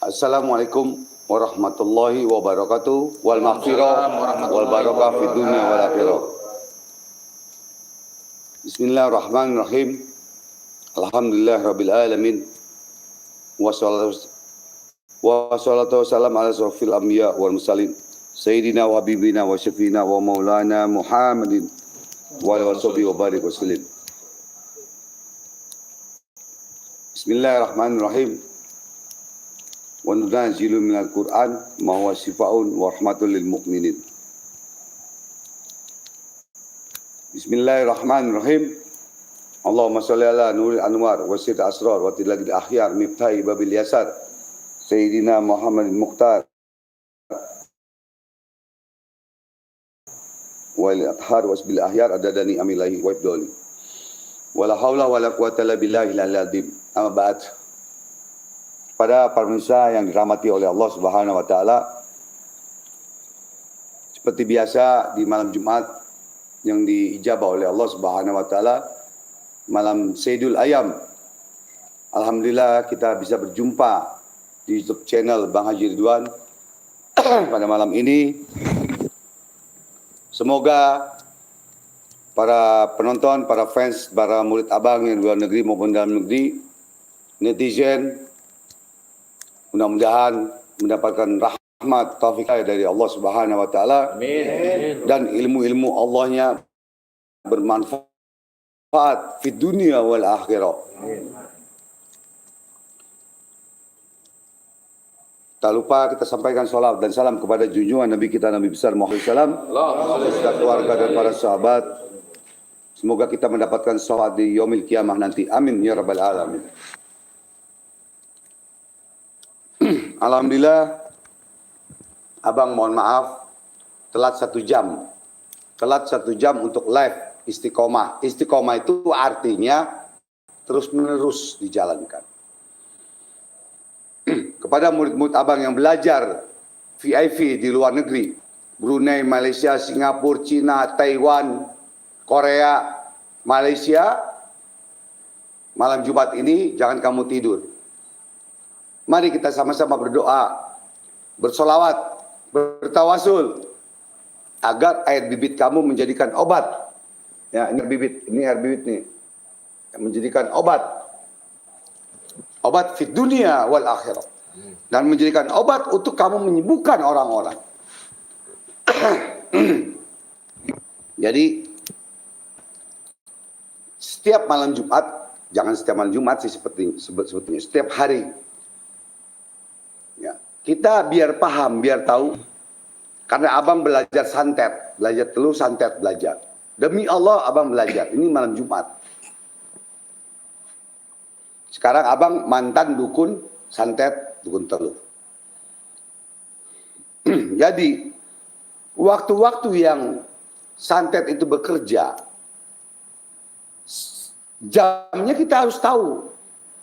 Assalamualaikum warahmatullahi wabarakatuh. Wal maghfirah wal barakah fid dunya wal akhirah. Bismillahirrahmanirrahim. Alhamdulillahirabbil alamin. Wassalatu wassalamu ala asyrofil anbiya wal mursalin. Sayyidina wa habibina wa syafiina wa maulana Muhammadin wa alihi washabihi wa barik wasallim. Bismillahirrahmanirrahim. Wa nunazzilu minal Qur'an ma huwa shifaa'un wa rahmatul lil mu'minin. Bismillahirrahmanirrahim. Allahumma shalli ala nuril anwar wa sirril asrar wa tilagil akhyar miftahi babil yasar Sayyidina Muhammadin Mukhtar wal athhar wasbil ahyar adadani amilahi wa ibdoli wala haula wala quwata illa billahi al-azim. Amma ba'd. Pada pemirsa yang dirahmati oleh Allah Subhanahu wa taala, seperti biasa di malam Jumat yang diijabah oleh Allah Subhanahu wa taala, malam Sayyidul Ayam, alhamdulillah kita bisa berjumpa di YouTube channel Bang Haji Ridwan pada malam ini. Semoga para penonton, para fans, para murid abang yang di luar negeri maupun dalam negeri, netizen, mudah-mudahan mendapatkan rahmat taufik dari Allah Subhanahu wa taala. Amin. Dan ilmu-ilmu Allahnya bermanfaat di dunia wal akhirah. Amin. Tak lupa kita sampaikan salawat dan salam kepada junjungan Nabi kita Nabi besar Muhammad SAW, beserta keluarga dan para sahabat. Semoga kita mendapatkan salawat di yaumil kiamah nanti. Amin ya rabbal alamin. Alhamdulillah, abang mohon maaf telat 1 jam. Telat 1 jam untuk live istiqomah. Istiqomah itu artinya terus menerus dijalankan. Kepada murid-murid abang yang belajar VIP di luar negeri, Brunei, Malaysia, Singapura, Cina, Taiwan, Korea, Malaysia, malam Jumat ini jangan kamu tidur. Mari kita sama-sama berdoa, bersolawat, bertawasul agar air bibit kamu menjadikan obat. Ya, ini air bibit nih, yang menjadikan obat fit dunia wal akhirah, dan menjadikan obat untuk kamu menyembuhkan orang-orang. Jadi setiap malam Jumat, jangan setiap malam Jumat sih, sebetulnya setiap hari. Ya, kita biar paham, biar tahu. Karena abang belajar santet, belajar teluh santet belajar. Demi Allah abang belajar. Ini malam Jumat. Sekarang abang mantan dukun santet, dukun teluh. Jadi waktu-waktu yang santet itu bekerja, jamnya kita harus tahu.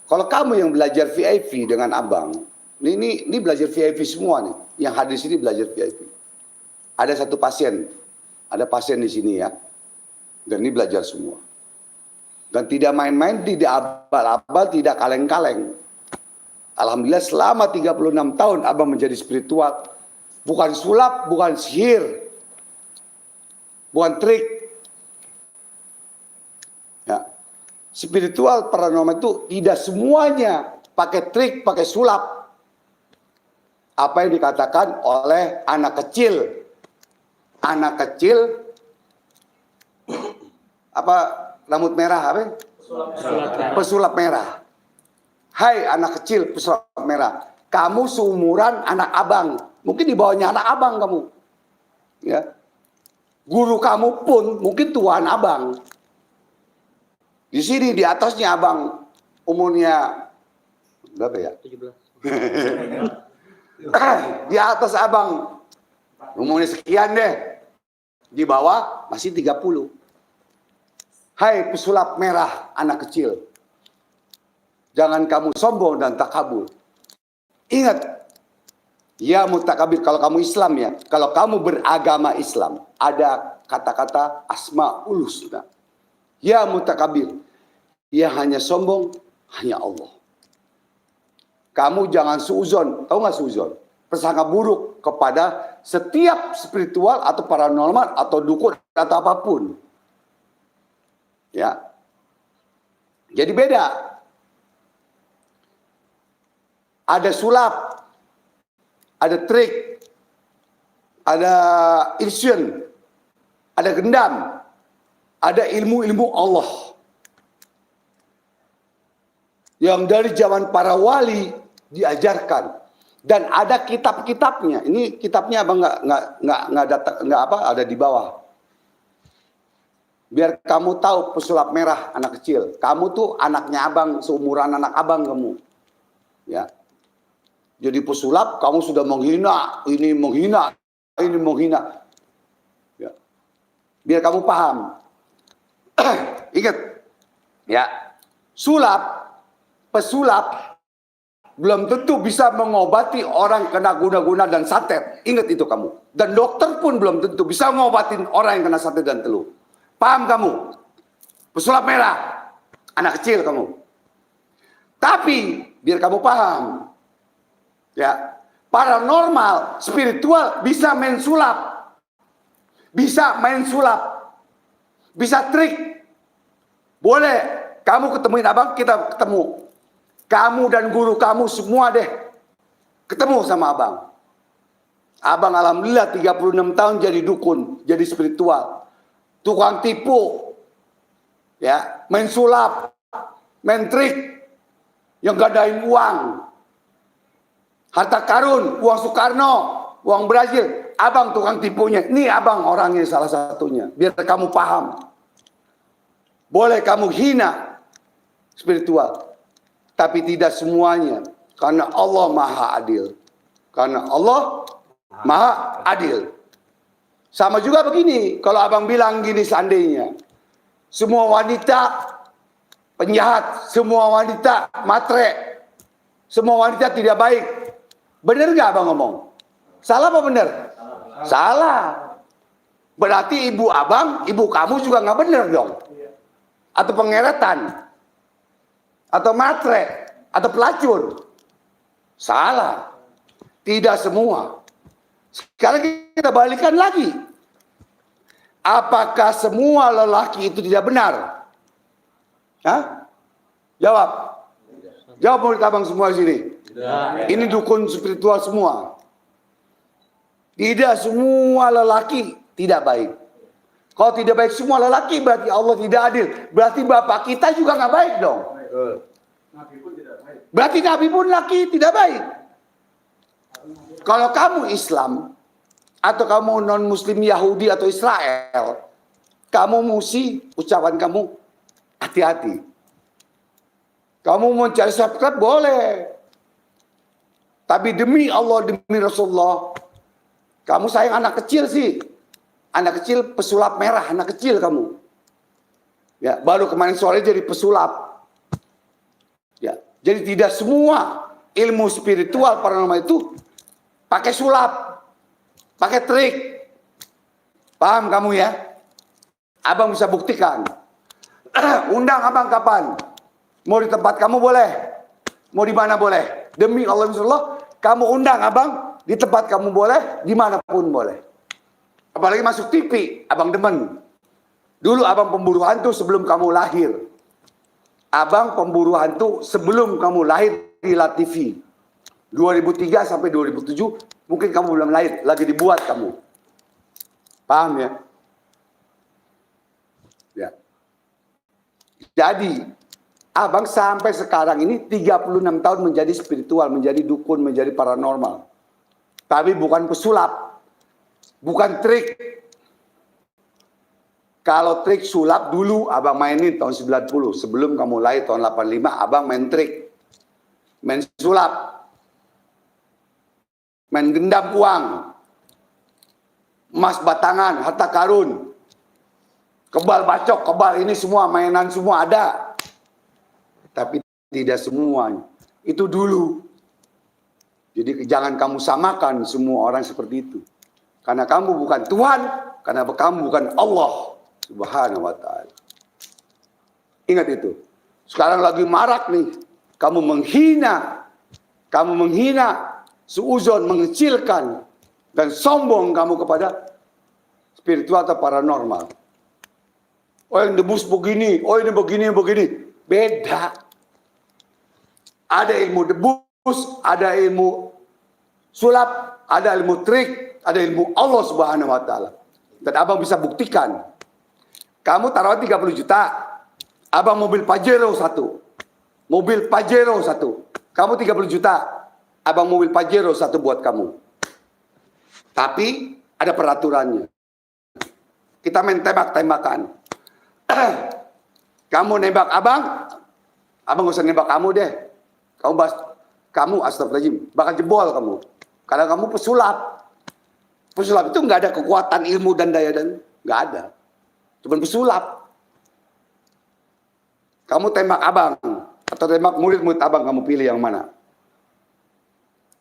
Kalau kamu yang belajar VIP dengan abang, ini belajar VIP semua nih. Yang hadir sini belajar VIP. Ada satu pasien. Ada pasien di sini ya. Dan ini belajar semua. Dan tidak main-main, tidak abal-abal, tidak kaleng-kaleng. Alhamdulillah selama 36 tahun abang menjadi spiritual. Bukan sulap, bukan sihir. Bukan trik. Ya. Spiritual paranormal itu tidak semuanya pakai trik, pakai sulap. Apa yang dikatakan oleh anak kecil. Anak kecil apa rambut merah apa? Pesulap merah. Hai anak kecil pesulap merah. Kamu seumuran anak abang. Mungkin di bawahnya anak abang kamu. Ya. Guru kamu pun mungkin tuan abang. Di sini di atasnya abang umurnya berapa ya? 17. Di atas abang umurnya sekian deh, di bawah masih 30. Hai pesulap merah anak kecil, jangan kamu sombong dan takabur. Ingat, ya mutakabir, kalau kamu Islam ya, kalau kamu beragama Islam, ada kata-kata asmaul husna. Ya mutakabir, ya hanya sombong hanya Allah. Kamu jangan suuzon. Tahu nggak suuzon? Prasangka buruk kepada setiap spiritual atau paranormal atau dukun atau apapun. Ya. Jadi beda. Ada sulap, ada trik, ada illusion, ada gendam, ada ilmu-ilmu Allah. Yang dari zaman para wali diajarkan, dan ada kitab-kitabnya. Ini kitabnya abang nggak ada di bawah. Biar kamu tahu pesulap merah anak kecil. Kamu tuh anaknya abang, seumuran anak abang kamu. Ya. Jadi pesulap kamu sudah menghina, ini menghina, ini menghina. Ya. Biar kamu paham. Ingat, ya, pesulap belum tentu bisa mengobati orang kena guna-guna dan santet. Ingat itu kamu. Dan dokter pun belum tentu bisa mengobatin orang yang kena santet dan teluh. Paham kamu? Pesulap merah, anak kecil kamu. Tapi biar kamu paham, ya, paranormal, spiritual bisa main sulap, bisa main sulap, bisa trik. Boleh, kamu ketemuin abang, kita ketemu. Kamu dan guru kamu semua deh ketemu sama abang. Abang alhamdulillah 36 tahun jadi dukun, jadi spiritual. Tukang tipu, ya, main sulap, main trik, yang gadain uang, harta karun, uang Soekarno, uang Brazil, abang tukang tipunya. Ini abang orangnya salah satunya. Biar kamu paham. Boleh kamu hina spiritual, tapi tidak semuanya, karena Allah Maha Adil. Karena Allah Maha Adil. Sama juga begini, kalau abang bilang gini seandainya, semua wanita penjahat, semua wanita matre, semua wanita tidak baik. Benar nggak abang ngomong? Salah apa benar? Salah. Berarti ibu abang, ibu kamu juga nggak benar dong. Atau pengeretan, atau matre, atau pelacur. Salah. Tidak semua. Sekarang kita balikan lagi. Apakah semua lelaki itu tidak benar? Hah? Jawab. Jawab murid abang semua sini. Ini dukun spiritual semua. Tidak semua lelaki tidak baik. Kalau tidak baik semua lelaki, berarti Allah tidak adil. Berarti bapak kita juga nggak baik dong. Berarti Nabi pun laki tidak baik. Kalau kamu Islam, atau kamu non-Muslim Yahudi atau Israel, kamu mesti ucapan kamu hati-hati. Kamu mau cari subscribe boleh. Tapi demi Allah, demi Rasulullah, kamu sayang anak kecil sih. Anak kecil pesulap merah, anak kecil kamu. Ya, baru kemarin sore jadi pesulap. Ya, jadi tidak semua ilmu spiritual paranormal itu pakai sulap, pakai trik. Paham kamu ya? Abang bisa buktikan. Undang abang kapan? Mau di tempat kamu boleh. Mau di mana boleh. Demi Allah Rasulullah, kamu undang abang di tempat kamu boleh, dimanapun boleh. Apalagi masuk TV, abang demen. Dulu abang pemburu hantu sebelum kamu lahir. Abang pemburu hantu sebelum kamu lahir di La TV. 2003 sampai 2007, mungkin kamu belum lahir, lagi dibuat kamu. Paham ya? Ya. Jadi, abang sampai sekarang ini 36 tahun menjadi spiritual, menjadi dukun, menjadi paranormal. Tapi bukan pesulap. Bukan trik. Kalau trik sulap dulu abang mainin tahun 90. Sebelum kamu lahir tahun 85, abang main trik. Main sulap. Main gendam uang. Emas batangan, harta karun. Kebal bacok, kebal ini semua, mainan semua ada. Tapi tidak semuanya. Itu dulu. Jadi jangan kamu samakan semua orang seperti itu. Karena kamu bukan Tuhan, karena kamu bukan Allah Subhanahu wa ta'ala. Ingat itu. Sekarang lagi marak nih, kamu menghina kamu menghina, suuzon, mengecilkan, dan sombong kamu kepada spiritual atau paranormal. Oh yang debus begini, oh ini begini. Beda. Ada ilmu debus, ada ilmu sulap, ada ilmu trik, ada ilmu Allah Subhanahu wa taala. Dan abang bisa buktikan. Kamu taruh 30 juta, abang mobil Pajero 1. Mobil Pajero 1. Kamu 30 juta, abang mobil Pajero 1 buat kamu. Tapi ada peraturannya. Kita main tembak-tembakan. Kamu nembak abang gak usah nembak kamu deh. Kamu astagfirullahaladzim, bakal jebol kamu. Karena kamu pesulap. Pesulap itu nggak ada kekuatan ilmu dan daya dan nggak ada. Cuma pesulap. Kamu tembak abang atau tembak murid-murid abang, kamu pilih yang mana?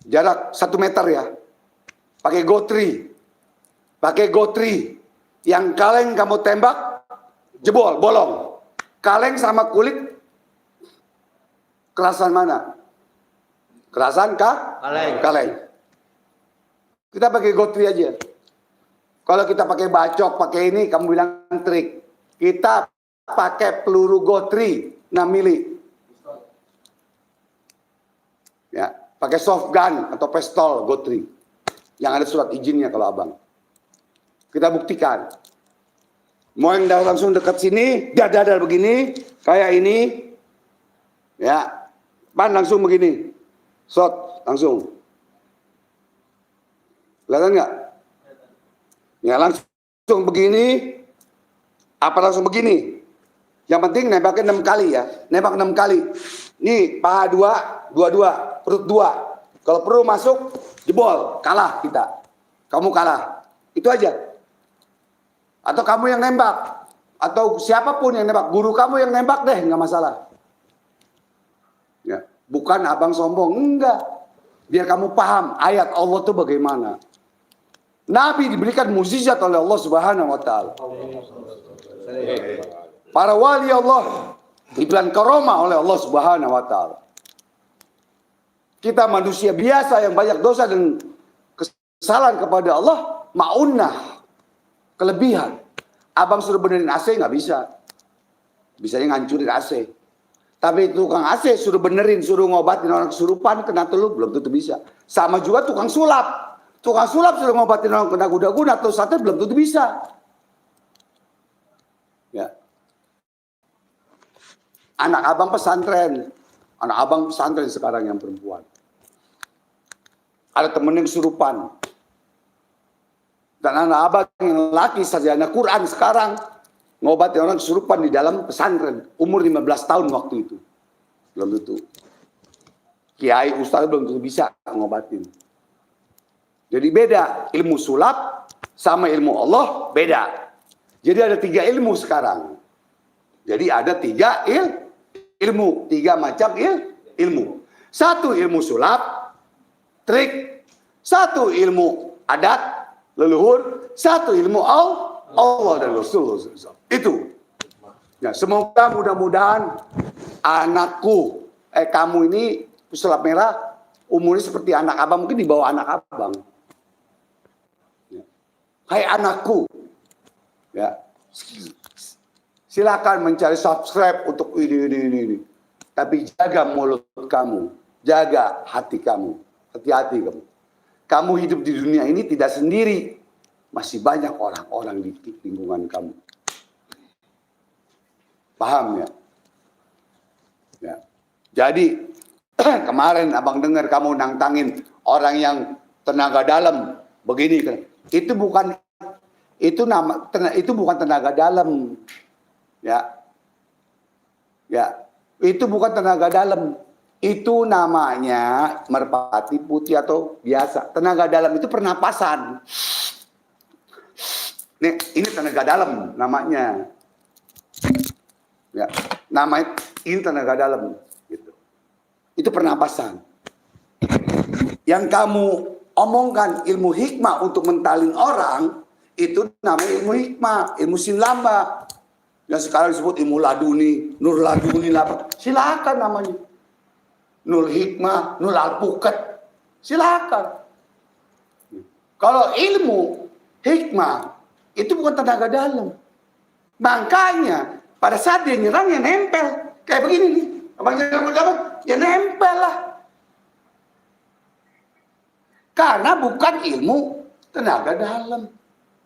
Jarak 1 meter ya. Pakai gotri. Yang kaleng kamu tembak jebol, bolong. Kaleng sama kulit kerasan mana? Kerasan kah? Kaleng. Kita pakai gotri aja. Kalau kita pakai bacok, pakai ini, kamu bilang trik. Kita pakai peluru gotri 6 mili. Ya, pakai soft gun atau pistol gotri. Yang ada surat izinnya kalau abang. Kita buktikan. Mau yang langsung dekat sini, dadar begini, kayak ini. Ya, pan langsung begini. Shot, langsung. Kelihatan nggak? Ya langsung begini, apa langsung begini? Yang penting nembakin 6 kali ya, nembak 6 kali. Nih paha 2, perut 2. Kalau perlu masuk, jebol, kalah kita. Kamu kalah, itu aja. Atau kamu yang nembak, atau siapapun yang nembak, guru kamu yang nembak deh, nggak masalah. Ya, bukan abang sombong, enggak. Biar kamu paham ayat Allah itu bagaimana. Nabi diberikan mukjizat oleh Allah Subhanahu wa taala. Para wali Allah diberikan karomah oleh Allah Subhanahu wa taala. Kita manusia biasa yang banyak dosa dan kesalahan kepada Allah, ma'unnah, kelebihan. Abang suruh benerin AC nggak bisa. Bisanya ngancurin AC. Tapi tukang AC suruh benerin, suruh ngobatin orang kesurupan, kena teluk, belum tentu bisa. Sama juga tukang sulap. Tukang sulap suruh ngobatin orang kena kuda-kuda atau santet, belum tentu bisa. Ya. Anak abang pesantren sekarang yang perempuan. Ada temen yang kesurupan. Dan anak abang yang laki sarjana Quran sekarang ngobatin orang kesurupan di dalam pesantren. Umur 15 tahun waktu itu. Belum tentu. Kiai ustaz belum tentu bisa ngobatin. Jadi beda. Ilmu sulap sama ilmu Allah beda. Jadi ada 3 ilmu sekarang. Jadi ada 3 ilmu. 3 macam ilmu. 1 ilmu sulap, trik. 1 ilmu adat, leluhur. 1 ilmu Allah dan Rasulullah. Itu. Ya, semoga mudah-mudahan anakku, kamu ini pesulap merah, umurnya seperti anak abang, mungkin di bawah anak abang. Ya. Hai anakku, ya, silakan mencari subscribe untuk ini. Tapi jaga mulut kamu, jaga hati kamu, hati-hati kamu. Kamu hidup di dunia ini tidak sendiri, masih banyak orang-orang di lingkungan kamu. Paham ya? Ya. Jadi kemarin abang dengar kamu nantangin orang yang tenaga dalam begini kan. Itu bukan tenaga dalam. Ya. Ya, itu bukan tenaga dalam. Itu namanya merpati putih atau biasa. Tenaga dalam itu pernapasan. Nih, ini tenaga dalam namanya. Ya, namanya ini tenaga dalam gitu. Itu pernapasan. Yang kamu omongkan ilmu hikmah untuk mentalin orang, itu namanya ilmu hikmah, ilmu sinlamba. Yang sekarang disebut ilmu laduni, nur laduni lah. Silakan namanya. nul hikmah, nul alpukat, silakan. Kalau ilmu hikmah itu bukan tenaga dalam. Makanya pada saat dia nyerang ya nempel kayak begini nih. Abang ya nempel lah. Karena bukan ilmu tenaga dalam.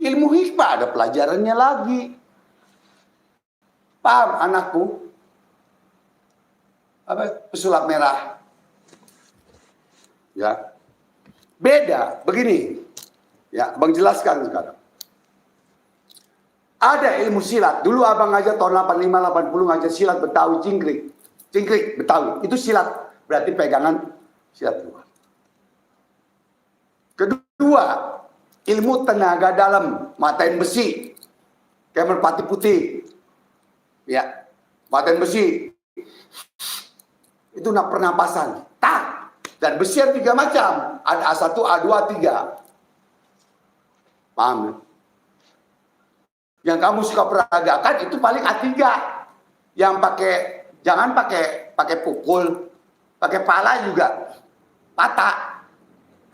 Ilmu hikmah ada pelajarannya lagi. Paham anakku? Apa? Pesulap merah. Ya. Beda, begini. Ya, Abang jelaskan sekarang. Ada ilmu silat. Dulu abang ngajar tahun 85, 80 ngajar silat Betawi cingkrik. Cingkrik Betawi. Itu silat. Berarti pegangan silat luar. Kedua, ilmu tenaga dalam. Matain besi. Kayak merpati putih. Ya. Matain besi. Itu pernapasan. Tak. Dan besi ada 3 macam. Ada A1, A2, A3. Paham ya? Yang kamu suka peragakan itu paling A3. Yang jangan pakai pukul, pakai pala juga patah.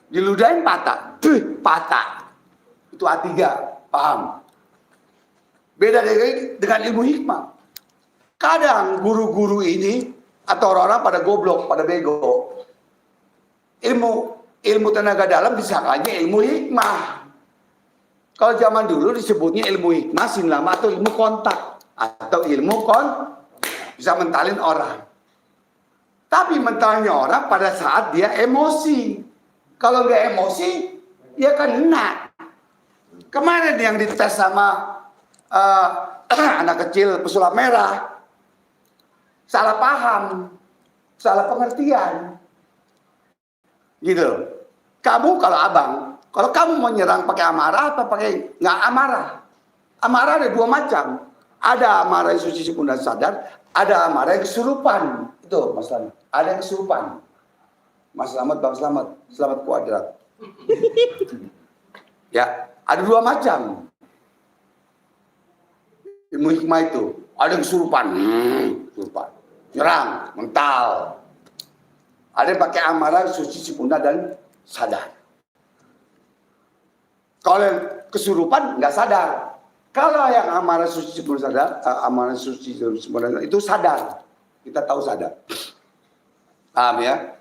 Diludahin patah. Patah. Itu A3, paham? Beda dengan ilmu hikmah. Kadang guru-guru ini atau orang-orang pada goblok, pada bego. Ilmu tenaga dalam disangkanya ilmu hikmah. Kalau zaman dulu disebutnya ilmu hikmah, sinlama atau ilmu kontak. Atau ilmu bisa mentalin orang. Tapi mentalnya orang pada saat dia emosi. Kalau nggak emosi, dia kena. Kemarin yang dites sama anak kecil pesulap merah. Salah paham. Salah pengertian. Gitu. Kamu kalau abang, kalau kamu mau nyerang pakai amarah atau pakai nggak amarah? Amarah ada 2 macam. Ada amarah yang suci dan sadar, ada amarah yang kesurupan. Itu Mas Slamet. Ada yang kesurupan. Mas Slamet, Bang Slamet, Slamet kuadrat. Ya, ada 2 macam. Ilmu hikmah itu ada yang kesurupan, kesurupan. Nyerang, mental. Ada yang pakai amarah suci sempurna dan sadar. Kalau yang kesurupan nggak sadar. Kalau yang amarah suci sempurna sadar, amarah suci sempurna itu sadar. Kita tahu sadar. Paham ya?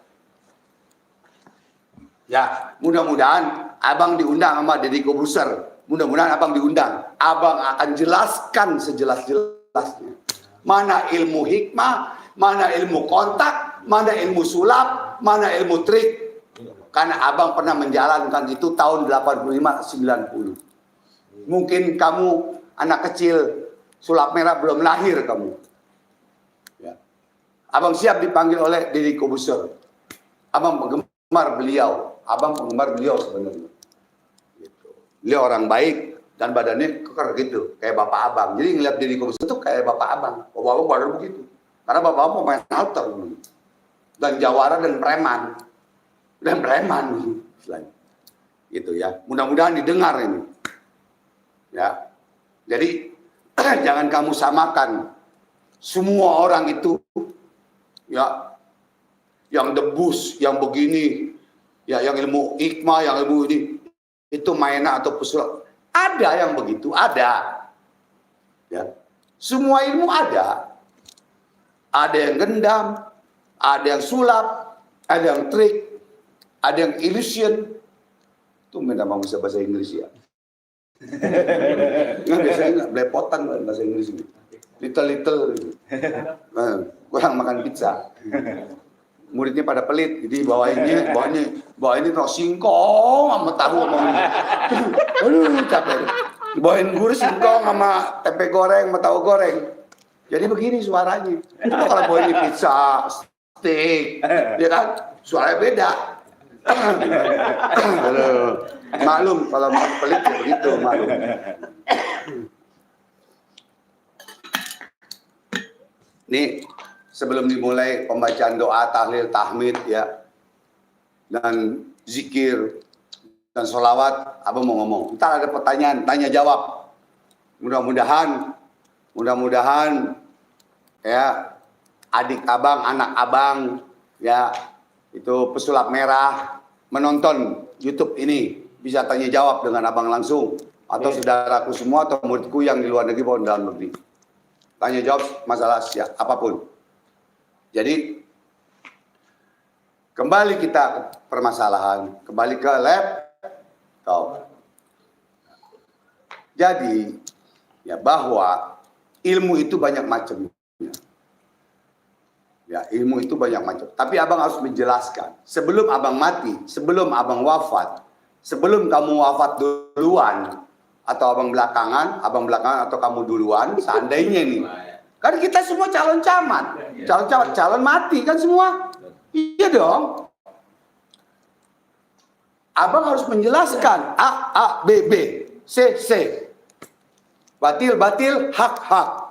Ya, mudah-mudahan abang diundang sama Deddy Kobuser. Mudah-mudahan abang diundang. Abang akan jelaskan sejelas-jelasnya. Mana ilmu hikmah, mana ilmu kontak, mana ilmu sulap, mana ilmu trik. Karena abang pernah menjalankan itu tahun 85-90. Mungkin kamu anak kecil, sulap merah belum lahir kamu. Ya. Abang siap dipanggil oleh Deddy Kobuser. Abang penggemar beliau. Abang penggemar beliau sebenarnya. Gitu. Beliau orang baik dan badannya keker gitu. Kayak bapak abang. Jadi ngeliat Deddy Kobuser itu kayak bapak abang. Bapak abang badan begitu. Karena bapak abang pemain alter. Dan jawara dan preman. Dan preman selain gitu ya. Mudah-mudahan didengar ini. Ya. Jadi jangan kamu samakan semua orang itu ya yang debus, yang begini, ya yang ilmu hikmah, yang ilmu ini itu mainan atau pesulap. Ada yang begitu, ada. Ya. Semua ilmu ada. Ada yang gendam, ada yang sulap, ada yang trik, ada yang illusion. Itu memang bisa bahasa Inggris ya. Nggak, biasanya nggak belepotan bahasa Inggris ini. Little kurang makan pizza. Muridnya pada pelit, jadi bawainnya tahu singkong sama tahu sama aduh capek. Bawain guru singkong sama tempe goreng sama tahu goreng. Jadi begini suaranya. Itu kalau bawain pizza, steak, ya kan suaranya beda. Maklum kalau pelit ya begitu, maklum. Nih sebelum dimulai pembacaan doa, tahlil, tahmid ya, dan zikir dan sholawat, abang mau ngomong. Ntar ada pertanyaan, tanya jawab. Mudah-mudahan ya adik abang, anak abang ya itu pesulap merah menonton YouTube ini, bisa tanya jawab dengan abang langsung, atau saudaraku semua atau muridku yang di luar negeri maupun dalam negeri. Tanya jawab masalah apapun. Jadi kembali kita ke permasalahan, kembali ke laptop. Jadi ya bahwa ilmu itu banyak macamnya. Ya, ilmu itu banyak macam. Tapi abang harus menjelaskan. Sebelum abang mati, sebelum abang wafat, sebelum kamu wafat duluan, atau abang belakangan atau kamu duluan, seandainya nih. Kan kita semua calon camat, calon mati kan semua. Iya dong. Abang harus menjelaskan A, B, C. Batil, hak.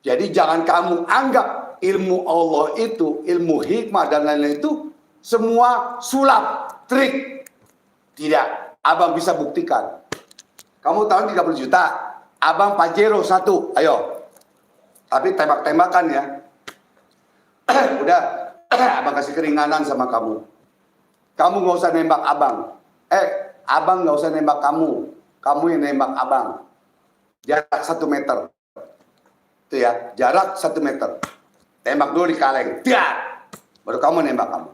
Jadi jangan kamu anggap ilmu Allah itu, ilmu hikmah dan lain-lain itu semua sulap, trik. Tidak, abang bisa buktikan. Kamu tahun 30 juta, abang Pajero 1, ayo. Tapi tembak-tembakan ya. Udah, abang kasih keringanan sama kamu. Kamu nggak usah nembak abang. Abang nggak usah nembak kamu. Kamu yang nembak abang. Jarak 1 meter. Itu ya, jarak 1 meter. Tembak dulu di kaleng. Tiap. Baru kamu nembak kamu.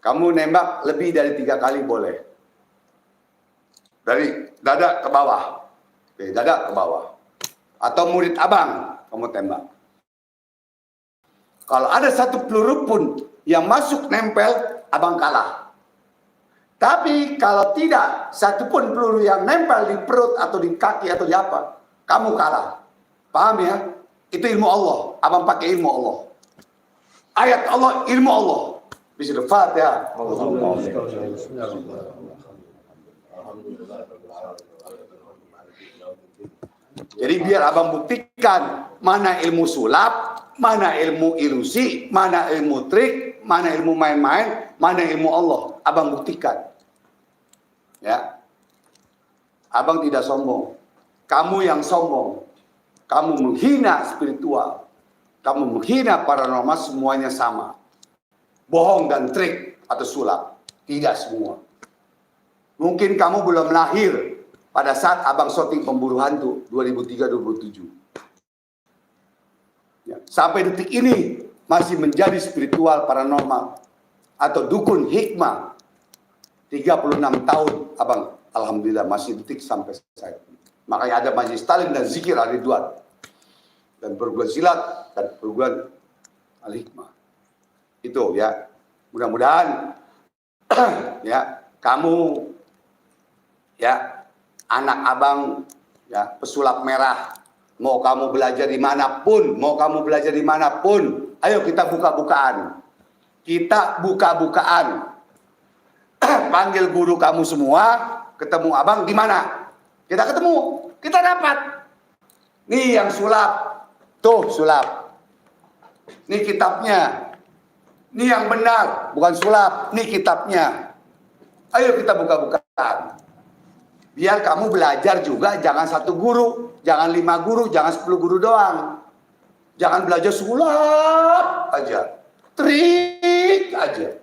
Kamu nembak lebih dari 3 kali boleh. Dari dada ke bawah. Oke, dada ke bawah. Atau murid abang, kamu tembak. Kalau ada 1 peluru pun yang masuk nempel, abang kalah. Tapi kalau tidak, 1 pun peluru yang nempel di perut atau di kaki atau di apa, kamu kalah. Paham ya? Itu ilmu Allah. Abang pakai ilmu Allah. Ayat Allah, ilmu Allah. Bismillahirrahmanirrahim. Jadi biar abang buktikan mana ilmu sulap, mana ilmu ilusi, mana ilmu trik, mana ilmu main-main, mana ilmu Allah. Abang buktikan. Ya. Abang tidak sombong. Kamu yang sombong. Kamu menghina spiritual. Kamu menghina paranormal, semuanya sama. Bohong dan trik atau sulap. Tidak semua. Mungkin kamu belum lahir pada saat abang syuting Pemburu Hantu 2003-2007. Ya, sampai detik ini masih menjadi spiritual paranormal atau dukun hikmah. 36 tahun abang alhamdulillah masih detik sampai saat ini. Makanya ada majelis talim dan zikir Al-Ridwan. Dan perguruan silat dan perguruan Al-Hikmah. Itu ya. Mudah-mudahan ya kamu ya anak abang ya pesulap merah, mau kamu belajar dimanapun, ayo kita buka-bukaan. Kita buka-bukaan. Panggil guru kamu semua, ketemu abang di mana? Kita ketemu, kita dapat. Nih yang sulap. Tuh sulap. Nih kitabnya. Nih yang benar, bukan sulap. Nih kitabnya. Ayo kita buka-bukaan. Biar kamu belajar juga, jangan 1 guru, jangan 5 guru, jangan 10 guru doang. Jangan belajar sulap aja. Trik aja.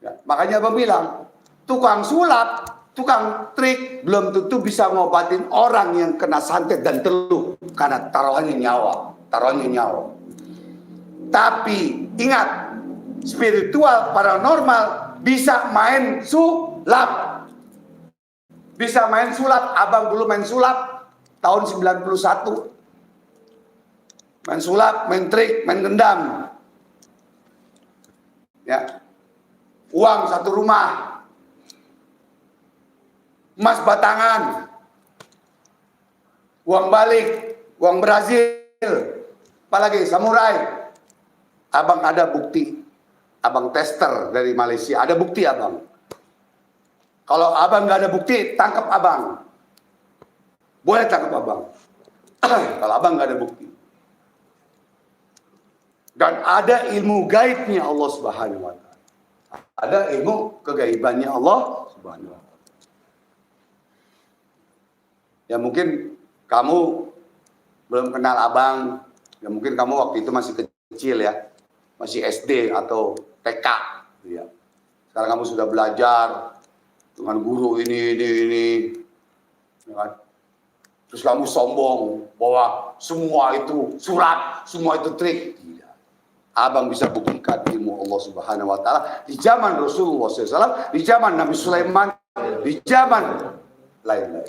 Ya, makanya abang bilang, tukang sulap, tukang trik belum tentu bisa ngobatin orang yang kena santet dan teluh karena taruhannya nyawa. Tapi ingat, spiritual paranormal bisa main sulap. Bisa main sulap. Abang dulu main sulap tahun 91. Main sulap, main trik, main gendam. Ya. Uang 1 rumah. Emas batangan. Uang balik, uang Brazil. Apalagi samurai. Abang ada bukti. Abang tester dari Malaysia, ada bukti abang. Kalau abang nggak ada bukti, tangkap abang. Boleh tangkap abang. Kalau abang nggak ada bukti. Dan ada ilmu gaibnya Allah Subhanahu wa Ta'ala. Ada ilmu kegaibannya Allah Subhanahu wa Ta'ala. Ya mungkin kamu belum kenal abang, ya mungkin kamu waktu itu masih kecil ya, masih SD atau TK, ya. Sekarang kamu sudah belajar dengan guru ini, ya kan? Terus kamu sombong bahwa semua itu surat, semua itu trik. Tidak. Abang bisa buktikan ilmu Allah Subhanahu Wa Taala di zaman Rasulullah SAW, di zaman Nabi Sulaiman, di zaman lain-lain.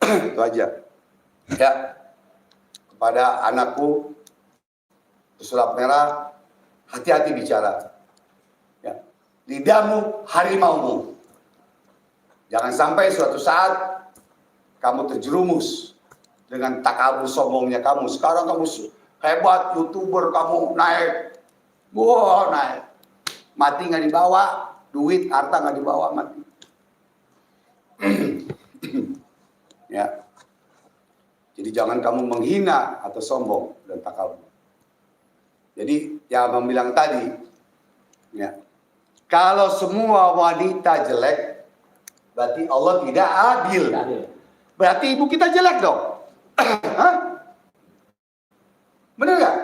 Itu aja. Ya, kepada anakku pesulap merah, hati-hati bicara. Ya. Lidahmu harimaumu. Jangan sampai suatu saat kamu terjerumus dengan takabur sombongnya kamu. Sekarang kamu hebat, YouTuber, kamu naik. Wah, naik. Mati nggak dibawa, duit, harta nggak dibawa, mati. Ya. Jadi jangan kamu menghina atau sombong dan takabur. Jadi yang abang bilang tadi, ya, kalau semua wanita jelek, berarti Allah tidak adil. Berarti ibu kita jelek dong. Hah? Benar nggak?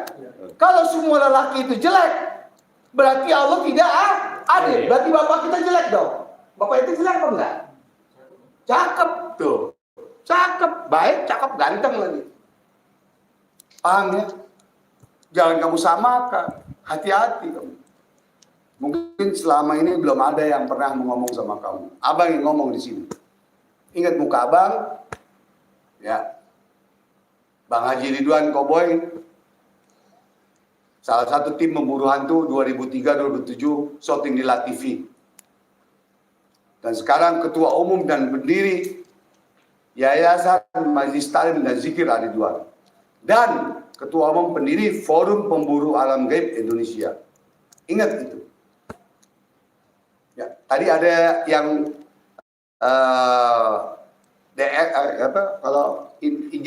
Kalau semua lelaki itu jelek, berarti Allah tidak adil. Berarti bapak kita jelek dong. Bapak itu jelek apa enggak? Cakep tuh. Cakep, baik, cakep, ganteng lagi. Paham ya? Jangan kamu samakan. Hati-hati kamu. Mungkin selama ini belum ada yang pernah ngomong sama kamu. Abang yang ngomong di sini. Ingat muka abang, ya. Bang Haji Ridwan Koboy, salah satu tim memburu hantu 2003-2007, syuting di LaTV. Dan sekarang ketua umum dan pendiri Yayasan Majelis Taklim dan Zikir Ridwan. Dan ketua umum pendiri Forum Pemburu Alam Gaib Indonesia. Ingat itu. Ya, tadi ada yang kalau IG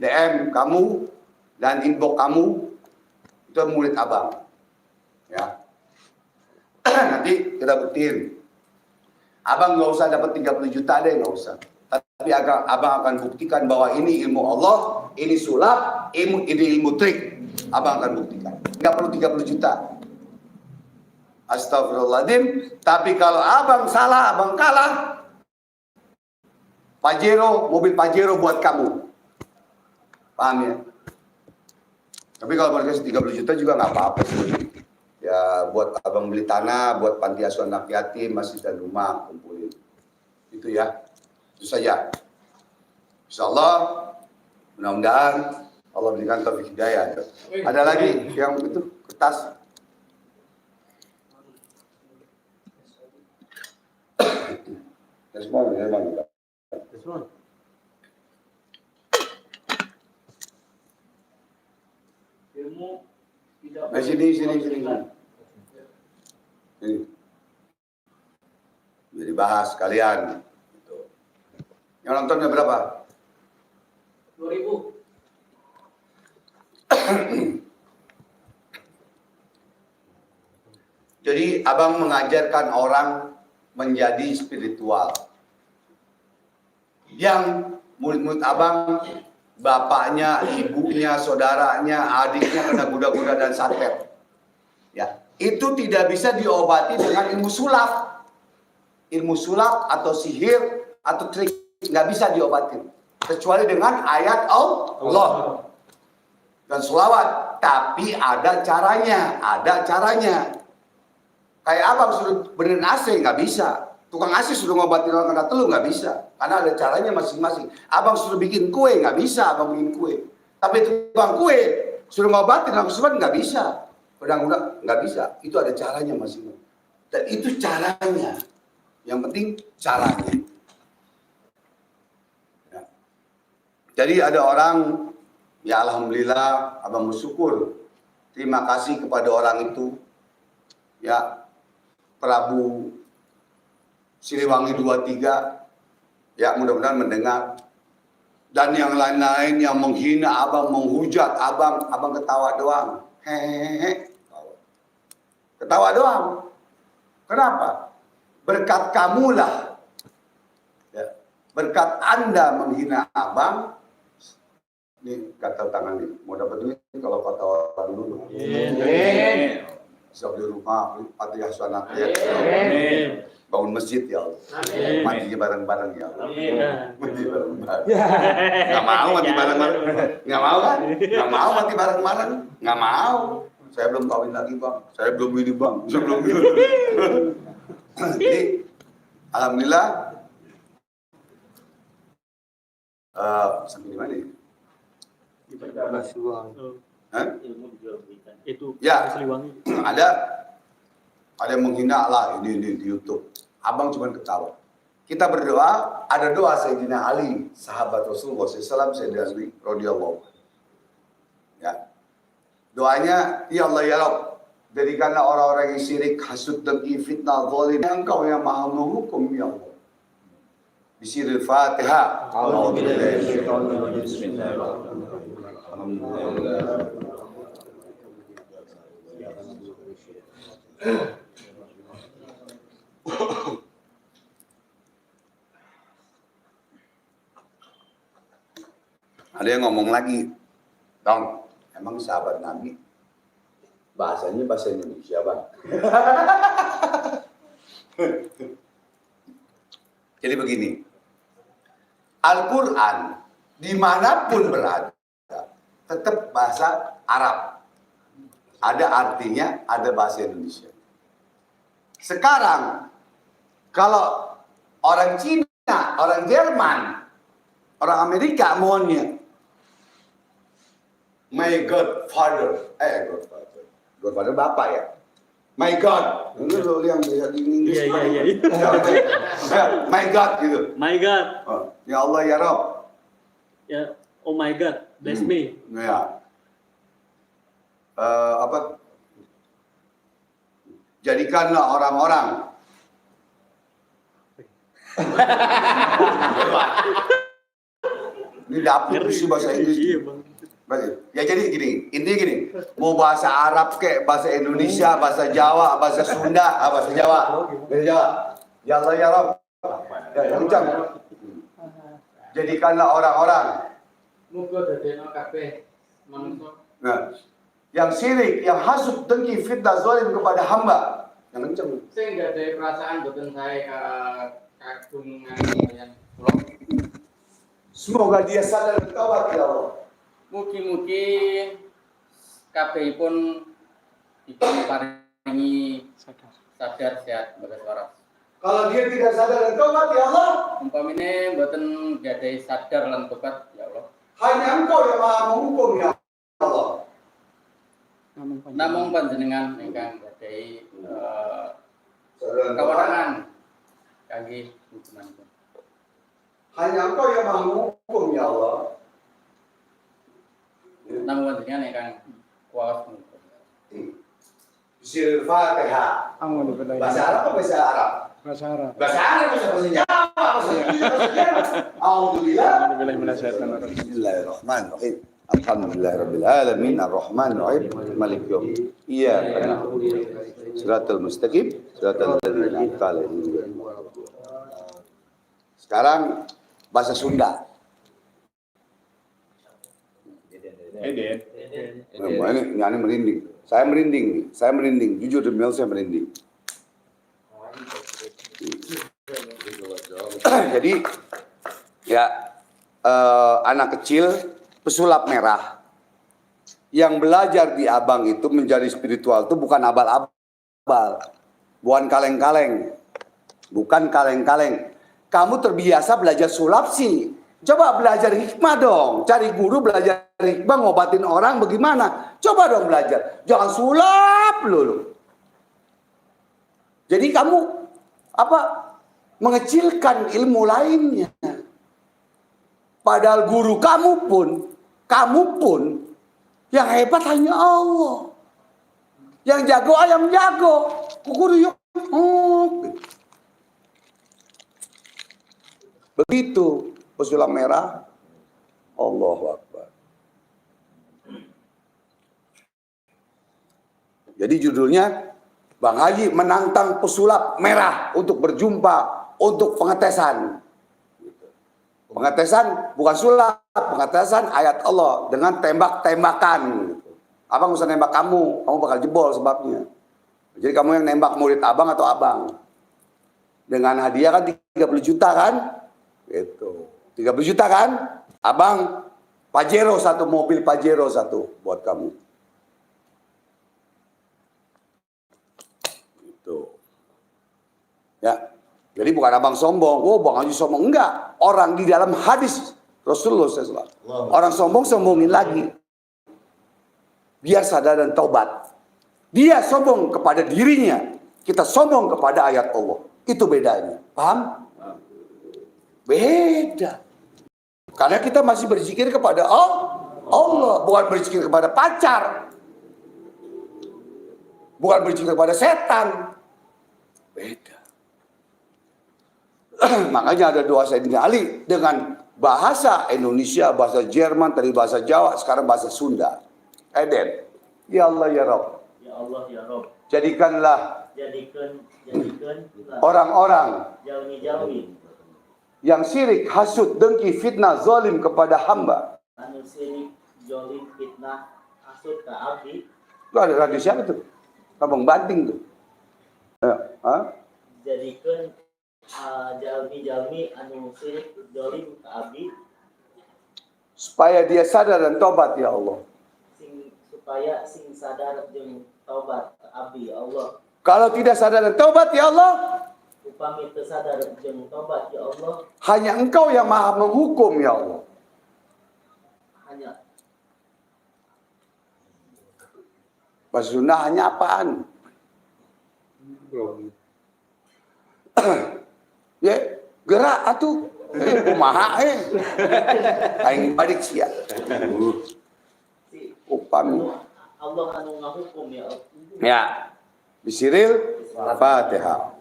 DM kamu dan inbox kamu itu murid abang, ya. Nanti kita buktiin. Abang nggak usah dapat 30 juta deh, nggak usah. Tapi abang akan buktikan bahwa ini ilmu Allah, ini sulap, ini ilmu trik. Abang akan buktikan. Nggak perlu 30 juta. Astagfirullahaladzim. Tapi kalau abang salah, abang kalah, Pajero, mobil Pajero buat kamu. Paham ya? Tapi kalau mereka 30 juta juga nggak apa-apa sih. Ya buat abang beli tanah, buat panti asuhan anak yatim, masjid dan rumah, kumpulin. Itu ya. Itu saja. Insyaallah, mudah-mudahan Allah berikan taufik hidayah. Ada lagi yang itu kertas. Semua memang kita. Sini. Jadi bahas kalian. Yang nontonnya berapa? 2.000. Jadi abang mengajarkan orang menjadi spiritual. Yang murid-murid abang, bapaknya, ibunya, saudaranya, adiknya kena kuda-kuda dan santet. Ya, itu tidak bisa diobati dengan ilmu sulap. Ilmu sulap atau sihir atau trik nggak bisa diobati kecuali dengan ayat Allah dan sholawat. Tapi ada caranya. Kayak abang suruh benerin AC nggak bisa. Tukang AC suruh ngobatin orang kena teluh nggak bisa, karena ada caranya masing-masing. Abang suruh bikin kue nggak bisa, abang bikin kue. Tapi tukang kue suruh ngobatin orang kesurupan nggak bisa, pedang-pedang nggak bisa. Itu ada caranya masing-masing. Dan itu caranya. Yang penting caranya. Ya. Jadi ada orang, ya alhamdulillah, abang bersyukur. Terima kasih kepada orang itu, ya Prabu Siliwangi 23, ya mudah-mudahan mendengar. Dan yang lain-lain yang menghina abang, menghujat abang ketawa doang. Hehehe. Ketawa doang. Kenapa? Berkat kamulah. Ya. berkat Anda menghina abang, ini kata tangan nih, mau dapat duit kalau kata orang dulu. Bisa beli rumah, beli panti asuhan anak ya. Bangun masjid ya Allah. Matinya bareng-bareng ya Allah. Mati bareng-bareng. Nggak mau mati bareng-bareng. Nggak mau kan? Nggak mau mati bareng-bareng. Nggak mau. Saya belum kawin lagi bang. Saya belum ini bang. Saya belum ini. Jadi, alhamdulillah. Sampai di mana ya? Itu ya, Siliwangi. ada yang menghina lah ini di YouTube. Abang cuma ketawa. Kita berdoa, ada doa Sayyidina Ali, sahabat Rasulullah SAW, Sayyidina Ali radhiyallahu. Ya. Doanya, ya Allah ya Rabb, jadikanlah orang-orang yang syirik, hasud, dengki, fitnah, zalim, Engkau yang maha menghukum ya Allah. Bismillahirrahmanirrahim. Fatihah. Ada yang ngomong lagi, Dong, emang sahabat Nabi bahasanya bahasa Indonesia, Bang? Jadi begini, Al-Quran dimanapun berada tetap bahasa Arab. Ada artinya, ada bahasa Indonesia. Sekarang, kalau orang Cina, orang Jerman, orang Amerika maunya, my Godfather, Godfather Bapak ya? My God, itu lo yang bisa di Inggris. Iya. My God gitu. My God. Oh, ya Allah ya Rob. Ya, oh my God, bless me. Ya. Jadikanlah orang-orang. Ini dapur sih bahasa Inggris. Iya, Bang. Ya jadi gini, intinya gini, mau bahasa Arab kayak bahasa Indonesia, bahasa Jawa, bahasa Sunda, bahasa Jawa, bahasa Jawa. Ya Allah ya Rob. Ya, kencang. Jadikanlah orang-orang. Muga dadekno kabeh manungsa. Nah, yang syirik, yang hasud, dengki, fitnah, zalim kepada hamba. Yang kencang. Sing gak ada perasaan boten sae kagungan kalian kula. Semoga dia sadar dan taubat ya Allah. Mugi-mugi kabehipun diparingi sadar sehat bagas waras. Kalau dia tidak sadar dan taubat ya Allah, Umpamine boten gadai sadar lan tobat ya Allah. hanya Engkau yang maha menghukum ya Allah. Namung panjenengan ingkang gadai kewenangan kangge hukumanipun. Hanya Engkau yang maha menghukum ya Allah. Namung panjenengan ingkang kuwas menghukum. Al-Fatihah. Bahasa Arab apa bahasa Arab? Bahasa Arab. Bahasa Arab, bahasa Jawa, bahasa Indonesia, bahasa Jerman. Alhamdulillah. Bismillahirrahmanirrahim. Alhamdulillahirabbil alamin arrahmanirrahim maliki yaumiddin. Iyyaka na'budu wa iyyaka nasta'in. Shiratal mustaqim, shiratal ladzina an'amta 'alaihim. Sekarang bahasa Sunda. Ini merinding. Saya merinding nih. Saya merinding. Jujur demi Allah saya merinding. Jadi ya anak kecil pesulap merah yang belajar di abang itu menjadi spiritual itu bukan abal-abal, bukan kaleng-kaleng, bukan kaleng-kaleng. Kamu terbiasa belajar sulap sih. Coba belajar hikmah dong. Cari guru belajar hikmah ngobatin orang bagaimana. Coba dong belajar. Jangan sulap lulu. Jadi kamu mengecilkan ilmu lainnya. Padahal guru kamu pun yang hebat hanya Allah. Yang jago ayam jago. Guru yuk. Begitu. Pesulap merah, Allahu Akbar. Jadi judulnya Bang Haji menantang pesulap merah untuk berjumpa untuk pengetesan. Pengetesan bukan sulap, pengetesan ayat Allah dengan tembak-tembakan. Abang usah nembak kamu bakal jebol sebabnya. Jadi kamu yang nembak murid abang atau abang. Dengan hadiah kan 30 juta kan? Gitu. 30 juta kan? Abang Pajero satu, mobil Pajero satu buat kamu. Gitu. Ya. Jadi bukan abang sombong. Oh, Bang Haji sombong. Enggak. Orang di dalam hadis Rasulullah SAW. Orang sombong sombongin lagi. Dia sadar dan taubat. Dia sombong kepada dirinya. Kita sombong kepada ayat Allah. Itu bedanya. Paham? Beda. Karena kita masih berzikir kepada Allah. Bukan berzikir kepada pacar. Bukan berzikir kepada setan. Beda. Makanya ada doa Sayyidina Ali dengan bahasa Indonesia, bahasa Jerman, tadi bahasa Jawa, sekarang bahasa Sunda. Eden. Ya Allah ya Rabb. Ya Allah ya Rabb. Jadikanlah orang-orang jauhi yang syirik, hasud, dengki, fitnah, zalim kepada hamba. anu sirik, zalim, fitnah, hasud ka abdi. Itu ada radio siapa tuh? Abang Banting tuh. Jadikeun jalmi-jalmi anu sirik, zalim ka abdi Supaya dia sadar dan tobat ya Allah. supaya sing sadar jeung taubat ka abdi ya Allah. Kalau tidak sadar dan tobat ya Allah, Upami teu sadar jeung taubat ya Allah, hanya Engkau yang maha menghukum ya Allah. hanya Bahasa Sunda hanya apaan? Ya, gerak atuh. Kumaha aing balik sia. Upami. Allah anu ngahukum ya Allah. Ya. Bisiril Fatihah.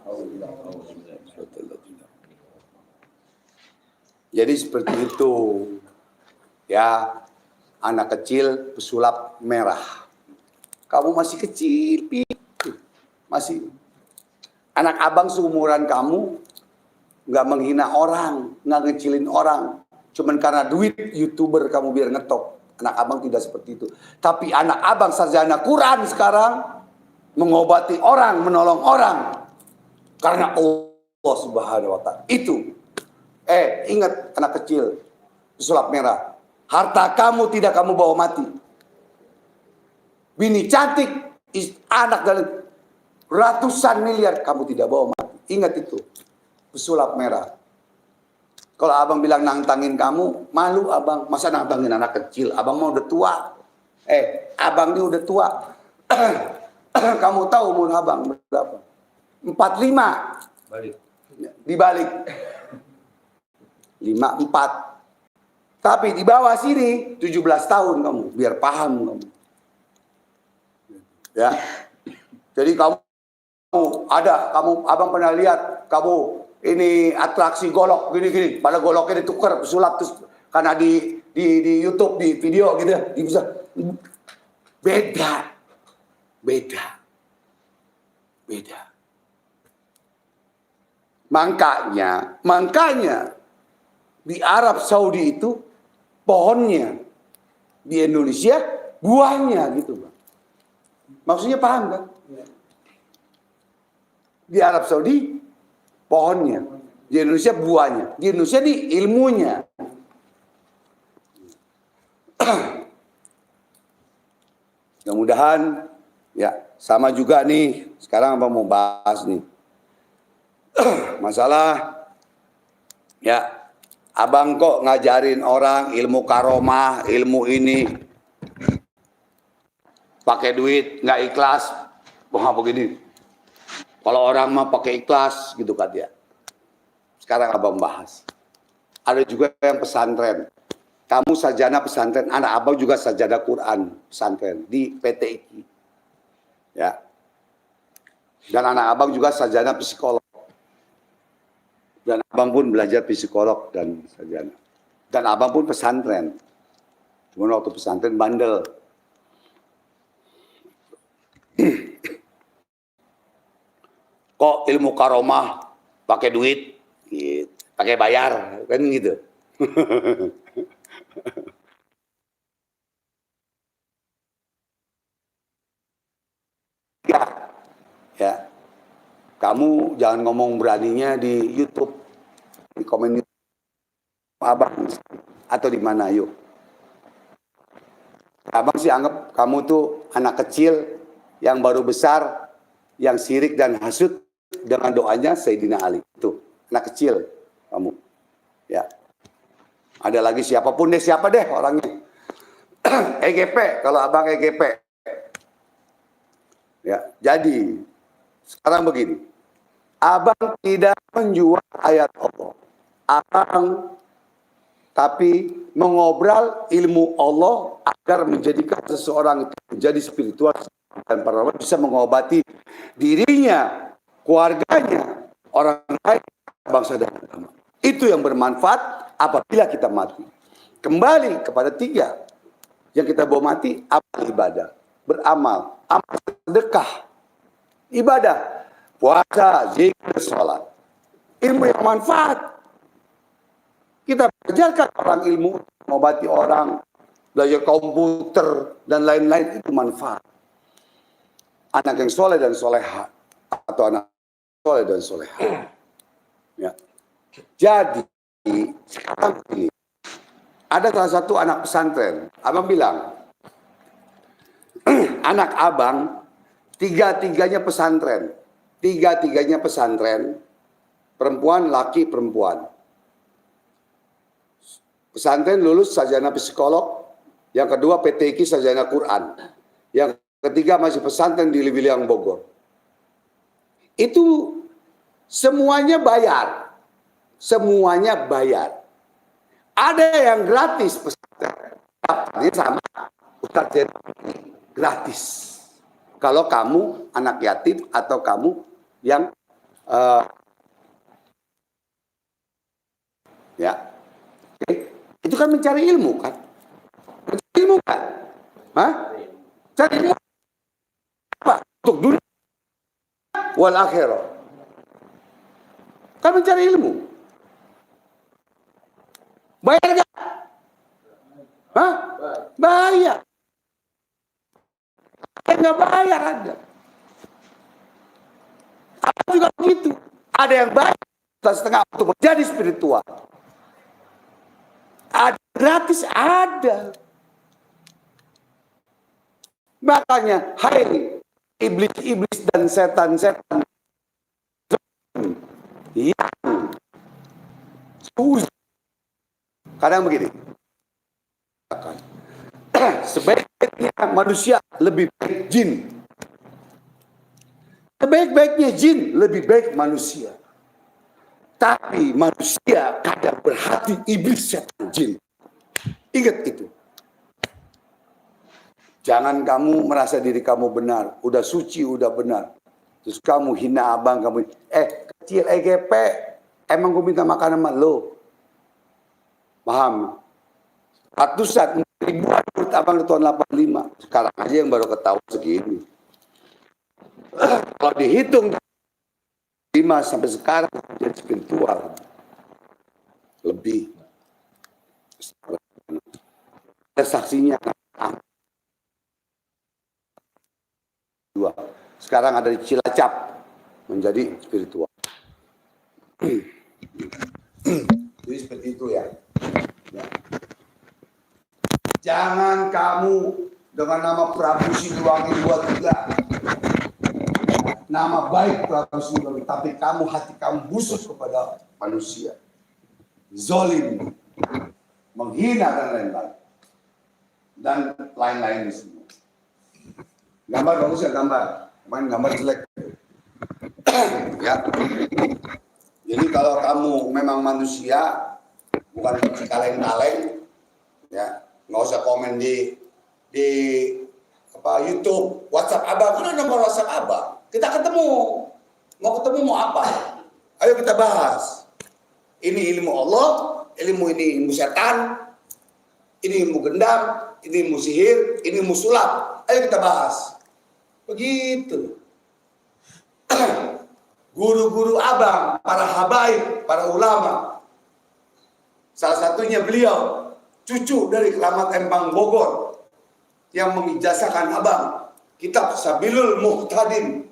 Jadi seperti itu. Ya, anak kecil pesulap merah. Kamu masih kecil, Pi. Masih anak abang seumuran kamu, nggak menghina orang, nggak ngecilin orang. Cuman karena duit YouTuber kamu biar ngetop. Anak abang tidak seperti itu. Tapi anak abang sarjana Quran sekarang mengobati orang, menolong orang. Karena Allah Subhanahu wa Ta'ala. Itu. Ingat anak kecil, pesulap merah. Harta kamu tidak kamu bawa mati. Bini cantik, anak dalam ratusan miliar kamu tidak bawa mati. Ingat itu. Pesulap merah. Kalau abang bilang nantangin kamu, malu abang. Masa nantangin anak kecil? Abang mau udah tua. Abang ini udah tua. Kamu tahu umur abang berapa? 45. Balik. Dibalik. 54. Tapi di bawah sini 17 tahun kamu. Biar paham kamu. Ya. Jadi kamu abang pernah lihat kamu ini atraksi golok gini-gini, pada goloknya ditukar pesulap terus karena di YouTube di video gitu bisa beda. Makanya di Arab Saudi itu pohonnya, di Indonesia buahnya gitu, Bang. Maksudnya paham kan? Di Arab Saudi pohonnya, di Indonesia buahnya, di Indonesia di ilmunya. Mudah-mudahan ya sama juga nih. Sekarang abang mau bahas nih masalah ya, abang kok ngajarin orang ilmu karomah, ilmu ini pakai duit nggak ikhlas, begini. Kalau orang mah pakai ikhlas gitu kan dia. Sekarang abang bahas. Ada juga yang pesantren. Kamu sarjana pesantren, anak abang juga sarjana Quran pesantren di PTIQ. Ya. Dan anak abang juga sarjana psikolog. Dan abang pun belajar psikolog dan sarjana. Dan abang pun pesantren. Cuma waktu pesantren bandel. Kok ilmu karomah pakai duit, gitu. Pakai bayar, kan gitu. Ya, kamu jangan ngomong beraninya di YouTube, di komen abang atau di mana, yuk. Abang sih anggap kamu tuh anak kecil yang baru besar, yang sirik dan hasut dengan doanya Sayyidina Ali. Itu anak kecil kamu. Ya. Ada lagi siapapun deh, siapa deh orangnya. EGP, kalau abang EGP. Ya, jadi sekarang begini. Abang tidak menjual ayat Allah. Abang tapi mengobrol ilmu Allah agar menjadikan seseorang itu menjadi spiritual dan para ulama bisa mengobati dirinya, keluarganya, orang lain, bangsa dan agama. Itu yang bermanfaat apabila kita mati. Kembali kepada 3 yang kita bawa mati, amal ibadah, beramal, amal sedekah, ibadah, puasa, zikir, sholat, ilmu yang manfaat. Kita belajarkan orang ilmu, mengobati orang, belajar komputer, dan lain-lain, itu manfaat. Anak yang soleh dan soleha, atau anak soleh dan soleha. Ya. Jadi, sekarang ini, ada salah satu anak pesantren, abang bilang, anak abang, tiga-tiganya pesantren, perempuan, laki, perempuan. Pesantren lulus sarjana psikolog, yang kedua PTQ sarjana Quran, yang ketiga masih pesantren di Libiliang Bogor. Itu semuanya bayar, Ada yang gratis pesantren, daftarnya sama Ustaz gratis. Kalau kamu anak yatim atau kamu yang ya. Itu kan mencari ilmu kan? Mencari ilmu kan? Hah? Cari ilmu apa? Untuk dunia wal akhirah. Kan mencari ilmu. Bayar gak? Hah? Bayar. Nggak bayar ada. Ada juga begitu. Ada yang bayar setengah untuk menjadi spiritual. Ada gratis, ada. Makanya, hai iblis-iblis dan setan-setan yang kadang begini. Sebaiknya manusia lebih baik jin. Sebaik-baiknya jin lebih baik manusia. Tapi manusia kadang berhati iblis setan jin. Ingat itu. Jangan kamu merasa diri kamu benar. Udah suci, udah benar. Terus kamu hina abang kamu. Kecil EGP. Emang gue minta makan sama lo. Paham? Ratusan, ribuan menurut abang di tahun 85. Sekarang aja yang baru ketahuan segini. Kalau dihitung 5 sampai sekarang jadi spiritual lebih. Ada saksinya 2. Sekarang ada di Cilacap menjadi spiritual. Jadi seperti itu ya. Jangan kamu dengan nama Prabu Siliwangi 23 nama baik Prabu Siliwangi, tapi kamu hati kamu busuk kepada manusia, zolim, menghina dan lain-lain, dan lain-lain semua. Gambar bagus ya gambar, main gambar jelek. Ya. Jadi kalau kamu memang manusia, bukan kaleng-kaleng, ya nggak usah komen di YouTube, WhatsApp abang, kan ada nomor WhatsApp abang. Kita ketemu, mau apa? Ayo kita bahas. Ini ilmu Allah, ini ilmu setan, ini ilmu gendam, ini ilmu sihir, ini ilmu sulap. Ayo kita bahas. Begitu. Guru-guru abang, para habaib, para ulama, Salah satunya beliau, cucu dari Keramat Empang Bogor, yang mengijazahkan abang kitab Sabilul Muhtadin,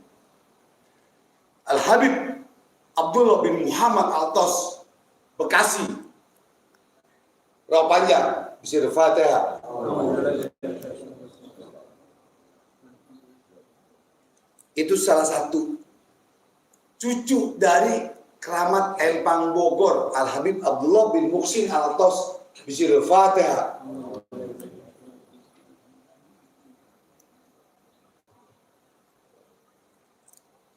Al-Habib Abdullah bin Muhammad Altos, Bekasi. Roh panjang, bisa Al-Fatihah. Itu salah satu cucu dari Keramat Empang Bogor, Al-Habib Abdullah bin Muhsin Altos, bisa Al-Fatihah.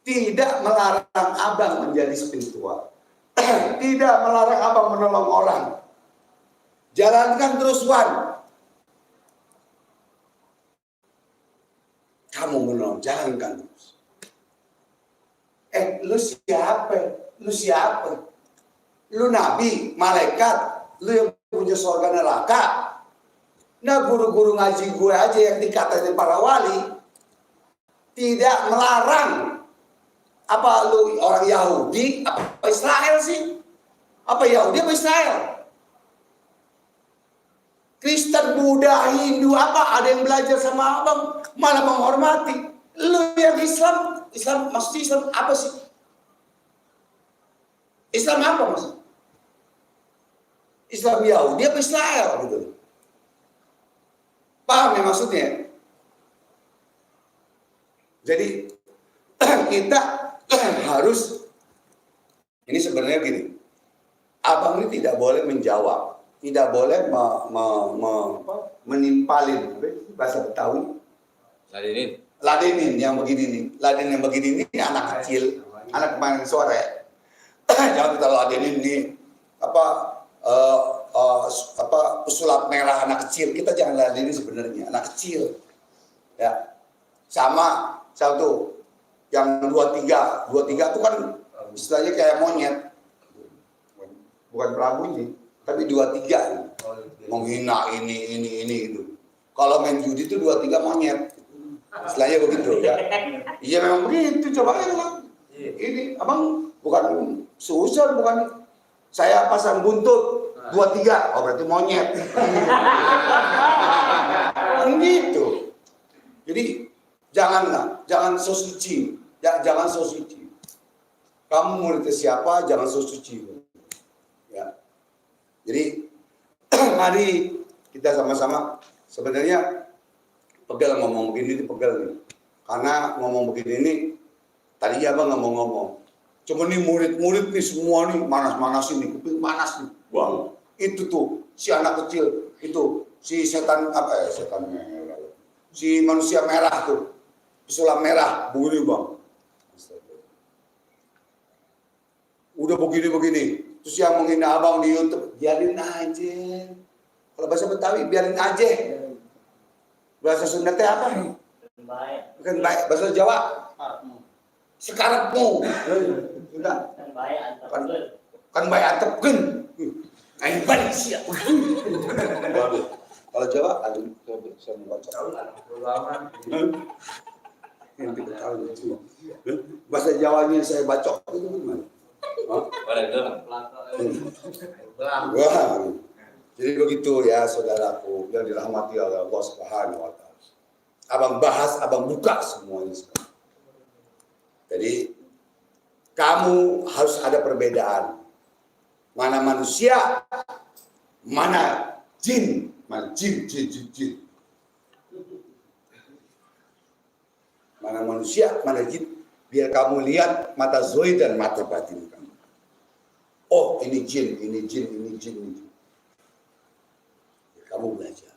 Tidak melarang abang menjadi spiritual. Tidak melarang abang menolong orang. Jalankan terus, Wan. Kamu menolong, jalankan terus. Lu siapa? Lu siapa? Lu nabi, malaikat, lu yang punya surga neraka. Nah, guru-guru ngaji gue aja yang dikatain para wali tidak melarang. Apa lu orang Yahudi, apa Israel sih? Apa Yahudi apa Israel? Kristen, Buddha, Hindu, apa? Ada yang belajar sama abang, malah menghormati. Lu yang Islam, maksudnya Islam apa sih? Islam apa maksudnya? Islam Yahudi apa Israel gitu. Paham ya maksudnya? Jadi kita harus, ini sebenarnya gini, abang ini tidak boleh menjawab, tidak boleh menimpalin, bahasa Betawi, ladenin yang begini nih, ladenin yang begini ini anak kecil, anak kemarin sore, jangan kita ladenin nih, pesulap merah anak kecil, kita jangan ladenin sebenarnya anak kecil, ya, sama satu. Yang 23 itu kan istilahnya kayak monyet, bukan Prabunya, tapi 23 menghina ini itu. Kalau main judi itu 23 monyet, istilahnya begitu ya. Iya memang begitu, coba kan. Ini abang bukan susah, bukan saya pasang buntut 23, oh berarti monyet. Gitu. Jadi jangan so suci. Jangan so suci. Kamu muridnya siapa, jangan so suci. Ya. Jadi mari kita sama-sama sebenarnya pegel ngomong begini ini pegel nih. Karena ngomong begini ini tadi abang nggak mau ngomong. Cuma nih murid-murid nih semua nih manas-manasin nih, kuping panas nih. Bang, itu tuh si anak kecil itu si setan setan merah. Si manusia merah tuh. Pesulap merah begini, Bang. Udah begini-begini, terus yang menghina abang di YouTube, biarin aja. Kalau bahasa Betawi, biarin aja. Bahasa Sunda teh apa? Bukan baik. Bahasa Jawa? Sekarapmu. Kan baik antepkeun. Aing balik siap. Kalau Jawa, aduh, saya mau baca. Bahasa Jawanya saya baca itu gimana? Wah, jadi begitu ya saudaraku yang dirahmati oleh Allah Subhanahu wa Ta'ala. Abang bahas, abang buka semuanya sekarang. Jadi kamu harus ada perbedaan. Mana manusia, mana jin, jin. Mana manusia, mana jin. Biar kamu lihat mata zahir dan mata batin kamu. Oh, ini jin. Kamu belajar.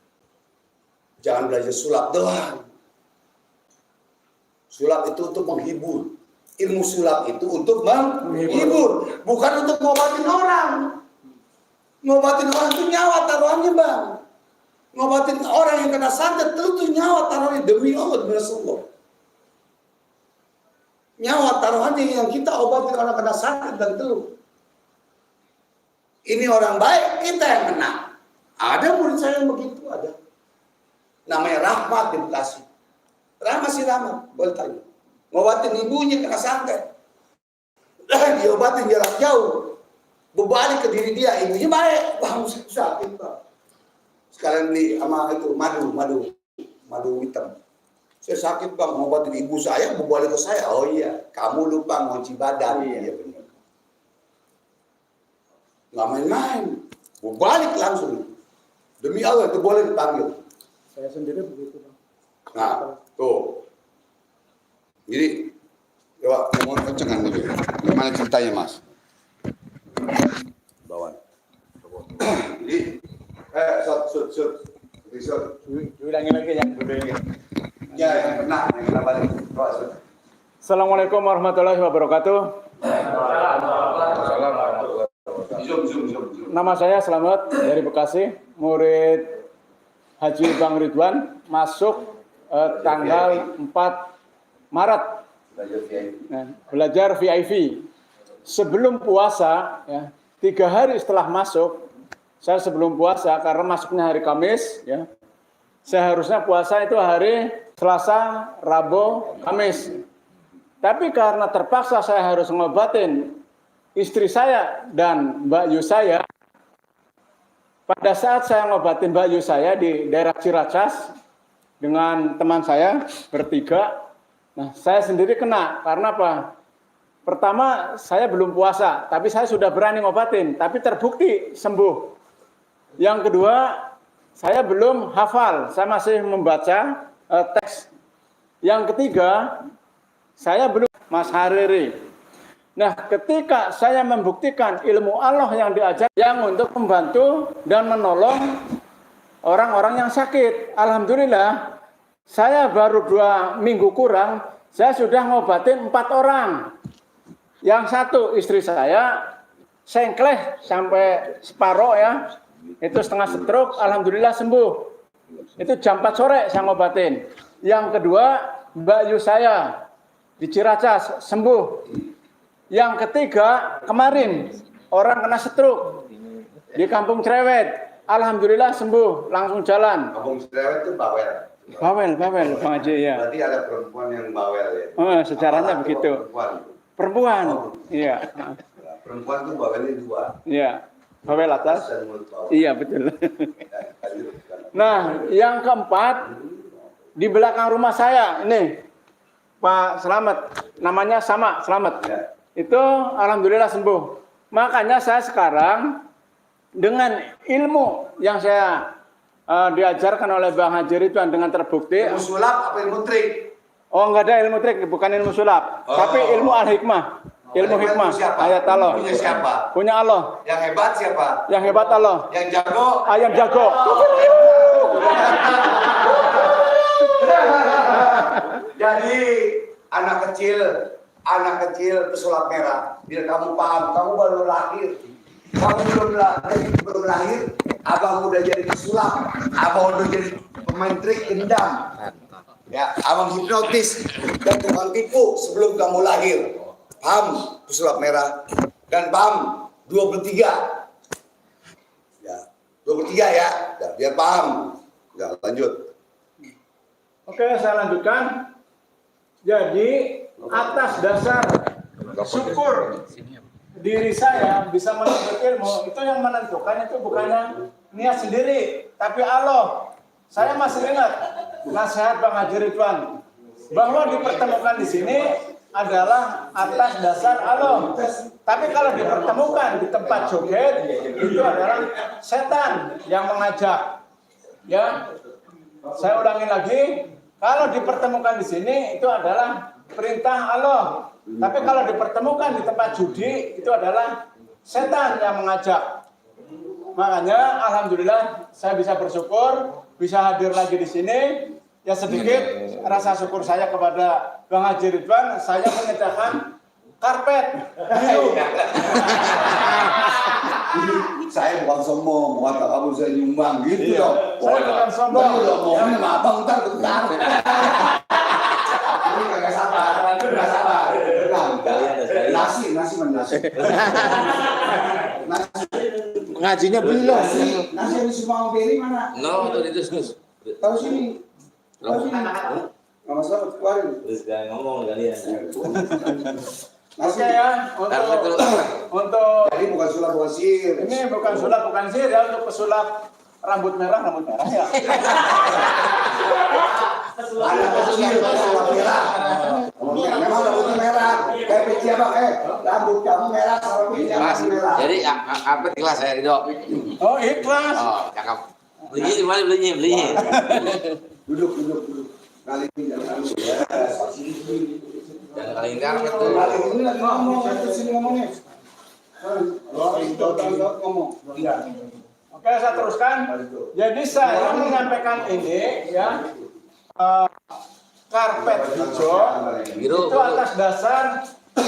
Jangan belajar sulap doang. Sulap itu untuk menghibur. Ilmu sulap itu untuk menghibur, bukan untuk ngobatin orang. Ngobatin orang itu nyawa taruhannya, Bang. Ngobatin orang yang kena santet itu nyawa taruhannya demi Allah, demi Rasulullah. Nyawa taruhannya yang kita obatin orang kena santet dan teluh. Ini orang baik, kita yang kena. Ada murid saya yang begitu, ada. Namanya Rahmat di Bekasi. Rahmat, boleh tanya. Ngobatin ibunya kena santet. Diobatin jarak jauh. berbalik ke diri dia, ibunya baik, bang sakit bang. Sekalian beli sama itu madu hitam. Saya sakit bang, ngobatin ibu saya, berbalik ke saya. Oh iya, kamu lupa ngunci badan. Iya benar. Nggak main-main, berbalik langsung. Demi Allah itu boleh dipanggil. Saya sendiri begitu, Bang. Nah, tuh. Jadi, coba mohon kencengan dulu. Gimana ceritanya, Mas? Bawan. Jadi, sud. Ulangi lagi yang budaya. Ya, yang pernah balik. Assalamualaikum warahmatullahi wabarakatuh. Zoom. Nama saya Slamet dari Bekasi, murid Haji Bang Ridwan, masuk tanggal 4 Maret. Belajar VIP. Sebelum puasa, ya, 3 hari setelah masuk, saya sebelum puasa karena masuknya hari Kamis, ya, seharusnya puasa itu hari Selasa, Rabu, Kamis. Tapi karena terpaksa saya harus ngobatin istri saya dan Mbak Yu saya, pada saat saya ngobatin Mbak Yu saya di daerah Ciracas dengan teman saya bertiga, nah saya sendiri kena. Karena apa? Pertama, saya belum puasa, tapi saya sudah berani ngobatin, tapi terbukti sembuh. Yang kedua, saya belum hafal, saya masih membaca teks. Yang ketiga, saya belum Mas Hariri. Nah, ketika saya membuktikan ilmu Allah yang diajar, yang untuk membantu dan menolong orang-orang yang sakit. Alhamdulillah, saya baru 2 minggu kurang, saya sudah ngobatin 4 orang. Yang satu istri saya, sengkleh sampai separoh ya, itu setengah stroke, alhamdulillah sembuh. Itu jam 4 sore saya ngobatin. Yang kedua, Mbak Yu saya di Ciracas sembuh. Yang ketiga, kemarin orang kena stroke di Kampung Cerewet. Alhamdulillah sembuh, langsung jalan. Kampung Cerewet itu bawel. Bawel, Bang Haji ya. Berarti ada perempuan yang bawel ya. Oh, sejarahnya begitu. Perempuan. Iya. Perempuan itu bawelnya 2. Iya. Bawel atas. Dan mulut bawah. Iya, betul. Nah, yang keempat di belakang rumah saya ini Pak Slamet, namanya sama Slamet. Ya. Itu alhamdulillah sembuh. Makanya saya sekarang dengan ilmu yang saya diajarkan oleh Bang Haji Ridwan dengan terbukti. Ilmu sulap apa ilmu trik? Oh, enggak ada ilmu trik, bukan ilmu sulap, tapi ilmu al-hikmah. Ilmu hikmah, ayat Allah. Punya siapa? Punya Allah. Yang hebat siapa? Yang hebat Allah. Yang jago? Ayam jago. Jadi anak kecil pesulap merah. Biar kamu paham, kamu baru lahir. Kamu belum lahir, abang udah jadi pesulap, abang udah jadi pemain trik gendam. Ya, abang hipnotis dan tukang tipu sebelum kamu lahir. Paham pesulap merah dan paham 23. Ya, 23 ya. Ya, biar paham. Ya, lanjut. Oke, saya lanjutkan. Jadi atas dasar syukur diri saya bisa menuntut ilmu, itu yang menentukan itu bukannya niat sendiri, tapi Allah. Saya masih ingat nasihat Bang Haji Ridwan bahwa dipertemukan di sini adalah atas dasar Allah. Tapi kalau dipertemukan di tempat joget, itu adalah setan yang mengajak. Ya, saya ulangi lagi. Kalau dipertemukan di sini itu adalah perintah Allah. Tapi kalau dipertemukan di tempat judi itu adalah setan yang mengajak. Makanya alhamdulillah saya bisa bersyukur bisa hadir lagi di sini. Ya sedikit rasa syukur saya kepada Bang Haji Ridwan, saya menyediakan karpet biru. Saya bukan sombong, kata kamu saya nyumbang gitu Iya, loh. saya bukan sombong. Ngomongin sama abang bentar. Ini kagak sabar, nggak sabar. Nasi. Ngajinya belum. Nasi yang disumbang Beri mana? No, itu diskus. Tahu sini. Nggak masalah keluarin. Terus jangan ngomong kalian. Oke ya, untuk Jadi bukan sulap, bukan sihir. ini bukan sulap, bukan sihir ya, untuk pesulap rambut merah ya. Anak kecil pesulap merah. Memang rambutnya merah. Kayak peci abang, rambut kamu merah sama peci Mas, abang merah. jadi apa kelas saya Ridho? Oh, ikhlas. Oh, cakep. Belinya di mana belinya? Duduk. Kali ini jangan Jangan kalian karpet tuh. Kali ini lagi ngomong, itu sini ngomongnya. Ngomong. Oke, saya teruskan. Jadi saya menyampaikan ini ya, karpet hijau Biru. itu atas dasar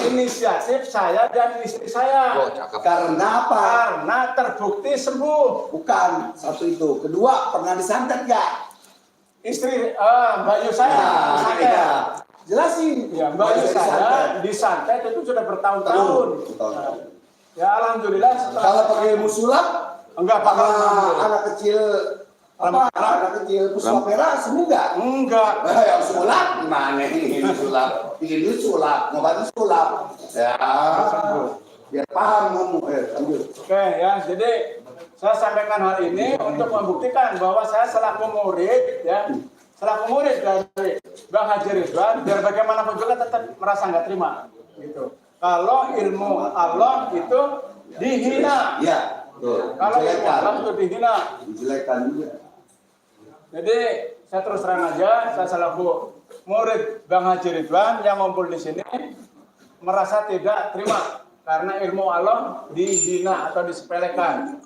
inisiatif saya dan istri saya. Oh, cakep. Karena apa? Karena terbukti sembuh. Bukan satu itu. Kedua, pernah disantet nggak? Istri Mbak Yu saya disantet. Iya. Jelasin. Ya, Mbak Yu saya disantet itu sudah bertahun-tahun. Ya, alhamdulillah setelah Kalau pakai ilmu sulap, enggak sama Pak. anak kecil anak kecil pesulap merah sembuh nggak? Enggak. Yang sulap gimana ini sulap? Ini sulap, ngobatin sulap. Ya, biar paham kamu. Lanjut. Oke ya, jadi saya sampaikan hal ini untuk membuktikan bahwa saya selaku murid ya, selaku murid dari Bang Haji Ridwan, biar bagaimanapun juga tetap merasa nggak terima gitu. Kalau ilmu Allah itu dihina, Ya, betul. kalau ilmu Allah itu dihina. Dijelekan juga. Jadi saya terus terang aja, saya selaku murid Bang Haji Ridwan yang ngumpul di sini merasa tidak terima karena ilmu Allah dihina atau disepelekan.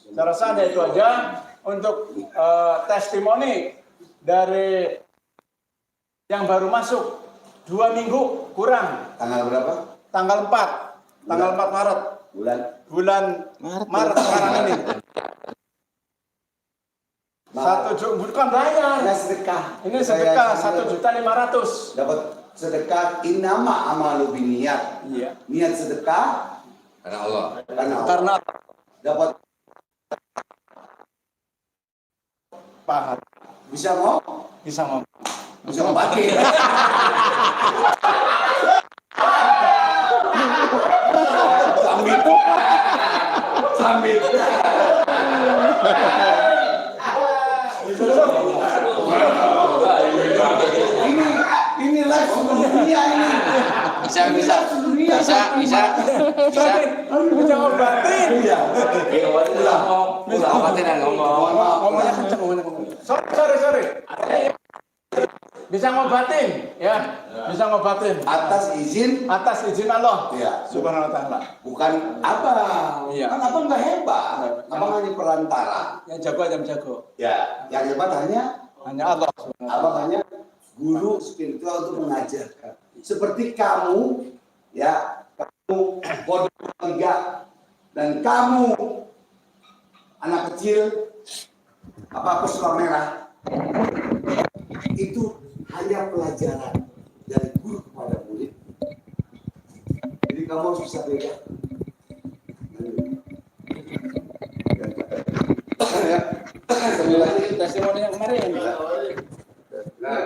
Saya rasa ada itu aja untuk testimoni dari yang baru masuk 2 minggu kurang. Tanggal berapa? Tanggal 4 Maret. Bulan Maret sekarang ini. 1 juta bukan bayar. Nah, sedekah. Ini sedekah 1.500.000. Dapat sedekah inama amalu biniat. Iya. Niat sedekah Karena Allah. Karena dapat paham bisa ngomong, bisa ngomong. bisa ngobatin. Sambil. Ini live seluruh dunia ini. Bisa. Bisa ngobatin. Iya. Obatin dan ngomong. Ngomongnya kenceng, Sorry. Bisa ngobatin, ya. Bisa ngobatin. Atas izin, Atas izin Allah. ya. Subhanahu wa ta'ala. Bukan abang. Iya. Kan abang nggak hebat. Abang hanya perantara. Yang jago aja jago. Ya. Yang hebat hanya Hanya Allah. abang hanya guru spiritual untuk mengajarkan. Seperti kamu, ya, kamu bodoh tiga dan kamu anak kecil apa pesulap merah itu hanya pelajaran dari guru kepada murid. Jadi kamu harus bisa beda. Sambil lagi testimoni yang kemarin.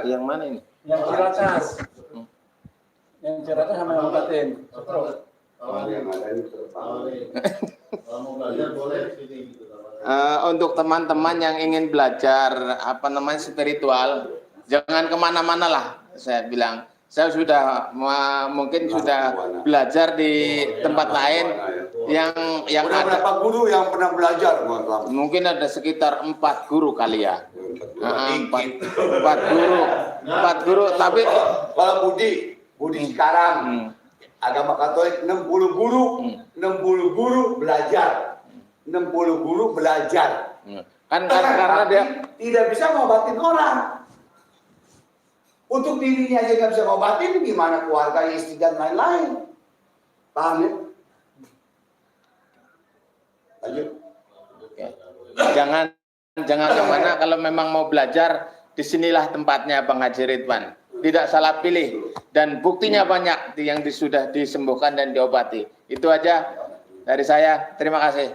Yang mana ini? Yang Ciracas. Yang Ciracas sama yang ngobatin. Kalau mau belajar boleh di sini gitu. Untuk teman-teman yang ingin belajar spiritual, jangan kemana-mana lah. Saya bilang, saya sudah mungkin sudah belajar di tempat lain yang Udah ada. berapa guru yang pernah belajar? Mungkin ada sekitar 4 guru kali ya. 4 guru. Tapi Kalau Budi sekarang agama Katolik 60 guru, 60 guru belajar. 60 guru belajar. kan karena dia tidak bisa ngobatin orang. Untuk dirinya aja nggak bisa ngobatin, gimana keluarga, istri dan lain-lain. Paham ya? Lanjut. jangan kemana, kalau memang mau belajar disinilah tempatnya Bang Haji Ridwan. Tidak salah pilih dan buktinya banyak yang sudah disembuhkan dan diobati. Itu aja dari saya. Terima kasih.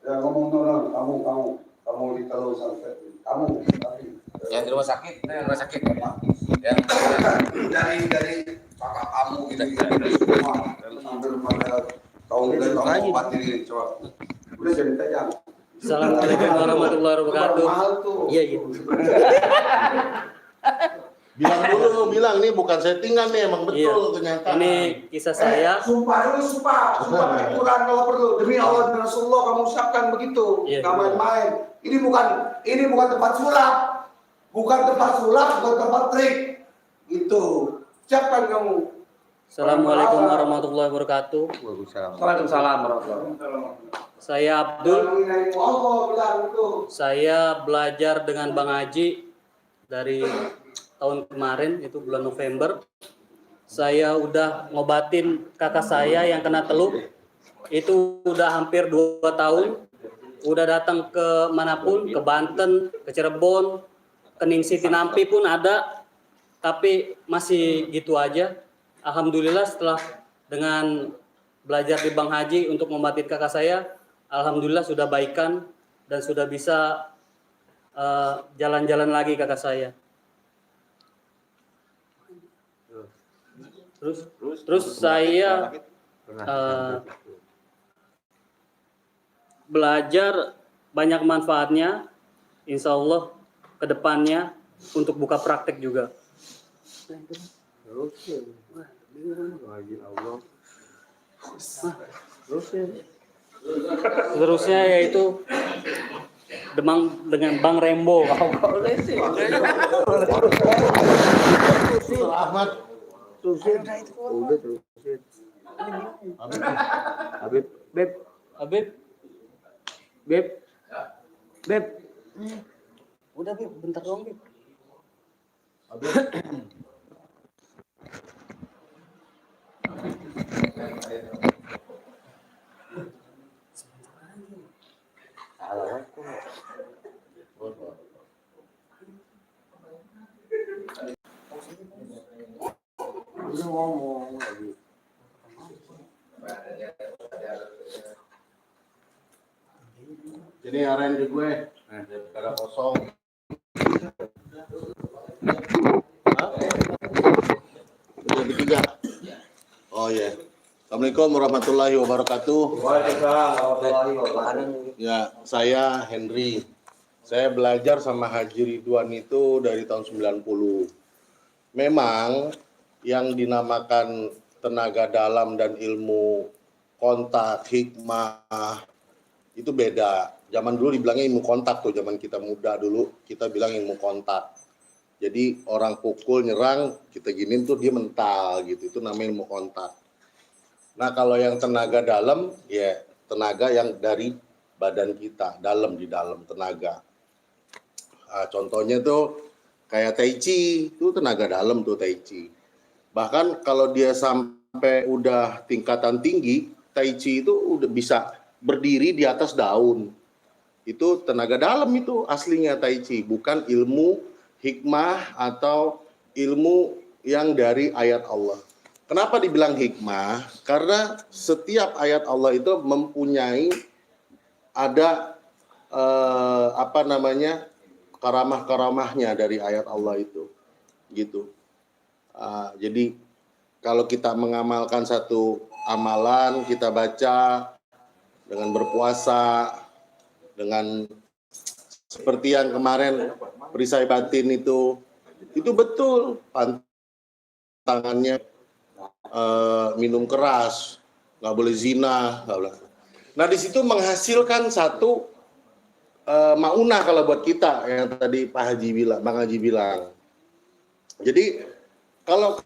Ya ngomong kamu di kalau sampai kamu Yang di rumah sakit, dari kakak kamu kita semua sampai pada tahun dan tahun obat ini coba. Udah jadi aja. Assalamualaikum warahmatullahi wabarakatuh. Mahal tuh. Iya, iya. Bilang dulu, bilang nih bukan settingan nih, emang betul Iya. kenyataan. Ini kisah saya. Sumpah dulu, sumpah Quran kalau perlu. Demi Allah dan Rasulullah kamu ucapkan begitu. Iya. Gak main-main. Ini bukan tempat sulap. Bukan tempat sulap, bukan tempat trik. Itu. Ucapkan kamu. Assalamualaikum warahmatullahi wabarakatuh. Waalaikumsalam warahmatullahi wabarakatuh. Saya Abdul. Allah bilang itu. Saya belajar dengan Bang Haji dari tahun kemarin, itu bulan November. Saya udah ngobatin kakak saya yang kena teluk. Itu udah hampir 2 tahun. Udah datang ke manapun, ke Banten, ke Cirebon, ke Ningsi Tinampi pun ada. Tapi masih gitu aja. Alhamdulillah setelah dengan belajar di Bang Haji untuk ngobatin kakak saya, alhamdulillah sudah baikan dan sudah bisa jalan-jalan lagi kakak saya. Terus saya belajar banyak manfaatnya, insya Allah ke depannya untuk buka praktek juga. Seterusnya yaitu Demang dengan Bang Rembo. Ahmad. Beb. Udah Beb, bentar doang Beb. Jadi arahin ke gue, daripada kosong. Udah ketiga. Oh ya. Assalamualaikum warahmatullahi wabarakatuh. Waalaikumsalam warahmatullahi wabarakatuh. Ya, saya Henry. Saya belajar sama Haji Ridwan itu dari tahun 90. Memang yang dinamakan tenaga dalam dan ilmu kontak, hikmah, itu beda. Zaman dulu dibilangnya ilmu kontak tuh, zaman kita muda dulu, kita bilang ilmu kontak. Jadi orang pukul, nyerang, kita giniin tuh dia mental gitu, itu namanya ilmu kontak. Nah kalau yang tenaga dalam, ya tenaga yang dari badan kita, di dalam tenaga. Nah, contohnya tuh kayak Tai Chi, itu tenaga dalam tuh Tai Chi. Bahkan kalau dia sampai udah tingkatan tinggi, Tai Chi itu udah bisa berdiri di atas daun. Itu tenaga dalam itu aslinya Tai Chi, bukan ilmu hikmah atau ilmu yang dari ayat Allah. Kenapa dibilang hikmah? Karena setiap ayat Allah itu mempunyai ada karamah-karamahnya dari ayat Allah itu, gitu. Jadi kalau kita mengamalkan satu amalan, kita baca dengan berpuasa, dengan seperti yang kemarin perisai batin itu betul pantangannya minum keras, nggak boleh zina, nggak boleh. Nah di situ menghasilkan satu maunah kalau buat kita yang tadi Pak Haji bilang, Bang Haji bilang. Jadi kalau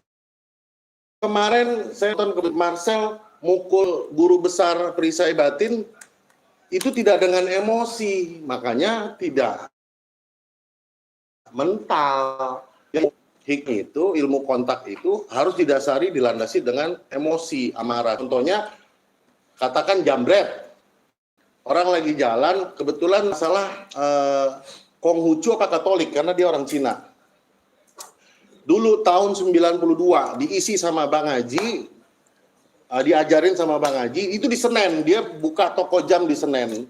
kemarin saya nonton ke Marcel mukul guru besar perisai batin itu tidak dengan emosi, makanya tidak mental. Hikmah itu, ilmu kontak itu harus didasari, dilandasi dengan emosi, amarah. Contohnya, katakan jambret. Orang lagi jalan, kebetulan masalah Konghucu apa Katolik, karena dia orang Cina. Dulu tahun 92, diisi sama Bang Haji, diajarin sama Bang Haji, itu di Senen, dia buka toko jam di Senen.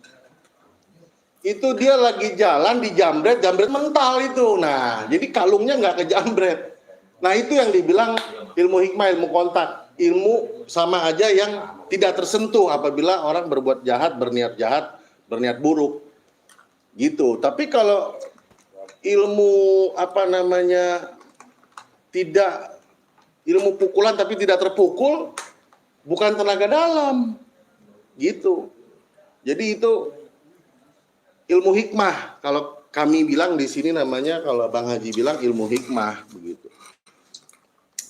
Itu dia lagi jalan di jambret mental itu. Nah, jadi kalungnya nggak ke jambret. Nah itu yang dibilang ilmu hikmah, ilmu kontak. Ilmu sama aja yang tidak tersentuh apabila orang berbuat jahat, berniat buruk. Gitu. Tapi kalau ilmu tidak ilmu pukulan tapi tidak terpukul, bukan tenaga dalam. Gitu. Jadi itu ilmu hikmah. Kalau kami bilang di sini namanya, kalau Bang Haji bilang ilmu hikmah begitu.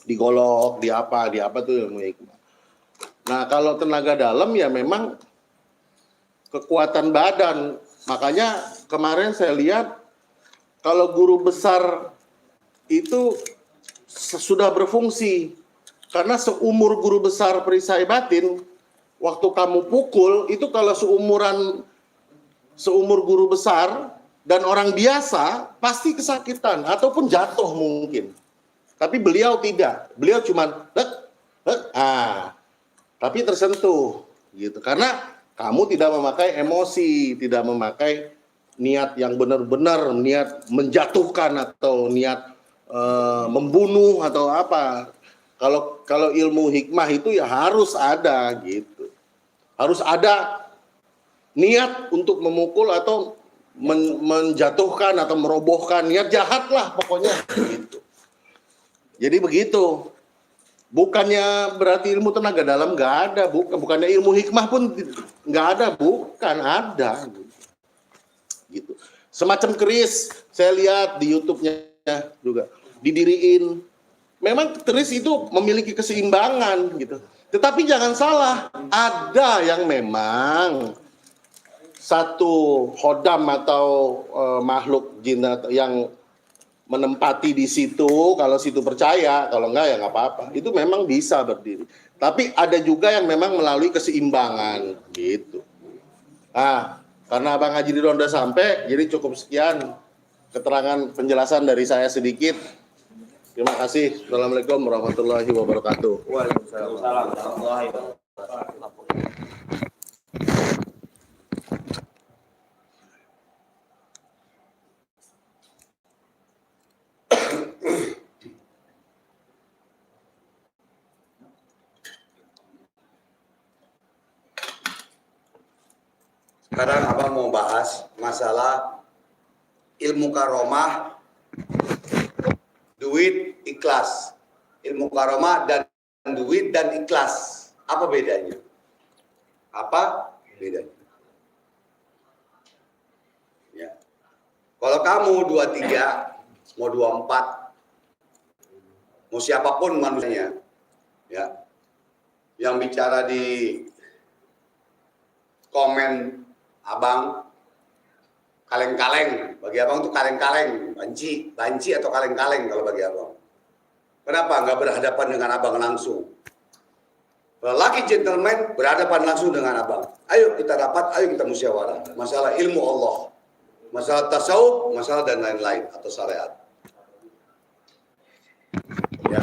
Digolok, di apa tuh ilmu hikmah. Nah, kalau tenaga dalam ya memang kekuatan badan. Makanya kemarin saya lihat kalau guru besar itu sudah berfungsi. Karena seumur guru besar perisai batin, waktu kamu pukul itu kalau seumur guru besar dan orang biasa pasti kesakitan ataupun jatuh mungkin. Tapi beliau tidak, beliau cuman tapi tersentuh gitu. Karena kamu tidak memakai emosi, tidak memakai niat yang benar-benar niat menjatuhkan atau niat membunuh atau apa. Kalau ilmu hikmah itu ya harus ada gitu. Harus ada niat untuk memukul atau menjatuhkan atau merobohkan, niat jahat lah pokoknya gitu. Jadi begitu. Bukannya berarti ilmu tenaga dalam nggak ada, bukannya ilmu hikmah pun nggak ada, bukan ada. Gitu. Semacam keris, saya lihat di YouTube-nya juga didiriin. Memang keris itu memiliki keseimbangan gitu. Tetapi jangan salah, ada yang memang satu khodam atau makhluk jin yang menempati di situ, kalau situ percaya, kalau enggak ya nggak apa-apa. Itu memang bisa berdiri. Tapi ada juga yang memang melalui keseimbangan gitu. Karena Bang Haji Ridwan udah sampai, jadi cukup sekian keterangan penjelasan dari saya sedikit. Terima kasih. Assalamualaikum warahmatullahi wabarakatuh. Waalaikumsalam warahmatullahi wabarakatuh. Sekarang abang mau bahas masalah ilmu karomah, duit, ikhlas. Ilmu karomah dan duit dan ikhlas. Apa bedanya? Apa bedanya? Ya. Kalau kamu 23, mau 24, mau siapapun manusianya, ya, yang bicara di komen abang kaleng-kaleng, bagi abang itu kaleng-kaleng, banci atau kaleng-kaleng kalau bagi abang. Kenapa nggak berhadapan dengan abang langsung? Lelaki gentleman berhadapan langsung dengan abang. Ayo kita rapat, ayo kita musyawarah. Masalah ilmu Allah, masalah tasawuf, masalah dan lain-lain atau syariat. Ya.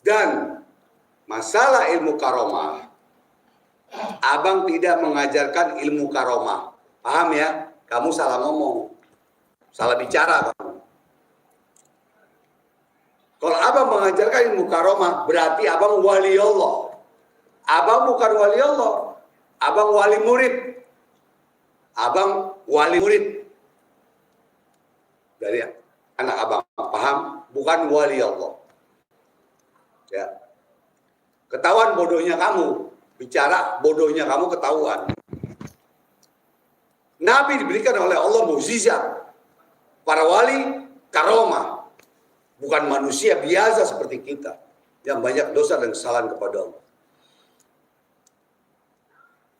Dan masalah ilmu karomah, abang tidak mengajarkan ilmu karomah. Paham ya? Kamu salah ngomong. Salah bicara kamu. Kalau abang mengajarkan ilmu karomah, berarti abang wali Allah. Abang bukan wali Allah. Abang wali murid. Abang wali murid. Dari anak abang. Paham? Bukan wali Allah. Ya. Ketahuan bodohnya kamu. Bicara bodohnya kamu ketahuan. Nabi diberikan oleh Allah mukjizat. Para wali karomah. Bukan manusia biasa seperti kita. Yang banyak dosa dan kesalahan kepada Allah.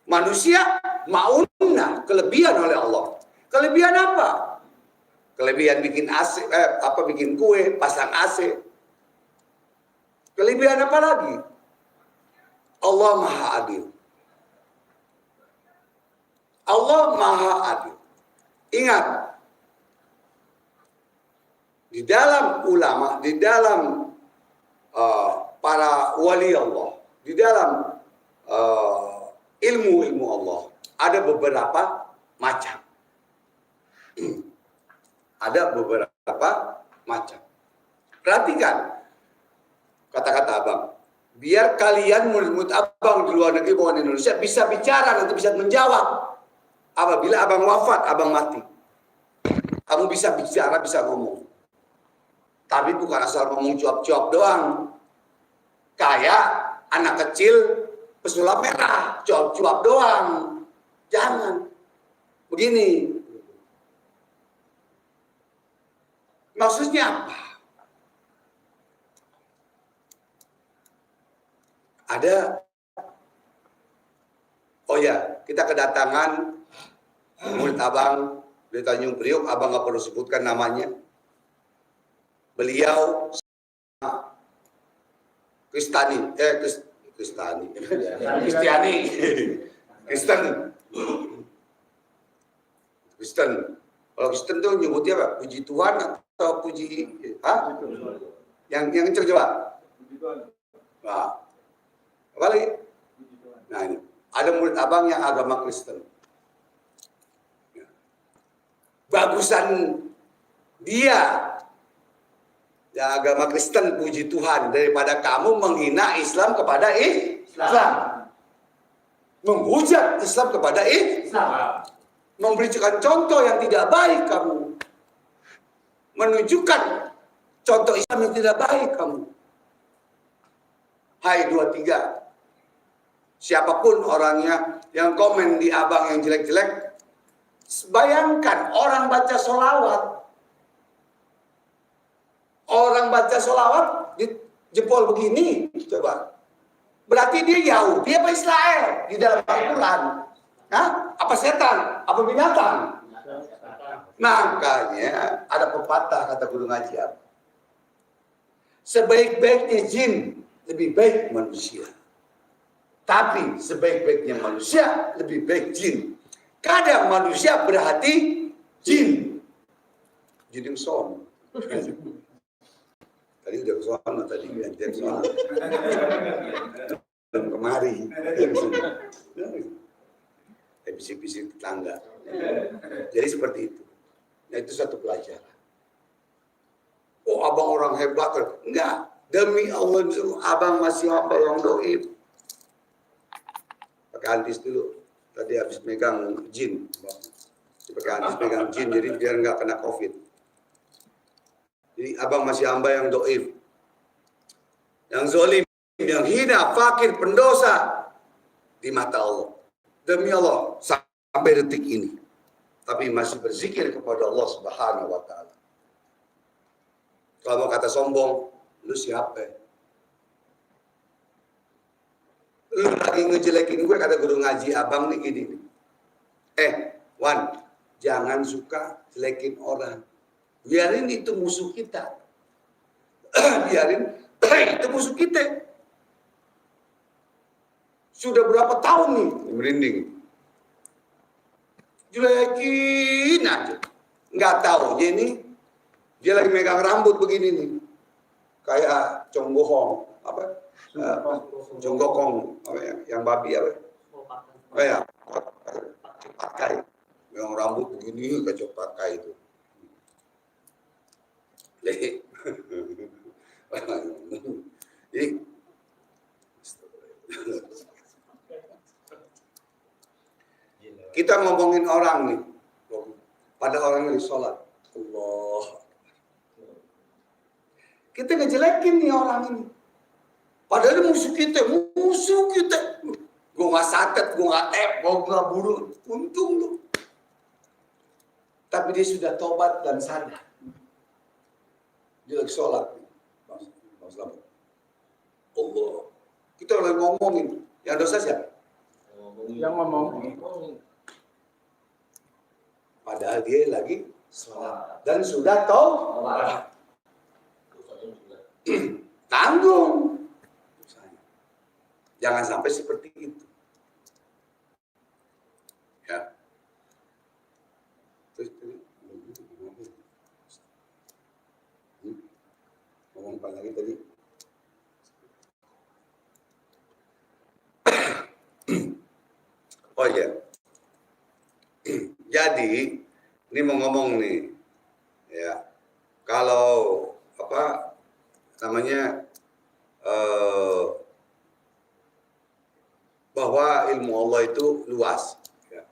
Manusia maunna, kelebihan oleh Allah. Kelebihan apa? Kelebihan bikin AC, bikin kue, pasang AC. Kelebihan apa lagi? Allah Maha Adil. Allah Maha Adil. Ingat, di dalam ulama, di dalam para wali Allah, di dalam ilmu-ilmu Allah, ada beberapa macam. Ada beberapa macam. Perhatikan kata-kata abang. Biar kalian murid-murid abang di luar negeri maupun Indonesia bisa bicara, nanti bisa menjawab. Apabila abang wafat, abang mati. Kamu bisa bicara, bisa ngomong. Tapi bukan asal ngomong cuap-cuap doang. Kayak anak kecil pesulap merah, cuap-cuap doang. Jangan. Begini. Maksudnya apa? Ada, oh ya, kita kedatangan murid abang di Tanjung Priok, abang nggak perlu sebutkan namanya. Beliau Kristiani, Kristen. Kalau Kristen tuh nyebutnya apa? Puji Tuhan atau puji, Yang kenceng coba. Nah, apa lagi? Nah ini, ada murid abang yang agama Kristen. Bagusan dia yang agama Kristen, puji Tuhan, daripada kamu menghina Islam kepada Islam. Menghujat Islam kepada Islam. Memberikan contoh yang tidak baik kamu. Menunjukkan contoh Islam yang tidak baik kamu. Hai 23. Siapapun orangnya yang komen di abang yang jelek-jelek, bayangkan orang baca sholawat. Orang baca sholawat di jempol begini, coba. Berarti dia Yahudi apa Israel di dalam Al-Quran? Apa setan? Apa binatang? Makanya ada pepatah kata guru ngaji apa? Sebaik-baiknya jin lebih baik manusia. Tapi sebaik-baiknya manusia lebih baik jin. Kadang manusia berhati jin. Jin yang son. Tadi udah ke sana, tadi gantian soal. Belum kemari. Bisik-bisik tetangga. Jadi seperti itu. Nah itu satu pelajaran. Oh abang orang hebat. Enggak. Demi Allah abang masih hamba yang doib. Pakai antis dulu. Tadi habis megang jin. Pakai antis megang jin jadi biar nggak kena COVID. Jadi abang masih hamba yang doib. Yang zolim, yang hina, fakir, pendosa di mata Allah. Demi Allah sampai detik ini. Tapi masih berzikir kepada Allah Subhanahu wa taala. Kalau mau kata sombong, lu siapa? Lu lagi ngejelekin gue, kata guru ngaji abang nih gini. Wan, jangan suka jelekin orang. Biarin itu musuh kita. Biarin itu musuh kita. Sudah berapa tahun nih merinding. Jelekin aja. Nggak tahu ini dia lagi megang rambut begini nih. Kayak conggohong apa? Jonggokong apa ya? Yang babi apa? Oh ya, pakai. Megang rambut begini kayak pakai itu. Jadi kita ngomongin orang nih, pada orang yang sholat, Allah. Kita ngejelekin nih orang ini. Padahal musuh kita. Gue nggak satet, gue nggak tep, gue nggak buru. Untung lu. Tapi dia sudah tobat dan sadar. Dia lagi sholat. Allah. Kita lagi ngomongin. Yang dosa siapa? Yang ngomong. Padahal dia lagi sholat. Dan sudah tobat. Tanggung. Jangan sampai seperti itu. Ya. Terus ngomong apa lagi tadi? Oh iya. Jadi ini mau ngomong nih. Ya. Kalau namanya bahwa ilmu Allah itu luas. Ya.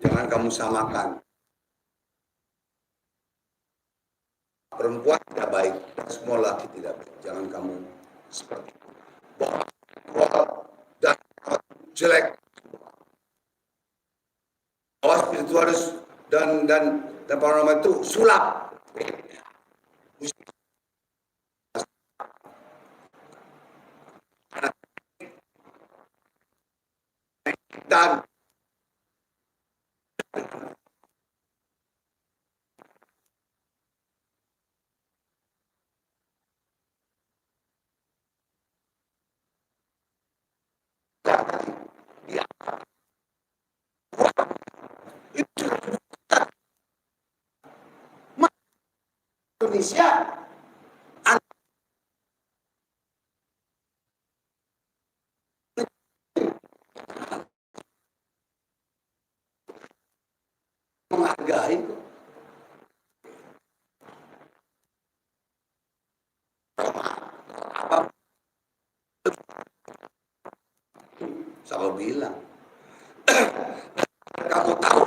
Jangan kamu samakan. Perempuan tidak baik, dan semua laki tidak baik. Jangan kamu seperti itu. Bahwa dan jelek. Bahwa spiritualis dan paranormal itu sulap. Dan Indonesia menghargai kok. Saya bilang kamu tahu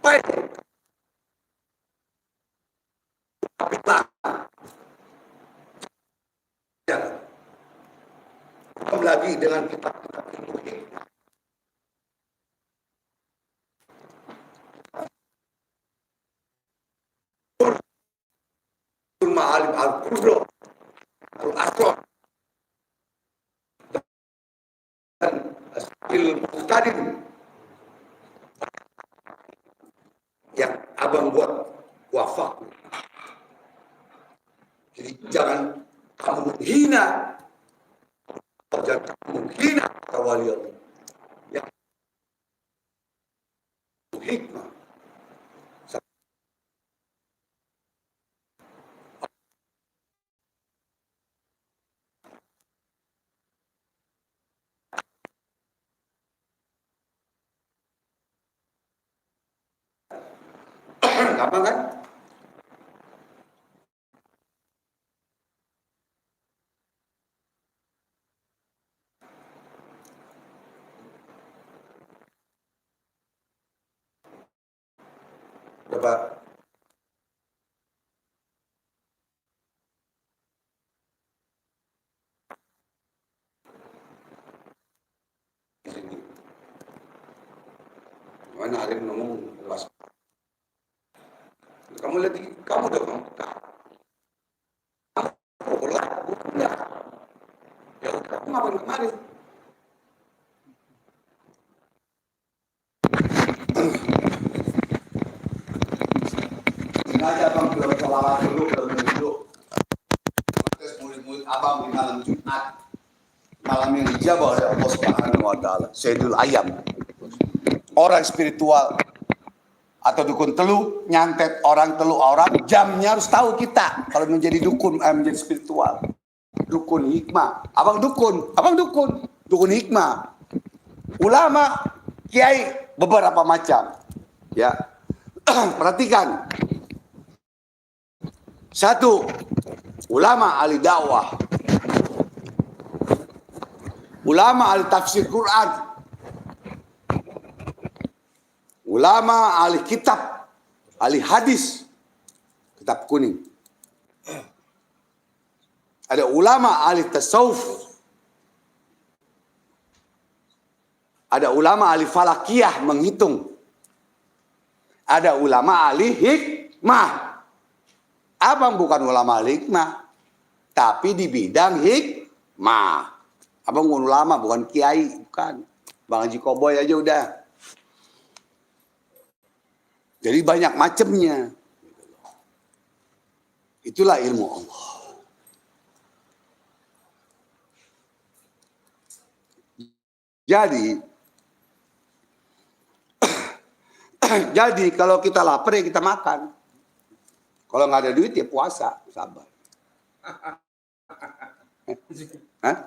baik. Belum lagi dengan kitab-kitab ini. Ma'alim al-Qurra, al-Asrar, dan al-Muqtadim yang abang buat wafat. Jadi jangan kamu menghina, jangan kamu menghina wali Allah. Yang hikmah. Gampang kan? Bapak mana ada yang ngomong luas. Kamu lihat, kamu dong. Kamu lah, bukunya. Ya udah, kamu ngapain kemarin? Sengaja abang belum selawat dulu, belum duduk. Tes murid-murid abang di malam Jumat. Malam yang dijabah oleh Allah Subhanahu wa Ta'ala. Sayyidul Ayam. Orang spiritual atau dukun telu, nyantet orang, telu orang, jamnya harus tahu kita kalau menjadi dukun, menjadi spiritual. Dukun hikmah, abang dukun hikmah. Ulama, kiai beberapa macam. Ya, perhatikan. Satu, ulama ahli dakwah, ulama ahli tafsir Quran, ulama ahli kitab, ahli hadis, kitab kuning. Ada ulama ahli tasawuf. Ada ulama ahli falakiyah menghitung. Ada ulama ahli hikmah. Abang bukan ulama ahli hikmah, tapi di bidang hikmah. Abang bukan ulama, bukan kiai, bukan. Bang Haji Koboy aja udah. Jadi banyak macamnya. Itulah ilmu Allah. Jadi kalau kita lapar ya kita makan. Kalau nggak ada duit ya puasa, sabar. Hah?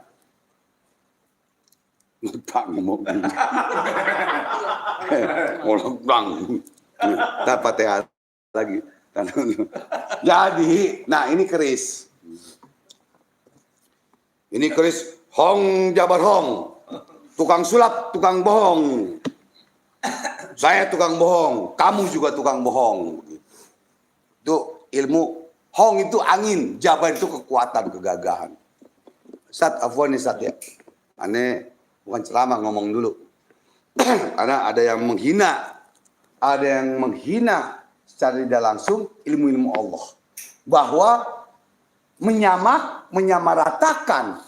Ngutang mau ngutang dapat THR lagi. Jadi, nah ini keris. Ini keris Hong Jabar Hong. Tukang sulap, tukang bohong. Saya tukang bohong, kamu juga tukang bohong. Itu ilmu. Hong itu angin, Jabar itu kekuatan, kegagahan. Ustaz, afwan nih Ustaz ya. Aneh bukan ceramah, ngomong dulu. Karena ada yang menghina. Ada yang menghina secara tidak langsung ilmu-ilmu Allah. Bahwa menyamaratakan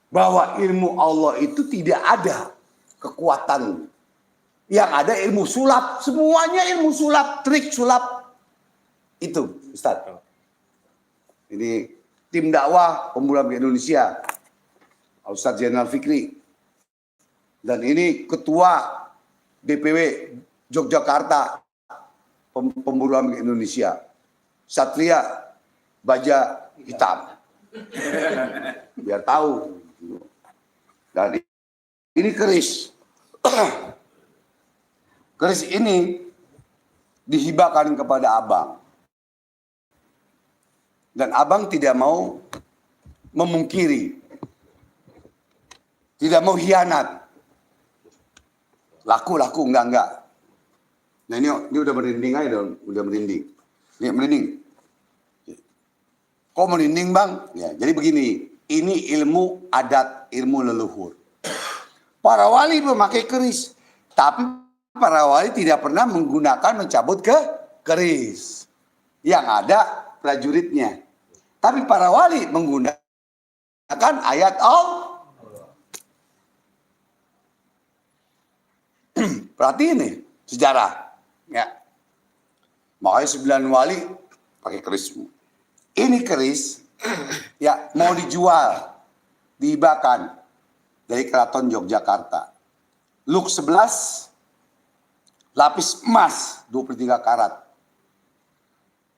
bahwa ilmu Allah itu tidak ada kekuatan. Yang ada ilmu sulap. Semuanya ilmu sulap, trik sulap. Itu Ustaz. Ini tim dakwah Pemuda Indonesia. Ustaz Zainal Fikri. Dan ini ketua DPW Yogyakarta Pemburu Indonesia. Satria Baja Hitam. Biar tahu. Dan ini keris. Keris ini dihibahkan kepada abang. Dan abang tidak mau memungkiri. Tidak mau hianat. Laku, enggak. Nah ini udah merinding aja dong, udah merinding. Ini merinding. Kok merinding bang? Ya, jadi begini, ini ilmu adat, ilmu leluhur. Para wali memakai keris, tapi para wali tidak pernah mencabut keris. Yang ada prajuritnya. Tapi para wali menggunakan ayat Allah. Berarti ini sejarah. Ya. Makanya 9 wali pakai keris. Ini keris ya mau dijual, dihibahkan dari Keraton Yogyakarta. Luk 11 lapis emas 23 karat.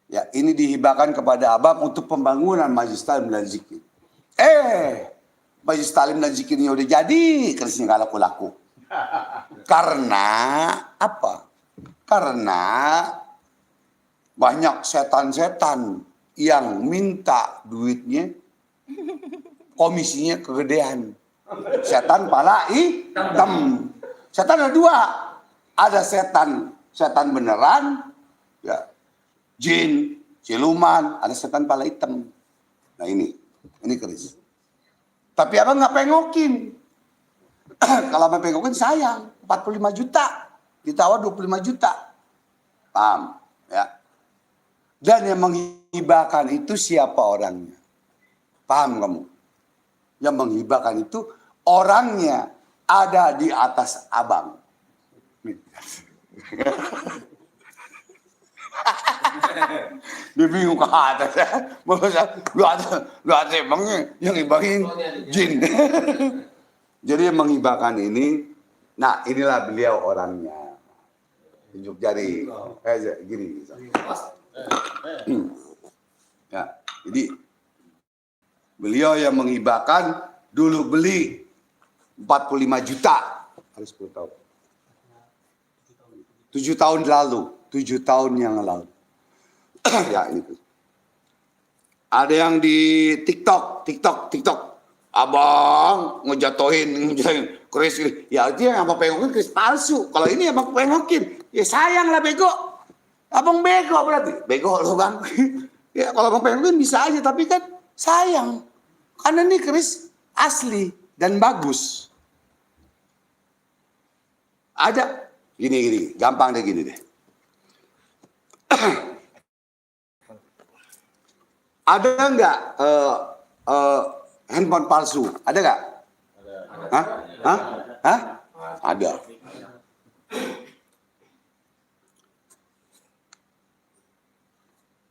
Ya, ini dihibahkan kepada abang untuk pembangunan Majelis Talim dan Zikir. Majelis Talim dan Zikirnya udah jadi, kerisnya nggak laku-laku. Karena apa? Karena banyak setan-setan yang minta duitnya, komisinya kegedean. Setan pala hitam. Setan ada 2. Ada setan beneran, ya, jin, siluman, ada setan pala hitam. Nah ini keris. Tapi abang nggak pengokin. Kalau abang pengokin sayang, 45 juta. Ditawar 25 juta. Paham? Ya. Dan yang menghibahkan itu siapa orangnya? Paham kamu? Yang menghibahkan itu orangnya ada di atas abang. Dia bingung ke atas ya. Lu atas emangnya yang ngibangin jin. Jadi yang menghibahkan ini, nah inilah beliau orangnya. Tunjuk jari. Gini. Ya, jadi beliau yang menghibahkan dulu beli 45 juta. Harus 10 tahun. 7 tahun lalu. 7 tahun yang lalu. Ya ini. Ada yang di TikTok. Abang ngejatohin keris. Ya itu yang abang pengokin keris palsu. Kalau ini abang pengokin, ya sayang lah bego. Abang bego berarti. Bego loh bang. Ya kalau abang pengokin bisa aja, tapi kan sayang. Karena ini keris asli dan bagus. Ada gini, gampang deh gini deh. Ada nggak handphone palsu? Ada nggak? Hah? Ada.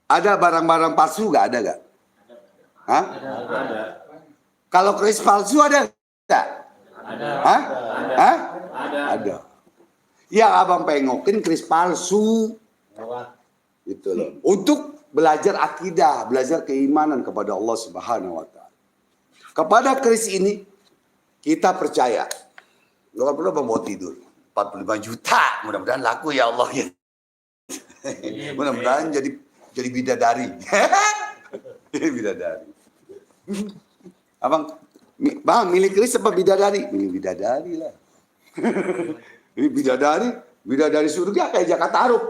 Ada barang-barang palsu nggak? Ada nggak? Hah? Ada. Kalau keris palsu ada nggak? Ada. Hah? Hah? Ada. Ada. Yang abang pengokin keris palsu. Gitu loh. Untuk belajar akidah, belajar keimanan kepada Allah Subhanahu wa taala. Kepada keris ini kita percaya. Kalau perlu abang mau tidur. 45 juta, mudah-mudahan laku ya Allah ya. Mudah-mudahan jadi bidadari. Jadi bidadari. Bang, milih keris apa bidadari? Milih bidadari lah. Ini bidadari surga kayak Jakarta Arub.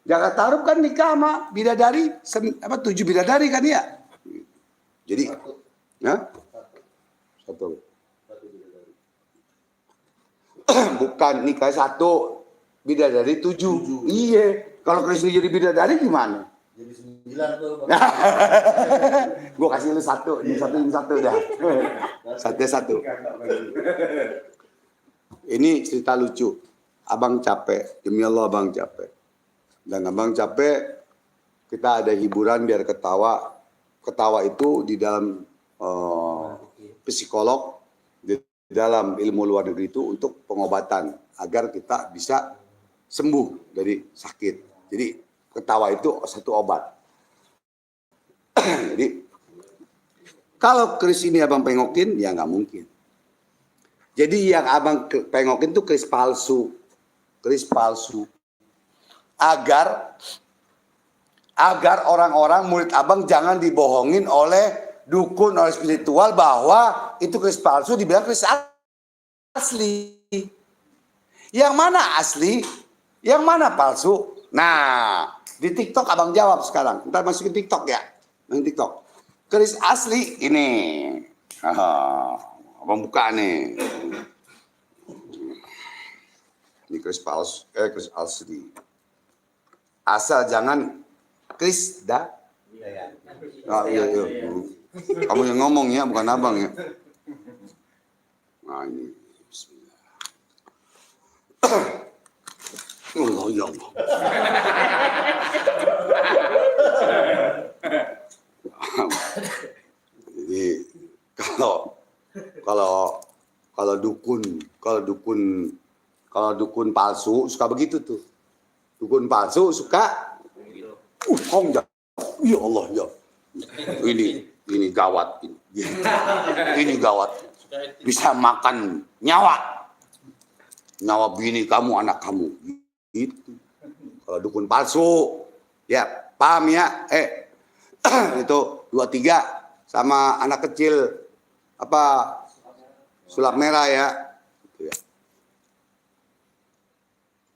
Jakarta Arub kan nikah sama bidadari, 7 bidadari kan ya? Jadi, satu. Bukan nikah 1, bidadari 7. Iya, kalau keris jadi bidadari gimana? Jadi 9 tuh. Gue kasih lu 1, ini satu dah. Satu. Ini cerita lucu. Abang capek, demi Allah abang capek. Dan abang capek, kita ada hiburan biar ketawa. Ketawa itu di dalam psikolog, di dalam ilmu luar negeri itu untuk pengobatan. Agar kita bisa sembuh dari sakit. Jadi ketawa itu satu obat. Jadi kalau keris ini abang pengokin, ya nggak mungkin. Jadi yang abang pengokin itu keris palsu. Keris palsu. Agar orang-orang murid abang jangan dibohongin oleh dukun, oleh spiritual bahwa itu keris palsu, dibilang keris asli. Yang mana asli? Yang mana palsu? Nah, di TikTok abang jawab sekarang. Ntar masukin TikTok ya. Main TikTok. Keris asli ini. Abang buka nih. Ini keris palsu, keris asli. Asal jangan keris iya. Kamu yang ngomong ya, bukan abang ya. Nah ini. Bismillah. Allah ya Allah. Jadi kalau dukun palsu suka begitu tuh. Dukun palsu suka ya Allah ya. Ini gawat ini. Ini gawat. Bisa makan nyawa bini kamu, anak kamu. Itu kalau dukun palsu ya, paham ya? Itu 23 sama anak kecil sulap merah ya. Gitu ya.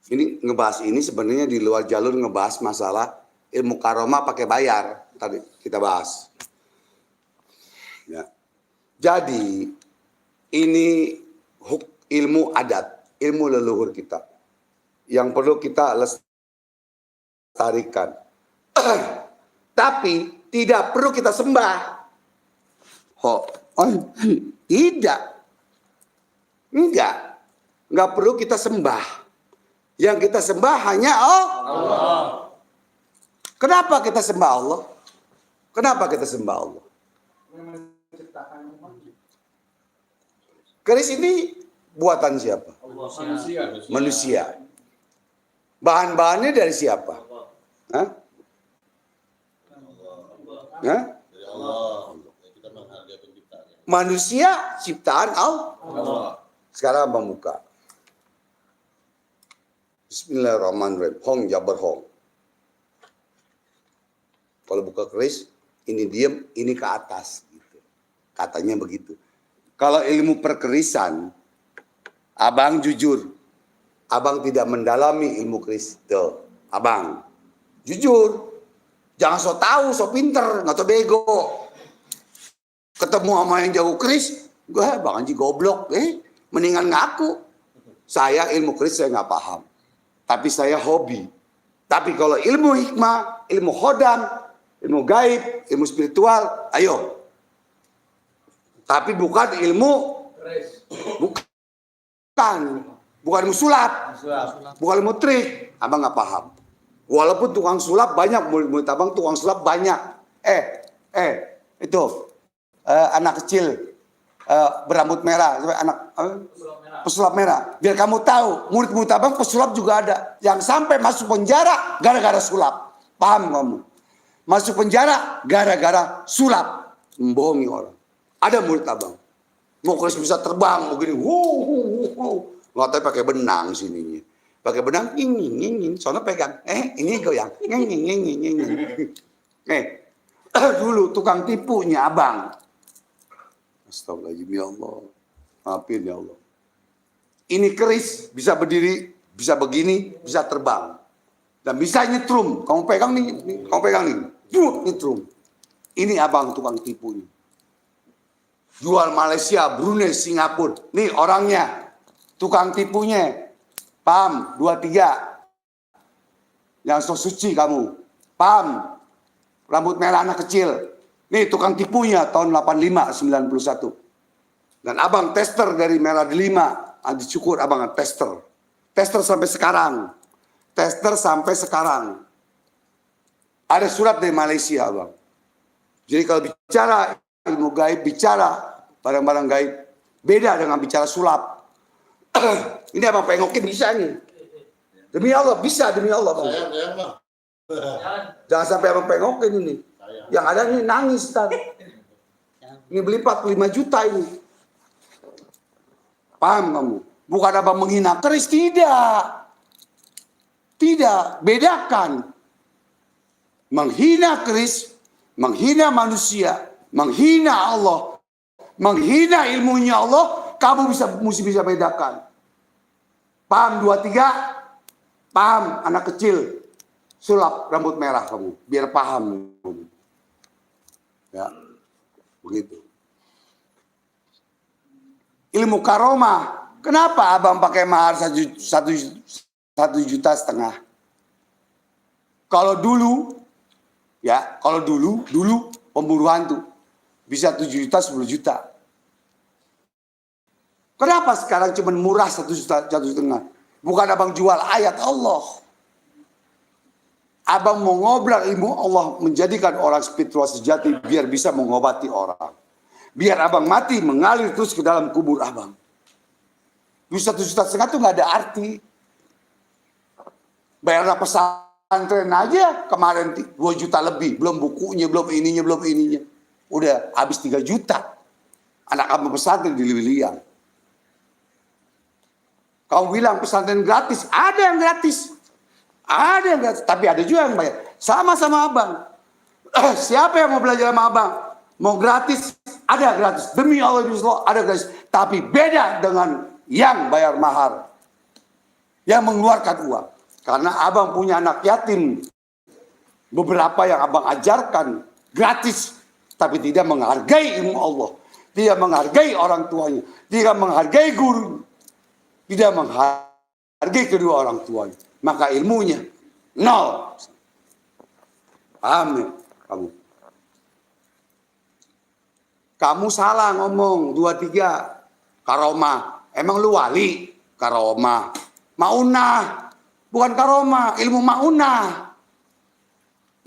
Ini ngebahas ini sebenarnya di luar jalur ngebahas masalah ilmu karomah pakai bayar. Tadi kita bahas. Ya. Jadi ini ilmu adat, ilmu leluhur kita yang perlu kita lestarikan. Tapi tidak perlu kita sembah. Tidak. Enggak perlu kita sembah. Yang kita sembah hanya Allah. Kenapa kita sembah Allah? Kenapa kita sembah Allah? Keris ini buatan siapa? Manusia. Bahan-bahannya dari siapa? Hah? Hah? Manusia ciptaan Allah. Sekarang abang buka. Bismillahirrahmanirrahim. Hong Jabar Hong. Kalau buka keris, ini diem, ini ke atas. Gitu. Katanya begitu. Kalau ilmu perkerisan, abang jujur. Abang tidak mendalami ilmu keris. Tuh, abang. Jujur. Jangan so tahu, so pinter, nggak so bego. Ketemu sama yang jago keris, Bang Haji goblok. Mendingan ngaku. Saya ilmu keris saya nggak paham. Tapi saya hobi. Tapi kalau ilmu hikmah, ilmu khodam, ilmu gaib, ilmu spiritual, ayo. Tapi bukan ilmu, bukan ilmu sulap, bukan ilmu trik. Abang nggak paham. Walaupun tukang sulap banyak, murid-murid abang tukang sulap banyak. Itu anak kecil berambut merah, anak pesulap merah. Biar kamu tahu, murid-murid abang pesulap juga ada. Yang sampai masuk penjara gara-gara sulap. Paham kamu? Masuk penjara gara-gara sulap. Membohongi orang. Ada murid abang. Mau keris bisa terbang begini. Nggak tahu pakai benang sininya. Pakai benang, nging, soalnya pegang. Ini goyang. Nging. Dulu tukang tipunya abang. Astagfirullahaladzim, ya Allah. Maafin ya Allah. Ini keris, bisa berdiri, bisa begini, bisa terbang. Dan bisa nyetrum. Kamu pegang nih, kamu pegang nih. Nyetrum. Ini abang tukang tipunya. Jual Malaysia, Brunei, Singapura. Nih orangnya. Tukang tipunya. Paham? 23. Yang so suci kamu. Paham? Rambut merah anak kecil. Nih tukang tipunya tahun 85, 91. Dan abang tester dari Merah Delima. Adi Syukur abang tester. Tester sampai sekarang. Tester sampai sekarang. Ada surat dari Malaysia abang. Jadi kalau bicara ilmu gaib, bicara barang-barang gaib. Beda dengan bicara sulap. Ini abang pengokin bisa nih. Demi Allah, bisa demi Allah bang. Jangan sampai abang pengokin ini. Yang ada ini nangis ntar. Ini beli 45 juta ini. Paham kamu? Bukan abang menghina keris, tidak. Tidak, bedakan. Menghina keris, menghina manusia, menghina Allah, menghina ilmunya Allah. Kamu mesti bisa bedakan. Paham 23? Paham anak kecil. Sulap rambut merah kamu. Biar paham. Ya. Begitu. Ilmu karomah. Kenapa abang pakai mahar 1,5 juta? Kalau dulu, ya, kalau dulu pemburu hantu bisa 7 juta, 10 juta. Kenapa sekarang cuma murah 1 juta, 1,5? Bukan abang jual ayat Allah. Abang mau ngobrol ilmu Allah, menjadikan orang spiritual sejati biar bisa mengobati orang. Biar abang mati mengalir terus ke dalam kubur abang. 1,5 juta itu nggak ada arti. Bayarlah pesantren aja kemarin 2 juta lebih, belum bukunya, belum ininya. Udah habis 3 juta. Anak abang pesantren di Liang. Kau bilang pesantren gratis, ada yang gratis. Ada yang gratis, tapi ada juga yang bayar. Sama-sama abang. Siapa yang mau belajar sama abang? Mau gratis, ada gratis. Demi Allah, ada gratis. Tapi beda dengan yang bayar mahar. Yang mengeluarkan uang. Karena abang punya anak yatim. Beberapa yang abang ajarkan gratis. Tapi tidak menghargai ilmu Allah. Tidak menghargai orang tuanya. Tidak menghargai guru. Tidak menghargai kedua orang tuanya. Maka ilmunya nol. Paham ya kamu? Kamu salah ngomong 23 karomah. Emang lu wali? Karomah. Maunah. Bukan karomah, ilmu maunah.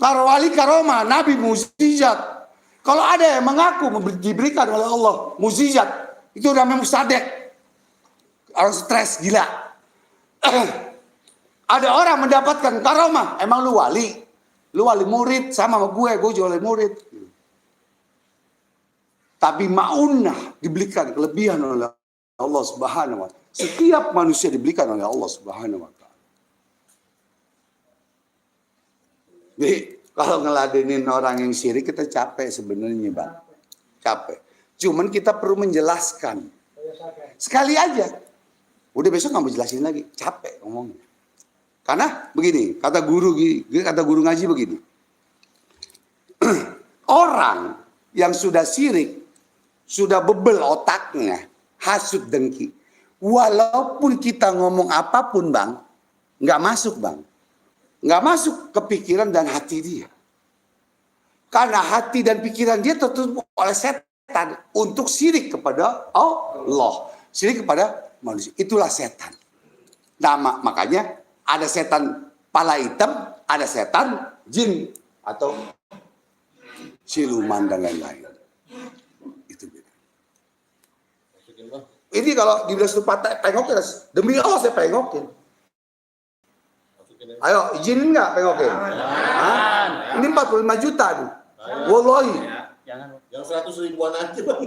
Kalau wali karomah, nabi mukjizat. Kalau ada yang mengaku diberikan oleh Allah mukjizat, itu namanya musadek. Orang stres, gila. Ada orang mendapatkan karomah, emang lu wali? Lu wali murid, sama gue juga wali murid. Tapi maunah diberikan kelebihan oleh Allah Subhanahu wa Ta'ala. Setiap manusia diberikan oleh Allah Subhanahu wa Ta'ala. Jadi kalau ngeladenin orang yang syirik kita capek sebenarnya, Bang. Capek. Cuman kita perlu menjelaskan. Sekali aja. Udah besok nggak mau jelasin lagi. Capek ngomongnya. Karena begini, kata guru ngaji begini. Orang yang sudah syirik, sudah bebel otaknya, hasut dengki. Walaupun kita ngomong apapun, Bang, nggak masuk, Bang. Nggak masuk ke pikiran dan hati dia. Karena hati dan pikiran dia tertutup oleh setan untuk syirik kepada Allah. Syirik kepada manusia. Itulah setan. Nah, makanya ada setan pala hitam, ada setan, jin, atau siluman dan lain-lain. Itu beda. Ini kalau dibilang stupa pengokin, demi Allah saya pengokin. Ayo, izinin nggak pengokin? Hah? Ini 45 juta nih. Wallahi. Yang 100 ribuan aja bang.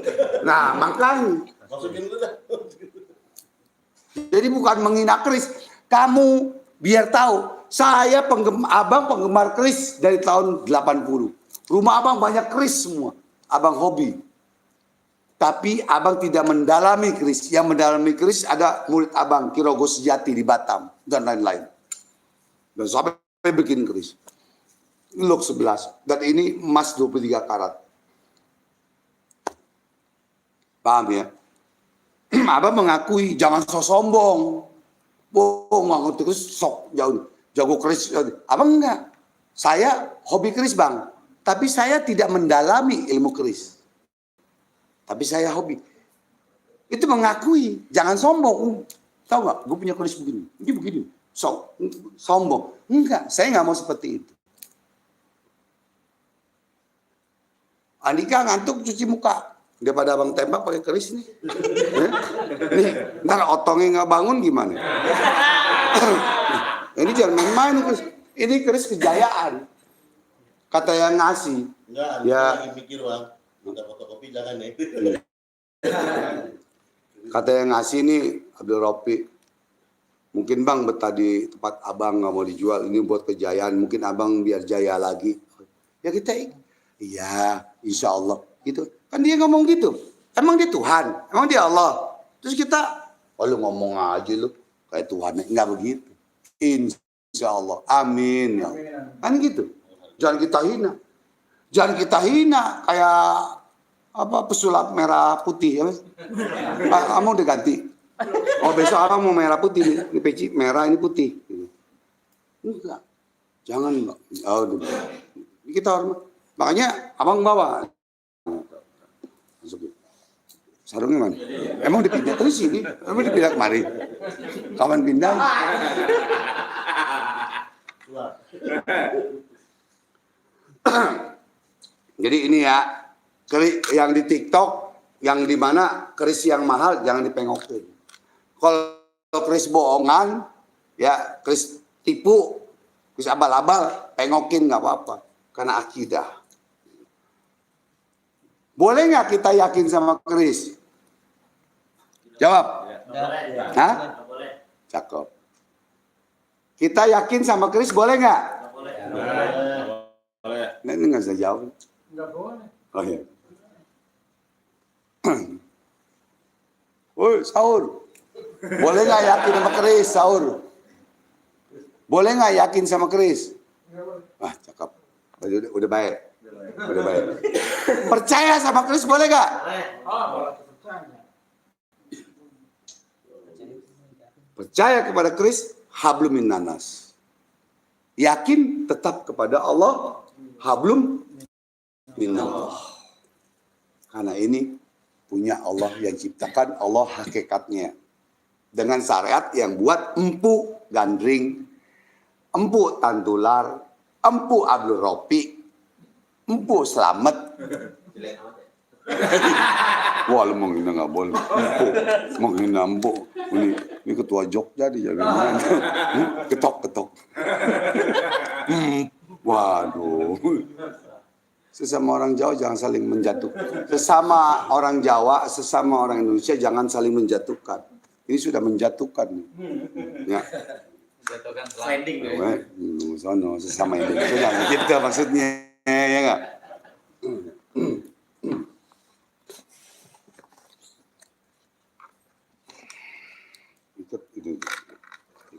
Nah, makanya. Masukin dulu dah. Jadi bukan menghina Kris. Kamu biar tahu, saya abang penggemar Kris dari tahun 80. Rumah abang banyak Kris semua. Abang hobi. Tapi abang tidak mendalami Kris. Yang mendalami Kris ada murid abang, Kirogo Sejati di Batam. Dan lain-lain. Dan sampai bikin Kris. Ini lok 11. Dan ini emas 23 karat. Paham ya? Abang mengakui, jangan sok sombong. Bohong, nggak terus sok jauh. Jago Kris. Abang enggak. Saya hobi Kris bang. Tapi saya tidak mendalami ilmu Kris. Tapi saya hobi. Itu mengakui. Jangan sombong. Tahu nggak? Gue punya Kris begini. Ini begini. Sombong. Enggak. Saya nggak mau seperti itu. Andika ngantuk cuci muka. Daripada abang tembak pakai Kris nih. Nih, ntar otongnya nggak bangun gimana? Ini jangan main-main Kris. Ini Kris kejayaan. Kata yang ngasih. Enggak, ya. lagi mikir bang. Minta fotokopi jangan ya. Kata yang ngasih ini Abdul Ropi. Mungkin bang betah di tempat abang nggak mau dijual. Ini buat kejayaan. Mungkin abang biar jaya lagi. Ya kita iya, insya Allah. Gitu. Kan dia ngomong gitu. Emang dia Tuhan? Emang dia Allah? Terus kita, oh lu ngomong aja lu. Kayak Tuhan. Enggak begitu. Insya Allah. Amin. Ya. Kan gitu. Jangan kita hina. Jangan kita hina kayak apa pesulap merah putih ya. Kamu udah ganti. Oh besok abang mau merah putih nih. Ini peci merah ini putih. Enggak. Jangan Mbak. Oh, kita hormat. Makanya abang bawa. Sarungnya mana? Emang dipindah terus sini? Emang dipindah kemari? Kawan pindah. Jadi ini ya, yang di TikTok, yang di mana keris yang mahal jangan dipengokin. Kalau keris bohongan, ya keris tipu, keris abal-abal, pengokin nggak apa-apa, karena akidah. Boleh nggak kita yakin sama keris? Jawab. Hah? Cakep. Kita yakin sama keris boleh nggak? Boleh. Nah, ini nggak bisa jawab. Nggak boleh. Oh iya. Woi, sahur. Boleh nggak yakin sama keris, sahur? Boleh nggak yakin sama keris? Ah, cakep. Udah baik. Udah baik. Percaya sama keris boleh nggak? Percaya kepada keris, hablum minnanas. Yakin tetap kepada Allah, hablum minallah. Karena ini punya Allah yang ciptakan, Allah hakikatnya. Dengan syariat yang buat empu gandring, empu tantular, empu Abdul Ropi, empu selamat. Wah, lu menghina nggak boleh. Menghina empu. Ini ketua Jogja di jangan ketok. Waduh. Sesama orang Jawa jangan saling menjatuhkan. Sesama orang Jawa, sesama orang Indonesia jangan saling menjatuhkan. Ini sudah menjatuhkan. Ya. Menjatuhkan sliding. Sono sesama Indonesia jangan gitu maksudnya, ya enggak?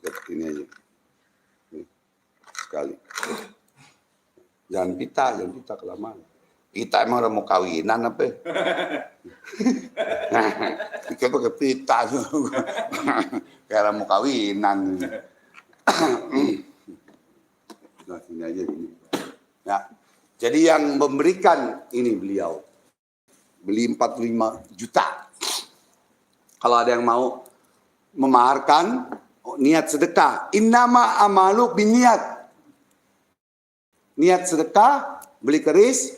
Ikat ini aja. Nih, sekali. Jangan pita kelamaan. Pita emang orang mau kawinan apa? Ikat pakai pita tuh. Kayak orang mau kawinan. Nah, ini aja ini. Ya. Jadi yang memberikan ini beliau. Beli 45 juta. Kalau ada yang mau memaharkan, niat sedekah. Innama amalu biniat. niat sedekah, beli keris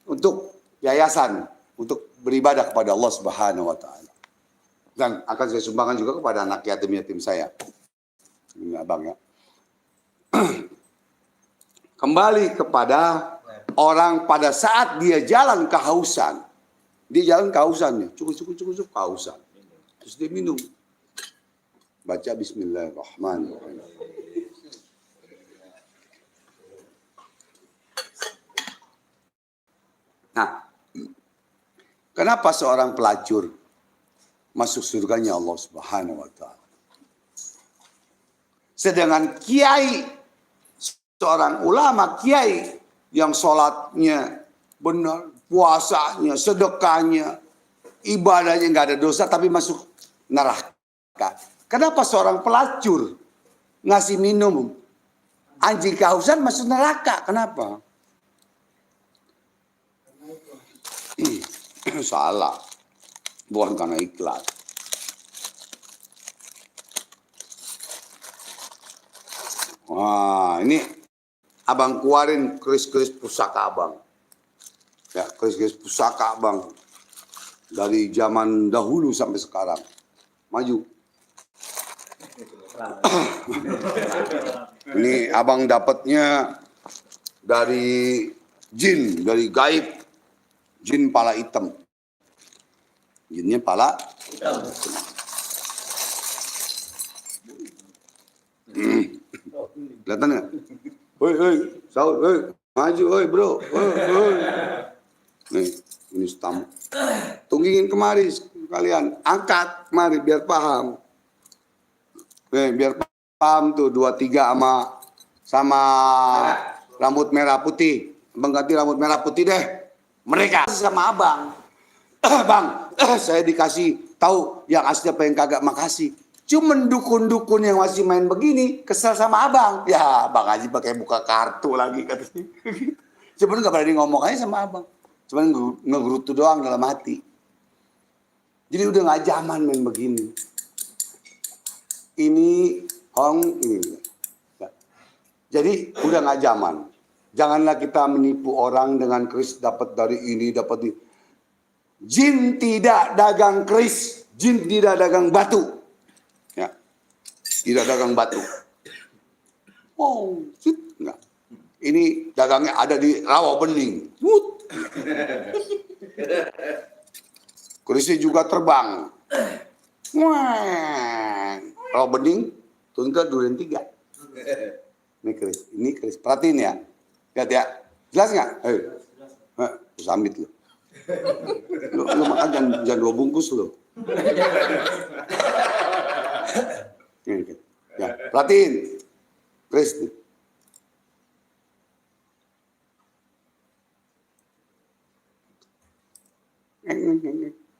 untuk yayasan, untuk beribadah kepada Allah Subhanahu wa taala. Dan akan saya sumbangkan juga kepada anak yatim-yatim saya. Ini Abang ya. Kembali kepada orang pada saat dia jalan kehausan. Dia jalan kehausan nih, cukup kehausan. Terus dia minum. Baca bismillahirrahmanirrahim. Nah, kenapa seorang pelacur masuk surganya Allah Subhanahu wa taala? Sedangkan kiai, seorang ulama kiai yang sholatnya benar, puasanya, sedekahnya, ibadahnya nggak ada dosa tapi masuk neraka. Kenapa seorang pelacur ngasih minum anjing kehausan masuk neraka? Kenapa? Salah, bukan karena ikhlas. Wah, ini abang keluarin keris-keris pusaka abang. Ya, keris-keris pusaka abang. Dari zaman dahulu sampai sekarang. Maju. Ini abang dapatnya dari jin, dari gaib. Jin pala hitam. Jinnya pala hitam. Kelihatan nggak? Hoi, Saud, maju, bro, Nih, ini tamu. Tunggingin kemari kalian, angkat kemari biar paham. Nih, biar paham tuh 23 sama rambut merah putih. Abang ganti rambut merah putih deh. Mereka sama abang. Bang, saya dikasih tahu yang asli apa yang kagak, makasih. Cuman dukun-dukun yang masih main begini kesel sama abang. Ya, Bang Haji pakai buka kartu lagi katanya. Cuman nggak berani ngomong aja sama abang. Cuman ngegerutu doang dalam hati. Jadi udah nggak zaman main begini. Ini ini. Jadi udah nggak zaman. Janganlah kita menipu orang dengan keris dapat dari ini, dapat ini. Jin tidak dagang keris, jin tidak dagang batu. Ya. Tidak dagang batu. Oh, enggak. Ini dagangnya ada di rawa bening. Kerisnya juga terbang. Wah, rawa bening, turun ke Duren 3. Ini keris. Perhatiin ya. Lihat ya. Jelas nggak? Sambit lo. Lu makan jangan 2 bungkus lo. Ya, perhatiin. Keris nih.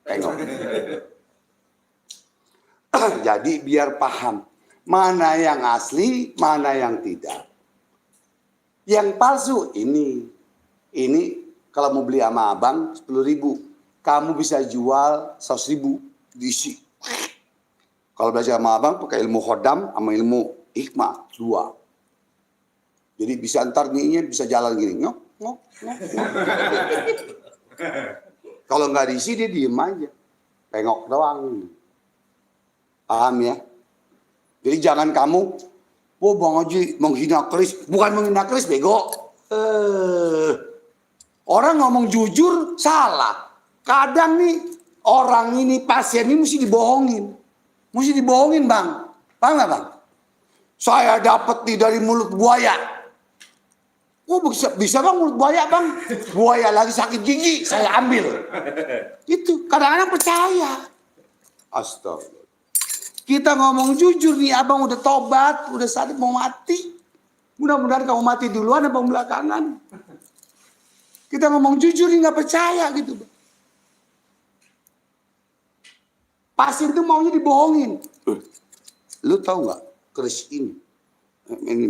Tengok. Jadi biar paham mana yang asli, mana yang tidak. Yang palsu ini kalau mau beli sama abang 10.000, kamu bisa jual 100.000 diisi. Kalau belajar sama abang pakai ilmu khodam sama ilmu hikmah 2. Jadi bisa ntar nih bisa jalan gini, ngok. Kalau nggak diisi dia diem aja, pengok doang. Paham ya? Jadi jangan kamu, Bang Haji menghina keris, bukan menghina keris bego. Orang ngomong jujur salah. Kadang nih orang ini pasien ini mesti dibohongin. Mesti dibohongin bang. Paham nggak bang? Saya dapat nih dari mulut buaya. Oh bisa bang mulut buaya bang. Buaya lagi sakit gigi saya ambil. Itu kadang-kadang percaya. Astaga. Kita ngomong jujur nih abang udah tobat, udah sadar mau mati. Mudah-mudahan kamu mati duluan apa belakangan. Kita ngomong jujur nih nggak percaya gitu. Pasien tuh maunya dibohongin. Lu tahu nggak keris ini? Ini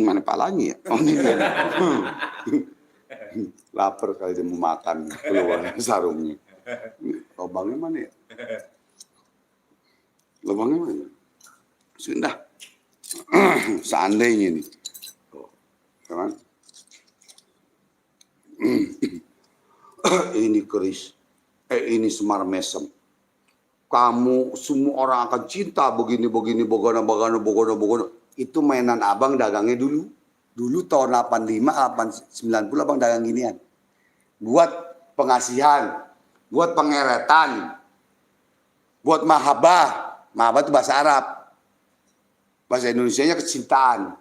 mana palanya ya? Oh ini. Lapar kali dia mau makan keluar sarungnya. Lubangnya mana ya? Lubangnya mana? Sudah. Seandainya nih. Kan? ini keris, ini semar mesem. Kamu semua orang akan cinta begini, bogana. Itu mainan abang dagangnya dulu. Dulu tahun 85, 90 abang dagang ginian. Buat pengasihan, buat pengeretan, buat mahabbah. Mahabbah itu bahasa Arab. Bahasa Indonesianya kecintaan.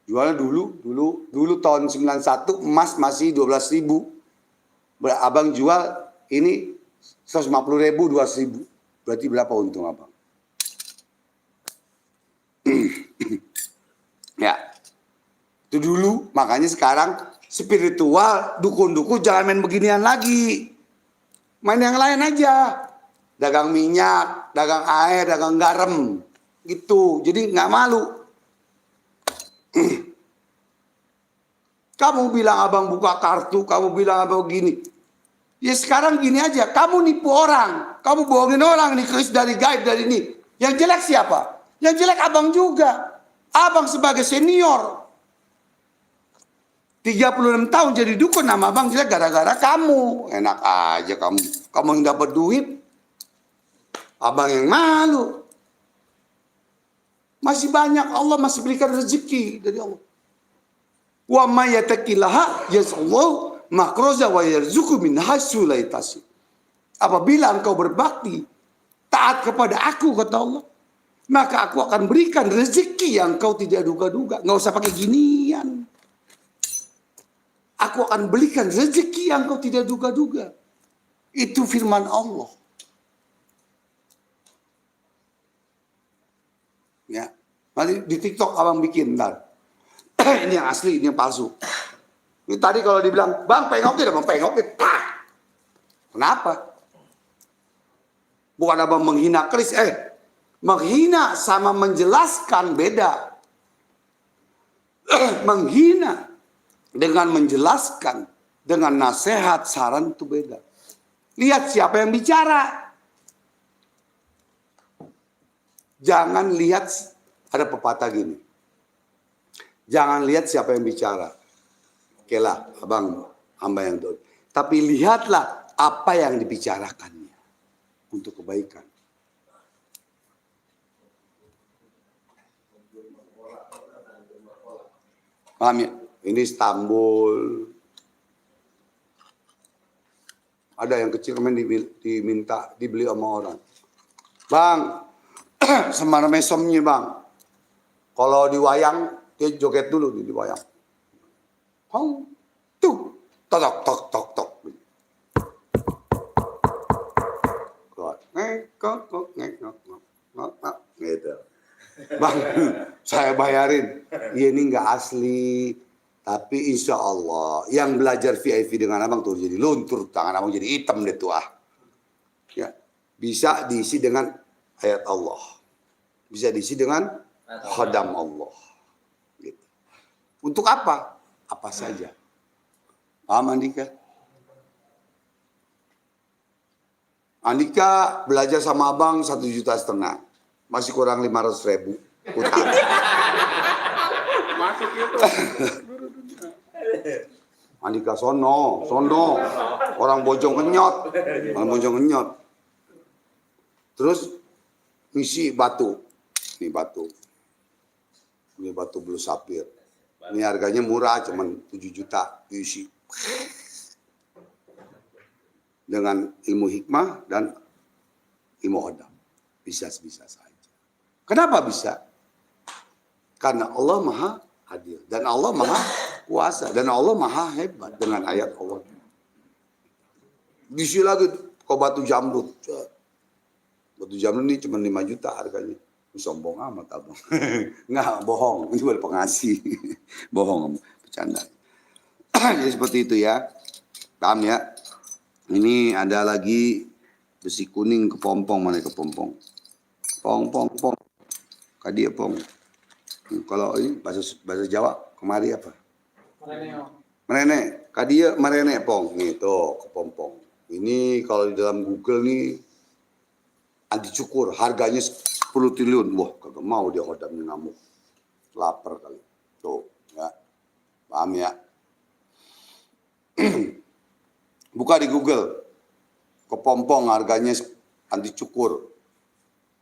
Jualnya dulu tahun 91 emas masih 12.000. Abang jual ini 150.000, 200.000. Berarti berapa untung abang? Ya, itu dulu. Makanya sekarang spiritual, dukun-dukun jangan main beginian lagi. Main yang lain aja. Dagang minyak, dagang air, dagang garam. Gitu. Jadi nggak malu. Kamu bilang abang buka kartu, kamu bilang abang gini. Ya sekarang gini aja, kamu nipu orang, kamu bohongin orang nih, keris dari gaib dari ini. Yang jelek siapa? Yang jelek abang juga. Abang sebagai senior. 36 tahun jadi dukun, nama abang jelek gara-gara kamu. Enak aja kamu. Kamu yang dapat duit, abang yang malu. Masih banyak, Allah masih berikan rezeki dari Allah. Wa may yattaqillaha yaj'alhu makhraja wa yarzuqhu min haitsu la yahtasib. Apabila engkau berbakti, taat kepada aku kata Allah, maka aku akan berikan rezeki yang engkau tidak duga-duga. Enggak usah pakai ginian. Aku akan berikan rezeki yang engkau tidak duga-duga. Itu firman Allah. Ya, nanti di TikTok abang bikin ntar. Ini yang asli, ini yang palsu. Ini tadi kalau dibilang, bang pengokin, abang pengokin. Kenapa? Bukan abang menghina keris, menghina sama menjelaskan beda. Menghina dengan menjelaskan, dengan nasihat, saran itu beda. Lihat siapa yang bicara. Jangan lihat, ada pepatah gini. Jangan lihat siapa yang bicara. Oke lah, abang hamba yang tahu. Tapi lihatlah apa yang dibicarakannya untuk kebaikan. Paham ya? Ini Istanbul. Ada yang kecil kemarin diminta dibeli sama orang. Bang, semar mesomnya bang. Kalau di wayang dia joget dulu di wayang. Hong, tuh, tok. Gitu. Bang, saya bayarin. Dia ini nggak asli, tapi insya Allah yang belajar VIP dengan abang tuh jadi luntur, tangan abang jadi hitam deh tuh ah. Ya, bisa diisi dengan ayat Allah, bisa diisi dengan khodam Allah. Gitu. Untuk apa? Apa saja. Paham Andika? Andika belajar sama abang 1,5 juta. Masih kurang 500.000 utang. Andika sono. Orang bojong kenyot. Terus ngisi batu. Ini batu blue sapphire. Ini harganya murah, cuman 7 juta diisi. Dengan ilmu hikmah dan ilmu hodam. Bisa saja. Kenapa bisa? Karena Allah maha adil. Dan Allah maha kuasa. Dan Allah maha hebat dengan ayat Allah. Diisi lagi kau batu jamrut. Batu jamrut ini cuma 5 juta harganya. Sombong amat abang. Nggak, bohong. Ini baru pengasih. Bohong, bercanda. Jadi seperti itu ya. Paham ya? Ini ada lagi besi kuning kepompong. Mana kepompong? Pong. Kadia pong. Kalau ini bahasa Jawa, kemari apa? Merene. Kadia merene pong. Nih tuh kepompong. Ini kalau di dalam Google nih anti cukur. Harganya 10 triliun. Wah, kagak mau dia hodamnya ngamuk. Lapar kali. Tuh, ya. Paham ya? Buka di Google. Kepompong harganya anti cukur.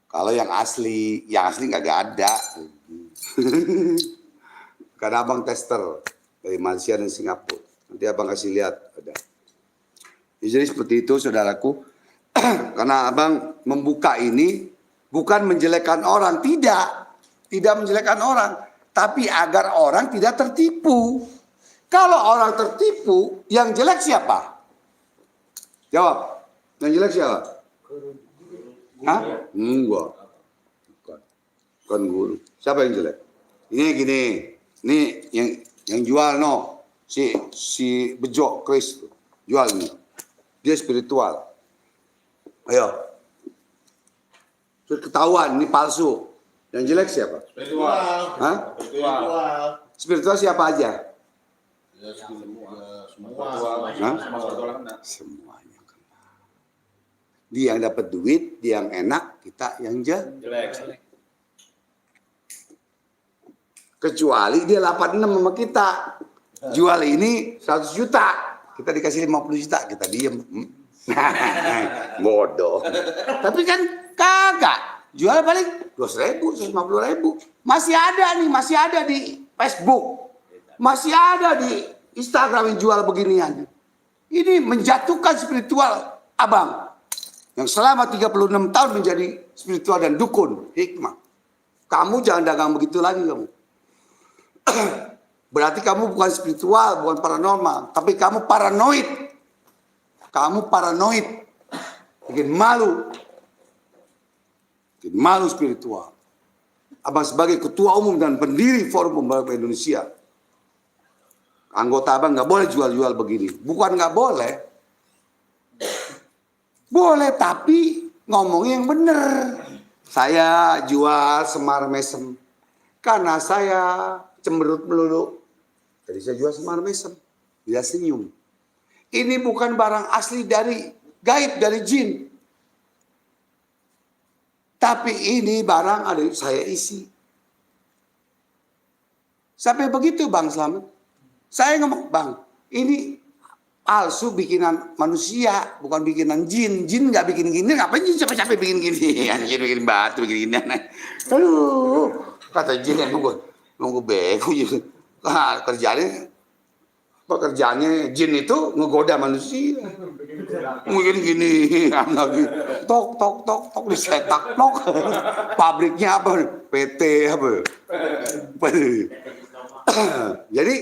Kalau yang asli nggak ada. Karena abang tester dari Malaysia dan Singapura. Nanti abang kasih lihat ada. Jadi seperti itu saudaraku. Karena abang membuka ini bukan menjelekkan orang, tidak menjelekkan orang, tapi agar orang tidak tertipu. Kalau orang tertipu, yang jelek siapa? Jawab. Yang jelek siapa? Hah? Enggak. Bukan guru. Siapa yang jelek? Ini gini. Ini yang jual si Bejo Chris jual ini. Dia spiritual. Ayo. Sudah ketahuan ini palsu. Yang jelek siapa? Spiritual. Hah? Spiritual siapa aja? Ya, semua. Hah? Semuanya kena. Dia yang dapat duit, dia yang enak, kita yang jelek. Kecuali dia 86 sama kita. Jual ini 100 juta. Kita dikasih 50 juta, kita diem. Bodoh. Tapi kan kagak. Jual paling 200.000, 150.000. Masih ada di Facebook. Masih ada di Instagram yang jual beginian. Ini menjatuhkan spiritual abang. Yang selama 36 tahun menjadi spiritual dan dukun. Hikmah. Kamu jangan dagang begitu lagi kamu. Berarti kamu bukan spiritual, bukan paranormal. Tapi kamu paranoid. Kamu paranoid. Bikin malu. Bikin malu spiritual. Abang sebagai ketua umum dan pendiri Forum Pembalap Indonesia. Anggota abang nggak boleh jual-jual begini. Bukan nggak boleh. Boleh, tapi ngomongnya yang bener. Saya jual semar mesem. Karena saya cemberut melulu. Jadi saya jual semar mesem. Dia senyum. Ini bukan barang asli dari gaib, dari jin. Tapi ini barang ada saya isi. Sampai begitu Bang Slamet. Saya ngomong, Bang, ini palsu bikinan manusia, bukan bikinan jin. Jin nggak bikin gini, ngapain jin capek-capek bikin gini? Anjir bikin batu, bikin gini. Aduh, kata jin yang nunggu bego gitu. Pekerjaannya jin itu ngegoda manusia. Mungkin gini, tok disetak, tok. Pabriknya apa? PT apa? Jadi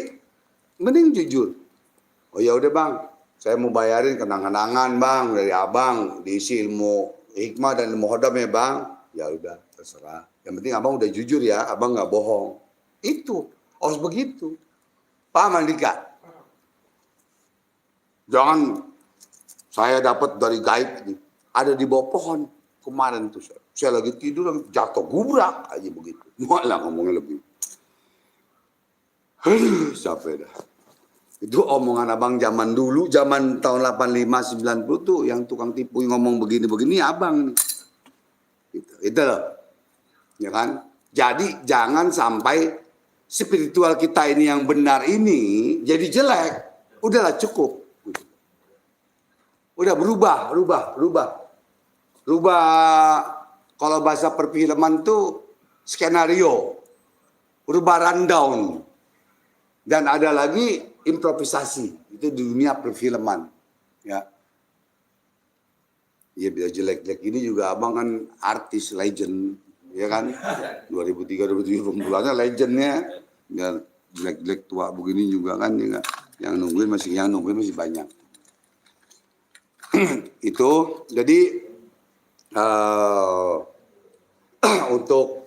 mending jujur. Oh ya udah Bang, saya mau bayarin kenang-kenangan Bang dari abang, diisi ilmu hikmah dan ilmu hodam ya Bang. Ya udah terserah. Yang penting abang udah jujur ya, abang nggak bohong. Itu harus begitu. Paham Andika? Jangan saya dapat dari gaib nih, ada di bawah pohon kemarin tuh saya lagi tidur jatuh gubrak aja begitu. Malah ngomongnya lebih. Capek dah. Itu omongan abang zaman dulu, zaman tahun 85 90 tuh yang tukang tipu ngomong begini-begini abang nih. Itu loh. Ya kan? Jadi jangan sampai spiritual kita ini yang benar ini jadi jelek. Udahlah cukup. Udah berubah. Kalau bahasa perfilman tuh skenario. Berubah rundown. Dan ada lagi improvisasi. Itu di dunia perfilman. Ya. Ya bisa jelek-jelek ini juga abang kan artis legend. Ya kan? 2003-2007 pembulannya legendnya. Dan jelek-jelek tua begini juga kan. Ya, yang nungguin masih banyak. Itu jadi untuk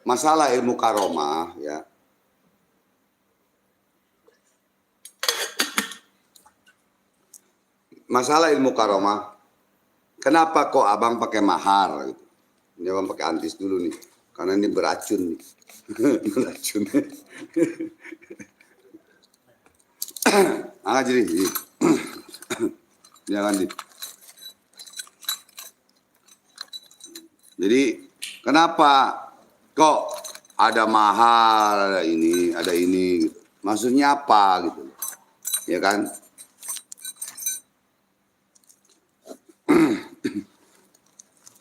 masalah ilmu karomah ya. Masalah ilmu karomah, kenapa kok abang pakai mahar gitu? Ini abang pakai antis dulu nih, karena ini beracun nih. Beracun. Jadi jangan di. Jadi kenapa kok ada mahal, ada ini, Maksudnya apa gitu. Ya kan?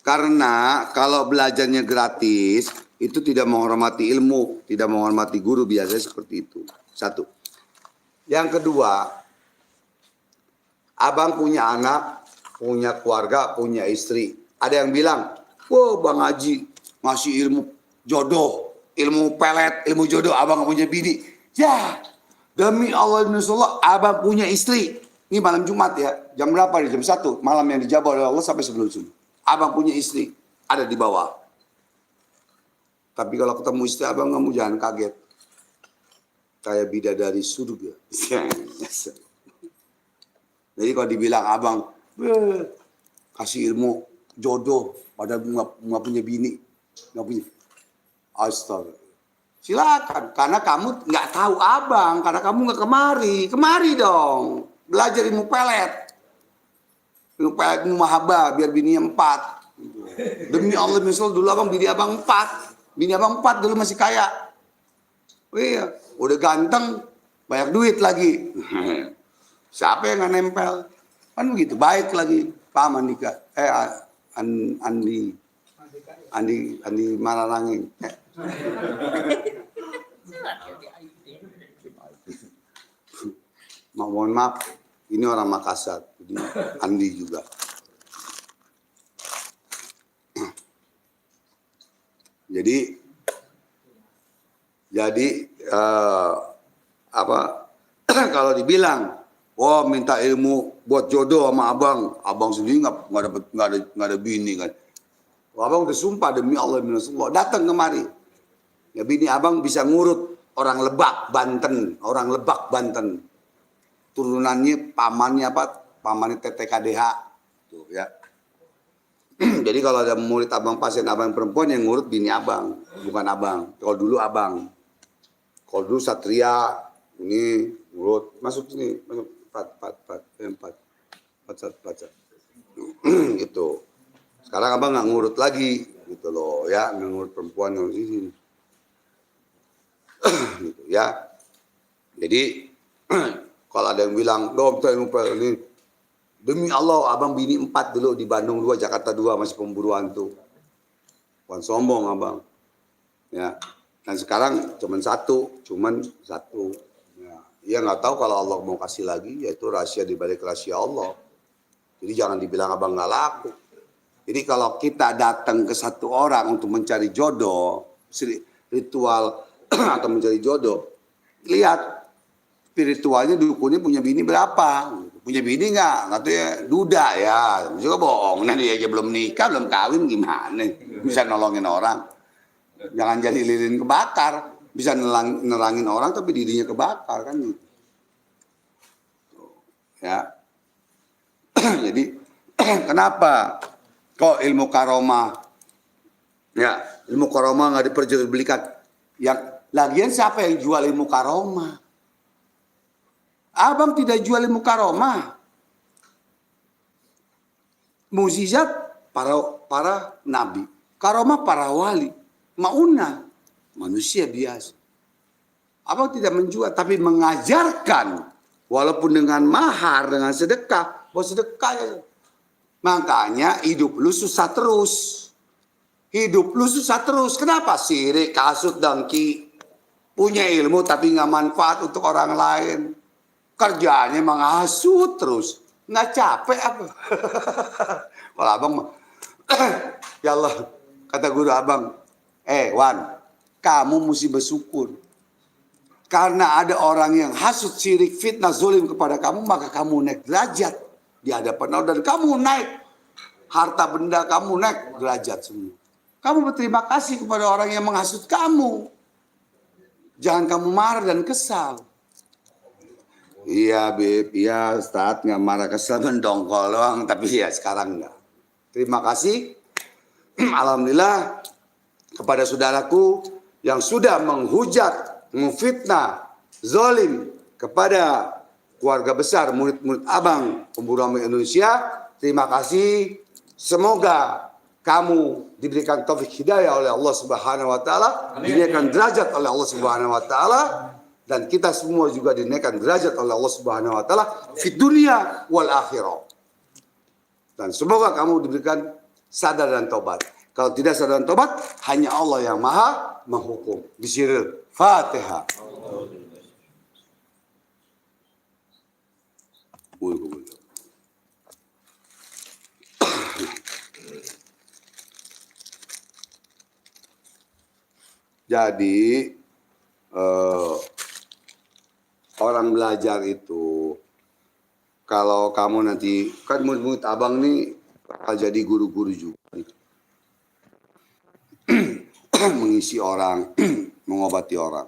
Karena kalau belajarnya gratis, itu tidak menghormati ilmu, tidak menghormati guru, biasanya seperti itu. Satu. Yang kedua, abang punya anak, punya keluarga, punya istri. Ada yang bilang, "Wah, Bang Haji ngasih ilmu jodoh, ilmu pelet, ilmu jodoh, abang gak punya bini." Ya, demi Allah, abang punya istri. Ini malam Jumat ya, jam berapa? Jam 1 malam yang dijawab oleh Allah sampai sebelum subuh. Abang punya istri, ada di bawah. Tapi kalau ketemu istri abang, kamu jangan kaget. Kayak bidadari surga. Jadi kalau dibilang abang, kasih ilmu jodoh, padahal nggak punya bini, nggak punya. Astaga. Silakan, karena kamu nggak tahu abang, karena kamu nggak kemari dong, belajar ilmu pelet. Ilmu pelet, ilmu mahaba, biar bininya 4. Demi Allah, misal dulu abang bini abang 4. Bini abang 4 dulu masih kaya. Oh iya, udah ganteng, banyak duit lagi. Siapa yang nggak nempel? Kan begitu, baik lagi. Pak Mandika, Andi Malarangeng. Mohon maaf, ini orang Makassar, jadi Andi juga. Jadi kalau dibilang, "Oh, minta ilmu buat jodoh sama abang sendiri nggak ada bini kan?" Abang udah sumpah demi Allah, datang kemari. Ya bini abang bisa ngurut orang Lebak, Banten. Turunannya pamannya pamannya TTKDH. Tuh ya. Jadi kalau ada murid abang, pasien abang perempuan, yang ngurut bini abang, bukan abang. Kalau dulu abang. Kalau dulu Satria, ini ngurut, masuk sini, masuk, 4. Gitu. Sekarang abang nggak ngurut lagi, gitu loh, ya, nggak ngurut perempuan yang di sini. Gitu, ya. Jadi kalau ada yang bilang, "Dom, ini demi Allah, abang bini 4 dulu di Bandung 2, Jakarta 2, masih pemburuan tuh." Bukan sombong abang. Ya. Dan sekarang cuman satu. Ya nggak tahu kalau Allah mau kasih lagi, yaitu rahasia di balik rahasia Allah. Jadi jangan dibilang abang nggak laku. Jadi kalau kita datang ke satu orang untuk mencari jodoh, ritual atau mencari jodoh, lihat spiritualnya, dukunnya punya bini berapa. Punya bini nggak? Katanya duda ya. Juga bohong. Nanti aja belum nikah, belum kawin, gimana? Bisa nolongin orang. Jangan jadi lilin kebakar. Bisa nerangin orang tapi dirinya kebakar kan gitu. Ya. Jadi kenapa kok ilmu karomah? Ya, ilmu karomah nggak diperjualbelikan. Yang lagian siapa yang jual ilmu karomah? Abang tidak jual ilmu karomah. Mukjizat para nabi, karomah para wali, maunah manusia biasa. Abang tidak menjual, tapi mengajarkan, walaupun dengan mahar, dengan sedekah, buat sedekah ya. Makanya hidup lu susah terus. Kenapa? Sirik, kasut, dengki. Punya ilmu tapi nggak manfaat untuk orang lain. Kerjaannya menghasut terus. Nggak capek apa? Kalau abang mah, ya Allah, kata guru abang, Wan, kamu mesti bersyukur. Karena ada orang yang hasut, syirik, fitnah, zolim kepada kamu, maka kamu naik derajat di hadapan Allah. Dan kamu naik, harta benda kamu naik derajat semua. Kamu berterima kasih kepada orang yang menghasut kamu. Jangan kamu marah dan kesal. Iya Beb, iya Ustadz, nggak marah kesal, mendongkol doang. Tapi ya sekarang enggak. Terima kasih. Alhamdulillah kepada saudaraku yang sudah menghujat, memfitnah, zolim kepada keluarga besar, murid-murid abang Pemburu Amal Indonesia. Terima kasih. Semoga kamu diberikan taufik hidayah oleh Allah Subhanahu wa taala, diberikan derajat oleh Allah Subhanahu wa taala, Dan kita semua juga dinaikkan derajat oleh Allah Subhanahu wa taala di dunia wal akhirah. Dan semoga kamu diberikan sadar dan tobat. Kalau tidak sadar dan tobat, hanya Allah yang maha menghukum. Bismillahirrahmanirrahim. Fatihah. Jadi orang belajar itu, kalau kamu nanti, kan murid-murid abang nih bakal jadi guru-guru juga nih. Mengisi orang, mengobati orang.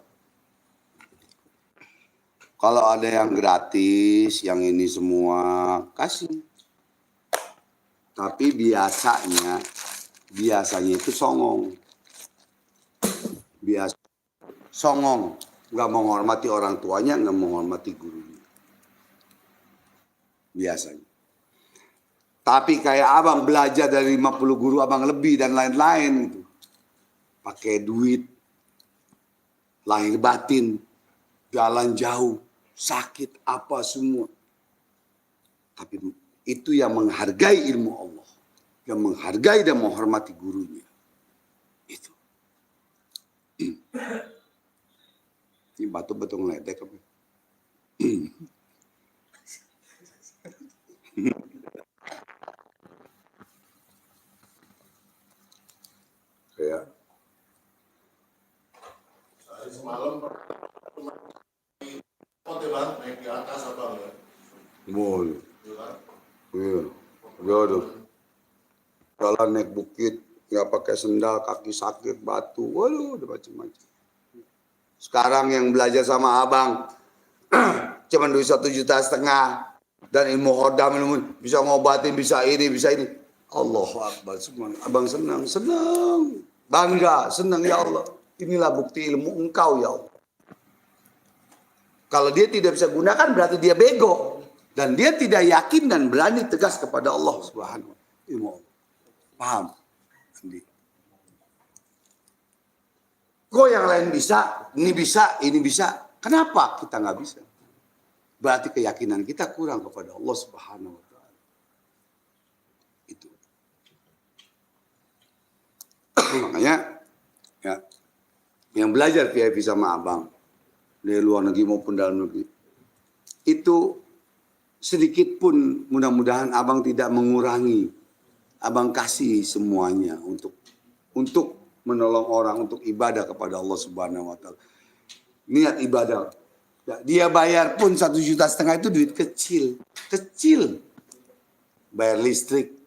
Kalau ada yang gratis, yang ini semua, kasih. Tapi biasanya itu songong. Biasa songong, nggak menghormati orang tuanya, nggak menghormati gurunya. Biasanya. Tapi kayak abang belajar dari 50 guru abang lebih dan lain-lain gitu. Pakai duit, lahir batin, jalan jauh, sakit apa semua. Tapi itu yang menghargai ilmu Allah, yang menghargai dan menghormati gurunya. Itu. Ini batu-batu ngeledek apa? Ya. Semalam naik di atas apa enggak? Boleh. Iya. Jodoh. Jalan naik bukit, nggak pakai sendal, kaki sakit, batu, waduh, udah macam-macam. Sekarang yang belajar sama abang, cuman duit 1,5 juta, dan ilmu hodam, bisa ngobatin, bisa ini. Allahu Akbar, semua. Abang senang, bangga, senang ya Allah. Inilah bukti ilmu engkau ya Allah. Kalau dia tidak bisa gunakan berarti dia bego. Dan dia tidak yakin dan berani tegas kepada Allah Subhanahu wa ta'ala. Paham? Kok yang lain bisa, ini bisa. Kenapa kita nggak bisa? Berarti keyakinan kita kurang kepada Allah Subhanahu wa ta'ala. Itu. Makanya ya, yang belajar VIP sama abang dari luar negeri maupun dalam negeri, itu sedikit pun mudah-mudahan abang tidak mengurangi. Abang kasih semuanya untuk menolong orang, untuk ibadah kepada Allah Subhanahu wa ta'ala. Niat ibadah. Dia bayar pun 1,5 juta itu duit kecil. Bayar listrik,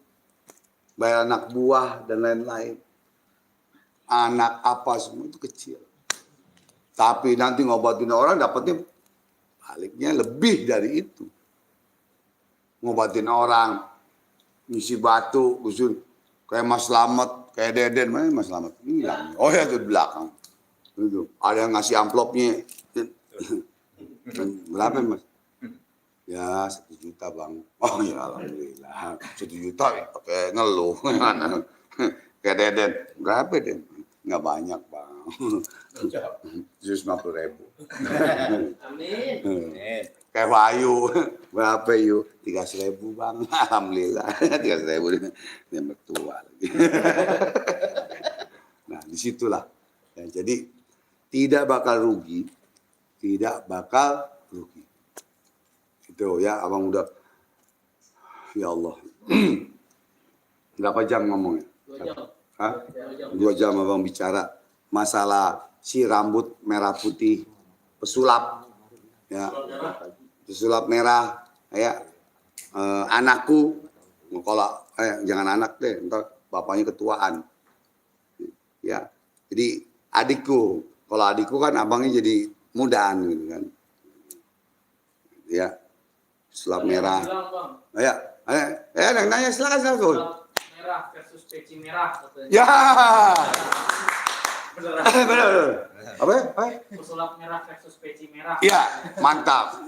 bayar anak buah dan lain-lain. Anak apa semua itu kecil. Tapi nanti ngobatin orang dapatnya baliknya lebih dari itu. Ngobatin orang, ngisi batu, usul kayak Mas Slamet, kayak Deden, mana Mas Slamet? Hilang. Oh ya itu di belakang. Itu. Ada yang ngasih amplopnya. Berapa Mas? Ya 1 juta bang. Oh ya alhamdulillah. 1 juta pakai ngeluh. Kayak Deden. Berapa Den? Nggak banyak bang. 150.000. Amin. Kayak Wahyu, berapa yuk? 30.000 bang, alhamdulillah. 30.000 dia mertua lagi. Nah disitulah. Ya, jadi tidak bakal rugi, Itu ya abang udah, ya Allah. Berapa jam ngomongnya? 2 jam. Hah? 2 jam abang bicara masalah si rambut merah putih pesulap, ya. Pesulap merah, ya. Anakku, kalau jangan anak deh, ntar bapaknya ketuaan, ya. Jadi adikku, kalau adikku kan abangnya jadi mudaan gitu kan, ya. Pesulap merah, ya. Nanya silakan. Merah versus peci merah katanya. Ya. Beneran. Benar. Apa? Pesulap merah versus peci merah. Ya, mantap.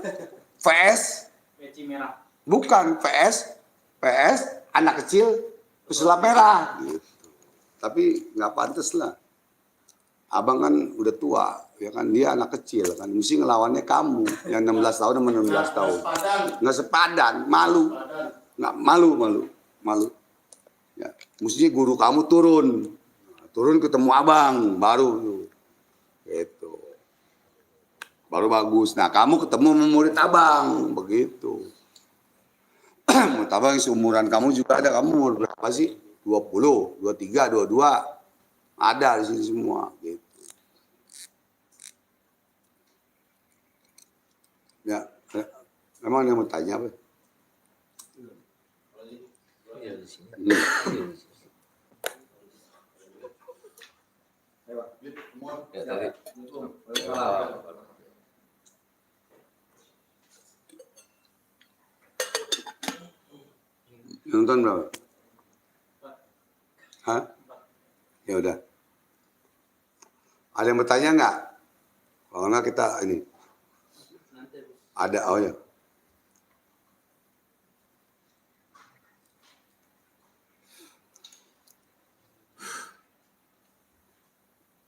VS Peci merah. bukan PS anak kecil pesulap merah gitu. Tapi nggak pantas lah. Abang kan udah tua. Ya kan dia anak kecil kan, mesti ngelawannya kamu yang 16 tahun sama 16 tahun. Nggak sepadan, malu. Nggak malu. Ya, mestinya guru kamu turun ketemu abang baru gitu. Baru bagus. Nah, kamu ketemu sama murid abang begitu. Murid abang yang seumuran kamu juga ada. Kamu umur berapa sih? 20, 23, 22. Ada di sini semua gitu. Ya, emang yang mau tanya apa? Nonton berapa? Hah? Ya udah. Ada yang bertanya nggak? Kalau nggak kita ini. Ada, oh ya.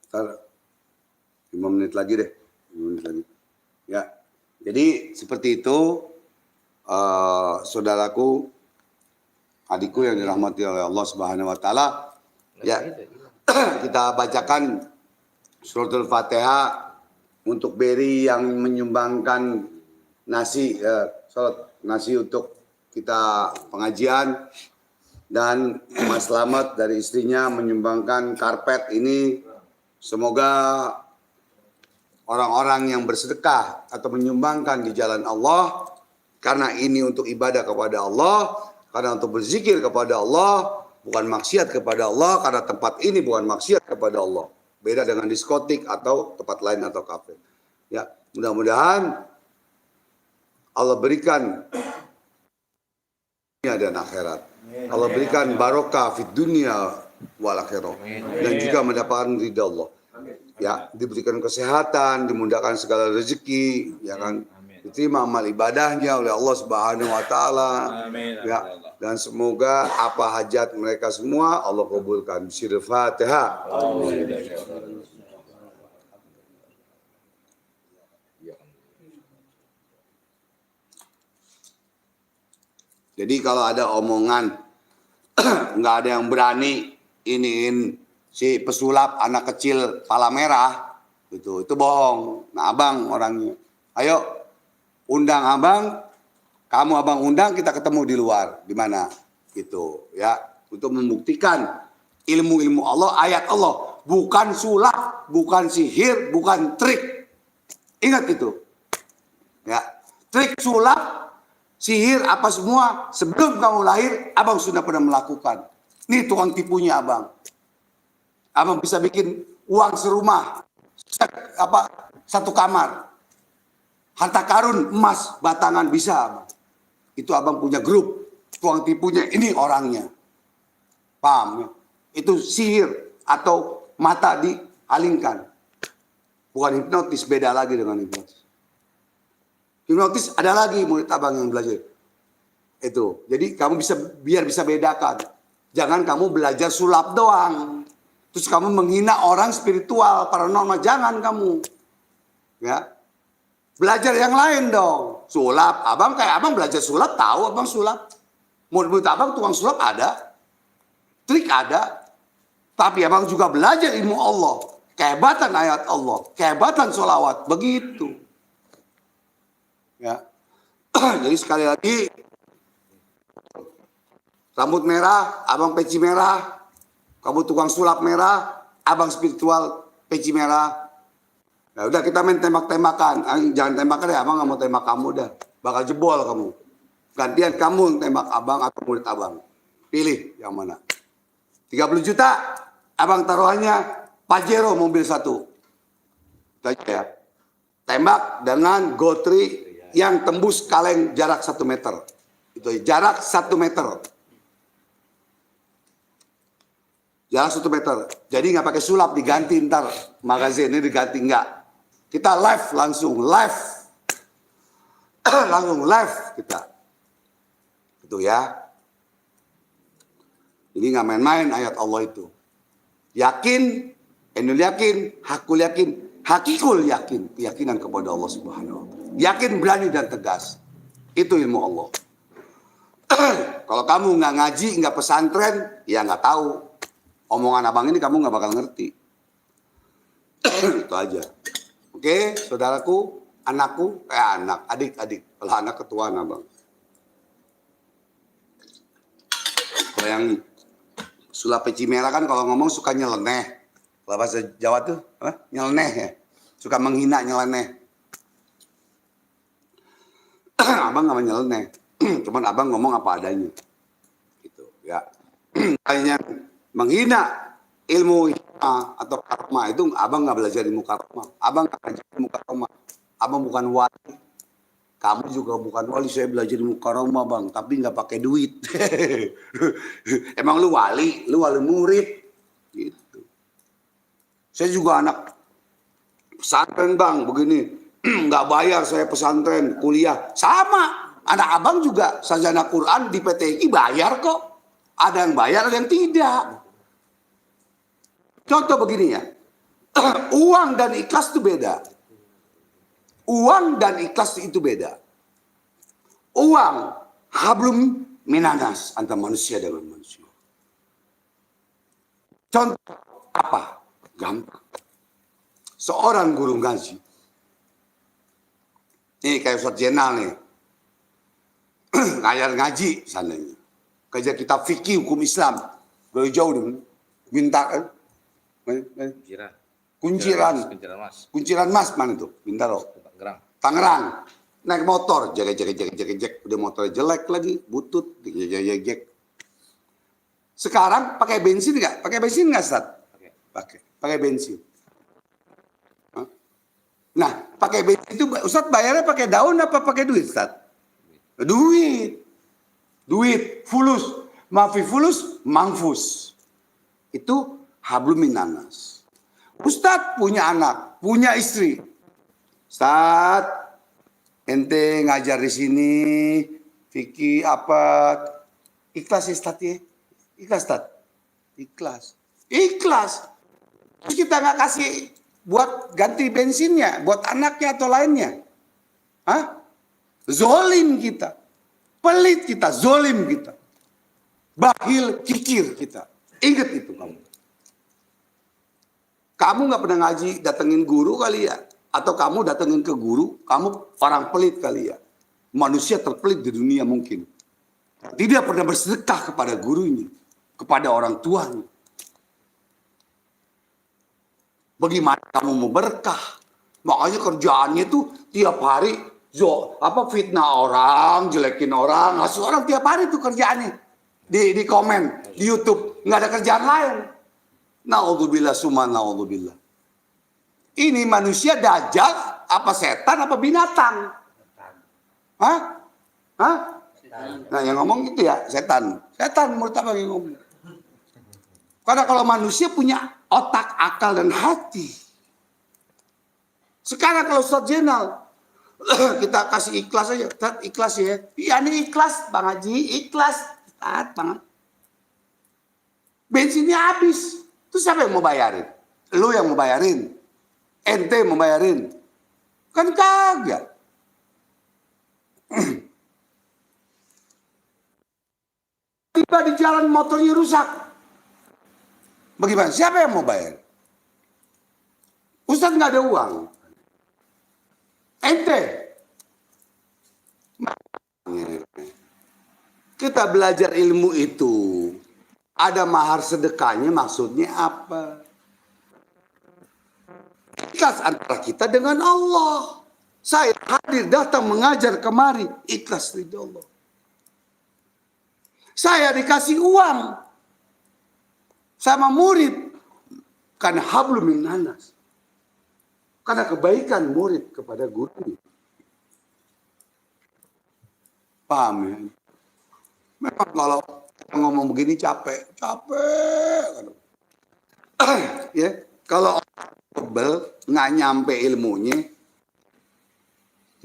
Ntar 5 menit lagi deh. 5 menit lagi. Ya. Jadi seperti itu, saudaraku, adikku yang dirahmati oleh Allah Subhanahu Wa Taala. Ya, kita bacakan suratul Fatihah untuk Beri yang menyumbangkan nasi, nasi untuk kita pengajian, dan Mas Slamet dari istrinya menyumbangkan karpet ini. Semoga orang-orang yang bersedekah atau menyumbangkan di jalan Allah, karena ini untuk ibadah kepada Allah, karena untuk berzikir kepada Allah, bukan maksiat kepada Allah, karena tempat ini bukan maksiat kepada Allah. Beda dengan diskotik atau tempat lain atau kafe. Ya, mudah-mudahan Allah berikan dunia dan akhirat. Allah berikan barokah fid dunia wal akhirah, dan juga mendapatkan ridha Allah. Ya, diberikan kesehatan, dimudahkan segala rezeki, ya kan? Diterima amal ibadahnya oleh Allah Subhanahu Wa Taala. Ya, dan semoga apa hajat mereka semua Allah kabulkan. Sirul Fatihah. Jadi kalau ada omongan nggak ada yang berani iniin si pesulap anak kecil pala merah, itu bohong. Nah, abang orangnya, ayo undang abang, kamu abang undang, kita ketemu di luar, di mana gitu ya, untuk membuktikan ilmu-ilmu Allah, ayat Allah, bukan sulap, bukan sihir, bukan trik. Ingat itu ya, trik, sulap, sihir, apa semua sebelum kamu lahir abang sudah pernah melakukan. Ini tukang tipunya abang. Abang bisa bikin uang serumah, satu kamar, harta karun emas batangan bisa abang. Itu abang punya grup, tukang tipunya ini orangnya, paham ya? Itu sihir atau mata dialingkan, bukan hipnotis, beda lagi dengan hipnotis. Hipnotis ada lagi murid abang yang belajar itu. Jadi kamu biar bisa bedakan. Jangan kamu belajar sulap doang, terus kamu menghina orang spiritual, paranormal. Jangan kamu, ya. Belajar yang lain dong. Sulap, abang kayak abang belajar sulap, tahu abang sulap. Murid abang tukang sulap ada, trik ada. Tapi abang juga belajar ilmu Allah, kehebatan ayat Allah, kehebatan sholawat, begitu. Ya, jadi sekali lagi, rambut merah, abang peci merah, kamu tukang sulap merah, abang spiritual peci merah. Ya udah, kita main tembak-tembakan. Jangan tembakan ya, abang nggak mau tembak kamu dah, bakal jebol kamu. Gantian kamu yang tembak abang atau murid abang. Pilih yang mana. 30 juta, abang taruhannya Pajero mobil 1. Itu aja ya. Tembak dengan gotri yang tembus kaleng jarak 1 meter. Itu jarak 1 meter. Jarak 1 meter. Jadi nggak pakai sulap, diganti ntar magazin ini diganti, nggak. Kita live langsung, live. Langsung live kita. Itu ya. Jadi nggak main-main ayat Allah itu. Yakin, Enul yakin, Hakul yakin. Hakikul yakin, keyakinan kepada Allah Subhanahu wa taala. Yakin, berani dan tegas. Itu ilmu Allah. Kalau kamu nggak ngaji, nggak pesantren, ya nggak tahu. Omongan abang ini kamu nggak bakal ngerti. Itu aja. Oke, saudaraku, anakku, adik-adik. Kalau anak ketuaan abang. Kalau yang sulap peci merah kan kalau ngomong suka nyeleneh. Kalau bahasa Jawa tuh nyeleneh ya. Suka menghina, nyeleneh. Abang nggak nyeleneh. Cuman abang ngomong apa adanya. Gitu ya. Kayaknya menghina ilmu atau karma itu abang nggak belajar ilmu karma. Abang nggak belajar ilmu karma. Abang bukan wali. Kamu juga bukan wali. Saya belajar ilmu karma bang, tapi nggak pakai duit. Emang lu wali murid. Gitu. Saya juga anak pesantren bang, begini. Nggak bayar saya pesantren, kuliah. Sama, anak abang juga sarjana Quran di PTI bayar kok. Ada yang bayar, ada yang tidak. Contoh begini ya. Uang dan ikhlas itu beda. Uang dan ikhlas itu beda. Uang, hablum minanas antara manusia dengan manusia. Contoh apa? Gampang. Seorang guru ngaji. Ini kayak Ustaz Jenal nih. Ngajar ngaji sananya. Kerja kitab fikih hukum Islam. Dari jauh nih. Minta kan. Kunciran mas mana itu? Bintaro. Tangerang. Naik motor, jek. Udah motornya jelek lagi, butut, jek. Sekarang pakai bensin nggak? Pakai bensin nggak, Ustaz? Pakai bensin. Nah, pakai bensin itu Ustaz bayarnya pakai daun apa pakai duit, Ustaz? Duit, fulus. Mafi fulus, mangfus. Itu hablum minanas. Ustaz punya anak, punya istri. Ustaz, ente ngajar di sini, fikih apa? Ikhlas ya, Ustaz ya? Ikhlas, Ustaz? Ikhlas. Terus kita nggak kasih buat ganti bensinnya, buat anaknya atau lainnya. Hah? Zolim kita. Pelit kita, zolim kita. Bakhil, kikir kita. Ingat itu kamu. Kamu nggak pernah ngaji, datengin guru kali ya. Atau kamu datengin ke guru, kamu orang pelit kali ya. Manusia terpelit di dunia mungkin. Tidak pernah bersedekah kepada gurunya. Kepada orang tuanya. Bagaimana kamu mau berkah? Makanya kerjaannya tuh tiap hari fitnah orang, jelekin orang, ngasih orang tiap hari tuh kerjaannya. Di komen, di YouTube, nggak ada kerjaan lain. Naudzubillah summa naudzubillah. Ini manusia dajjal, apa setan, apa binatang? Hah? Nah yang ngomong itu ya setan. Setan menurut apa yang ngomong? Karena kalau manusia punya otak, akal, dan hati. Sekarang kalau Ustaz Jenal, kita kasih ikhlas aja. Ustaz ikhlas ya. Iya ini ikhlas Bang Haji, ikhlas. Ustaz banget. Bensinnya habis. Terus siapa yang mau bayarin? Lu yang mau bayarin. Ente mau bayarin. Kan kagak. Tiba di jalan motornya rusak. Bagaimana? Siapa yang mau bayar? Ustaz nggak ada uang. Ente. Kita belajar ilmu itu. Ada mahar sedekahnya, maksudnya apa? Ikhlas antara kita dengan Allah. Saya hadir datang mengajar kemari. Ikhlas ridho Allah. Saya dikasih uang sama murid karena hablum minanas. Karena kebaikan murid kepada guru. Paham ya? Memang kalau ngomong begini capek. Ya, kalau tebel nggak nyampe ilmunya,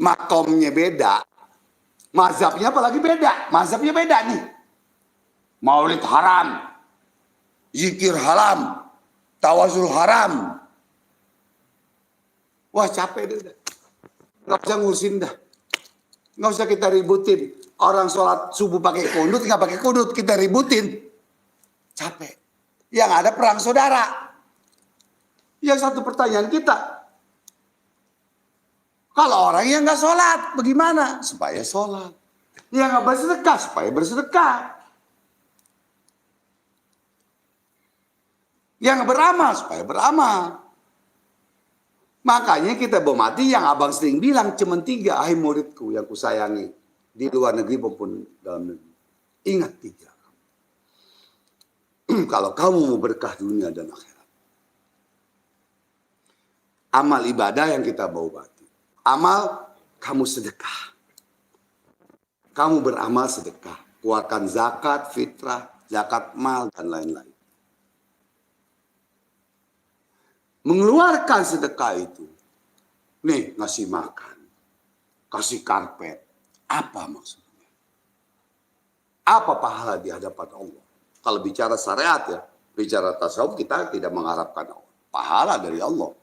makomnya beda, mazhabnya apalagi beda. Mazhabnya beda nih. Maulid haram, zikir haram, tawasul haram. Wah capek deh udah. Nggak usah ngurusin dah. Nggak usah kita ributin. Orang sholat subuh pakai kudut, nggak pakai kudut, kita ributin. Capek. Yang ada perang saudara. Yang satu pertanyaan kita. Kalau orang yang nggak sholat, bagaimana? Supaya sholat. Yang nggak bersedekah, supaya bersedekah. Yang beramal, supaya beramal. Makanya kita bermati yang abang sering bilang cuma 3, hai muridku yang kusayangi di luar negeri maupun dalam negeri. Ingat 3. Kalau kamu mau berkah dunia dan akhirat. Amal ibadah yang kita bawa bati. Amal kamu sedekah. Kamu beramal sedekah. Keluarkan zakat, fitrah, zakat mal dan lain-lain. Mengeluarkan sedekah itu, nih ngasih makan, kasih karpet, apa maksudnya? Apa pahala di hadapan Allah? Kalau bicara syariat ya, bicara tasawuf kita tidak mengharapkan pahala dari Allah.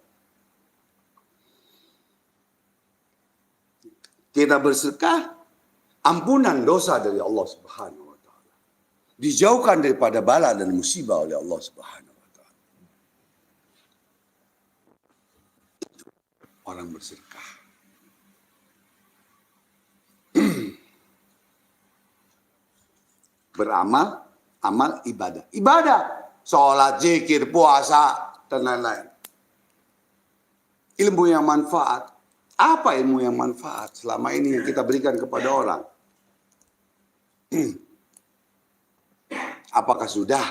Kita bersedekah, ampunan dosa dari Allah Subhanahu wa taala. Dijauhkan daripada bala dan musibah oleh Allah Subhanahu. Orang bersedekah. Beramal, amal ibadah. Ibadah, sholat, zikir, puasa, dan lain-lain. Ilmu yang manfaat. Apa ilmu yang manfaat selama ini yang kita berikan kepada orang? Apakah sudah?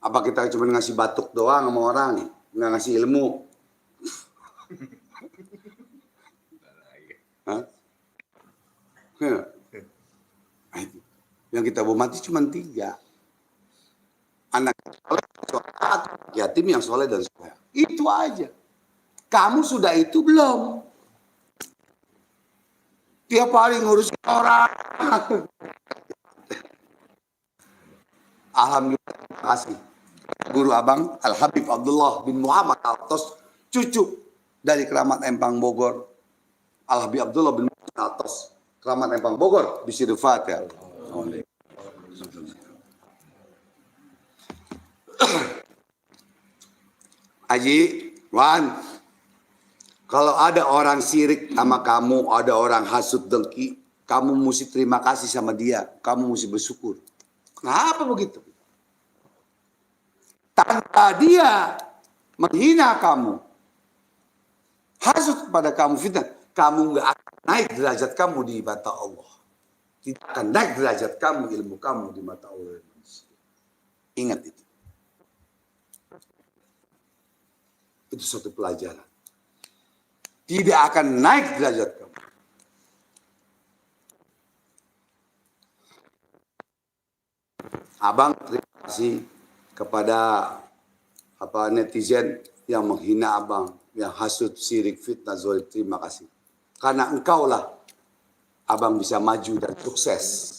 Apa kita cuma ngasih batuk doang sama orang? Nggak ngasih ilmu? Hah? Ya. Yang kita bawa mati cuma 3. Anak soleh, yatim yang soleh dan soleh. Itu aja. Kamu sudah itu belum? Tiap hari ngurus orang. Alhamdulillah, terima kasih. Guru abang Al-Habib Abdullah bin Muhammad Al-Tos, cucu dari Keramat Empang Bogor. Al-Habib Abdullah bin Muhammad Al-Tos, Keramat Empang Bogor, di Sirifat ya. Haji, Wan, kalau ada orang sirik sama kamu, ada orang hasut dengki, kamu mesti terima kasih sama dia, kamu mesti bersyukur. Kenapa begitu? Tanpa dia menghina kamu, hasut kepada kamu, fitnah, kamu nggak akan naik derajat kamu di mata Allah. Tidak akan naik derajat kamu, ilmu kamu di mata Allah. Ingat itu. Itu suatu pelajaran. Tidak akan naik derajat kamu. Abang terima kasih kepada netizen yang menghina abang, yang hasut, sirik, fitnah, zolim. Terima kasih. Karena engkaulah abang bisa maju dan sukses.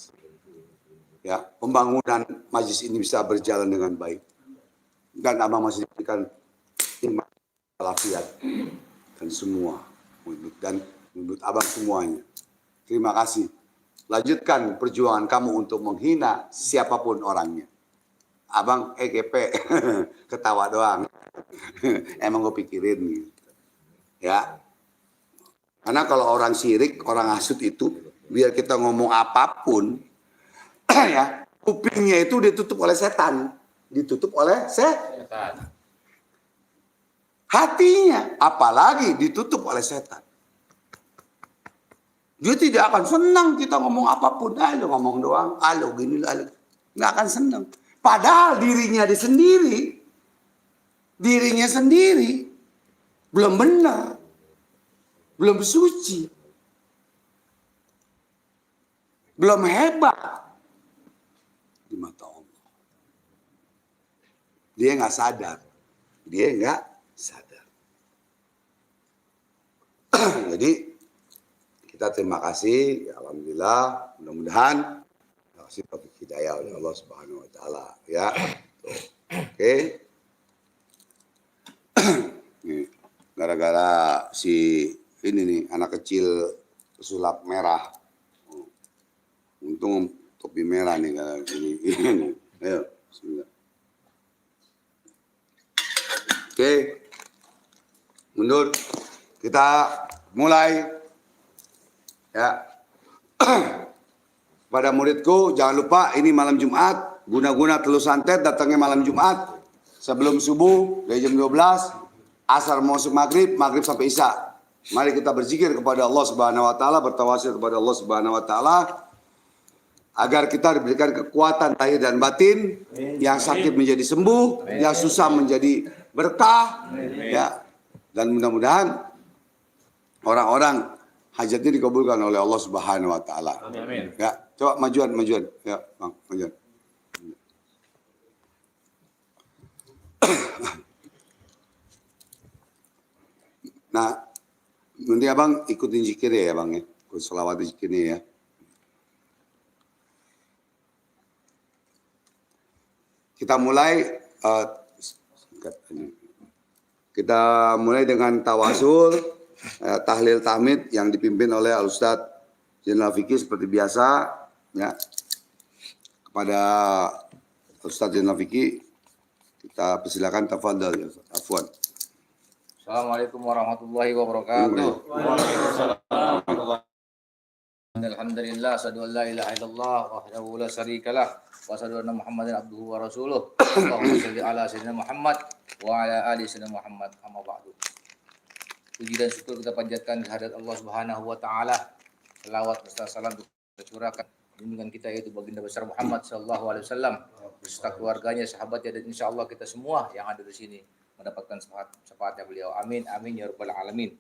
Ya, pembangunan majlis ini bisa berjalan dengan baik. Dan abang masih diberikan iman, walafiat dan semua dan menurut abang semuanya. Terima kasih. Lanjutkan perjuangan kamu untuk menghina siapapun orangnya. Abang EGP ketawa doang. Emang gue pikirin gitu. Ya. Karena kalau orang sirik, orang hasut itu, biar kita ngomong apapun, ya, kupingnya itu ditutup oleh setan. Ditutup oleh setan. Hatinya, apalagi ditutup oleh setan. Dia tidak akan senang kita ngomong apapun. Lo ngomong doang, alo gini, alo. Nggak akan senang. Padahal dirinya sendiri, belum benar. Belum suci. Belum hebat. Di mata Allah. Dia nggak sadar. Jadi, kita terima kasih, ya Alhamdulillah, mudah-mudahan kasih taufik hidayah oleh Allah Subhanahu wa taala, ya. Oke. gara-gara si ini nih anak kecil pesulap merah. Untung topi merah nih kalau ini. Ayo, bismillah. Oke, mundur. Kita mulai. Ya. Pada muridku, jangan lupa ini malam Jumat. Guna-guna Teluk Santet datangnya malam Jumat. Sebelum subuh, dari jam 12. Asar masuk maghrib, maghrib sampai isya. Mari kita berzikir kepada Allah Subhanahu Wa Taala, bertawasul kepada Allah Subhanahu Wa Taala. Agar kita diberikan kekuatan lahir dan batin, yang sakit menjadi sembuh, yang susah menjadi berkah, ya. Dan mudah-mudahan orang-orang hajatnya dikabulkan oleh Allah Subhanahu Wa Taala. Ya, coba majuan, ya, Bang, majuan. Nah, nanti abang ikutin zikir ya, bang ya, ikut selawat zikirnya ya. Kita mulai dengan tawasul, tahlil tahmid yang dipimpin oleh Al-Ustadz Zainal Fikri seperti biasa, ya. Kepada Al-Ustadz Zainal Fikri kita persilakan, tafadhal ya, afwan. Assalamualaikum warahmatullahi wabarakatuh. Alhamdulillah, asyhadu an la ilaha illallah wahdahu la syarikalah wa asyhadu anna Muhammadan abduhu wa rasuluh. Allahumma shalli ala sayyidina Muhammad wa ala ali sayyidina Muhammad, amma ba'du. Puji dan syukur kita panjatkan kehadirat Allah Subhanahu wa taala. Selawat serta salam kita curahkan junjungan kita yaitu baginda besar Muhammad sallallahu alaihi wasallam beserta keluarganya, sahabatnya, dan insyaallah kita semua yang ada di sini mendapatkan syafaatnya beliau. Amin amin ya rabbal alamin.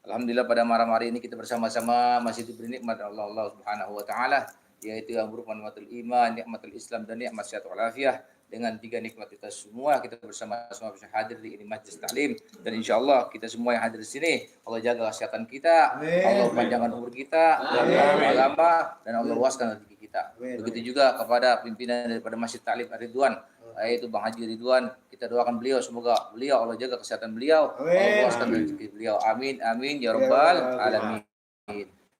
Alhamdulillah pada malam hari ini kita bersama-sama masih diberi nikmat Allah Subhanahu wa taala, yaitu yang berupa nikmatul iman, nikmatul Islam, dan nikmat sehat wal afiah. Dengan 3 nikmat kita semua, kita bersama-sama bisa hadir di ini majlis taklim, dan insyaallah kita semua yang hadir di sini Allah jaga kesehatan kita, Allah panjangkan umur kita, Allah agama, dan Allah luaskan rezeki kita. Begitu juga kepada pimpinan daripada Masjid Taklim Ar-Ridwan, yaitu Bang Haji Ridwan, kita doakan beliau, semoga beliau Allah jaga kesehatan beliau, Allah luaskan rezeki beliau. Amin amin ya rabbal alamin.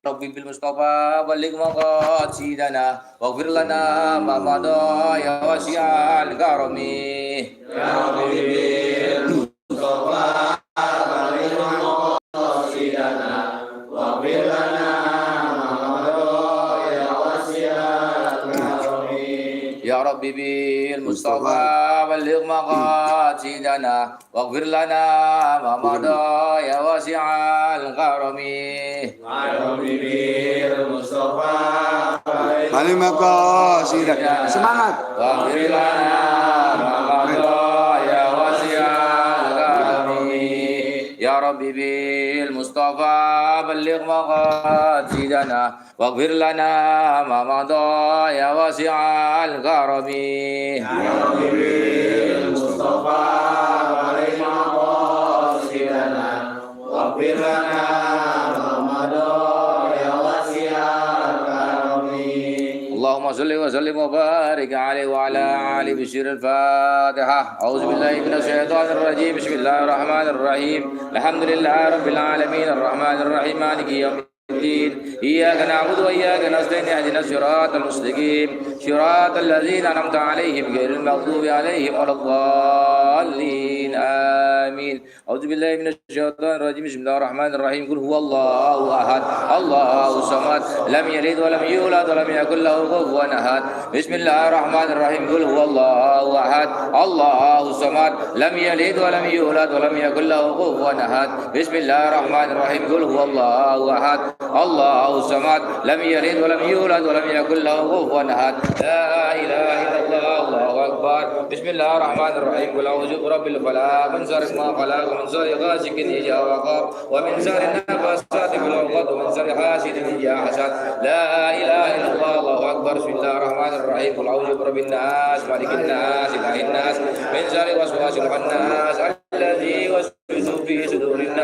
Rabbi bil Mustafa baligh maqasidana waghfir lana ma madha ya wasi'al karami. Ya Rabbi bil Mustafa baligh maqasidana waghfir lana ma madha ya wasi'al karami. Ya Rabbi bil Mustafa baligh maqasidana waghfir lana ma madha ya wasi'al karami. Terima kasih. Semangat. Ya Rabbi bil Mustafa balligh maqasidana waghfir lana ma madha ya wasi'al karami. Ya Rabbi bil Mustafa balligh maqasidana waghfir lana اللهم صل وسلم وبارك عليه وعلى آله بشير الفاتحة. أعوذ بالله من الشيطان الرجيم. بسم الله الرحمن الرحيم. الحمد لله رب العالمين الرحمن الرحيم مالك يوم الدين. إياك نعبد وإياك نستعين اهدنا الصراط المستقيم صراط الذين أنعمت عليهم غير المغضوب عليهم ولا الضالين. آمين. أعوذ بالله من الشيطان الرجيم. بسم الله الرحمن الرحيم. قل هو الله أحد الله الصمد لم يلد ولم يولد ولم يكن له كفوا أحد. بسم الله الرحمن الرحيم. قل هو الله أحد الله الصمد لم يلد ولم يولد ولم يكن له كفوا أحد. بسم الله الرحمن الرحيم. قل هو الله أحد الله الصمد لم يلد ولم يولد ولم يكن له كفوا أحد. لا إله إلا الله الله أكبر. بسم الله الرحمن الرحيم. قل أعوذ برب الفلق من شر ما خلق ومن شر غاسق إذا وقب ومن شر النفاثات في العقد ومن شر حاسد إذا حسد. لا إله إلا الله الله أكبر. بسم الله الرحمن الرحيم. قل أعوذ برب الناس مالك الناس إله الناس من شر وسواس الخناس الذي يوسوس في صدور الناس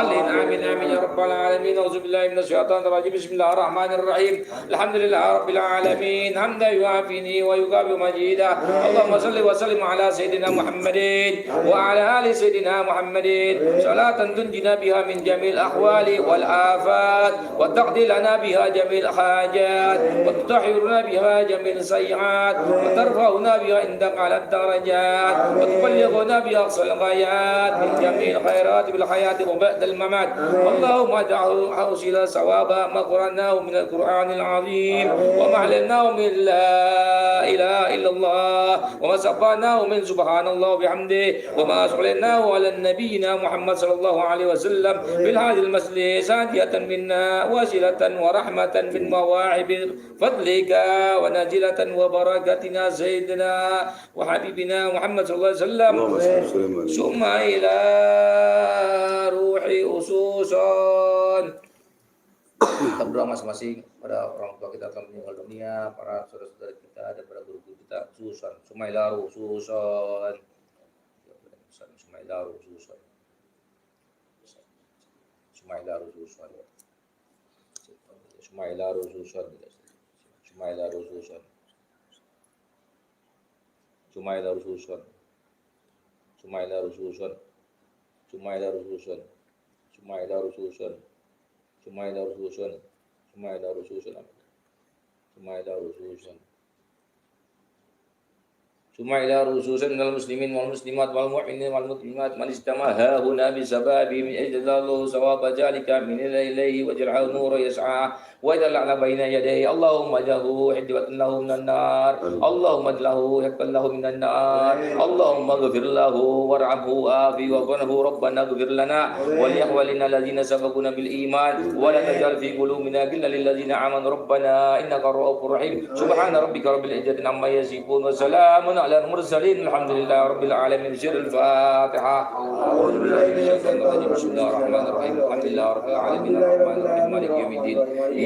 الضالين آمين آمين يا رب العالمين. أعوذ بالله من الشيطان الرجيم. بسم الله الرحمن الرحيم. الحمد لله رب العالمين حمدا يوافيني ويكافئ مجيدا. اللهم صل وسلم على سيدنا محمد وعلى آل سيدنا محمد صلاة تنجينا بها من جميع الأحوال والآفات وتقضي لنا بها جميع الحاجات وتطهرنا بها جميع السيئات وترفعنا بها عندك على الدرجات وتبلغنا بها أقصى الغايات من جميع الخيرات بالحياة وبعد الممات. اللهم اجعله حوصل ثوابا ما قرأناه من القرآن العظيم وما علمناه من لا إله إلا الله وما سبحناه من سبحان الله وبحمده وما صليناه على نبينا محمد صلى الله عليه وسلم بالهادي المسجد سادية منا وسيلة ورحمة من مواهب فضلك ونزلة وبركتنا سيدنا وحبيبنا محمد صلى الله عليه وسلم ثم إلى روحي ususon. Kita berdoa masing-masing pada orang tua kita telah meninggal dunia, para saudara-saudara kita dan para guru-guru kita ususon. Sumailaru ususon. Sumailaru ususon. Sumailaru ususon. Sumailaru ususon. Sumailaru ususon. Sumailaru ususon. Sumailaru ususon. Sumailaru ususon. Sumailaru ususon. Sumailaru ususon. Sumailaru ususon. Sumailaru ususon. Sumailaru ususon minal muslimin wal muslimat wal mu'minin wal muslimat man istamaha huna bi sababi min ajdalallahu sawaba jalika min ilayhi wa jal'al nura yas'a wa jal'ala baina yadayhi. Allahumma jalhu hidwatan lahu minan nar. Allahumma jalhu hidwatan lahu minan nar. Allahumma ghfir lahu warhamhu afi wa qanhu rabbana ghfir lana wa li ikhwanina alladhina sabaquna bil iman wa la tajal fi qulubina ghillan lil ladzina amanu rabbana innaka ra'ufur rahim. Subhana rabbika rabbil izzati amma yasifun wa salamun ala al-mursalin alhamdulillahi rabbil alamin. Sirul Fatihah. A'udzu billahi minasyaitonir rajim. Bismillahirrahmanirrahim. Alhamdulillahi rabbil alamin arrahmanir rahim maliki yaumiddin.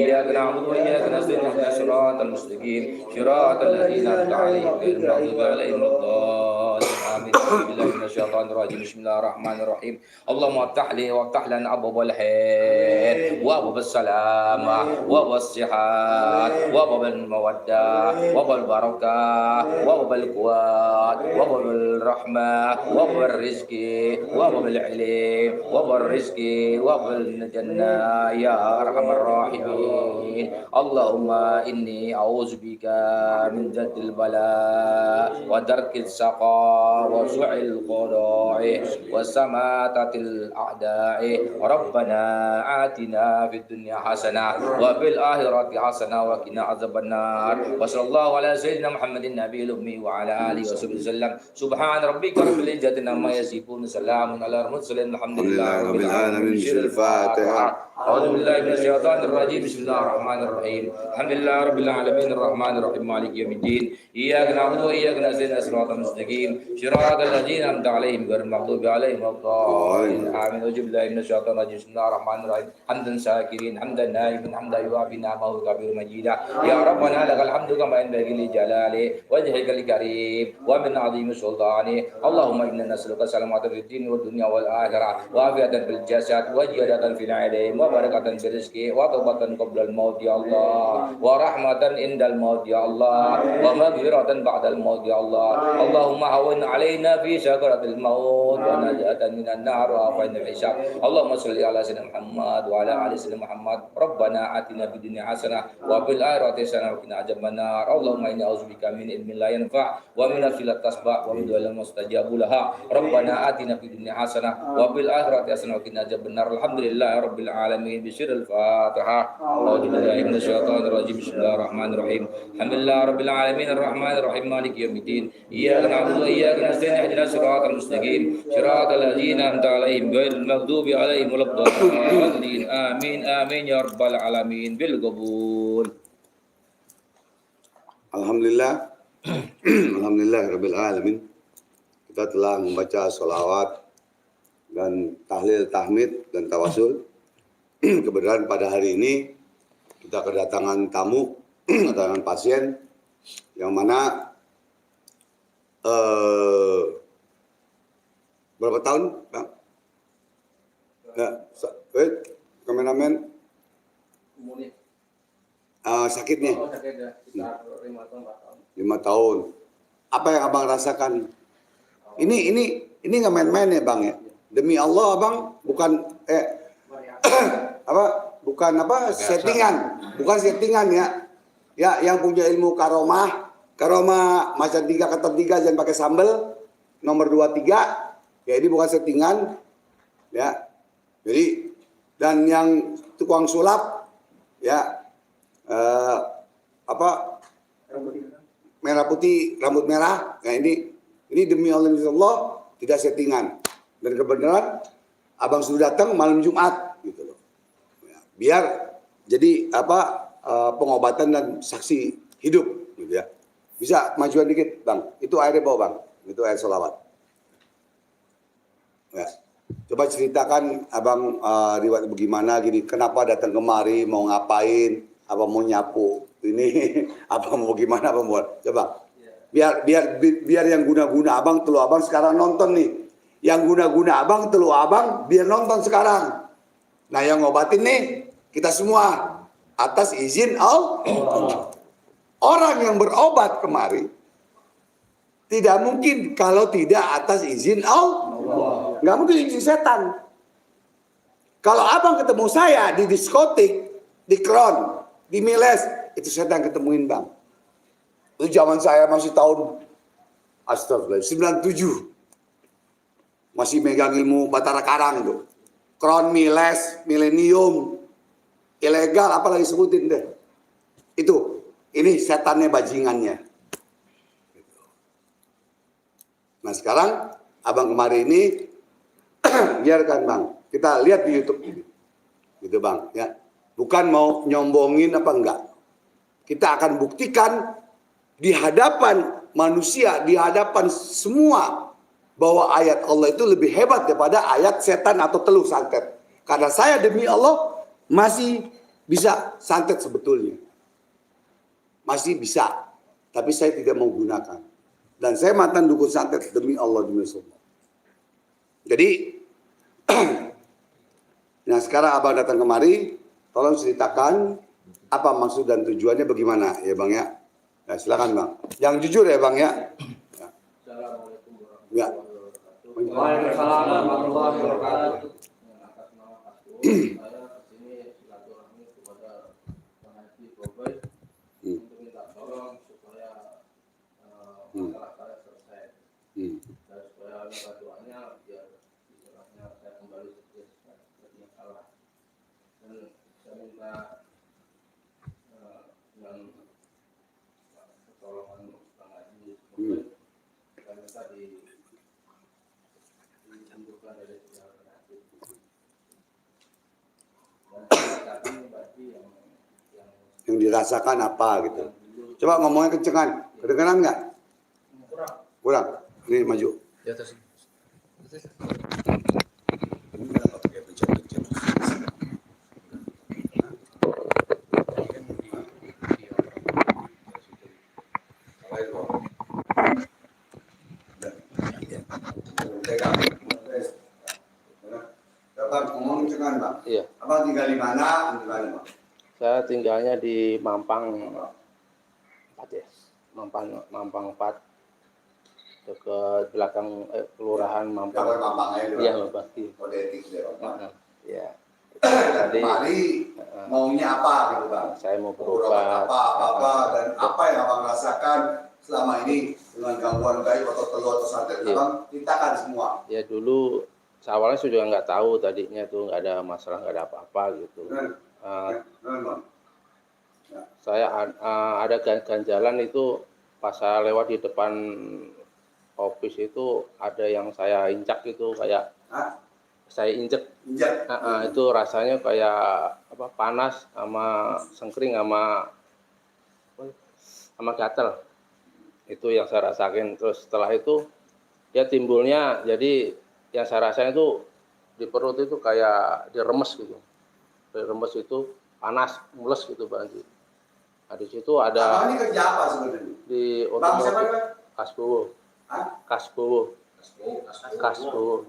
Iyyaka na'budu wa iyyaka nasta'in ihdinas siratal mustaqim siratal ladzina an'amta 'alaihim ghairil maghdubi 'alaihim waladdallin. Amin. Billahi minasyaitonir rajim. Bismillahirrahmanirrahim. Allahumma aftah li wa aftah lana abwabal khair wa abwabas salamah wa abwabas sihat wa abwabal mawaddah wa abwabal barakah wa abwabal quwwat wa abwabal rahmah wa abwabal rizqi wa abwabal ilm wa abwabal rizqi wa abwabal jannah ya arhamar rahimin. Allahumma inni a'udzubika min jaddil bala wa darkil saqa wa su'il qada'i wa samatatil a'da'i. Rabbana atina fid dunya hasanah wa fil akhirati hasanah wa qina azabannar. Wa sallallahu ala sayyidina Muhammadin nabiyil ummi wa ala alihi wa sallam. Subhan rabbika rabbil izzati amma yasifun. Salamun ala mursalin alhamdulillahi rabbil alamin. Al-Fatihah. A'udzu billahi minasyaitonir rajim. Bismillahirrahmanirrahim. Alhamdulillahi rabbil alamin arrahmanir rahim maliki yaumiddin. Iyyaka na'budu wa iyyaka nasta'in siratal mustaqim siratal ladzina an'amta 'alaihim ghairil maghdubi 'alaihim waladdallin. Amin. A'udzu billahi minasyaitonir rajim. Bismillahirrahmanirrahim. Hamdan syakirin hamdan na'imin hamdan yuwafi ni'amahu kabir majida. Ya rabbana lakal hamdu kama yanbaghi li jalali wajhikal karim wa min 'azimi sultani. Allahumma inna nas'aluka salamatan fid din wad dunya wal akhirah wa afiyatan fil jasad wa ziyadatan fil 'ilmi wa barakatan fil rizqi wa taubatan qabla al maut ya Allah wa rahmatan indal maut ya Allah wa maghfiratan ba'dal maut ya Allah. Allahumma hawwin 'alaina fi sakaratil maut wa najatan minan nar wa afinal hisab. Allahumma shalli ala sayyidina Muhammad wa ala ali sayyidina Muhammad. Rabbana atina fid dunya hasanah wa fil akhirati hasanah wa qina adzabannar. Allahumma inni a'udzubika min ilmin la yanfa' wa min nafsin la tasba' wa min du'ain mustajabu laha. Rabbana atina fid dunya hasanah wa fil akhirati hasanah wa qina adzabannar. Alhamdulillahi rabbil alamin. Bismillahil Fatihah. A'udzu billahi minasyaitonir rajim. Bismillahirrahmanirrahim. Alhamdulillahi rabbil alamin arrahmanir rahim maliki yaumiddin. Iyyaka na'budu wa iyyaka nasta'in ihdinas siratal mustaqim siratal ladzina an'amta 'alaihim ghairil maghdubi 'alaihim waladdallin. Amin amin ya rabbal alamin bil qabul. Alhamdulillah. Alhamdulillah rabbil alamin. Kita telah membaca sholawat dan tahlil, tahmid dan tawasul. Kebenaran pada hari ini kita kedatangan tamu, kedatangan pasien yang mana berapa tahun, Bang? Ya, kameramen sakitnya Oh, sakit ya. Sekitar 5 tahun, 4 tahun. 5 tahun. Apa yang abang rasakan? Ini nggak main-main ya bang ya. Demi Allah abang bukan settingan, bukan settingan ya. Ya yang punya ilmu karomah macam 3 kata 3 jangan pakai sambel. Nomor 2 3 ya ini bukan settingan ya. Jadi dan yang tukang sulap ya merah putih rambut merah. Nah ini demi Allah tidak settingan dan kebenaran abang sudah datang malam Jumat gitu loh. Ya, biar jadi pengobatan dan saksi hidup gitu ya. Bisa majuan dikit bang. Itu airnya bawa bang. Itu air sholawat. Ya. Coba ceritakan abang riwayat bagaimana gini. Kenapa datang kemari? Mau ngapain? Apa mau nyapu? Ini apa mau gimana? Apa mau? Coba. Biar yang guna-guna abang, telu abang sekarang nonton nih. Yang guna-guna abang, telu abang, biar nonton sekarang. Nah yang ngobatin nih kita semua atas izin Allah. Orang yang berobat kemari tidak mungkin kalau tidak atas izin Allah. Nggak mungkin izin setan. Kalau abang ketemu saya di diskotik, di Kron, di Miles, itu setan ketemuin bang. Itu zaman saya masih tahun astagfirullah 97. Masih megang ilmu Batara Karang tuh. Kron, Miles, Millennium, ilegal apalagi sebutin deh. Ini setannya bajingannya. Nah sekarang abang kemarin ini biarkan bang, kita lihat di YouTube ini, gitu bang, ya. Bukan mau nyombongin apa enggak. Kita akan buktikan di hadapan manusia, di hadapan semua bahwa ayat Allah itu lebih hebat daripada ayat setan atau teluh santet. Karena saya demi Allah masih bisa santet sebetulnya, masih bisa, tapi saya tidak mau gunakan. Dan saya mantan dukun santet demi Allah demi Allah. Jadi, nah sekarang abang datang kemari, tolong ceritakan apa maksud dan tujuannya bagaimana ya bang ya. Nah, silakan bang. Yang jujur ya bang ya. Assalamualaikum Ya. Waalaikumsalam warahmatullahi wabarakatuh. Atas nama Pastor, saya kesini silaturahmi kepada Pak Haji Boboy untuk minta tolong supaya masalah saya selesai. Dan supaya minta doanya biar istilahnya saya kembali seperti yang salah. Dan saya minta yang pertolongan Pak Haji Boboy. Saya minta disembuhkan dari segala penyakit. Dan tadi berarti Yang dirasakan apa gitu. Coba ngomongnya kencengan. Kedengeran nggak? Kurang. Ini maju. Di atas. Bang, ngomong kencengan bang. Iya. Abang tinggal di mana? Di mana bang? Saya tinggalnya di Mampang 4 ya. Mampang 4 dekat belakang kelurahan Mampang. Jangan Mampang aja dulu. Iya, Mampang. Kode etik deh bang. Iya. Jadi maunya apa gitu bang? Saya mau Berobat berobat. apa dan apa yang abang rasakan selama ini dengan gangguan gaib atau teluh atau santet, Iya. abang ceritakan semua. Ya dulu awalnya saya juga nggak tahu tadinya tuh nggak ada masalah, nggak ada apa-apa gitu. Bang. Saya ada ganjalan itu pas saya lewat di depan office itu ada yang saya injak itu kayak saya injek. Injak. Itu rasanya kayak apa, panas sama sengkring sama gatal. Itu yang saya rasain. Terus setelah itu ya timbulnya, jadi yang saya rasain itu di perut itu kayak diremes gitu. Diremes itu panas, mules gitu Bang. Nah, di situ ada Abang ini kerja apa sebenarnya? di Bang siapa otomotif kan? Kasbowo. Hah? Kasbowo. Kasbowo.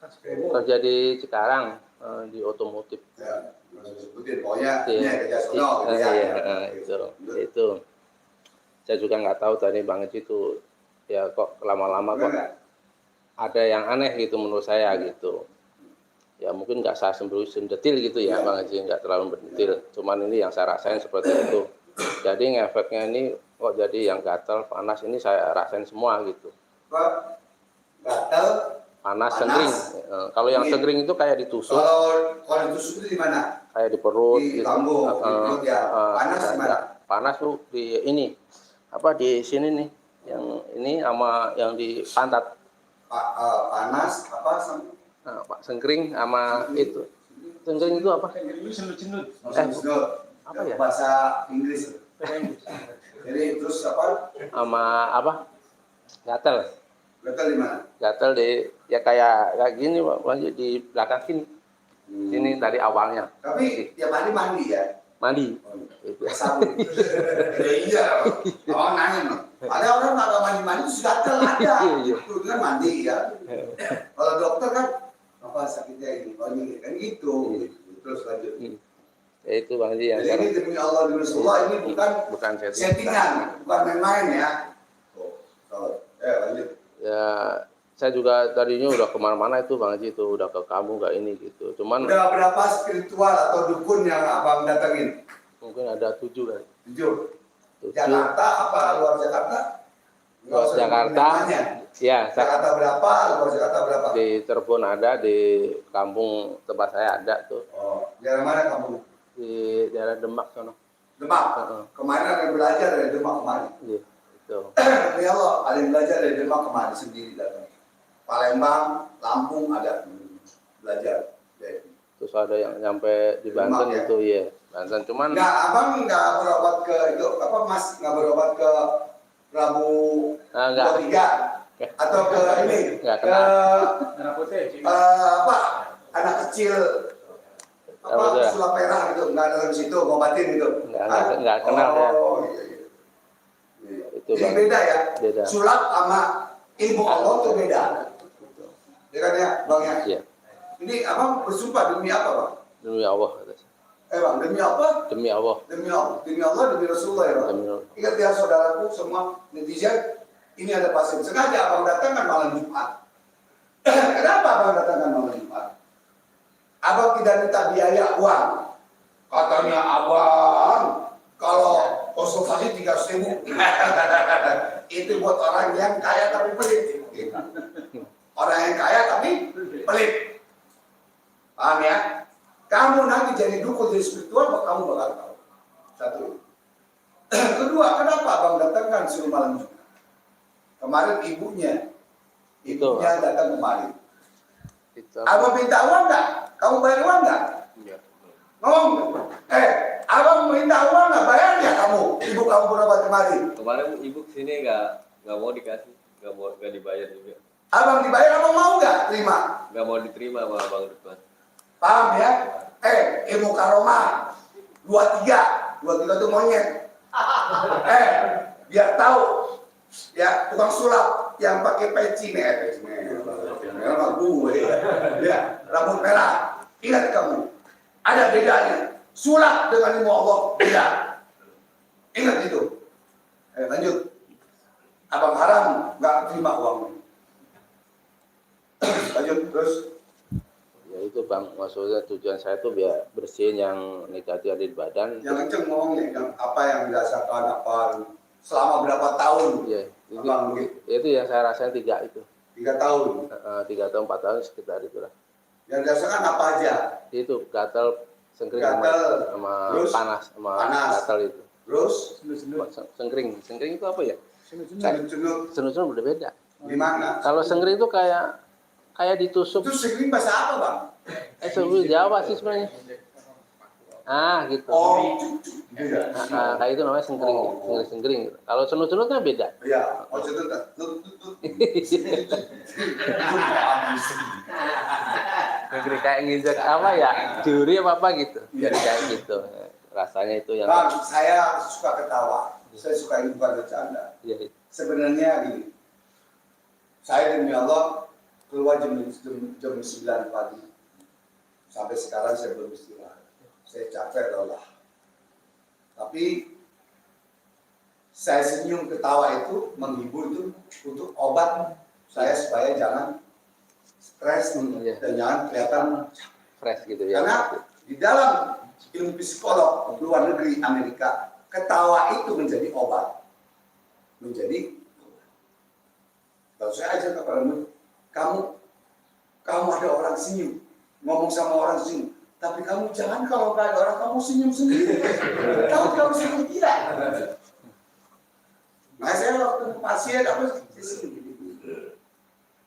Kerja di Cikarang, di otomotif. Ya, nggak usah sebutin. Pokoknya Iya. ini kerja sono. gitu ya. Saya juga nggak tahu tadi Bang Haji itu ya kok lama-lama kok Bener nggak? ada yang aneh gitu menurut saya gitu. Ya mungkin nggak saya sendetil gitu ya Bang Haji, nggak terlalu berdetil. Cuman ini yang saya rasain seperti itu. Jadi ngefeknya ini kok jadi yang gatal, panas ini saya rasain semua gitu. Pak, gatal. Panas, Panas. sengring. Kalau yang Ini. sengring itu kayak ditusuk, Kalau ditusuk itu di mana? kayak di perut, Di gitu. lambung, di perut ya. Panas di mana? Panas tuh di ini, apa di sini nih, yang ini sama yang di pantat. Panas apa? Nah, Pak sengkring sama itu. Sengkring itu apa? Apa ya? Bahasa Inggris. Jadi terus apa? Sama apa? Gatel. Gatal di mana? Gatel di ya kayak gini Pak, lanjut di belakang sini. Sini dari awalnya. Tapi tiap hari mandi ya? Mandi. Sabun. Iya. Oh nanya. Ada orang nggak mandi-mandi terus gatal ada. Itu kan mandi ya. Kalau dokter kan apa sakitnya ini? Oh ini kan gitu. Terus lanjut. Ya itu Bang Haji yang Jadi ini demi Allah demi Rasulullah ini bukan settingan, bukan main-main ya. Lanjut. Ya saya juga tadinya udah kemana-mana itu Bang Haji itu udah ke kamu nggak ini gitu. Cuman Udah berapa spiritual atau dukun yang abang datengin? mungkin ada 7 kan. 7. Jakarta apa luar Jakarta? Luar Jakarta. Ya, Jakarta berapa? Luar Jakarta berapa? di Cirebon ada, di kampung tempat saya ada tuh. Oh, daerah mana kamu? Di daerah Demak sono. Demak. Kemarin ada yang belajar dari Demak kemarin. Iya, itu. Ya Allah, ada yang belajar dari Demak kemarin sendiri datang. Palembang, Lampung ada belajar. Terus ada yang nyampe di Banten Demak, ya? itu ya. Banten cuman Abang nggak berobat ke itu apa Mas nggak berobat ke Prabu enggak. Tiga atau ke ini Nggak ke kenal. apa anak kecil apa sulap merah gitu nggak ada di situ ngobatin gitu Nggak kenal ya. Iya. Itu Jadi Bang. beda ya Beda. sulap sama ilmu Allah tuh beda ya kan ya Bang ya Iya. ini abang bersumpah demi apa Bang Demi Allah kata saya. Bang demi apa Demi Allah. demi Allah demi Rasulullah ya Bang Demi Allah. ingat ya saudaraku semua netizen ini ada pasien sengaja abang datangkan malam Jumat kenapa abang datangkan malam Jumat abang tidak minta biaya uang katanya abang kalau konsultasi 300.000 itu buat orang yang kaya tapi pelit orang yang kaya tapi pelit paham ya kamu nanti jadi dukun jadi spiritual kamu bakal tahu satu kedua kenapa abang datangkan suruh malam Jumat kemarin ibunya datang kemarin Itu. abang minta uang nggak kamu bayar uang nggak Iya. ngomong abang minta uang nggak bayar ya kamu ibu kamu berobat kemarin Kemarin ibu kesini nggak mau dikasih, nggak dibayar juga, abang dibayar abang mau nggak terima nggak mau diterima sama Bang Ridwan. paham ya ilmu karomah 23 itu monyet biar tahu ya tukang sulap yang pakai peci merah gue ya rambut merah ingat kamu ada bedanya sulap dengan ilmu Allah beda ingat itu lanjut abang haram nggak terima uang lanjut terus Ya itu Bang, maksudnya tujuan saya tuh biar bersihin yang negatif ada di badan. yang kenceng ngomongnya yang apa yang dirasakan apa selama berapa tahun Iya, abang itu yang saya rasain 3 itu. 3 tahun 3 tahun 4 tahun sekitar itulah. yang dirasakan apa aja Itu gatal, sengkring Gatal, sama terus? panas sama Panas. gatal itu. terus Sengkring itu apa ya? cenut-cenut Senut-senut udah beda. di mana Kalau sengkring itu kayak ditusuk. itu sering bahasa apa bang Sebelum Jawa sih sebenarnya. Gitu. oh Kayak itu namanya sengkring, sengkring. Kalau senut-senutnya beda. iya oh cenut Sengkring kayak nginjek apa ya? Duri apa gitu. Jadi kayak gitu. Rasanya itu yang bang saya suka ketawa saya suka ini bukan bercanda Iya. sebenarnya gini saya demi Allah keluar jam 9 pagi. Sampai sekarang saya belum istirahat. Saya capek lelah. Tapi saya senyum ketawa itu, menghibur itu untuk obat saya supaya jangan stres dan jangan kelihatan fresh gitu ya. karena di dalam ilmu psikolog luar negeri Amerika, ketawa itu menjadi obat. Kalau saya ajar kepada kamu ada orang senyum, ngomong sama orang senyum, tapi kamu jangan kalau nggak ada orang kamu senyum sendiri. Kamu senyum tidak. Nah saya waktu pasien apa senyum.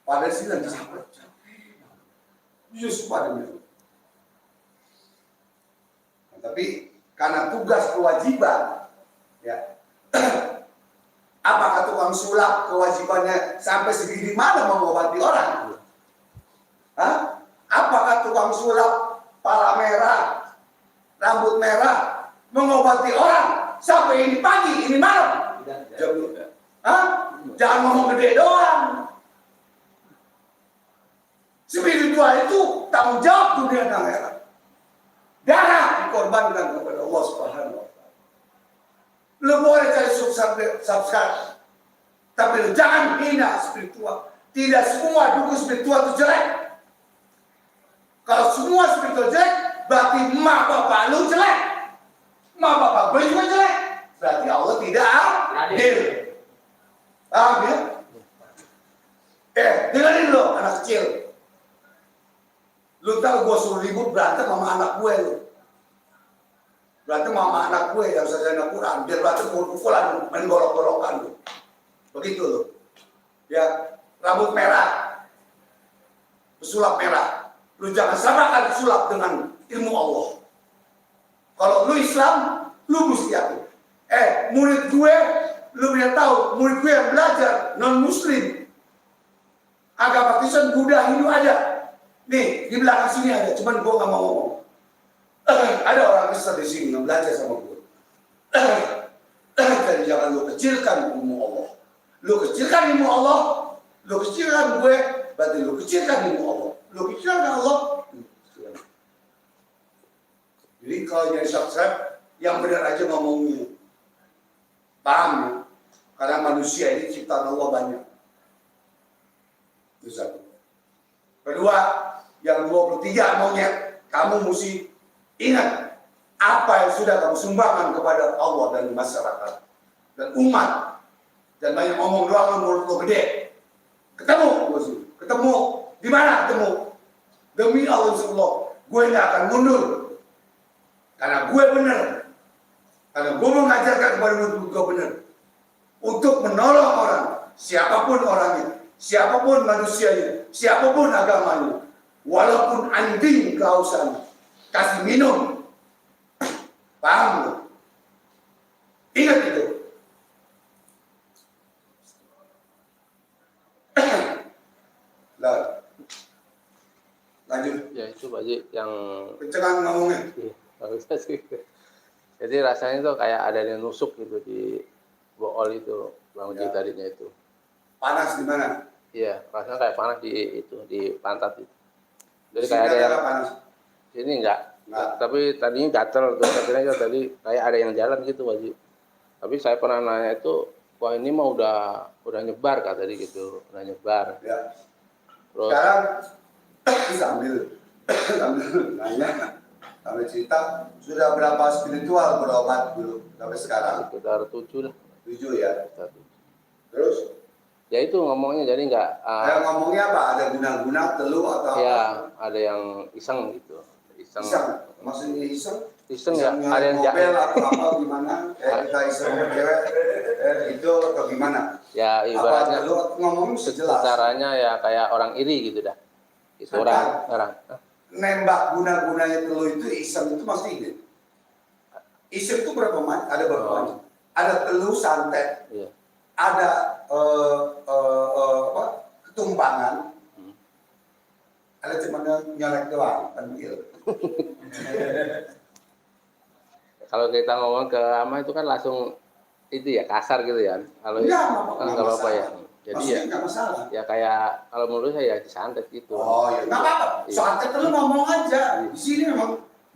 Pada sini lagi capek. Justru pada itu. Tapi karena tugas kewajiban, ya, apakah tukang sulap kewajibannya sampai segini mana mengobati orang? Hah? Apakah tukang sulap pala merah, rambut merah mengobati orang sampai ini pagi, ini malam? Hah? Jangan ngomong gede doang. Spiritual itu tanggung jawab dunia dan akhirat. Darah dikorbankan kepada Allah Subhanahu wa Ta'ala. Lu boleh cari subscribe, tapi lu jangan hina spiritual. Tidak semua dukun spiritual itu jelek. Kalau semua spiritual jelek, berarti emak bapak lu jelek. Emak bapak gue juga jelek. Berarti Allah tidak adil. Paham ya? Dengerin lo anak kecil. Lu tahu gue suruh ribut berantem sama anak gue lu. Berantem sama anak gue yang sarjana Quran. Biar berantem pukul-pukulan, main golok-golokan lu. Begitu lu. Ya, rambut merah. Pesulap merah. Lu jangan samakan sulap dengan ilmu Allah. Kalau lu Islam, lu mesti yakin. Murid gue, lu biar tahu, murid gue yang belajar non-muslim. Agama Kristen, Buddha, Hindu ada. Nih, di belakang sini ada, cuman gue gak mau ngomong. Ada orang Kristen di sini yang belajar sama gue. Jadi jangan lu kecilkan ilmu Allah. Lu kecilkan ilmu Allah, lu kecilkan gue, berarti lu kecilkan ilmu Allah. Lu kecilkan Allah. Jadi kalau jadi subscribe, yang benar aja ngomongnya. Paham ya? Karena manusia ini ciptaan Allah banyak. Itu satu. Kedua, yang 23 monyet, kamu mesti ingat apa yang sudah kamu sumbangkan kepada Allah dan masyarakat dan umat. Dan banyak ngomong doang mulut lo gede. Ketemu, di mana ketemu? Demi Allah gue nggak akan mundur. Karena gue benar. Karena gue mengajarkan kepada murid gue benar. Untuk menolong orang, siapapun orangnya, siapapun manusianya, siapapun agamanya, walaupun anjing kehausan, kasih minum. Paham lo? Ingat itu. Lanjut. Ya itu Pak Haji yang pencegahan ngomongnya. Bagus sih. Jadi rasanya tuh kayak ada yang nusuk gitu di bool itu, Bang Haji tadinya itu. Panas di mana? Iya, rasanya kayak panas di pantat itu. Jadi kayak ada yang panas. Sini enggak. Tapi tadinya gatel tuh, tadi kayak ada yang jalan gitu, Wajib. Tapi saya pernah nanya itu, wah ini mah udah nyebar kata tadi gitu, udah nyebar. Ya. Terus sekarang sambil nanya, sambil cerita, sudah berapa spiritual berobat dulu sampai sekarang? Sekitar 7 lah. 7 ya. Terus? Ya itu ngomongnya jadi enggak. Ngomongnya apa? Ada guna-guna, teluh atau apa? Ya, ada yang iseng gitu. Iseng. Maksudnya iseng? Iseng ya, ada yang mobil atau apa gimana? Kita iseng cewek itu atau gimana? Ya ibaratnya ngomong sejelas. Caranya ya kayak orang iri gitu dah. Itu orang. Nembak guna-gunanya teluh itu iseng itu pasti ini. Iseng itu berapa macam? Ada berapa macam? Ada teluh santet. Iya. Ada ketumpangan. Ada cuma nyolek doang, panggil. Kalau kita ngomong ke ama itu kan langsung itu ya kasar gitu ya. Kalau ya, nggak apa-apa ya. Jadi Maksudnya ya nggak masalah. ya kayak kalau menurut saya ya disantet gitu. Oh iya, nggak apa-apa. Santet telu ngomong aja. Di sini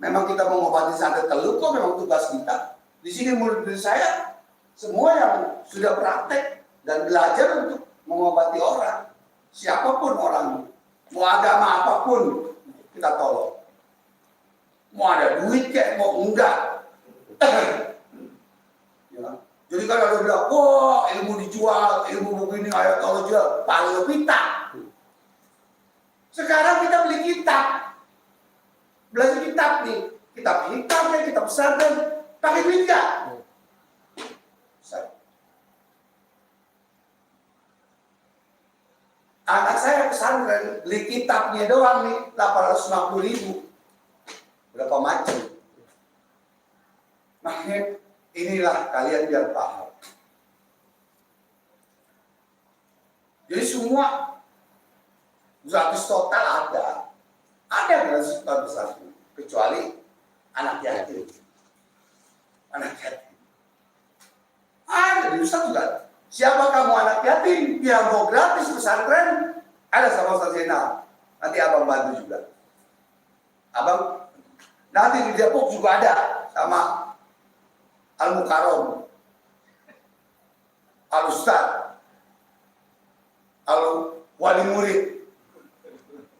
memang kita mengobati santet telu kok memang tugas kita. Di sini murid saya semua yang sudah praktek dan belajar untuk mengobati orang, siapapun orang, mau agama apapun kita tolong. Mau ada duit kayak mau enggak. Ya. Jadi kalau ada bilang, wah ilmu dijual, ilmu begini, ayo tolong jual, paling pita. Sekarang kita beli kitab, belajar kitab nih, kitab hitam ya, kitab pesantren, pakai duit nggak? Anak saya pesantren beli kitabnya doang nih 850.000. Berapa macam? Makanya inilah kalian biar paham. Jadi semua gratis total ada gratis total besar, kecuali anak yatim. Anak yatim. Ada di Ustaz juga. Siapa kamu anak yatim yang mau gratis pesantren? Ada sama Ustaz Zainal. Nanti abang bantu juga. Abang nanti di Depok juga ada sama Al-Mukarram, Al-Ustaz, Wali Murid,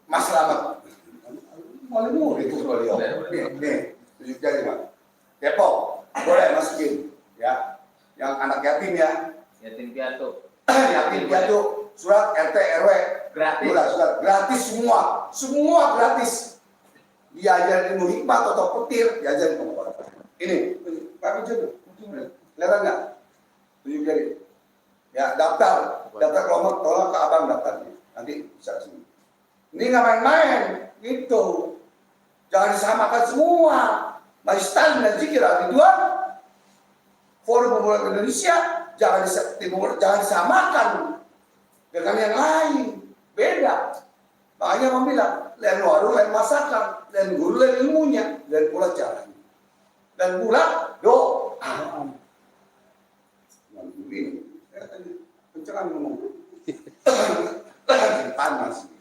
Mas Slamet. Wali Murid itu beliau. Nih, tunjuk jari Mas. Depok, boleh masukin ya. Yang anak yatim ya. Yatim piatu. Yatim piatu, surat RT RW Gratis. Surat gratis semua gratis. Diajarin ilmu hikmah atau petir, diajarin pengobatan. Ini, Pak Ujo, kelihatan nggak? Tunjuk jari. Ya, daftar kelompok, tolong ke abang daftarnya. Nanti bisa sini. Ini nggak main-main, gitu. Jangan disamakan semua. Majistan dan Zikir Al-Ridwan, Forum Pemuda Indonesia, jangan disamakan dengan yang lain. Beda. Makanya Bang bilang, lain warung, lain masakan, lain guru, lain ilmunya, lain pula caranya. Dan pula doa. Ini, pencerahan ngomong. Panas.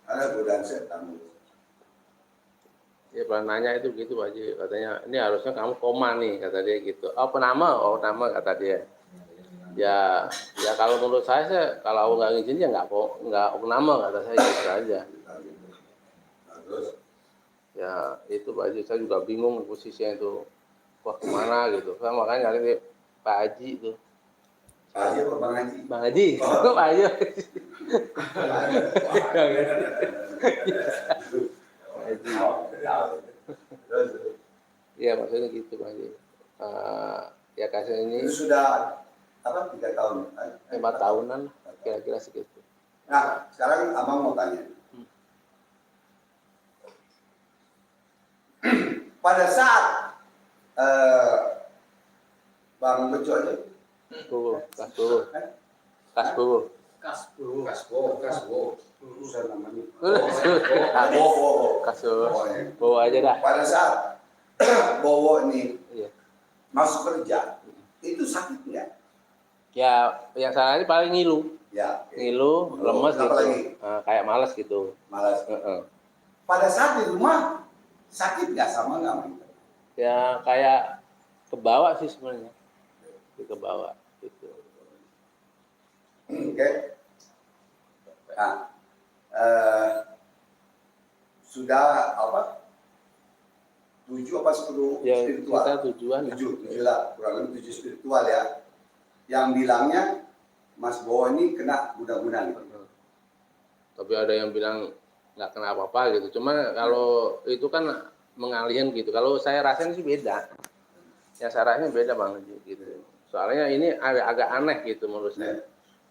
Ada godaan setan. Ya pernah nanya itu gitu Pak Haji, katanya ini harusnya kamu koma nih kata dia gitu. Oh penama, kata dia. Ya kalau menurut saya kalau aku nggak ngizin ya nggak penama kata saya gitu aja. Ya itu Pak Haji, saya juga bingung posisinya itu. Wah kemana gitu, saya makanya nyari Pak Haji itu. Pak Haji apa Bang Haji? Bang Haji, kok Pak Haji? Iya maksudnya gitu Pak Haji. Ya kasih ini Itu sudah 3 tahun? 5 tahunan kira-kira segitu. Nah sekarang abang mau tanya. Pada saat Bang Bejo aja. Kasbo. Urusan namanya. Bowo aja dah. Pada saat Bowo ini masuk kerja, itu sakit nggak? Ya yang salah ini paling ngilu. Ya. Ngilu, lemes gitu. Kayak malas gitu. Malas. Pada saat di rumah sakit nggak sama nggak? Ya kayak kebawa sih sebenarnya. Kebawa gitu. Oke. Nah, sudah apa? 7 apa 10 ya, spiritual? Kita tujuan 7 lah, kurang lebih 7 spiritual ya. Yang bilangnya Mas Bowo ini kena guna-guna gitu. Tapi ada yang bilang nggak kena apa-apa gitu. Cuma kalau itu kan mengalihin gitu. Kalau saya rasain sih beda. Yang saya rasain beda Bang gitu. Soalnya ini agak aneh gitu menurut saya.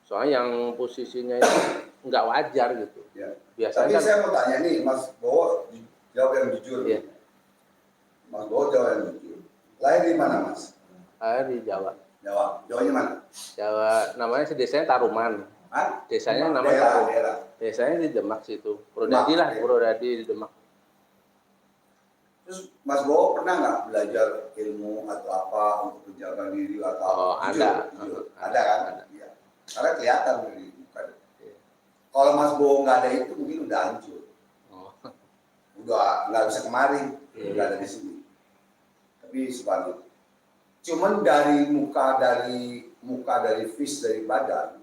Soalnya yang posisinya itu nggak wajar gitu. Ya. Biasanya Tapi kan, saya mau tanya nih, Mas Bowo jawab yang jujur. Iya. Mas Bowo jawab yang jujur. Lahir di mana Mas? Lahir di Jawa. Jawa. Jawanya mana? Jawa, namanya si desanya Taruman. Hah? Desanya namanya daerah. Desanya di Demak situ. Purwodadi lah, Purwodadi di Demak. Terus Mas Bowo pernah nggak belajar ilmu atau apa untuk menjaga diri atau Oh, jujur, ada. jujur. Ada kan? Ada. Iya. Karena kelihatan dari Kalau Mas Bowo nggak ada itu mungkin udah hancur. Udah nggak bisa kemari, nggak ada di sini. Tapi sebaliknya. Cuman dari muka dari fish dari badan,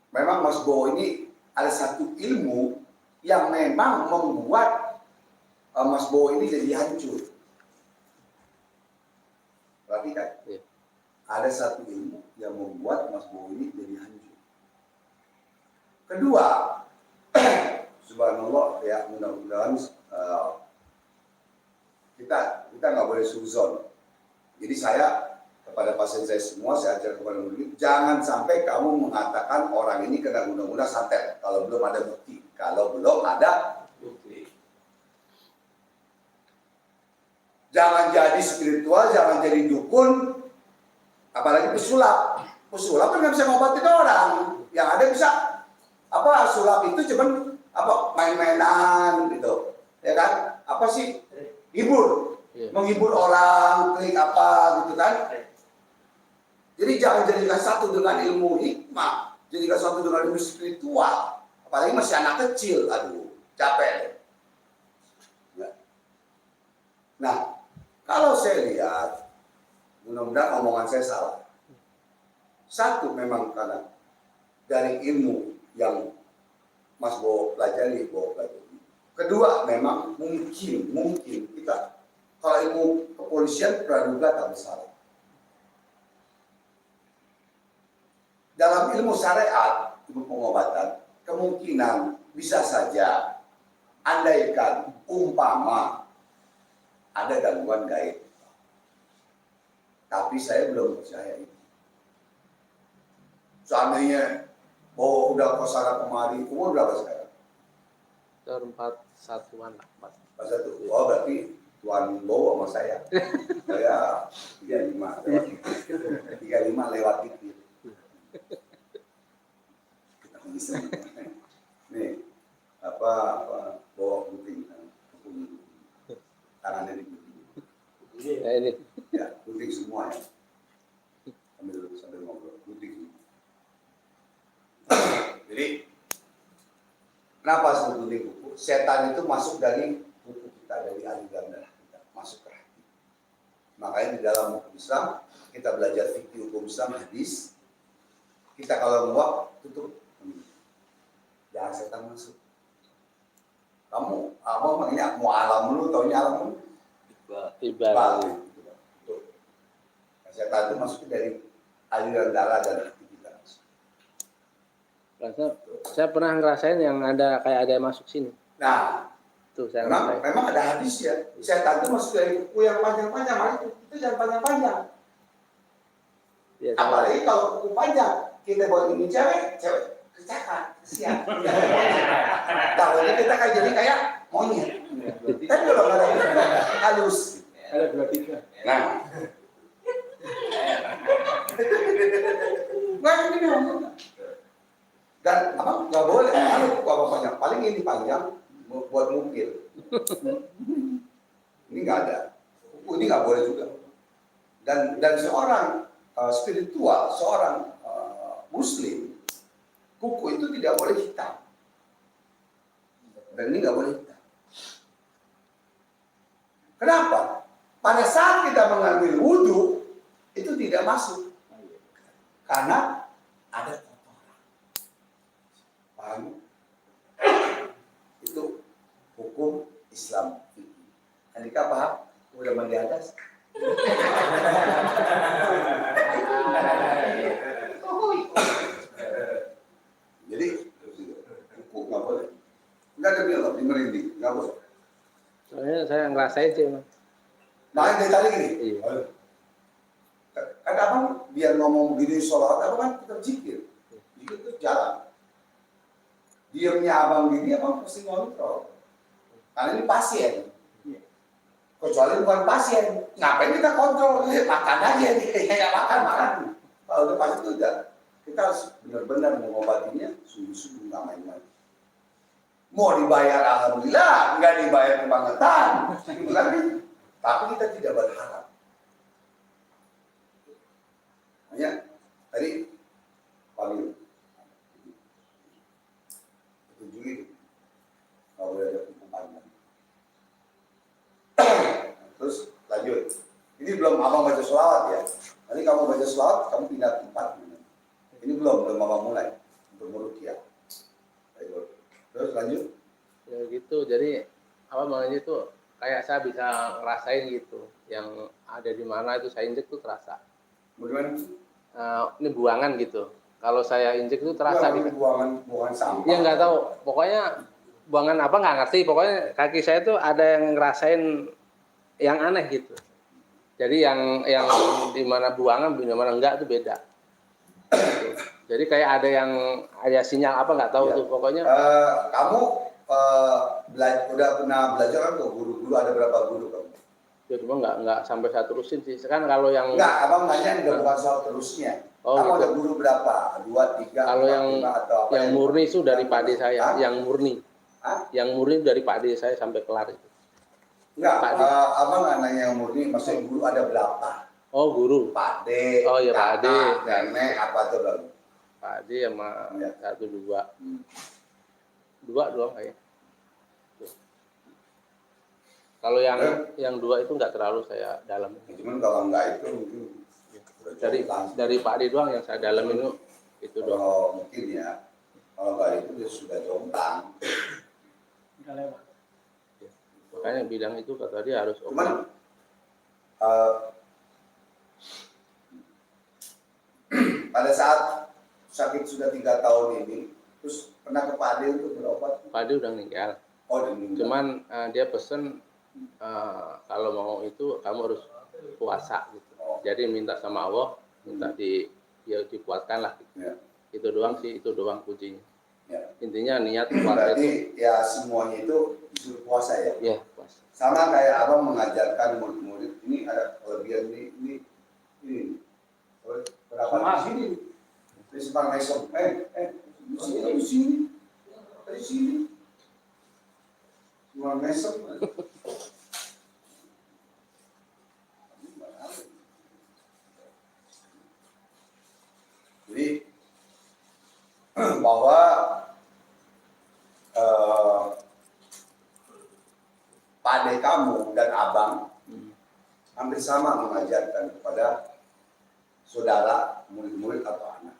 memang Mas Bowo ini ada satu ilmu yang memang membuat Mas Bowo ini jadi hancur. Perhatikan, ada satu ilmu yang membuat Mas Bowo ini jadi hancur. Kedua, subhanallah ya, mudah-mudahan kita nggak boleh suzon. Jadi saya kepada pasien saya semua, saya ajar kepada murid, jangan sampai kamu mengatakan orang ini kena undang-undang santet kalau belum ada bukti. Kalau belum ada bukti. Jangan jadi spiritual, jangan jadi dukun, apalagi pesulap. Pesulap kan nggak bisa ngobatin orang. Yang ada bisa sulap itu cuman main-mainan gitu, ya kan? Apa sih? Hibur. Menghibur orang, klik apa gitu kan. Jadi jangan jadikan satu dengan ilmu hikmah, jadikan satu dengan ilmu spiritual. Apalagi masih anak kecil, aduh, capek. Nah, kalau saya lihat, mudah-mudahan omongan saya salah. Satu memang karena dari ilmu yang Mas Bowo pelajari. Kedua, memang mungkin kita kalau ilmu kepolisian praduga tak bersalah. Dalam ilmu syariat, ilmu pengobatan, kemungkinan bisa saja andaikan umpama ada gangguan gaib. Tapi saya belum percaya itu. Seandainya Bowo udah kosara kemari, umur berapa sekarang? 41-an lah, Mas. 41. Oh, berarti Tuan Bowo sama saya. Saya 35 lewat dikit. Kita bisa. Nih, Bowo gunting. Tangannya digunting. Ya ini. Ya, gunting semua ya. Sambil ngobrol, gunting semua. Jadi, kenapa sebut gunting kuku? Setan itu masuk dari kuku kita, dari aliran darah kita, masuk ke hati. Makanya di dalam hukum Islam, kita belajar fikih hukum Islam, hadis. Kita kalau nguap, tutup. Jangan setan masuk. Kamu, abang ini mau alam dulu, taunya alam dulu. Ibarat. Setan itu masuk dari aliran darah dan hati kita. Saya pernah ngerasain yang kayak ada yang masuk sini. Nah, tuh saya memang ada hadis ya. Setan itu masuk dari kuku yang panjang-panjang, itu jangan panjang-panjang. Ya, Apalagi kalau kuku panjang, kita buat ini cewek kecakan, kesian. Takutnya kita kayak monyet. Tapi kalau nggak ada halus. Ada 2-3. Nah, dan nggak boleh kalau kuku apa panjang, paling ini panjang buat mungkil. Ini nggak ada, kuku ini nggak boleh juga. Dan seorang spiritual, seorang Muslim, kuku itu tidak boleh hitam. Dan ini nggak boleh hitam. Kenapa? Pada saat kita mengambil wudhu, itu tidak masuk. Karena ada kotoran. Paham? Itu hukum Islam. Andika paham? Udah mandi atas? Jadi, hukum nggak boleh. Nggak ada bilang, di merinding, nggak boleh. Soalnya saya ngerasain sih, Mas. Nah, dari tadi gini. Iya. Kan abang biar ngomong begini sholat, abang kan tetap zikir. Zikir itu jalan. Diamnya abang gini, abang pasti ngontrol. Karena ini pasien. Kecuali bukan pasien. Ngapain kita kontrol? Makan aja nih. Ya makan. Kalau udah pasien itu udah. Kita harus benar-benar mengobatinya, sungguh-sungguh nggak main-main. Mau dibayar alhamdulillah, nggak dibayar kebangetan. Gitu kan? Tapi kita tidak berharap. Makanya tadi panggil abang baca selawat ya. Nanti kamu baca selawat, kamu pindah tempat. Ini belum abang mulai untuk meruqyah. Terus lanjut. Ya gitu, jadi apa maknanya itu kayak saya bisa ngerasain gitu, yang ada di mana itu saya injek tuh terasa. Bagaimana? Ini buangan gitu. Kalau saya injek itu terasa gitu. Buangan sampah. Ya nggak tahu, pokoknya buangan apa nggak ngerti. Pokoknya kaki saya tuh ada yang ngerasain yang aneh gitu. Jadi yang di mana buangan, di mana enggak itu beda. Jadi kayak ada sinyal apa nggak tahu tuh pokoknya. Kamu udah pernah belajar kan tuh guru ada berapa guru kamu? Ya cuma nggak sampai saya terusin sih. Sekarang kalau yang abang nanya udah bukan soal terusnya. Kamu gitu. ada guru berapa? 2, 3, kalau 4, 5 atau apa? Yang murni itu dari pade saya, yang murni. Yang murni dari pade saya sampai kelar itu. Abang nggak nanya yang murni, maksudnya guru ada berapa? Oh guru. Pade. Oh ya pade. Nenek apa tuh bang? Pade sama 1, 2. 2 doang kayak. Kalau yang 2 itu nggak terlalu saya dalam. Cuman kalau nggak itu mungkin dari Pak Ade doang yang saya dalam itu doang. Kalau mungkin ya, kalau nggak itu dia sudah jomplang. Makanya bidang itu kata dia harus cuman pada saat sakit sudah 3 tahun ini, terus pernah ke Pak Ade untuk berobat? Pak Ade udah meninggal. Oh, udah meninggal. Cuman dia pesen kalau mau itu kamu harus puasa gitu. Jadi minta sama Allah, minta dikuatkan lah. Gitu. Ya. Itu doang sih, itu doang kuncinya. Ya. Intinya niat puasa berarti itu. Ya semuanya itu disuruh puasa ya? Iya, puasa. Sama kayak abang mengajarkan murid-murid, ini ada kelebihan ini. Berapa di sini? Di Simpang Mesem. Di sini. Simpang Mesem. Jadi bahwa pade kamu dan abang hampir sama mengajarkan kepada saudara, murid-murid atau anak.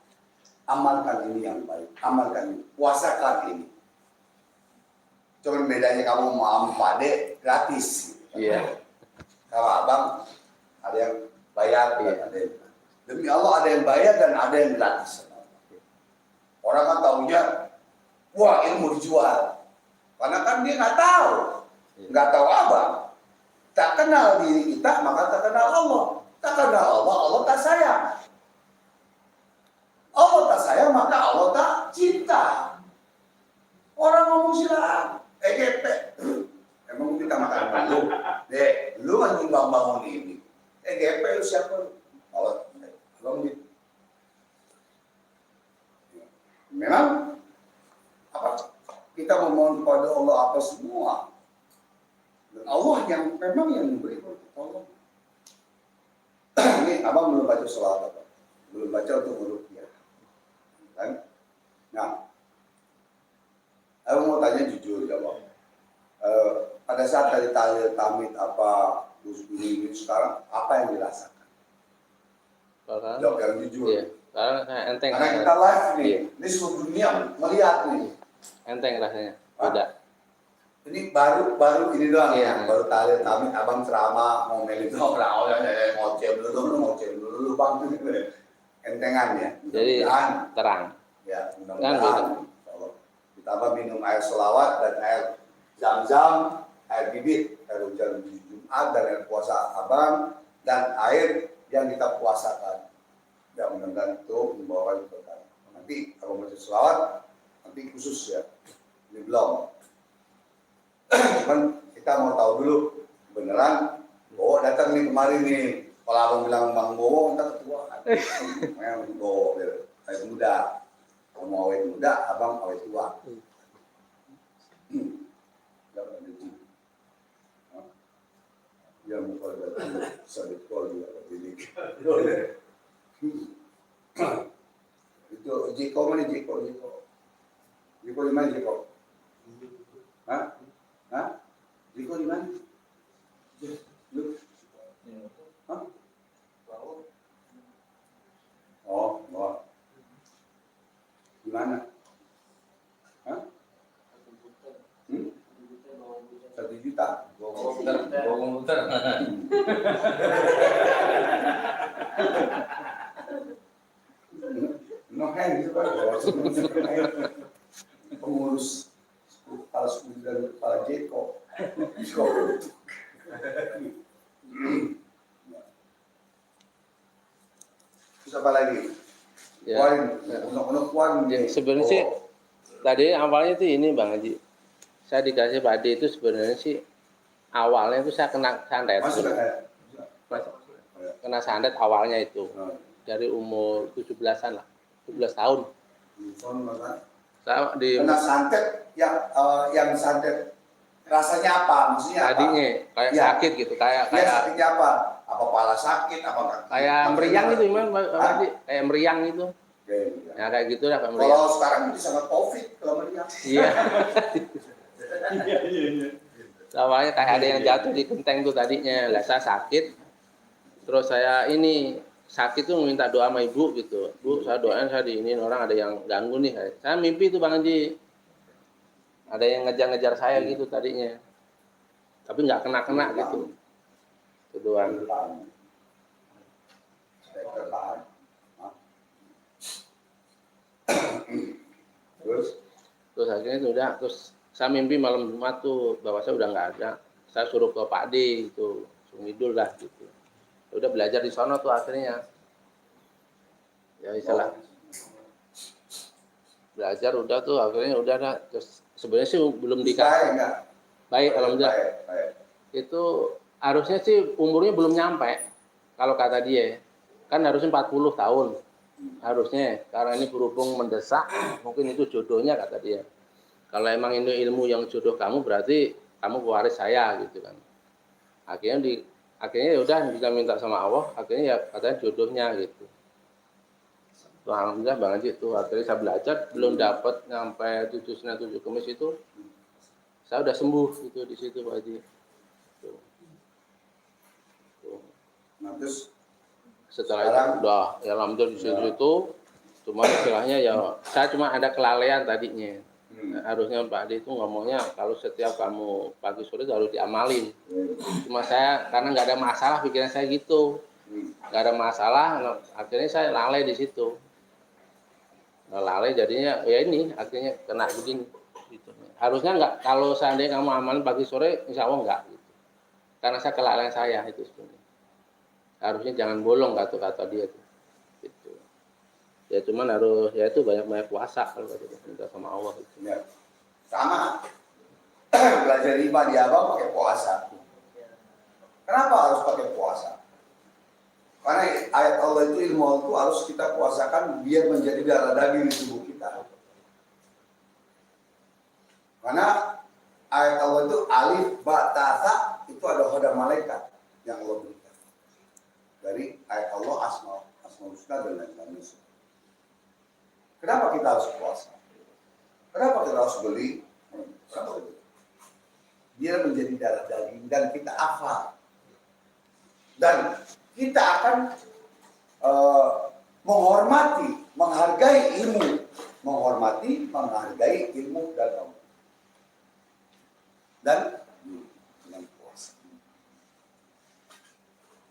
Amalkan ini yang baik, amalkan ini, puasakan ini. Cuman bedanya kamu mau pade gratis. Iya. Kalau abang ada yang bayar dan ada yang demi Allah ada yang bayar dan ada yang gratis. Orang kan taunya, wah ilmu dijual. Karena kan dia nggak tahu abang. Tak kenal diri kita, maka tak kenal Allah. Tak kenal Allah, Allah tak sayang. Allah tak sayang, maka Allah tak cinta. Orang ngomong silang, EGP. Emang kita makan dulu. Lu kan nyumbang bangun ini. EGP lu siapa? Allah. Gitu. Memang apa kita memohon kepada Allah apa semua, dan Allah yang memang yang memberi Allah. Ini abang belum baca selawat apa, belum baca untuk meruqyah, kan? Nah, abang mau tanya jujur ya bang, pada saat dari tahlil tamid apa ini sekarang apa yang dirasakan? Jawab yang jujur. Iya. Enteng. Karena kita live nih, iya. Ini seluruh dunia melihat nih. Enteng rasanya. Beda. Ini baru ini doang iya. Ya, baru tahlil tamid, abang ceramah ngomelin orang ngoceh dulu bang, entengan ya. Jadi terang. Ya, mudah-mudahan. Ditambah minum air selawat dan air zam-zam, air bibit, air hujan Jumat dan air puasa abang dan air yang kita puasakan. Ya, mudah-mudahan itu membawa berkah. Nanti kalau baca selawat, nanti khusus ya. Ini belum. Cuman kita mau tahu dulu beneran. Bowo datang nih kemarin nih. Kalau abang bilang Bang Bowo, entah ketua. Memang Bowo, awet muda. Kalau mau awet muda, abang awet tua. Dia mau pada sabit kol juga ini. Itu Jiko mana Jiko di mana Jiko? Hah? Jiko di mana? Hah? Gimana? Hah? 1 juta. Bawa komputer. No hand itu kan pengurus kepala suku dan kepala Jeko. Terus apa lagi? Ya. Poin, unek-unek poin. Ya, sebenarnya sih tadi awalnya itu ini Bang Haji. Saya dikasih padi itu sebenarnya sih awalnya itu saya kena santet. Masuk Kena santet awalnya itu. Dari umur 17-an lah. 17 tahun. Saya di kena santet yang santet rasanya apa? Maksudnya tadinya kayak ya. sakit gitu, kayak Sakitnya apa? Apa kepala sakit? Apa kaki? kayak meriang gitu, kayak meriang gitu. Ya kayak gitu lah kayak meriang. Kalau sekarang bisa nge COVID kalau meriang. Iya. Awalnya kayak ada yang jatuh di genteng tuh tadinya. Lah saya sakit. Terus saya ini sakit tuh minta doa sama ibu gitu. Bu, saya doain saya diinin orang ada yang ganggu nih. Saya mimpi tuh Bang Haji. Ada yang ngejar-ngejar saya gitu tadinya. Tapi nggak kena-kena gitu. Itu doang. Terus akhirnya sudah, terus saya mimpi malam Jumat tuh bahwa saya udah nggak ada. Saya suruh ke Pak D itu, Sumidul lah gitu. Udah belajar di sono tuh akhirnya. Ya istilah. Belajar udah tuh akhirnya udah dah. Terus sebenarnya sih belum dikasih. Baik, alhamdulillah. Itu harusnya sih umurnya belum nyampe. Kalau kata dia, kan harusnya 40 tahun. Harusnya, karena ini berhubung mendesak, mungkin itu jodohnya kata dia. Kalau emang ini ilmu yang jodoh kamu, berarti kamu pewaris saya gitu kan. Akhirnya ya udah bisa minta sama Allah, akhirnya ya katanya jodohnya gitu. Tuh, alhamdulillah Bang Haji itu akhirnya saya belajar, belum dapat sampai 7 Senin 7 Kamis itu, saya udah sembuh gitu di situ Pak Haji. Tuh. Nah, terus setelah itu udah ya alhamdulillah di situ, cuma istilahnya ya saya cuma ada kelalaian tadinya. Harusnya Pak Adi itu ngomongnya kalau setiap kamu pagi sore harus diamalin. Cuma saya karena nggak ada masalah pikiran saya gitu, nggak ada masalah, akhirnya saya lalai di situ. Lalai jadinya ya ini akhirnya kena begini. Gitu. Harusnya nggak, kalau seandainya kamu amalin pagi sore, insya Allah nggak. Gitu. Karena saya kelalaian saya itu sebenarnya. Harusnya jangan bolong kata dia tuh. Gitu. Ya cuman harus ya itu banyak puasa kalau minta sama Allah gitu. Ya. Sama. Belajar riba di abang pakai puasa. Kenapa harus pakai puasa? Karena ayat Allah itu, ilmu Allah itu harus kita puasakan biar menjadi darah daging di tubuh kita. Karena ayat Allah itu alif ba ta sa itu ada hoda malaikat yang Allah berikan. Dari ayat Allah Asmaul Husna dan lain-lain. Kenapa kita harus puasa? Kenapa kita harus beli? Kenapa itu? Biar menjadi darah daging dan kita hafal. Dan kita akan menghormati, menghargai ilmu. Menghargai ilmu dan ilmu. Dan dengan puasa.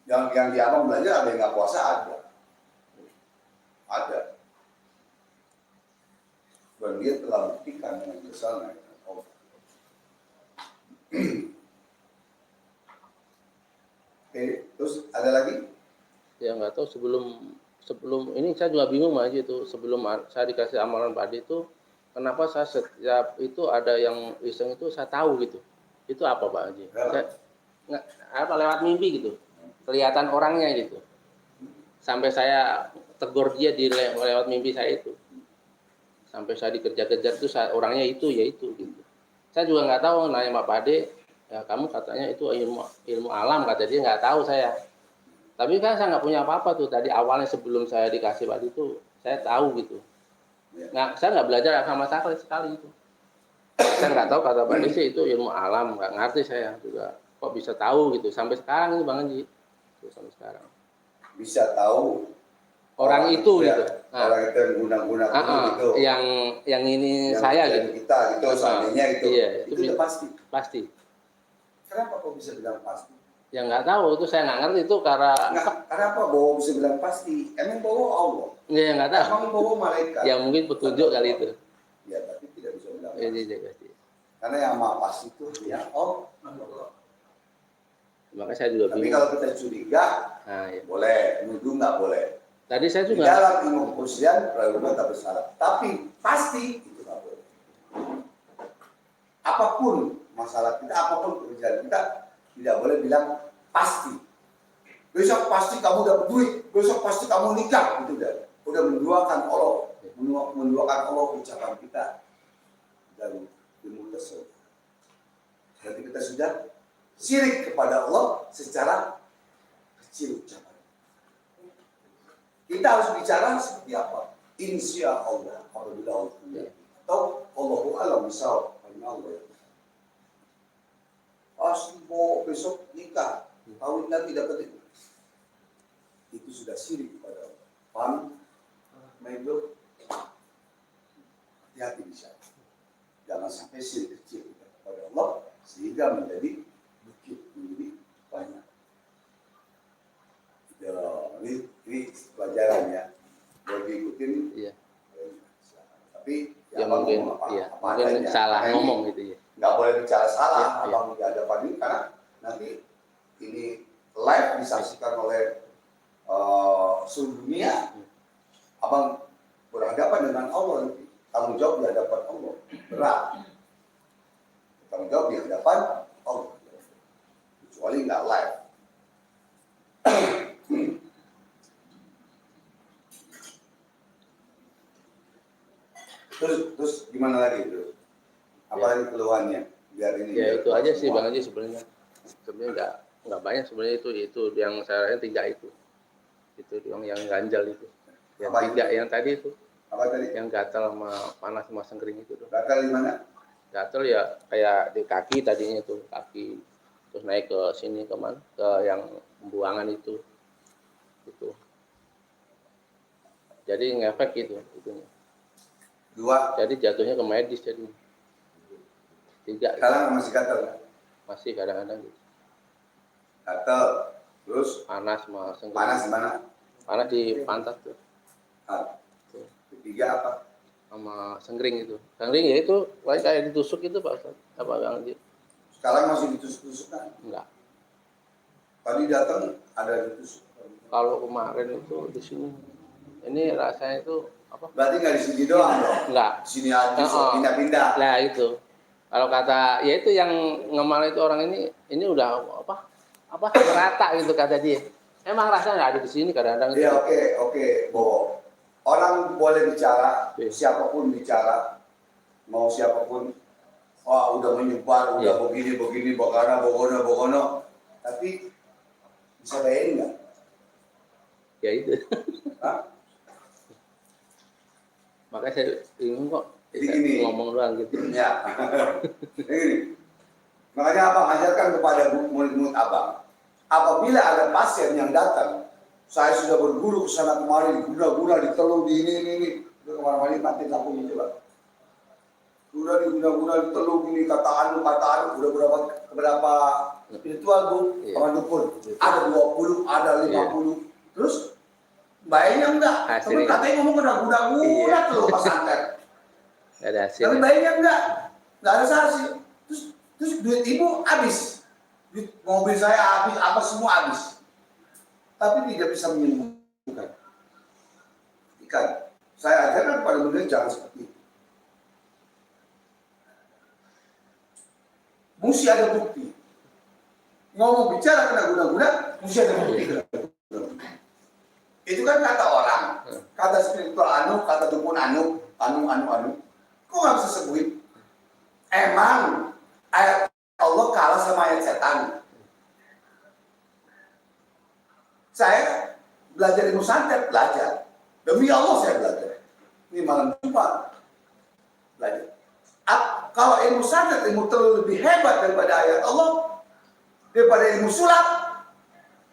Yang di abang belajar ada yang nggak puasa ada. Ada. Dan dia telah buktikan dengan besarnya. Oke, terus ada lagi? Ya nggak tahu sebelum ini saya juga bingung Mas itu sebelum saya dikasih amalan padi itu kenapa saya setiap itu ada yang iseng itu saya tahu gitu. Itu apa Pak Haji? Apa lewat mimpi gitu. Kelihatan orangnya gitu. Sampai saya tegur dia di lewat mimpi saya itu. Sampai saya dikejar-kejar itu orangnya itu ya itu gitu. Saya juga nggak tahu nanya Pak Pade, ya kamu katanya itu ilmu alam kata dia, nggak tahu saya. Tapi kan saya nggak punya apa-apa tuh tadi awalnya sebelum saya dikasih Pak itu saya tahu gitu. Nah, saya nggak belajar sama sekali itu. Saya nggak tahu kata Pak sih itu ilmu alam, nggak ngerti saya juga. Kok bisa tahu gitu sampai sekarang ini Bang Haji. Sampai sekarang. Bisa tahu orang itu ya. gitu. Orang itu yang guna-guna gitu. Yang ini Yang saya yang gitu. kita gitu, seandainya gitu. Iya, Itu udah pasti. Pasti. Kenapa kok bisa bilang pasti? Ya nggak tahu, itu saya nggak ngerti itu karena Kenapa Bowo bisa bilang pasti? Emang Bowo Allah? ya nggak tahu. Emang Bowo malaikat? Ya mungkin petunjuk kali itu. Ya, tapi tidak bisa bilang Ini pasti. pasti. Karena yang maha pasti itu ya Allah. Makanya saya juga Tapi bingung. kalau kita curiga, Nah, ya. boleh. Nuduh nggak boleh. Tadi saya Di juga dalam ilmu kepolisian, praduga tak bersalah. Tapi pasti itu nggak boleh. Apapun masalah kita, apapun pekerjaan kita, tidak boleh bilang pasti. Besok pasti kamu dapat duit, besok pasti kamu nikah, itu udah menduakan Allah, menduakan Allah ucapan kita dan ilmu tersebut. Berarti kita sudah syirik kepada Allah secara kecil ucapan. Kita harus bicara seperti apa? Insya Allah, apabila Allah punya. Atau Allahu a'lam bishawab, Allah. Pasti mau besok nikah, kawin nanti dapat itu. Itu sudah syirik kepada Allah. Paham? Baik, hati-hati bisa. Jangan sampai syirik kecil kepada Allah sehingga menjadi bukit, menjadi banyak. Ya, ini pelajaran ya. Boleh diikutin. Iya. Tapi ya mungkin mungkin salah ngomong gitu ya. Nggak boleh bicara salah, Iya. abang di hadapan ini karena nanti ini live disaksikan oleh seluruh dunia. Abang berhadapan dengan Allah nanti. Tanggung jawab di hadapan Allah berat. Tanggung jawab di hadapan Allah. Kecuali nggak live. Terus gimana lagi terus? Apa lagi keluhannya? Biar ini. Ya biar itu aja sih semua. Bang Haji sebenarnya. Sebenarnya nggak banyak sebenarnya itu yang saya rasain 3 itu. Itu yang ganjal itu. Yang Apa 3 itu? yang tadi itu. Apa tadi? Yang gatal sama panas sama sengkering itu tuh. Gatal di mana? Gatal ya kayak di kaki tadinya tuh, kaki. Terus naik ke sini kemana? Ke yang pembuangan itu. Itu. Jadi ngefek gitu itunya. 2. Jadi jatuhnya ke medis jadi. 3. Sekarang masih gatal kan? Masih kadang-kadang gitu. Gatal. Terus Panas sama sengkering. panas di mana? Panas di pantat tuh. Ketiga apa? Sama senggring itu. Senggring ya itu kayak ditusuk itu Pak Ustaz. Apa Bang Haji? Sekarang masih ditusuk-tusuk kan? Enggak. Tadi datang ada ditusuk. Kalau kemarin itu di sini. Ini rasanya itu apa? Berarti nggak di sini doang dong? Enggak. Di sini aja, pindah-pindah. Nah itu. Kalau kata ya itu yang ngemal itu orang ini udah apa rata gitu kata dia. Emang rasanya nggak ada di sini kadang-kadang. Iya oke, Bowo. Orang boleh bicara, siapapun bicara, mau siapapun. Wah udah menyebar, udah begini, bogono. Tapi bisa bayangin nggak? Ya itu. Hah? Makanya saya bingung kok. Jadi gini. Ngomong doang gitu. Ya. Ini. Makanya Abang ajarkan kepada murid-murid Abang. Apabila ada pasien yang datang, saya sudah berguru ke sana kemari, guna-guna ditelur di ini. Itu kemana-mana mati lampunya coba. Guna ditelur ini kata anu, udah berapa spiritual Bu, sama dukun. Ada 20, ada 50. Terus bayinya enggak. Temen katanya ngomong guna telur pas santet. Nggak ada hasil. Tapi bayinya enggak ada saksi. Terus duit ibu habis, duit mobil saya habis, apa semua habis. Tapi tidak bisa menyembuhkan. Ikan, saya ajarkan kepada mereka jangan seperti itu. Mesti ada bukti. Ngomong bicara kena guna-guna, mesti ada bukti. Itu kan kata orang, kata spiritual anu, kata dukun anu. Kok nggak bisa sembuhin? Emang ayat Allah kalah sama ayat setan. Saya belajar ilmu santet, belajar. Demi Allah saya belajar. Ini malam Jumat belajar. Kalau ilmu santet, ilmu telur lebih hebat daripada ayat Allah, daripada ilmu sulap,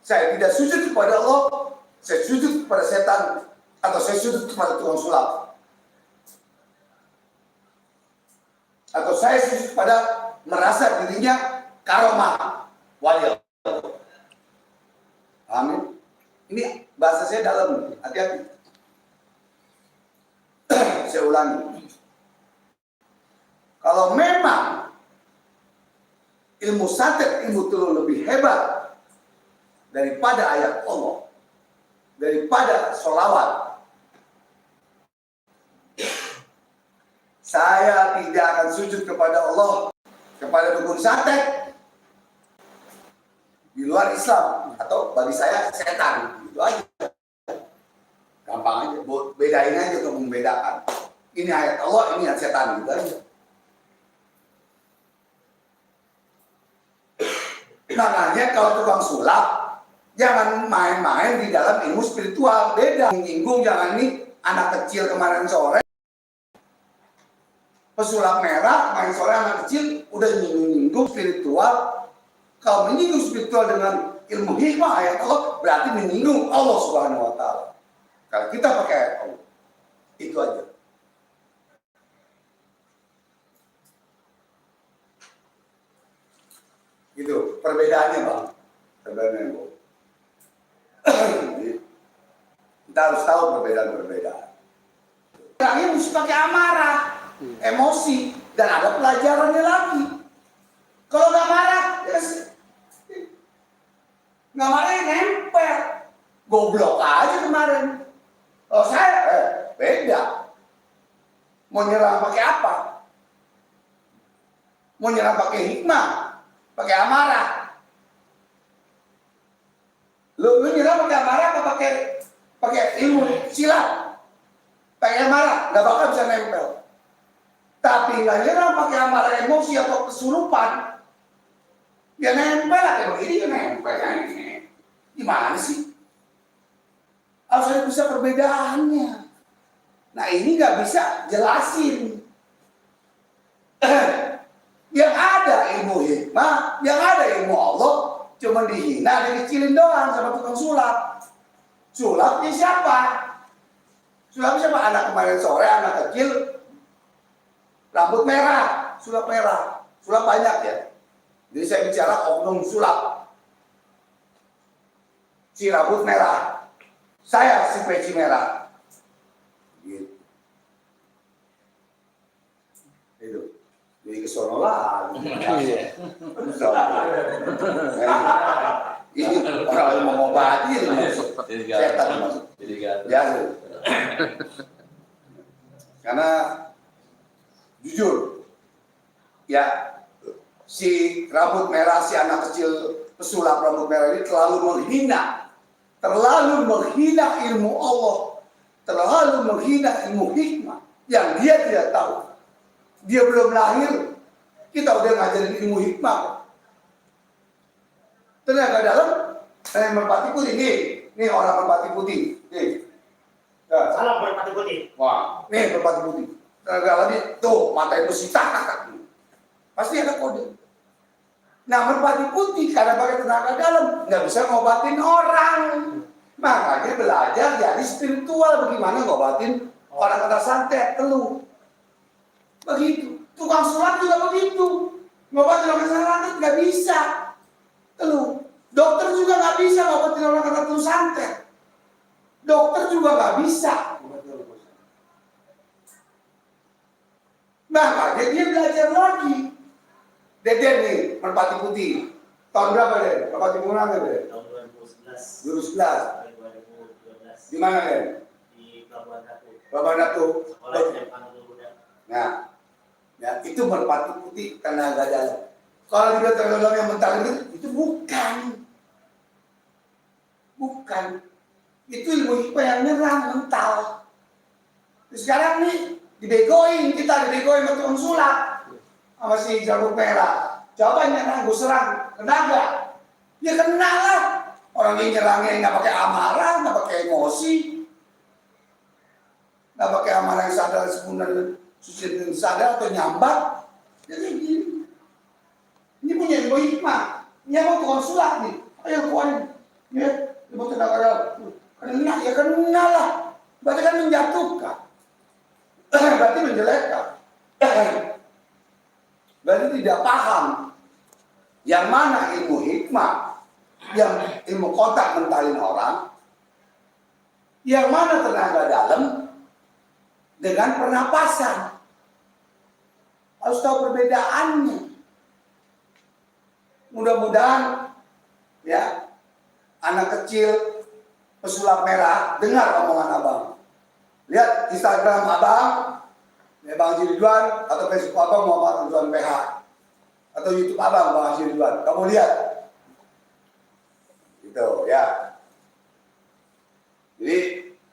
saya tidak sujud kepada Allah, saya sujud kepada setan. Atau saya sujud kepada tukang sulap? Atau saya sujud pada merasa dirinya karomah wali Allah? Amin. Ini bahasa saya dalam, hati-hati. Saya ulangi. Kalau memang ilmu santet, ilmu tulung lebih hebat daripada ayat Allah, daripada sholawat, saya tidak akan sujud kepada Allah, kepada dukun santet di luar Islam, atau bagi saya setan. Itu aja. Gampang aja, bedain aja untuk membedakan. Ini ayat Allah, ini ayat setan, gitu aja. Makanya kalau tukang sulap, jangan main-main di dalam ilmu spiritual. Beda. Menyinggung, jangan nih anak kecil kemarin sore. Pesulap merah, main sore anak kecil, udah menyinggung spiritual. Kalau menyinggung spiritual dengan ilmu hikmah ayat Allah, berarti menyinggung Allah Subhanahu wa Ta'ala. Kalau kita pakai ayat Allah, itu aja. Gitu, perbedaannya Bang. Perbedaannya Bang. Kita harus tahu perbedaan-perbedaan. Orangnya mesti pakai amarah, emosi, dan ada pelajarannya lagi. Kalau nggak marah, ya nggak marah ya nempel. Goblok aja kemarin. Kalau saya, beda. Mau nyerang pakai apa? Mau nyerang pakai hikmah, pakai amarah. Lu nyerang pakai amarah apa pakai ilmu silat? Pakai amarah, nggak bakal bisa nempel. Tapi nggak nyerang pakai amarah emosi atau kesurupan, ya nempel lah kayak begini, ya nempel. Gimana sih? Harus ada bisa perbedaannya. Nah ini nggak bisa jelasin. Yang ada ilmu hikmah, yang ada ilmu Allah, cuma dihina, dikecilin doang sama tukang sulap. Sulapnya siapa? Sulap siapa? Anak kemarin sore, anak kecil, rambut merah, sulap merah. Sulap banyak ya. Jadi saya bicara oknum sulap. Si rambut merah. Saya si peci merah. Gitu. Itu. Jadi kesono lah. Ini orang yang mau ngobati setan masuk. Biasa. Karena jujur, ya si rambut merah, si anak kecil pesulap rambut merah ini terlalu menghina ilmu Allah, terlalu menghina ilmu hikmah yang dia tidak tahu. Dia belum lahir, kita udah ngajarin ilmu hikmah. Tenaga dalam, merpati putih nih orang merpati putih, nih. Nah. Salam merpati putih. Wah, nih merpati putih. Tenaga dalamnya tuh matanya besi tak. Pasti ada kode. Nah merpati putih karena pakai tenaga dalam nggak bisa ngobatin orang. Makanya belajar jadi spiritual, bagaimana ngobatin orang kena santet, teluh. Begitu. Tukang sulap juga begitu. Ngobatin orang kena santet nggak bisa. Teluh. Dokter juga nggak bisa ngobatin orang kena teluh santet. Dokter juga nggak bisa. Makanya dia belajar lagi. Deden nih, merpati putih. Tahun berapa Den? Merpati putih mana Den? Tahun 2011. 2011. 2012. Di mana Den? Di Pelabuhan Ratu. Pelabuhan Ratu. Sekolah SMA Nurul Huda. Nah, ya itu merpati putih tenaga dalam. Kalau di tenaga dalam yang mental itu bukan. Bukan. Itu ilmu hikmah yang nyerang mental. Sekarang nih dibegoin, kita dibegoin sama tukang sulap. Sama si rambut merah. Coba nyerang, gue serang, kena gak? Ya kena lah. Orang yang nyerangnya nggak pakai amarah, nggak pakai emosi, nggak pakai amarah yang sadar sebenarnya, suci dengan sadar atau nyambat. Jadi gini. Ini punya ilmu hikmah. Ini mau tukang sulap nih. Ayo keluarin. Ya, ilmu tenaga dalam. Kena, ya kena lah. Berarti kan menjatuhkan. Berarti menjelekkan. Berarti tidak paham yang mana ilmu hikmah, yang ilmu kotak mentalin orang, yang mana tenaga dalam dengan pernapasan. Harus tahu perbedaannya. Mudah-mudahan ya anak kecil pesulap merah dengar omongan abang. Lihat Instagram abang, ya Bang Haji Ridwan, atau Facebook abang Muhammad Ridwan PH, atau YouTube abang Bang Haji Ridwan. Kamu lihat, gitu ya. Jadi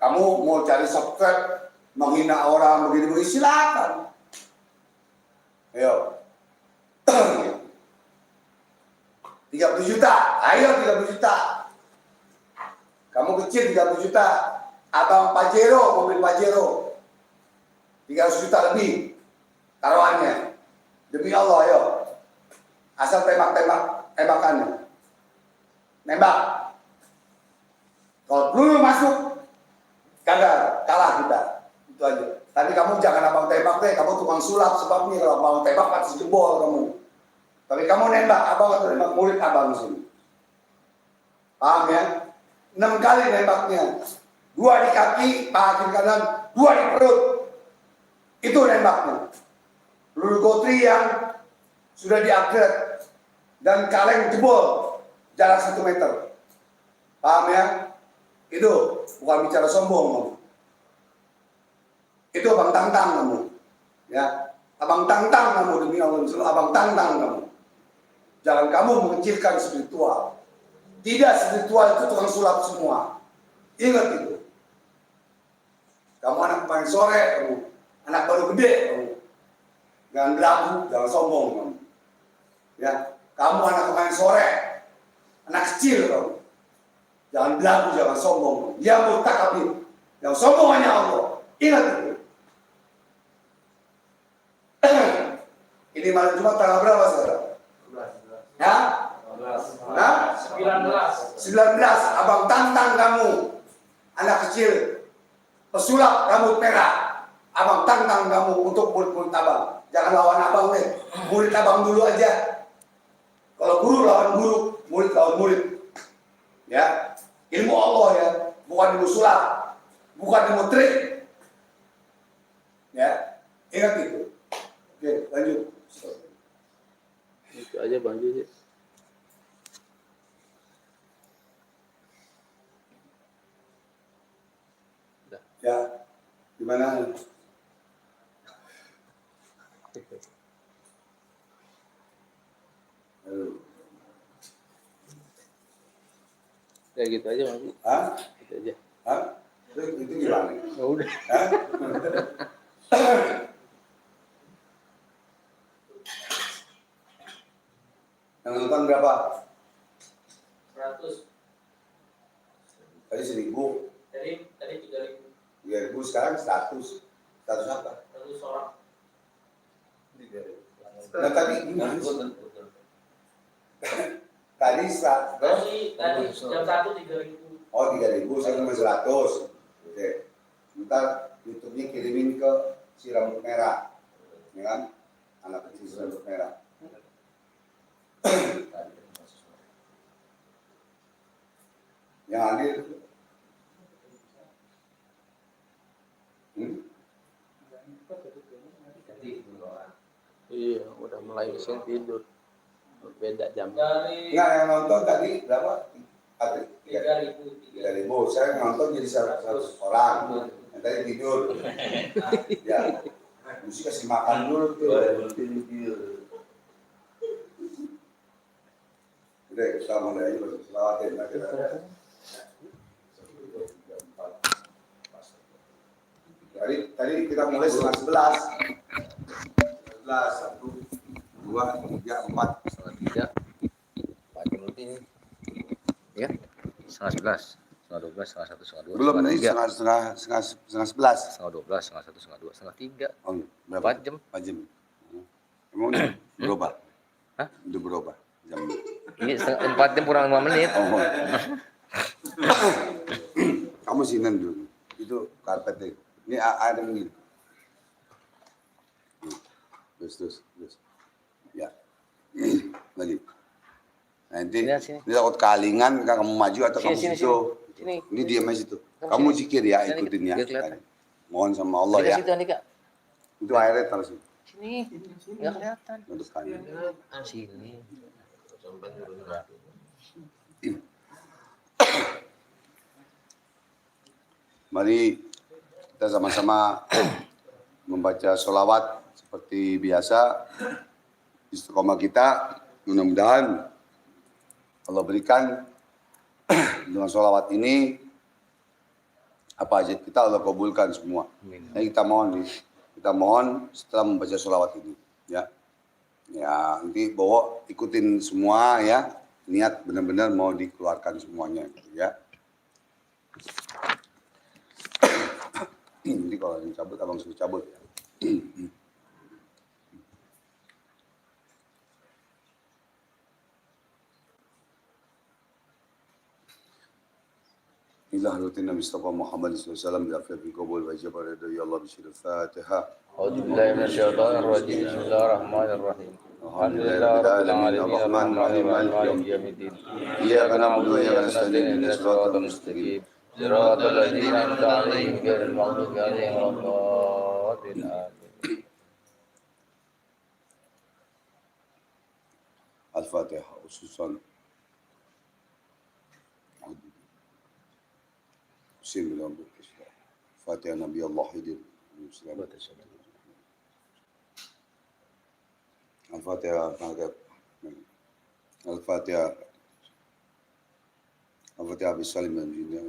kamu mau cari subscribe, menghina orang begini-begini silakan. Ayo. 30 juta, ayo 30 juta. Kamu kecil 30 juta. Abang Pajero, mobil Pajero 300 juta lebih taruhannya. Demi Allah, ayo. Asal tembakannya. Nembak. Kalau peluru masuk, gagal, kalah kita. Itu aja. Tadi kamu jangan abang tembak deh, kamu tukang sulap sebabnya kalau abang tembak pasti jebol kamu. Tapi kamu nembak abang atau nembak murid abang di sini. Paham ya? 6 kali nembaknya. 2 di kaki, paha kiri kanan, 2 di perut. Itu nembaknya. Peluru gotri yang sudah di-upgrade dan kaleng jebol jarak 1 meter. Paham ya? Itu bukan bicara sombong kamu. Itu abang tantang kamu. Ya, abang tantang kamu demi Allah, abang tantang kamu. Jangan kamu mengecilkan spiritual. Tidak, spiritual itu tukang sulap semua. Ingat itu. Kamu anak paling sore, kamu anak baru gede, kamu jangan belagu, jangan sombong kamu. Ya, kamu anak paling sore, anak kecil kamu. Jangan belagu, jangan sombong. Ya mutakabir, yang sombong hanya Allah. Ingat itu. Ini malam Jumat tanggal berapa saudara? 11. Ya? 19. Abang tantang kamu, anak kecil, pesulap rambut merah. Abang tantang kamu untuk murid-murid abang. Jangan lawan abang deh, murid abang dulu aja. Kalau guru lawan guru, murid lawan murid. Ya, ilmu Allah ya, bukan ilmu sulap, bukan ilmu trik. Ya, ingat itu. Oke, lanjut. Itu aja Bang Haji. Ya, gimana? Ya gitu aja Bang Haji. Hah? Gitu aja. Hah? Itu gimana? Oh, udah. Hah? Yang nonton berapa? 100. Tadi 1000. Tadi 3.000. 3.000 sekarang 100. 100 apa? 100 orang. Nah tadi gimana sih? Tadi 100. Tadi jam 1 3.000. Oh 3.000, saya cuma 100. Oke. Ntar YouTube-nya kirimin ke si rambut merah. Ya kan? Anak kecil si rambut merah. Yang hadir Iya, udah mulai mesin tidur. Beda jam. Dari enggak, yang nonton tadi berapa? 3.000. 3.000. Saya nonton jadi 100 orang. Yang tadi tidur. Ya. Mesti kasih makan dulu tuh. Udah, kita mulai aja selawatin lagi. Tadi kita mulai 11:30. 11, 1, 2, 3, 4. 3. 4 jam lebih nih. Ya. 11:30, 12, 1, 2. Belum nih, setengah 11. 12, 1, 2, 3. Oh, berapa? 4 jam. 4 jam. Emang udah berubah? Hah? Udah berubah jam. Ini 4 jam kurang 5 menit. Oh. Kamu sinan dulu. Itu karpetnya. Ini ada begini. Terus. Ya. Lagi. Nanti ini takut kalingan kan kamu maju atau kamu situ. Ini diam aja situ. Kamu zikir ya, ikutin ya. Mohon sama Allah ya. Itu airnya taruh sini. Sini. Enggak kelihatan. Untuk kanan. Sini. Mari kita sama-sama membaca sholawat seperti biasa. Istiqomah kita, mudah-mudahan Allah berikan dengan sholawat ini apa aja kita Allah kabulkan semua. Nah, kita mohon setelah membaca sholawat ini, ya. Ya, nanti bawa ikutin semua ya. Niat benar-benar mau dikeluarkan semuanya, gitu, ya. Nanti kalau yang cabut, abang suruh cabut ya. Inilah rutin Nabi Muhammad SAW bi'afiyah bil qabul wa ijabah ridha ya Allah bisyiril Fatihah. A'udzu billahi minasyaitonir rajim. Bismillahirrahmanirrahim. Alhamdulillahirabbil alamin arrahmanirrahim maliki yaumiddin. Iyyaka na'budu wa iyyaka nasta'in ihdinas siratal mustaqim. Siratal ladzina an'amta 'alaihim ghairil maghdubi 'alaihim waladdallin. Amin. Al-Fatihah khususan Fatihah Nabi Allah hidir. Al-Fatihah. Al-Fatihah. Al-Fatihah bisalim dan jinnya.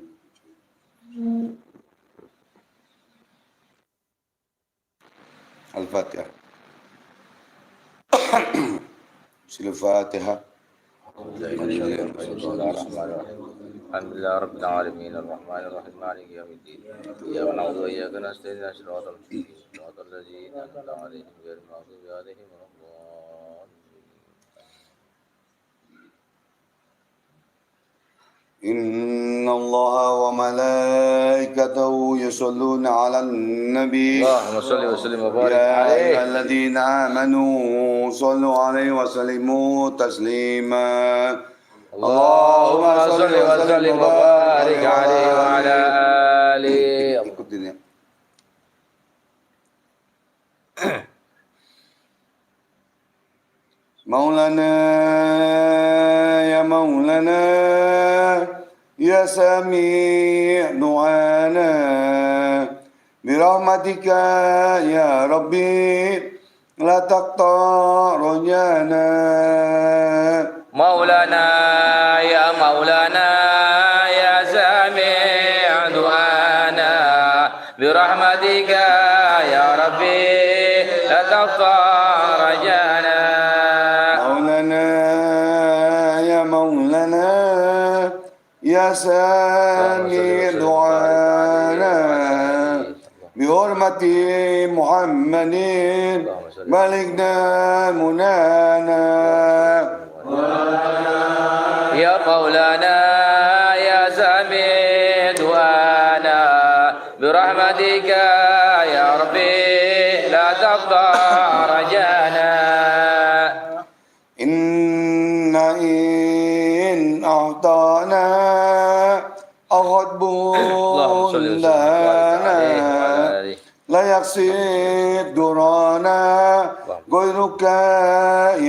Al-Fatihah. Al-Fatihah. Alhamdulillah rabbil alamin arrahmanir rahim maliki yaumiddin. Iyyaka na'budu wa iyyaka nasta'in ihdinas siratal mustaqim. Siratal ladzina an'amta 'alaihim ghairil maghdubi 'alaihim waladdallin. إن الله وملائكته يصلون على النبي اللهم صل وسلم وبارك يا عليه. أيها الذين آمنوا صلوا عليه وسلموا تسليما اللهم صل وسلم وبارك عليه وعلى آله. ikutin ya. مولانا يا مولانا يا سميع دعانا برحمتك يا ربي لا تقطع رجانا مولانا يا مولانا يا سميع دعانا برحمتك يا ربي لا تقطع رجانا مولانا يا مولانا يا سميع دعانا بحرمة محمد بلغنا منانا يا مولانا يا سميع دعانا برحمتك يا ربي لا تقطع رجانا إن أعطانا أغضب لنا لا يقصد درانا غيرك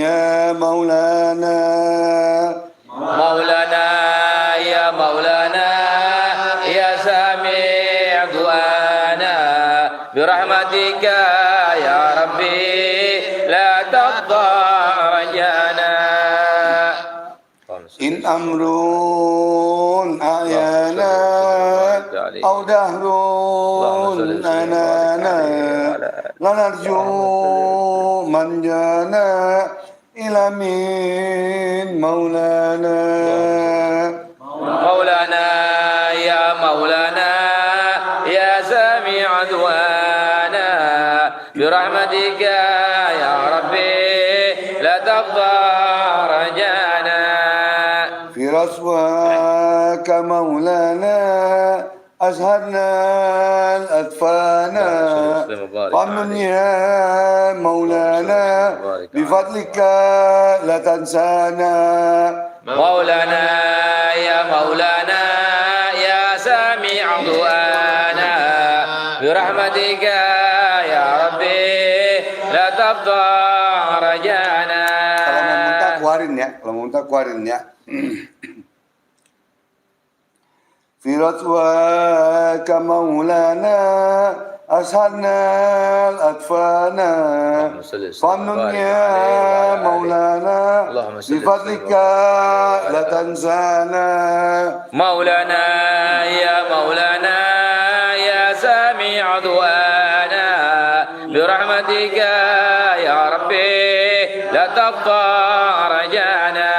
يا مولانا مولانا يا مولانا يا سميع دعانا برحمتك يا ربي لا تقطع رجانا إن أمر أعيانا أو دهر أنانا لا نرجو من جانا إلى من مولانا مولانا يا مولانا يا سميع دعانا برحمتك يا ربي لا تقطع رجانا في رسواك مولانا أزهرنا الأدفانا فمن يا مولانا بفضلك لا تنسانا مولانا يا مولانا يا سامع دعانا برحمتك يا ربي لا تقطع رجانا. Kalau mau muntah keluarin ya, kalau mau muntah keluarin ya. في رضواك مولانا أسهرنا الأدفانا فمن يا مولانا بفضلك لا تنسانا مولانا يا مولانا يا سامع دعانا برحمتك يا ربي لا تقطع رجانا.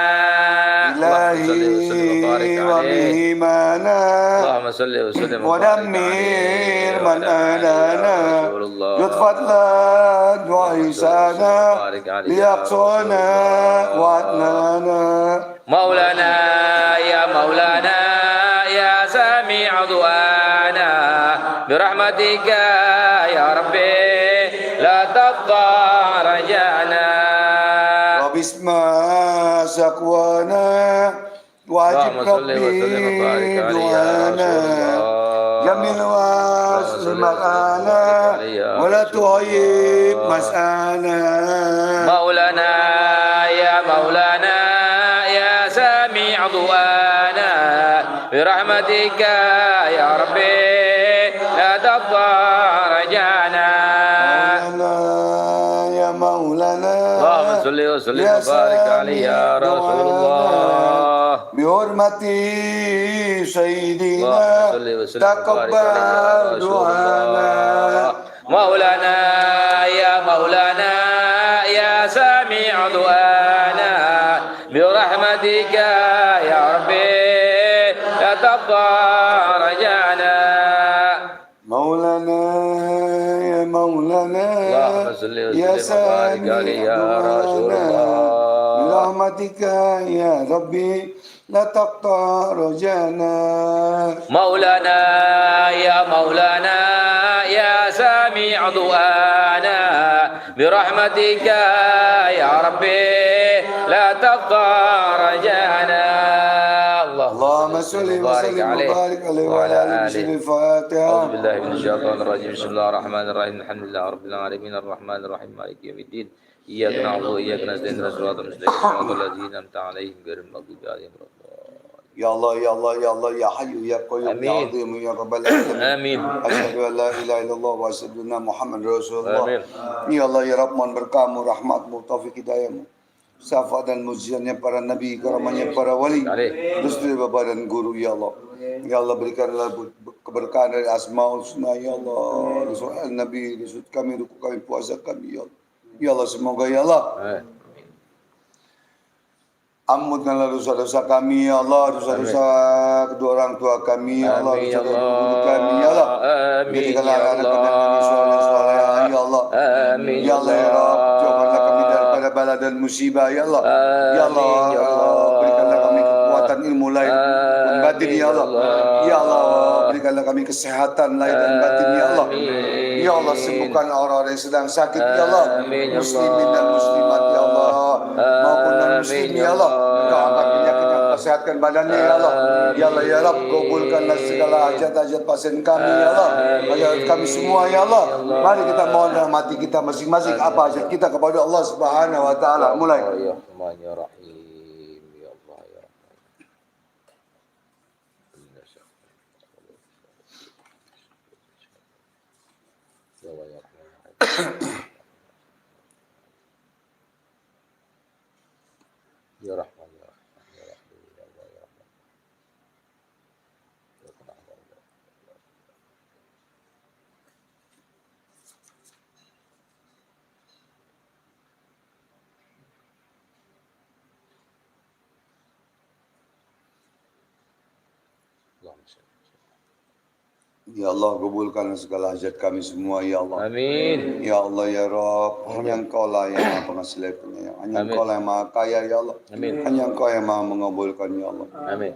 إلهي وبهمانا اللهم صل وسلم ودمر من آلانا لطف فضلا وإحسانا ليقصنا وعدنانا مولانا يا مولانا يا سامع دعانا برحمتك يا ربي لا تقطع رجانا. وباسم سقوانا واجب ربي دعانا جميل واسل مقانا ولا تعيب مسانا مولانا يا مولانا يا سامع دعانا برحمتك يا ربي لا تقطع رجانا. يا مولانا اللهم صل وسلم وبارك عليه يا رسول الله بحرمة سيدنا تقبل دعانا مولانا يا مولانا يا سامع دعانا برحمتك يا ربي لا تقطع رجانا. مولانا يا مولانا اللهم صل يا وسلم وبارك عليه يا رسول الله برحمتك يا ربي لا تقطع رجانا مولانا يا مولانا يا سامع دعانا برحمتك يا ربي لا تقطع رجانا. اللهم صل وسلم وبارك عليه وعلى آله بسم الفاتحة. أعوذ بالله من الشيطان الرجيم بسم الله الرحمن الرحيم الحمد لله رب العالمين الرحمن الرحيم مالك يوم الدين إياك نعبد وإياك نستعين اهدنا الصراط المستقيم صراط الذين أنعمت عليهم غير المغضوب عليهم ولا الضالين. يا الله يا الله يا الله يا حي يا قيوم يا عظيم يا رب العالمين آمين. أشهد أن لا إله إلا الله وأشهد أن محمد رسول الله. Amin. Ya Allah ya Rabb, mohon berkahmu, rahmatmu, taufik hidayahmu, syafaat dan mujiannya para nabi, karamanya para wali, restu bapak dan guru ya Allah. Ya Allah berikanlah keberkahan dari asmaul husna ya Allah, restu nabi, restu kami, ruku kami, puasa kami ya Allah. Ya Allah semoga ya Allah ampunkanlah dosa-dosa kami ya Allah, dosa-dosa kedua orang tua kami ya Allah, dosa-dosa guru kami ya Allah. Jadikanlah anak kami soleh ya Allah. Ya Allah ya Rabb, jauhkanlah kami daripada bala dan musibah ya Allah. Ya Allah, berikanlah kami kekuatan ilmu lahir dan batin ya Allah. Ya Allah, berikanlah kami kesehatan lahir dan batin ya Allah. Ya Allah, sembuhkan orang-orang yang sedang sakit ya Allah, muslimin dan muslimat ya Allah, maupun non muslim ya Allah. Engkau angkat penyakitnya, sehatkan badannya ya Allah. Ya Allah ya Rabb, kabulkanlah segala hajat-hajat pasien kami ya Allah, hajat kami semua ya Allah. Mari kita mohon rahmati kita masing-masing, apa hajat kita kepada Allah Subhanahu wa taala. Mulai. Ya Rahman ya Rahman ya Rahim ya Allah ya Rahman. Ya Allah, kabulkan segala hajat kami semua ya Allah. Amin. Ya Allah ya Rabb, hanya Engkau lah yang maha pengasih lagi penyayang. Hanya Engkau lah yang maha kaya ya Allah. Amin. Hanya Engkau yang maha mengabulkan ya Allah. Amin.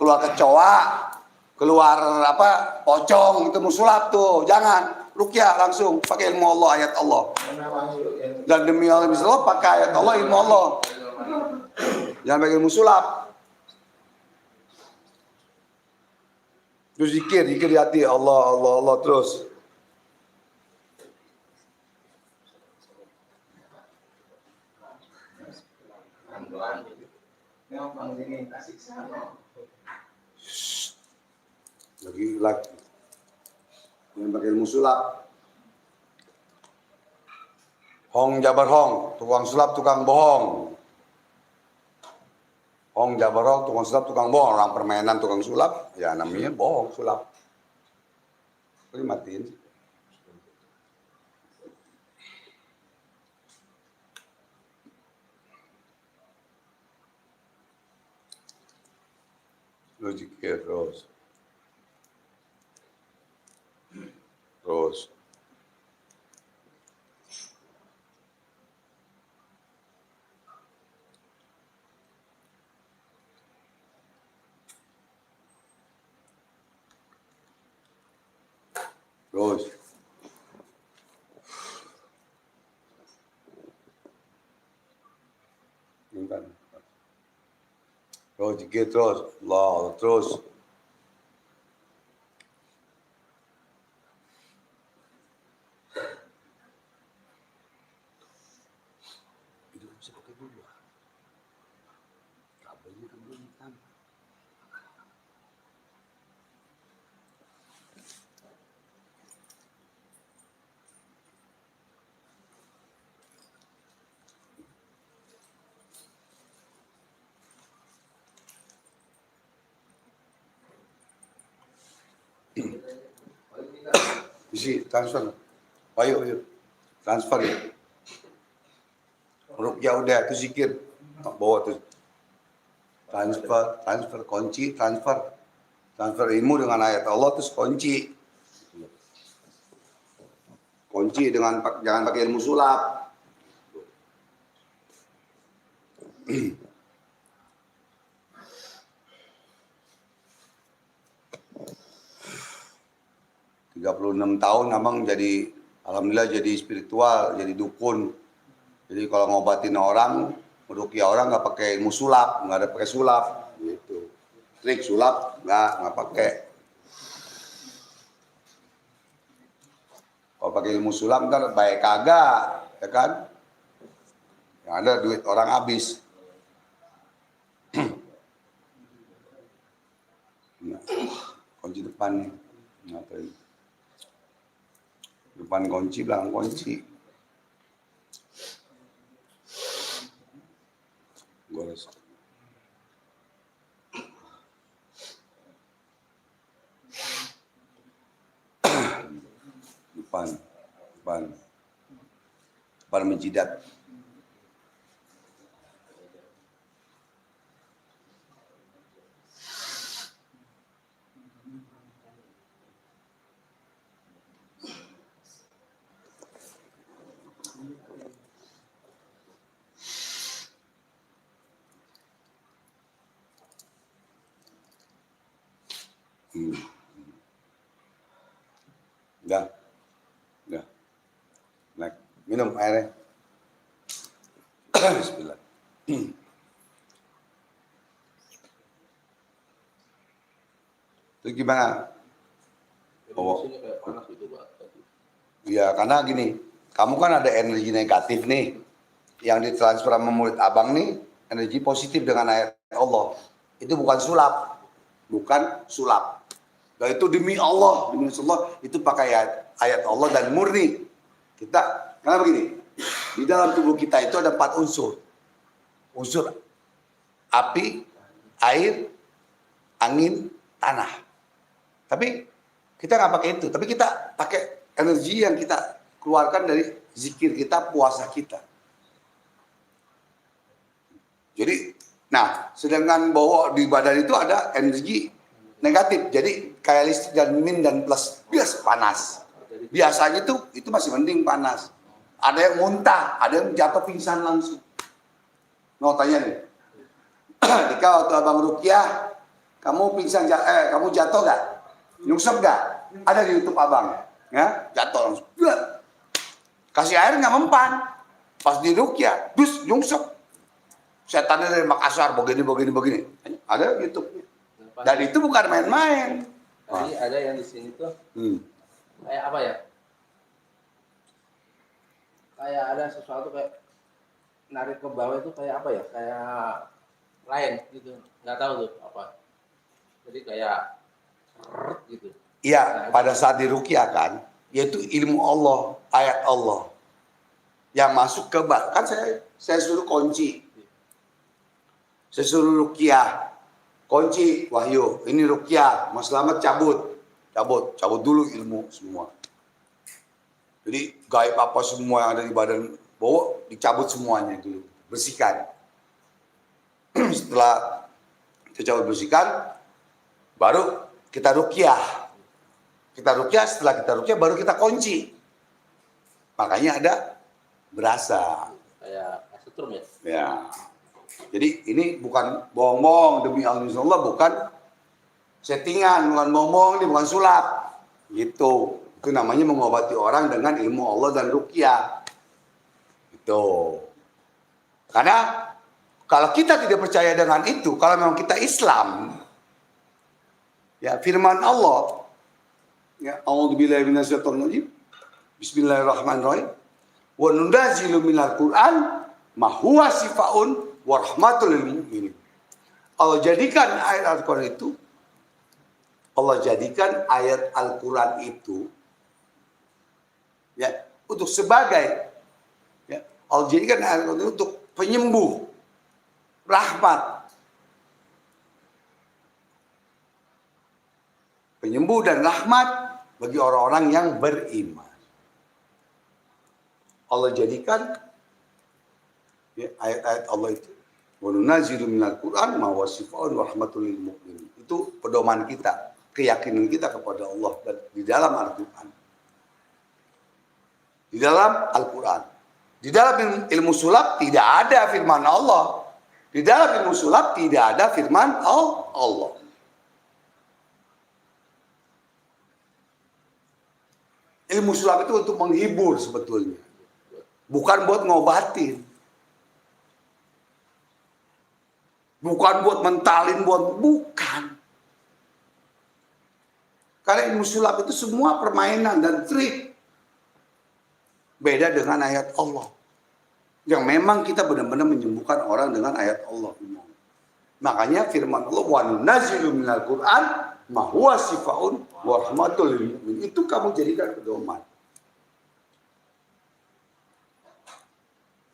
keluar kecoa, keluar apa pocong, itu musulap tuh. Jangan, ruqyah langsung pakai ilmu Allah, ayat Allah. Dan demi Allah pakai ayat Allah, ilmu Allah. Jangan pakai ilmu sulap. Terus zikir di hati, Allah, Allah, Allah terus. Lagi. Yang pakai ilmu sulap. Hong jabar hong, tukang sulap, tukang bohong. Hong jabar hong, tukang sulap, tukang bohong. Orang permainan tukang sulap, ya namanya bohong sulap. Boleh matiin. Lu zikir terus. Terus. Terus. Terus zikir terus. Allah terus. Isi transfer. Ayo. Transfer ya. Ruqyah udah itu zikir. Bawa tuh. Transfer kunci, transfer ilmu dengan ayat Allah terus kunci. Kunci dengan jangan pakai ilmu sulap. 36 tahun abang jadi, alhamdulillah jadi spiritual, jadi dukun. Jadi kalau ngobatin orang, meruqyah orang nggak pakai ilmu sulap, nggak ada pakai sulap, gitu. Trik sulap nggak pakai. Kalau pakai ilmu sulap ntar baik kagak, ya kan? Yang ada duit orang habis. Nah, kunci depan nih, ngapain? Depan kunci, belakang kunci. Gores. Depan menjidat. Udah. Naik. Minum airnya. Bismillah. Itu gimana? Oh. Ya, karena gini, kamu kan ada energi negatif nih, yang ditransfer sama murid abang nih, energi positif dengan ayat Allah. Itu bukan sulap. Nah, itu demi Allah, itu pakai ayat Allah dan murni. Karena begini, di dalam tubuh kita itu ada 4 unsur. Unsur api, air, angin, tanah. Tapi kita nggak pakai itu, tapi kita pakai energi yang kita keluarkan dari zikir kita, puasa kita. Jadi, sedangkan bahwa di badan itu ada energi negatif, jadi kayak listrik dan min dan plus panas. Biasanya itu masih mending panas. Ada yang muntah, ada yang jatuh pingsan langsung. Mau tanya nih, ketika waktu abang ruqyah Kamu pingsan, kamu jatuh nggak? Nyungsep nggak? Ada di YouTube abang. Ya, jatuh langsung. Kasih air nggak mempan. Pas di ruqyah, dus nyungsep. Setannya dari Makassar, begini. Ada YouTube. Dan itu bukan main-main. Tadi ada yang di sini tuh kayak apa ya? Kayak ada sesuatu kayak narik ke bawah itu kayak apa ya? Kayak lain gitu. Nggak tahu tuh apa. Jadi kayak gitu. Iya, pada saat di ruqyah kan, yaitu ilmu Allah, ayat Allah yang masuk ke kan saya suruh kunci. Saya suruh ruqyah. Kunci, Wahyu, ini ruqyah, Mas Slamet cabut dulu ilmu semua. Jadi gaib apa semua yang ada di badan bawa dicabut semuanya dulu, bersihkan. Setelah kita cabut bersihkan, baru kita ruqyah. Setelah kita ruqyah baru kita kunci. Makanya ada berasa. Kayak setrum ya? Ya. Jadi ini bukan bohong-bohong demi Allah, bukan settingan, bukan bohong-bohong, ini bukan sulap. Gitu. Itu namanya mengobati orang dengan ilmu Allah dan ruqyah. Itu. Karena kalau kita tidak percaya dengan itu, kalau memang kita Islam, ya firman Allah, ya a'udzubillahi minasyaitonir rajim. Bismillahirrahmanirrahim. Wa nunazzilu minal Qur'an ma huwa shifaa'un wa rahmatul lil mu'minin. Allah jadikan ayat Al-Qur'an itu, ya untuk sebagai, ya Allah jadikan ayat Al-Qur'an itu untuk penyembuh, rahmat, penyembuh dan rahmat bagi orang-orang yang beriman. Allah jadikan ya, ayat-ayat Allah itu, wa nunazzilu minal Qur'an ma huwa shifaa'un wa rahmatul lil mu'minin. Itu pedoman kita, keyakinan kita kepada Allah dan di dalam Al-Qur'an. Di dalam Al-Qur'an. Di dalam ilmu sulap tidak ada firman Allah. Di dalam ilmu sulap tidak ada firman Allah. Ilmu sulap itu untuk menghibur sebetulnya. Bukan buat ngobatin. Bukan buat mentalin, bukan. Karena ilmu sulap itu semua permainan dan trik. Beda dengan ayat Allah. Yang memang kita benar-benar menyembuhkan orang dengan ayat Allah. Makanya firman Allah, wa nunazzilu minal Qur'an ma huwa shifaa'un wa rahmatul lil mu'minin. Itu kamu jadikan pedoman.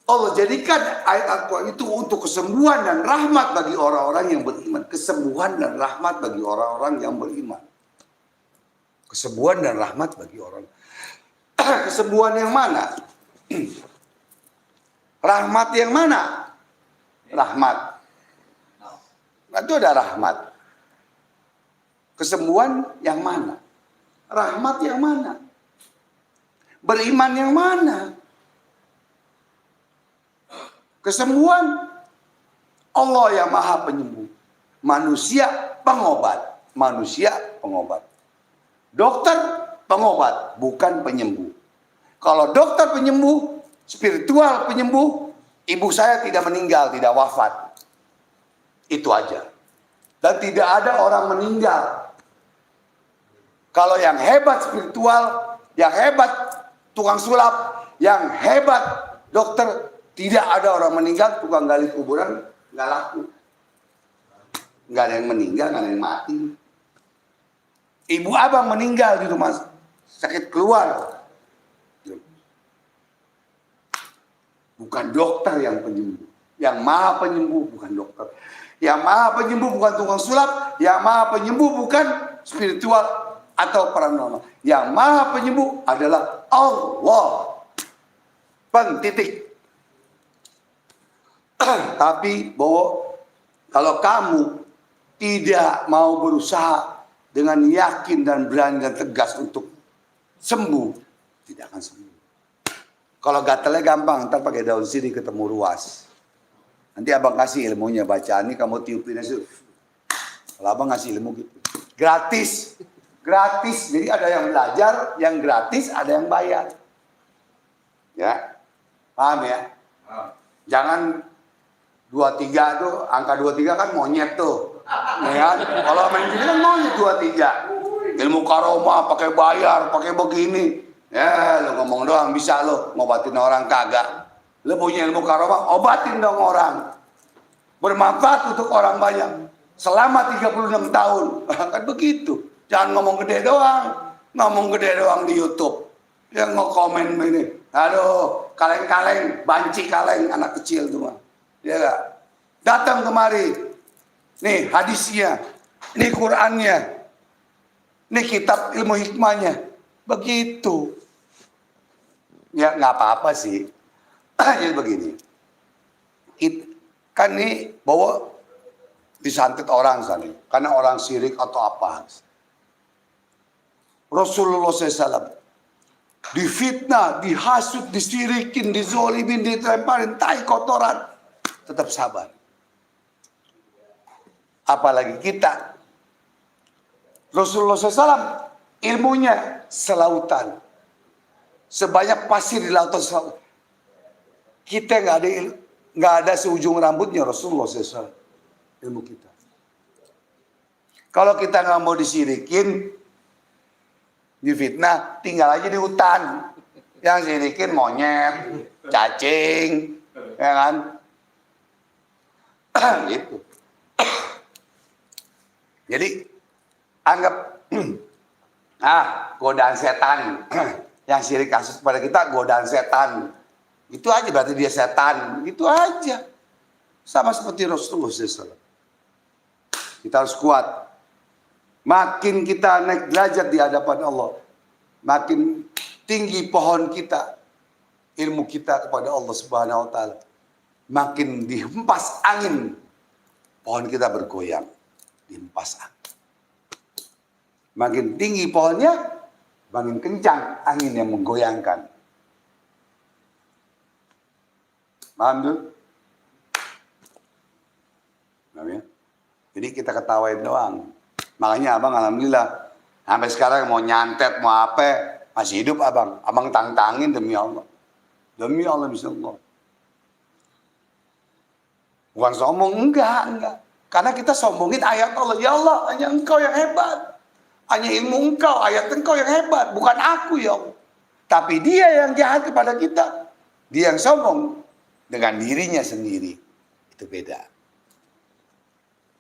Allah jadikan ayat Al-Quran itu untuk kesembuhan dan rahmat bagi orang-orang yang beriman. Kesembuhan dan rahmat bagi orang-orang yang beriman. Kesembuhan dan rahmat bagi orang. Kesembuhan yang mana? Rahmat yang mana? Rahmat. Itu ada rahmat. Kesembuhan yang mana? Rahmat yang mana? Beriman yang mana? Kesembuhan Allah yang maha penyembuh. Manusia pengobat. Manusia pengobat. Dokter pengobat, bukan penyembuh. Kalau dokter penyembuh, spiritual penyembuh, ibu saya tidak meninggal, tidak wafat. Itu aja. Dan tidak ada orang meninggal. Kalau yang hebat spiritual, yang hebat tukang sulap, yang hebat dokter, tidak ada orang meninggal, tukang gali kuburan nggak laku. Nggak ada yang meninggal, nggak ada yang mati. Ibu abang meninggal di rumah sakit keluar. Bukan dokter yang penyembuh. Yang maha penyembuh bukan dokter. Yang maha penyembuh bukan tukang sulap. Yang maha penyembuh bukan spiritual atau paranormal. Yang maha penyembuh adalah Allah. Titik. Tapi bahwa kalau kamu tidak mau berusaha dengan yakin dan berani dan tegas untuk sembuh, tidak akan sembuh. Kalau gatalnya gampang, ntar pakai daun sirih ketemu ruas. Nanti abang kasih ilmunya, bacaan ini kamu tiupin aja. Kalau abang ngasih ilmu gitu. Gratis. Gratis. Jadi ada yang belajar, yang gratis, ada yang bayar. Ya. Paham ya? Jangan 23 tuh, angka 23 kan monyet tuh. Ya kan? Kalau main gini kan monyet 23. Ilmu karomah pakai bayar, pakai begini. Ya, lo ngomong doang bisa lo ngobatin orang kagak. Lo punya ilmu karomah, obatin dong orang. Bermanfaat untuk orang banyak. Selama 36 tahun. Kan begitu. Jangan ngomong gede doang. Ngomong gede doang di YouTube. Yang nge-komen ini. Aduh, kaleng-kaleng, banci kaleng anak kecil tuh mah. Ya gak? Datang kemari. Nih hadisnya. Nih Qur'annya. Nih kitab ilmu hikmahnya. Begitu. Ya nggak apa-apa sih. Jadi begini. Kan nih bawa disantet orang sana. Karena orang syirik atau apa. Rasulullah SAW difitnah, dihasut, disirikin, dizolimin, ditelemparin, tai kotoran. Tetap sabar. Apalagi kita. Rasulullah SAW ilmunya selautan. Sebanyak pasir di lautan selautan. Kita nggak ada seujung rambutnya Rasulullah SAW. Ilmu kita. Kalau kita nggak mau disirikin, difitnah, tinggal aja di hutan. Yang sirikin monyet, cacing, ya kan? Gitu. Jadi anggap godaan setan. Yang syirik kasus pada kita godaan setan. Itu aja berarti dia setan. Itu aja. Sama seperti Rasulullah SAW. Kita harus kuat. Makin kita naik derajat di hadapan Allah, makin tinggi pohon kita, ilmu kita kepada Allah Subhanahu wa taala, makin dihempas angin, pohon kita bergoyang, dihempas angin. Makin tinggi pohonnya, makin kencang angin yang menggoyangkan. Paham tuh? Ya? Jadi kita ketawain doang. Makanya abang alhamdulillah sampai sekarang mau nyantet mau apa masih hidup abang. Abang tantangin demi Allah. Demi Allah bisa Allah. Bukan sombong, enggak. Karena kita sombongin ayat Allah. Ya Allah, hanya engkau yang hebat. Hanya ilmu engkau, ayat engkau yang hebat. Bukan aku ya Allah. Tapi dia yang jahat kepada kita. Dia yang sombong dengan dirinya sendiri. Itu beda.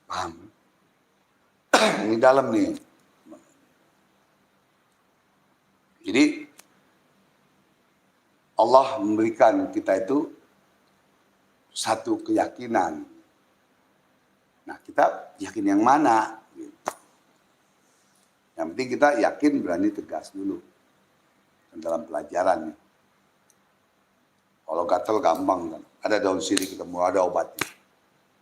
Paham? Ini dalam nih. Jadi Allah memberikan kita itu satu keyakinan. Nah, kita yakin yang mana? Yang penting kita yakin berani tegas dulu dalam pelajaran. Kalau gatel gampang kan. Ada daun sirih ketemu, ada obatnya.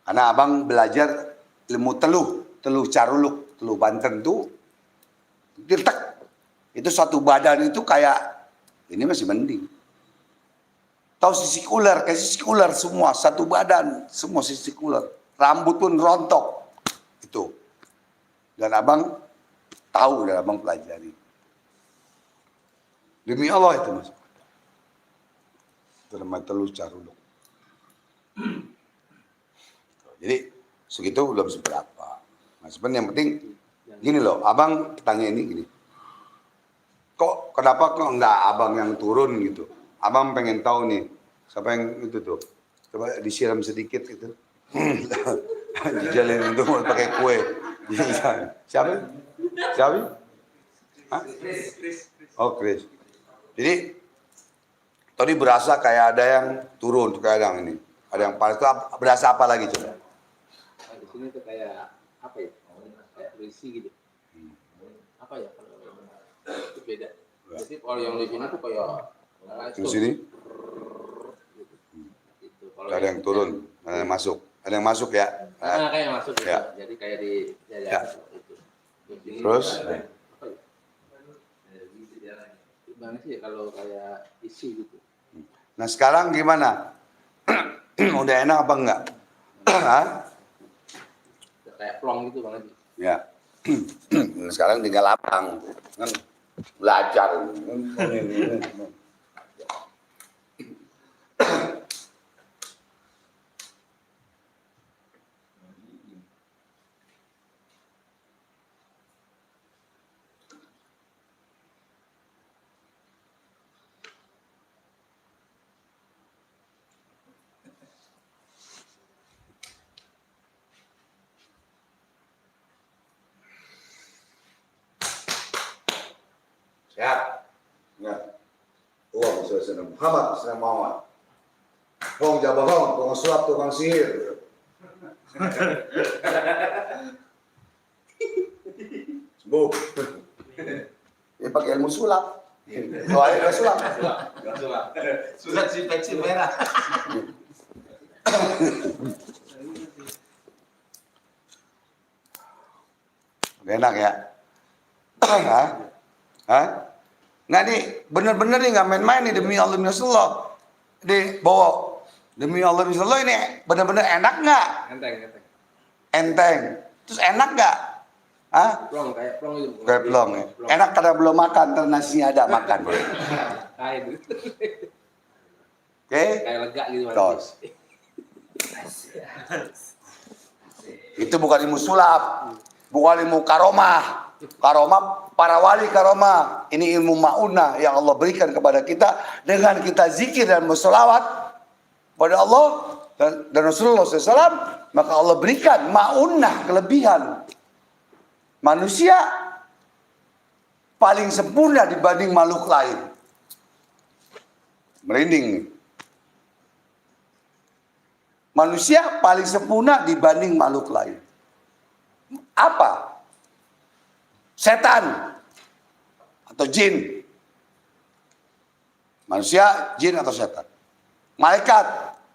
Karena abang belajar ilmu teluh caruluk, teluh Banten tuh diletak. Itu satu badan itu kayak ini masih mending. Tahu sisik ular, kayak sisik ular semua, satu badan, semua sisik ular. Rambut pun rontok. Itu. Dan abang tahu dan abang pelajari. Demi Allah itu Mas. Itu namanya teluh caruluk. Jadi segitu belum seberapa. Nah, sebenarnya yang penting gini loh, abang tanya ini gini. Kenapa kok enggak abang yang turun gitu? Abang pengen tahu nih, siapa yang itu tuh? Coba disiram sedikit gitu. Dijalin itu mau pakai kue. Siapa? Hah? Oh, Chris. Jadi tadi berasa kayak ada yang turun, kayak yang ini. Ada yang panas itu berasa apa lagi coba? Di sini tuh kayak apa ya? Kayak berisi gitu. Apa ya? Itu beda. Jadi kalau yang di sini tuh kayak di sini gitu. ada yang turun, ada yang masuk. Ada yang masuk ya? Nah, kayak yang masuk ya. Gitu. Jadi kayak di ya. Itu. Terus? Apa ya? Gimana sih kalau kayak isi gitu? Nah sekarang gimana? Udah enak apa enggak? Hah? Kayak plong gitu Bang Haji. Ya. Sekarang tinggal lapang kan belajar. Siap. Ya. Wah, Sayyidina Muhammad Sayyidina Muhammad. Hong jabah hong, tukang sulap, tukang sihir. Sembuh. Dia pakai ilmu sulap. Doain gak sulap. Surat si peci merah. Enak ya? Hah? Hah? Nggak nih, bener-bener nih nggak main-main nih demi Allah demi Rasulullah. Di bawa demi Allah demi Rasulullah ini bener-bener enak nggak? Enteng. Enteng. Terus enak nggak? Hah? Plong kayak plong itu. Kayak plong ya. Enak karena belum makan, karena nasinya ada makan. Kayak itu. Oke? Kayak lega gitu. Terus. Itu bukan ilmu sulap, bukan ilmu karomah. Karomah para wali karomah. Ini ilmu ma'unah yang Allah berikan kepada kita dengan kita zikir dan berselawat pada Allah dan Rasulullah SAW, maka Allah berikan ma'unah, kelebihan. Manusia paling sempurna dibanding makhluk lain. Merinding nih. Manusia paling sempurna dibanding makhluk lain. Apa? Setan atau jin. Manusia, jin atau setan. Malaikat,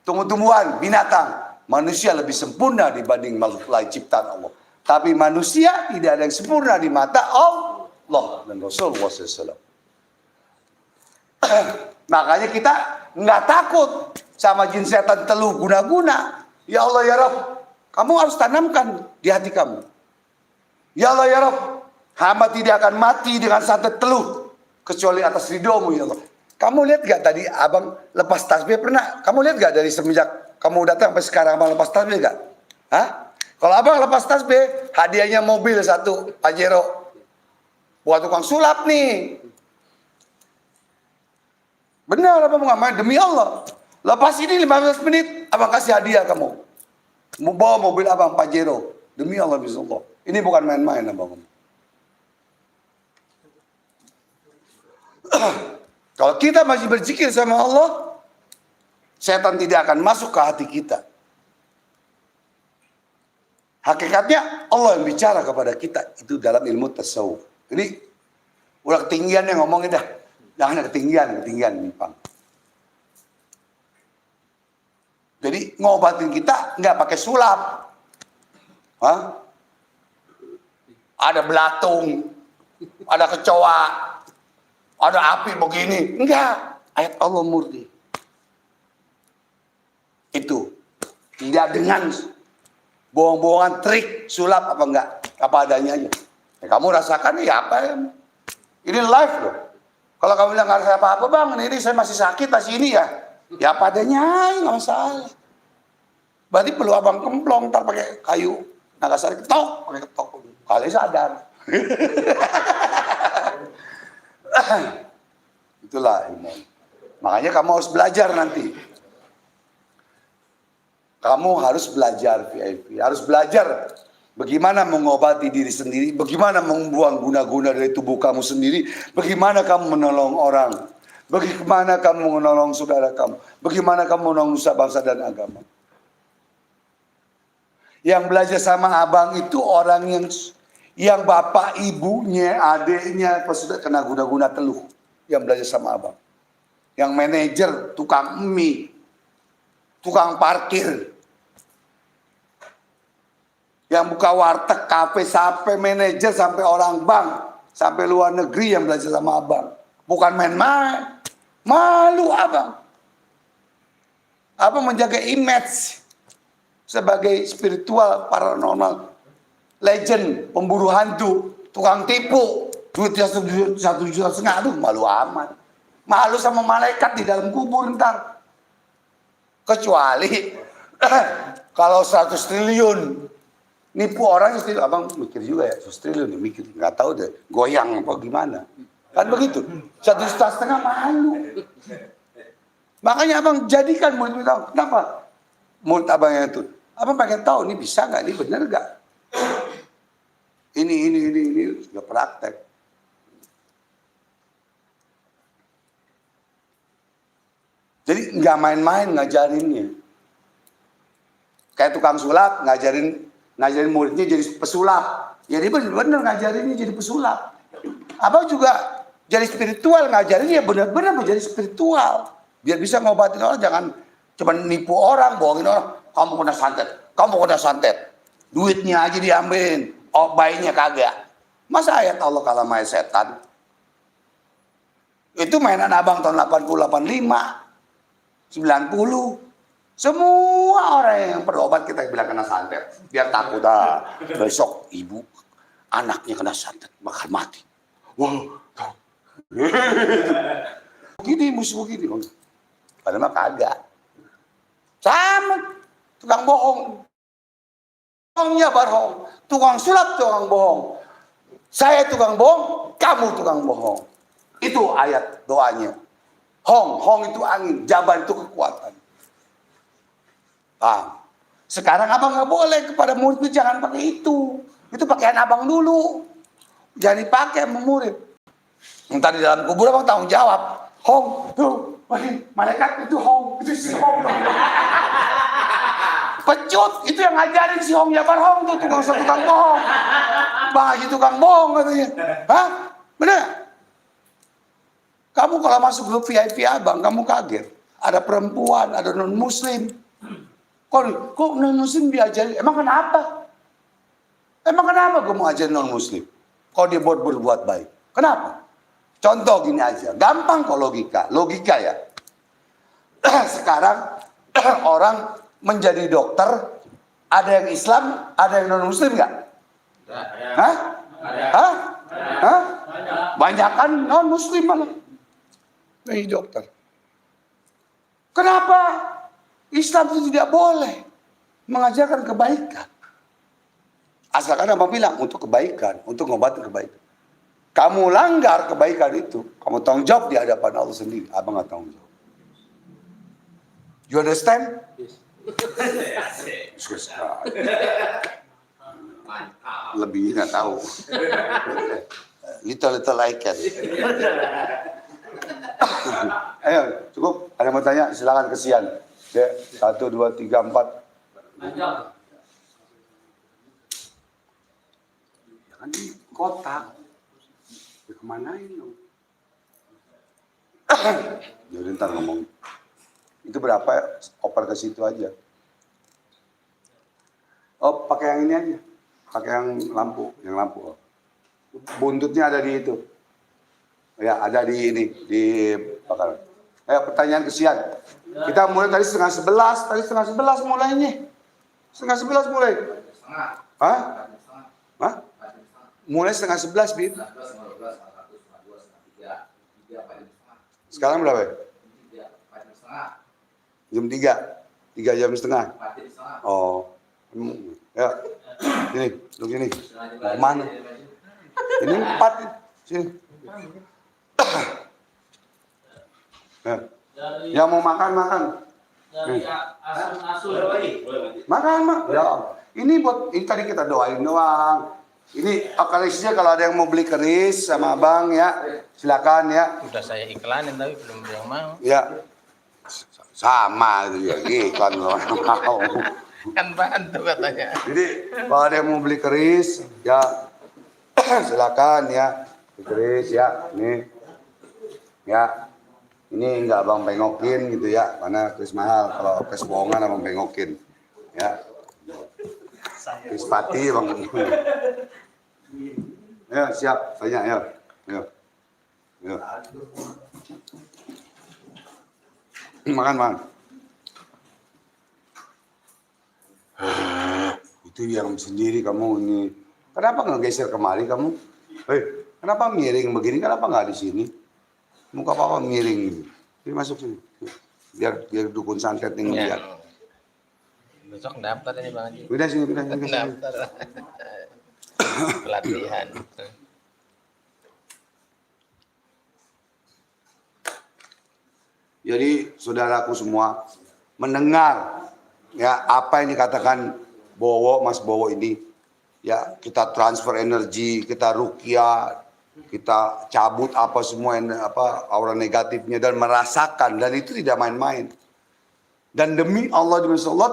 tumbuh-tumbuhan, binatang. Manusia lebih sempurna dibanding makhluk lain ciptaan Allah. Tapi manusia tidak ada yang sempurna di mata Allah dan Rasulullah SAW. Makanya kita nggak takut sama jin setan teluh guna-guna. Ya Allah ya Rabb, kamu harus tanamkan di hati kamu. Ya Allah ya Rabb, hamba tidak akan mati dengan santet teluh kecuali atas ridhomu ya Allah. Kamu lihat gak tadi abang lepas tasbih pernah? Kamu lihat gak dari semenjak kamu datang sampai sekarang abang lepas tasbih gak? Hah? Kalau abang lepas tasbih, hadiahnya mobil satu Pajero. Buat tukang sulap nih. Benar abang nggak main demi Allah. Lepas ini 15 menit abang kasih hadiah kamu. Mau bawa mobil abang Pajero. Demi Allah bismillah. Ini bukan main-main abang. Kalau kita masih berzikir sama Allah, setan tidak akan masuk ke hati kita. Hakikatnya Allah yang bicara kepada kita. Itu dalam ilmu tasawuf. Ini udah ketinggian yang ngomongin dah. Jangan ketinggian Bang. Jadi ngobatin kita nggak pakai sulap. Hah? Ada belatung, ada kecoa, ada api begini. Enggak, ayat Allah murni. Itu tidak dengan bohong-bohongan trik sulap apa enggak, apa adanya aja. Ya, kamu rasakan ya apa ya? Ini live loh. Kalau kamu bilang nggak rasa apa-apa bang, ini saya masih sakit masih ini ya. Ya apa adanya, nggak masalah. Berarti perlu abang kemplong, ntar pakai kayu Nagasari ketok, pakai ketok. Kali sadar. Itulah ilmu. Makanya kamu harus belajar nanti. Kamu harus belajar VIP, harus belajar bagaimana mengobati diri sendiri, bagaimana membuang guna-guna dari tubuh kamu sendiri, bagaimana kamu menolong orang, bagaimana kamu menolong saudara kamu, bagaimana kamu menolong nusa bangsa dan agama. Yang belajar sama abang itu orang yang bapak, ibunya, adiknya pas sudah kena guna-guna teluh, yang belajar sama abang. Yang manajer, tukang mie, tukang parkir, yang buka warteg, kafe, sampai manajer, sampai orang bank, sampai luar negeri yang belajar sama abang. Bukan main-main. Malu abang. Abang menjaga image sebagai spiritual paranormal. legend, pemburu hantu, tukang tipu, duitnya 1,5 juta, aduh malu amat. Malu sama malaikat di dalam kubur ntar. Kecuali kalau 100 triliun nipu orang, abang mikir juga ya, 100 triliun mikir, nggak tahu deh, goyang apa gimana. Kan begitu, 1,5 juta malu. Makanya abang jadikan murid tahu. Kenapa? Murid abangnya itu, abang pengen tahu ini bisa nggak, ini benar nggak? Ini sudah praktek. Jadi nggak main-main ngajarinnya. Kayak tukang sulap ngajarin muridnya jadi pesulap. Jadi benar-benar ngajarinnya jadi pesulap. Abang juga jadi spiritual, ngajarinnya benar-benar menjadi spiritual. Biar bisa ngobatin orang, jangan cuma nipu orang, bohongin orang. Kamu kena santet. Duitnya aja diambilin, bayinya kagak. Masa ayat Allah kalah sama setan? Itu mainan abang tahun 80, 85, 90. Semua orang yang berobat kita bilang kena santet. Biar takut besok ibu anaknya kena santet, bakal mati. Wow. Begini musuh begini. Padahal mah kagak. Sama tukang bohong. Bohongnya barhong. Tukang sulap tukang bohong. Saya tukang bohong, kamu tukang bohong. Itu ayat doanya. Hong itu angin, jaban itu kekuatan. Sekarang abang nggak boleh kepada murid itu, jangan pakai itu. Itu pakaian abang dulu. Jangan dipakai sama murid. Entar di dalam kubur abang tanggung jawab. Hong, tuh, malaikat itu Hong, itu si Hong. Pecut, itu yang ngajarin si Hong Jabar Hong tuh, tukang bohong. Bang Haji tukang bohong katanya. Hah? Bener? Kamu kalau masuk grup VIP abang, kamu kaget. Ada perempuan, ada non-muslim. Kok non-muslim diajarin? Emang kenapa? Gue mau ajarin non-muslim? Kalau dia berbuat baik. Kenapa? Contoh gini aja, gampang kok logika ya. Sekarang orang menjadi dokter, ada yang Islam, ada yang non-muslim nggak? Hah? Banyakan non-muslim malah. Ini dokter. Kenapa Islam itu tidak boleh mengajarkan kebaikan? Asalkan abang bilang untuk kebaikan, untuk ngobatin kebaikan. Kamu langgar kebaikan itu, kamu tanggung jawab di hadapan Allah sendiri. Abang nggak tanggung jawab. You understand? Yes. Lebih nggak tahu. Little I can. Ayo, cukup. Ada yang mau tanya? Silakan kesian. 1, 2, 3, 4. Jangan di kotak. Kemanain lo? Jadi ntar ngomong. Itu berapa? Oper ke situ aja. Oh, pakai yang ini aja. Pakai yang lampu. Oh. Buntutnya ada di itu. Ya, ada di ini. Di bakar. Ayo, pertanyaan kesian. Kita mulai tadi 10:30. Tadi 10:30 mulainya. 10:30 mulai. Hah? Mulai 10:30, Bib. Sekarang berapa? Jam 3. 3 jam setengah. Oh. Ya. Ini, duduk ini. Mau kemana? Ini 4. Sini. Ya. Yang mau makan. Makan, Mak. Ya. Ini tadi kita doain doang. Ini okalisnya kalau ada yang mau beli keris sama abang ya, silakan ya. Udah saya iklanin tapi belum ada yang mau. Ya, sama itu ya, iklan orang mau. Kan bantu katanya. Jadi kalau ada yang mau beli keris ya, silakan ya, beli keris ya. Ini, ya, ini nggak abang pengokin gitu ya, karena keris mahal. Kalau keris bohongan abang pengokin, ya. Keris pati bang. Ya siap, tanya ya. Makan. Itu yang sendiri kamu ini Kenapa nggak geser kemari kamu? Kenapa miring begini? Kenapa nggak di sini? Muka papa miring. Ini masuk sini. Biar dukun santet yang lihat. Besok daftar ini Bang Haji. Udah sini. Daftar. Pelatihan. Jadi saudaraku semua mendengar ya apa yang dikatakan Mas Bowo ini, ya kita transfer energi, kita ruqyah, kita cabut apa semua aura negatifnya dan merasakan, dan itu tidak main-main. Dan demi Allah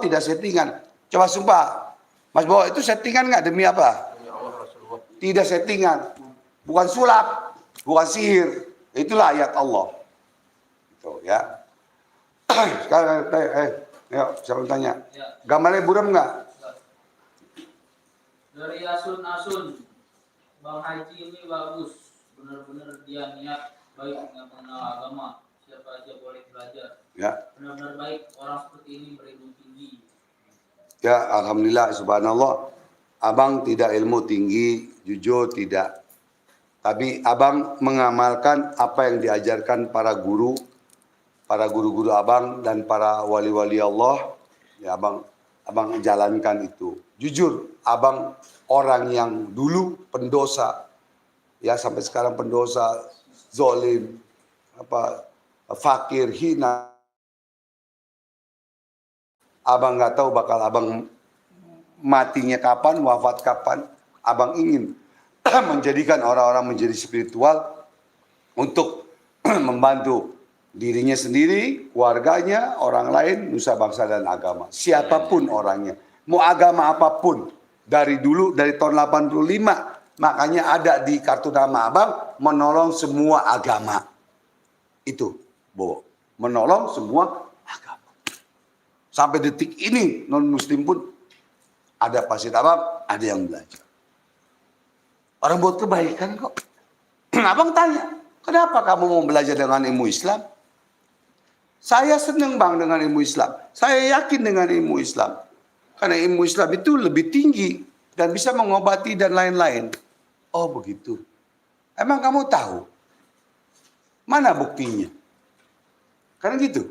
tidak settingan. Coba sumpah, Mas Bowo itu settingan nggak? Demi apa? Tidak settingan, bukan sulap, bukan sihir. Itulah ayat Allah. Gitu, ya. Sekarang ayo siapa tanya? Gambarnya buram nggak? Dari Asun, Bang Haji ini bagus, benar-benar dia niat baik dengan mengenal agama, siapa aja boleh belajar. Ya. Benar-benar baik, orang seperti ini berilmu tinggi. Ya, alhamdulillah, subhanallah. Abang tidak ilmu tinggi, jujur tidak. Tapi abang mengamalkan apa yang diajarkan para guru-guru abang dan para wali-wali Allah. Ya, abang jalankan itu. Jujur, abang orang yang dulu pendosa, ya sampai sekarang pendosa, zolim, fakir, hina. Abang nggak tahu bakal abang matinya kapan, wafat kapan. Abang ingin menjadikan orang-orang menjadi spiritual untuk membantu dirinya sendiri, keluarganya, orang lain, nusa bangsa dan agama. Siapapun orangnya. Mau agama apapun, dari dulu, dari tahun 85, makanya ada di kartu nama abang, menolong semua agama. Itu, Bowo. Menolong semua agama. Sampai detik ini, non-muslim pun, ada pasir abang, ada yang belajar. Orang buat kebaikan kok. Abang tanya, kenapa kamu mau belajar dengan ilmu Islam? Saya senang bang dengan ilmu Islam. Saya yakin dengan ilmu Islam. Karena ilmu Islam itu lebih tinggi dan bisa mengobati dan lain-lain. Oh begitu. Emang kamu tahu? Mana buktinya? Karena gitu.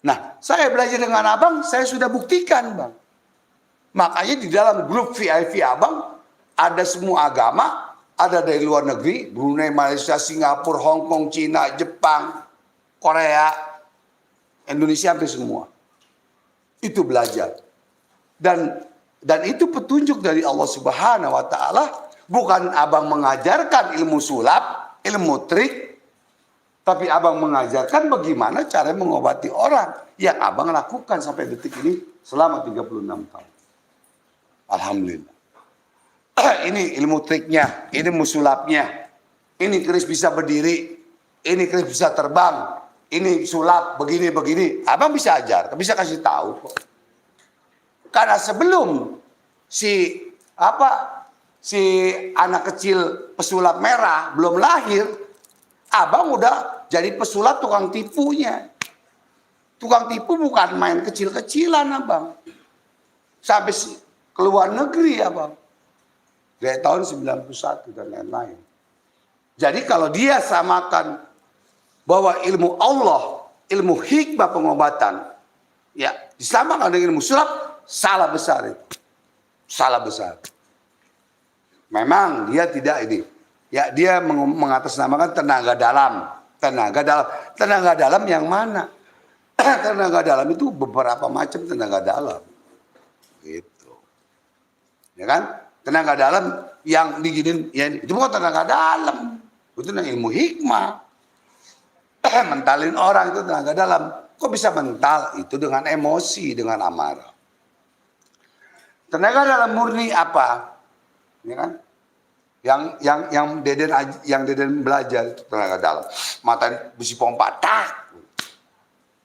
Nah, saya belajar dengan abang, saya sudah buktikan bang. Makanya di dalam grup VIP abang, ada semua agama, ada dari luar negeri, Brunei, Malaysia, Singapura, Hong Kong, Cina, Jepang, Korea, Indonesia, hampir semua. Itu belajar. Dan itu petunjuk dari Allah Subhanahu wa taala, bukan abang mengajarkan ilmu sulap, ilmu trik, tapi abang mengajarkan bagaimana cara mengobati orang yang abang lakukan sampai detik ini selama 36 tahun. Alhamdulillah. Ini ilmu triknya, ini ilmu sulapnya. Ini keris bisa berdiri, ini keris bisa terbang, ini sulap begini-begini. Abang bisa ajar, bisa kasih tahu kok. Karena sebelum si anak kecil pesulap merah belum lahir, abang udah jadi pesulap tukang tipunya. Tukang tipu bukan main kecil-kecilan abang. Sampai ke luar negeri abang. Dari tahun 91 dan lain-lain. Jadi kalau dia samakan bahwa ilmu Allah, ilmu hikmah pengobatan, ya disamakan dengan ilmu sulap, salah besar itu. Salah besar. Memang dia tidak ini. Ya dia mengatasnamakan tenaga dalam. Tenaga dalam yang mana? Tenaga dalam itu beberapa macam tenaga dalam. Gitu. Ya kan? Tenaga dalam yang diginin, ya itu bukan tenaga dalam. Itu ilmu hikmah. Mentalin orang itu tenaga dalam. Kok bisa mental? Itu dengan emosi, dengan amarah. Tenaga dalam murni apa? Ya kan? Yang Deden belajar itu tenaga dalam. Mata besi pompa, tak.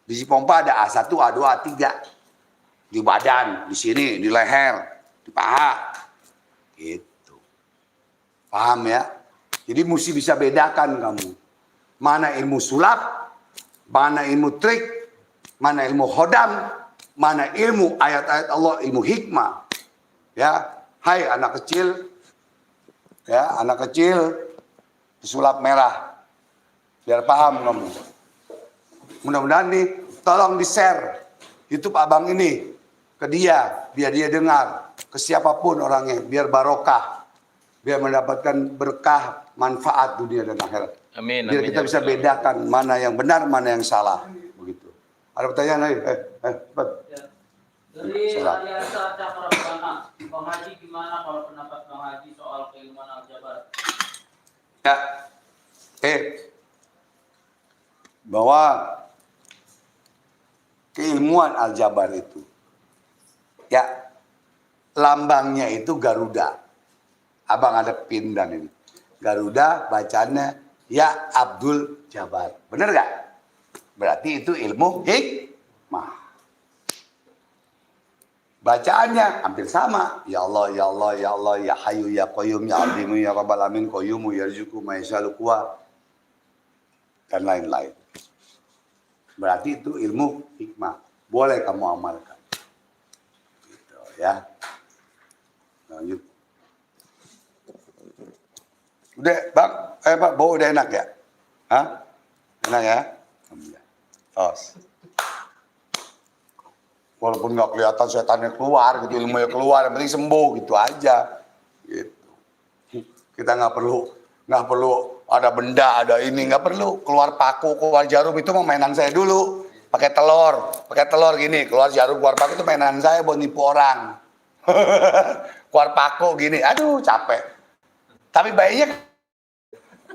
Besi pompa ada A1, A2, A3. Di badan, di sini, di leher, di paha. Gitu. Paham ya? Jadi mesti bisa bedakan kamu. Mana ilmu sulap, mana ilmu trik, mana ilmu hodam, mana ilmu ayat-ayat Allah, ilmu hikmah. Ya, Hai anak kecil, ya anak kecil pesulap merah, biar paham kamu. Mudah-mudahan nih, tolong di-share YouTube abang ini ke dia, biar dia dengar, ke siapapun orangnya, biar barokah, biar mendapatkan berkah, manfaat dunia dan akhirat. Amin. Biar kita bisa bedakan mana yang benar, mana yang salah. Begitu. Ada pertanyaan lagi? Cepat. Ya. Dari Aliansa Cakra Buana, Bang Haji gimana kalau pendapat Bang Haji soal keilmuan aljabar? Ya, bahwa keilmuan aljabar itu, ya lambangnya itu Garuda. Abang ada pin dan ini. Garuda bacaannya ya Abdul Jabar. Bener gak? Berarti itu ilmu hikmah. Bacaannya hampir sama. Ya Allah, ya Allah, ya Allah, ya Hayyu, ya Qayyum, ya Azimu, ya Rabbal Alamin, Qayyumu, ya Rizku, Ma'isalu, Kuwa, dan lain-lain. Berarti itu ilmu hikmah. Boleh kamu amalkan. Gitu ya. Lanjut. Udah, Bang. Pak, bau udah enak ya? Hah? Enak ya? Alhamdulillah. Tos. Walaupun nggak kelihatan setannya keluar gitu, ilmunya keluar, yang penting sembuh gitu aja. Gitu. Kita nggak perlu ada benda, ada ini, nggak perlu. Keluar paku, keluar jarum itu mah mainan saya dulu. Pakai telur gini, keluar jarum, keluar paku itu mainan saya buat nipu orang. Keluar paku gini, aduh capek. Tapi bayinya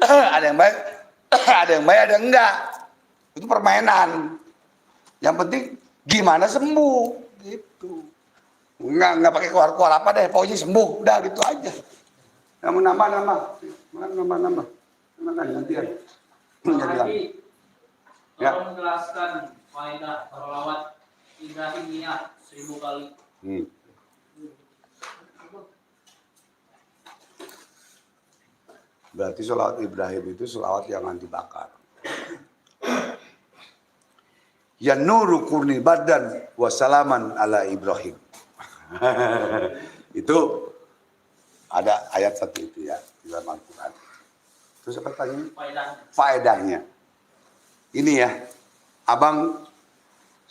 ada yang baik, ada yang enggak. Itu permainan. Yang penting gimana sembuh gitu. Enggak pakai keluar apa deh, pokoknya sembuh, udah gitu aja. Nama. Kan gantian. Haji, Ya. tolong menjelaskan faedah sholawat Ibrahimiyah 1000 kali. Berarti sholawat Ibrahim itu sholawat yang anti bakar. Ya nuru kurni badan wassalaman ala Ibrahim. Itu ada ayat satu itu ya di dalam Al-Quran. Terus apa tanya? Faedahnya. Ini ya, abang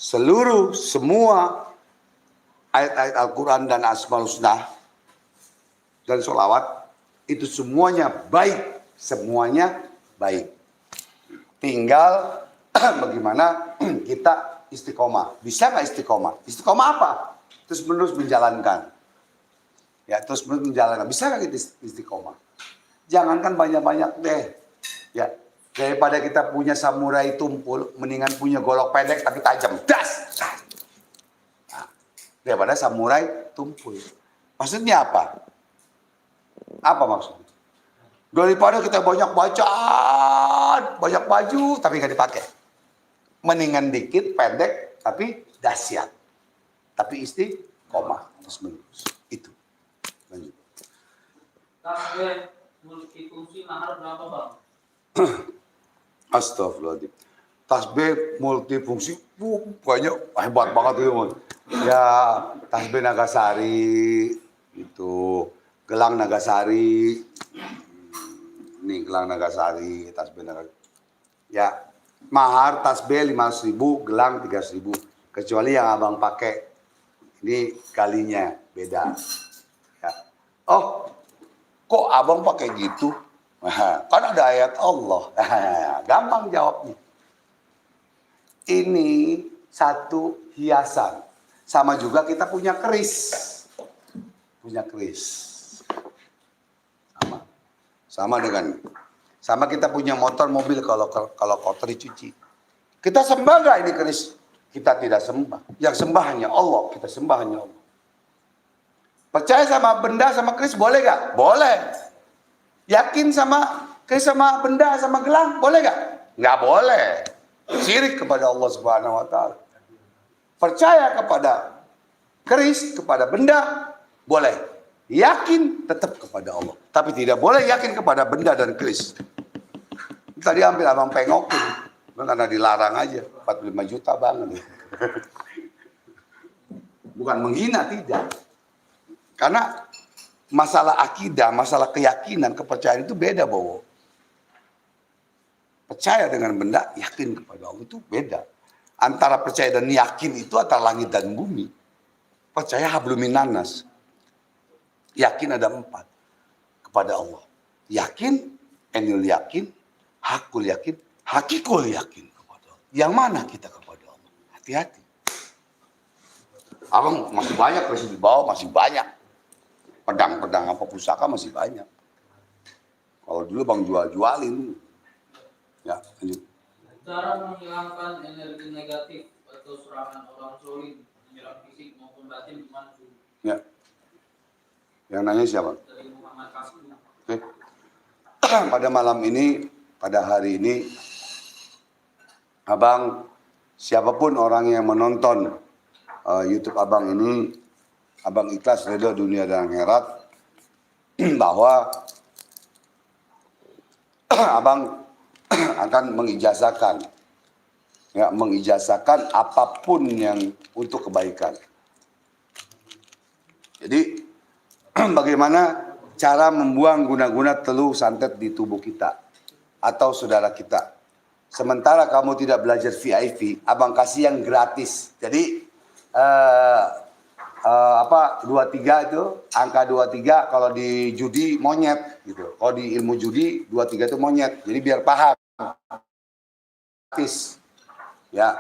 semua ayat-ayat Al-Quran dan Asmaul Husna dan sholawat itu semuanya baik. Tinggal bagaimana kita istiqomah. Bisa nggak istiqomah? Istiqomah apa? Terus menerus menjalankan. Ya, terus menerus menjalankan. Bisa nggak kita istiqomah? Jangankan banyak-banyak deh. Ya, daripada kita punya samurai tumpul, mendingan punya golok pendek tapi tajam. Das! Nah, daripada samurai tumpul. Maksudnya apa? Apa maksudnya? Daripada kita banyak bacaan, banyak baju tapi nggak dipakai. Mendingan dikit, pendek, tapi dahsyat. Tapi istiqomah terus menerus. Itu. Lanjut. Tasbih multifungsi mahar berapa, Bang? Astagfirullahaladzim. Tasbih multifungsi, banyak, hebat banget itu. Ya, tasbih Nagasari, itu gelang Nagasari. Ini gelang Nagasari, tasbih Nagasari. Ya. Mahar tasbih 500.000, gelang 300.000. Kecuali yang abang pakai. Ini kalinya beda. Ya. Oh, kok abang pakai gitu? Kan ada ayat Allah. Gampang jawabnya. Ini satu hiasan. Sama juga kita punya keris. Sama dengan sama kita punya motor, mobil, kalau kotor dicuci. Kita sembah nggak ini keris? Kita tidak sembah. Yang sembah hanya Allah. Kita sembah hanya Allah. Percaya sama benda, sama keris, boleh nggak? Boleh. Yakin sama keris, sama benda, sama gelang, boleh nggak? Nggak boleh. Syirik kepada Allah Subhanahu Wa Taala. Percaya kepada keris, kepada benda, boleh. Yakin tetap kepada Allah. Tapi tidak boleh yakin kepada benda dan keris. Tadi hampir abang pengokin. Karena dilarang aja. 45 juta banget. Bukan menghina, tidak. Karena masalah akidah, masalah keyakinan, kepercayaan itu beda, Bowo. Percaya dengan benda, yakin kepada Allah itu beda. Antara percaya dan yakin itu antara langit dan bumi. Percaya hablum minannas. Yakin ada 4 kepada Allah. Yakin, enil yakin, hakul yakin, hakikul yakin kepada Allah. Yang mana kita kepada Allah? Hati-hati. Abang masih banyak, masih di bawah masih banyak. Pedang-pedang apa pusaka masih banyak. Kalau dulu bang jual-jualin. Ya, lanjut. Cara menghilangkan energi negatif atau serangan orang zolim, menyerang fisik maupun batin gimana? Ya. Yang nanya siapa? Dari Muhammad Kasbu. Oke. Pada malam ini, pada hari ini, Abang, siapapun orang yang menonton YouTube Abang ini, Abang ikhlas redha dunia dan akhirat, bahwa Abang akan mengijazahkan, ya, mengijazahkan apapun yang untuk kebaikan. Jadi bagaimana cara membuang guna-guna teluh santet di tubuh kita atau saudara kita. Sementara kamu tidak belajar VIP, Abang kasih yang gratis. Jadi 23 itu, angka 23 kalau di judi monyet gitu. Kalau di ilmu judi 23 itu monyet. Jadi biar paham. Gratis. Ya.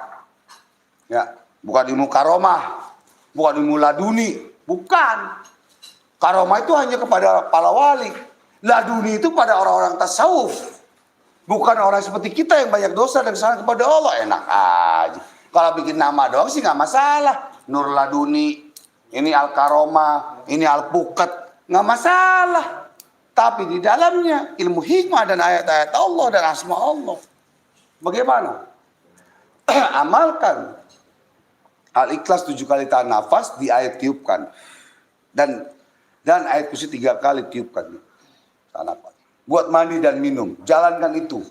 Ya, bukan ilmu karomah, bukan ilmu laduni, bukan. Karomah itu hanya kepada para wali. Laduni itu pada orang-orang tasawuf. Bukan orang seperti kita yang banyak dosa dan kesalahan kepada Allah. Enak aja. Kalau bikin nama doang sih nggak masalah. Nur Laduni, ini Al-Karomah, ini Al-Pukat. Nggak masalah. Tapi di dalamnya ilmu hikmah dan ayat-ayat Allah dan asma Allah. Bagaimana? Amalkan. Al-Ikhlas 7 kali tahan nafas, di ayat tiupkan. Dan ayat kursi 3 kali tiupkan. Tahan nafas. Buat mandi dan minum, jalankan itu.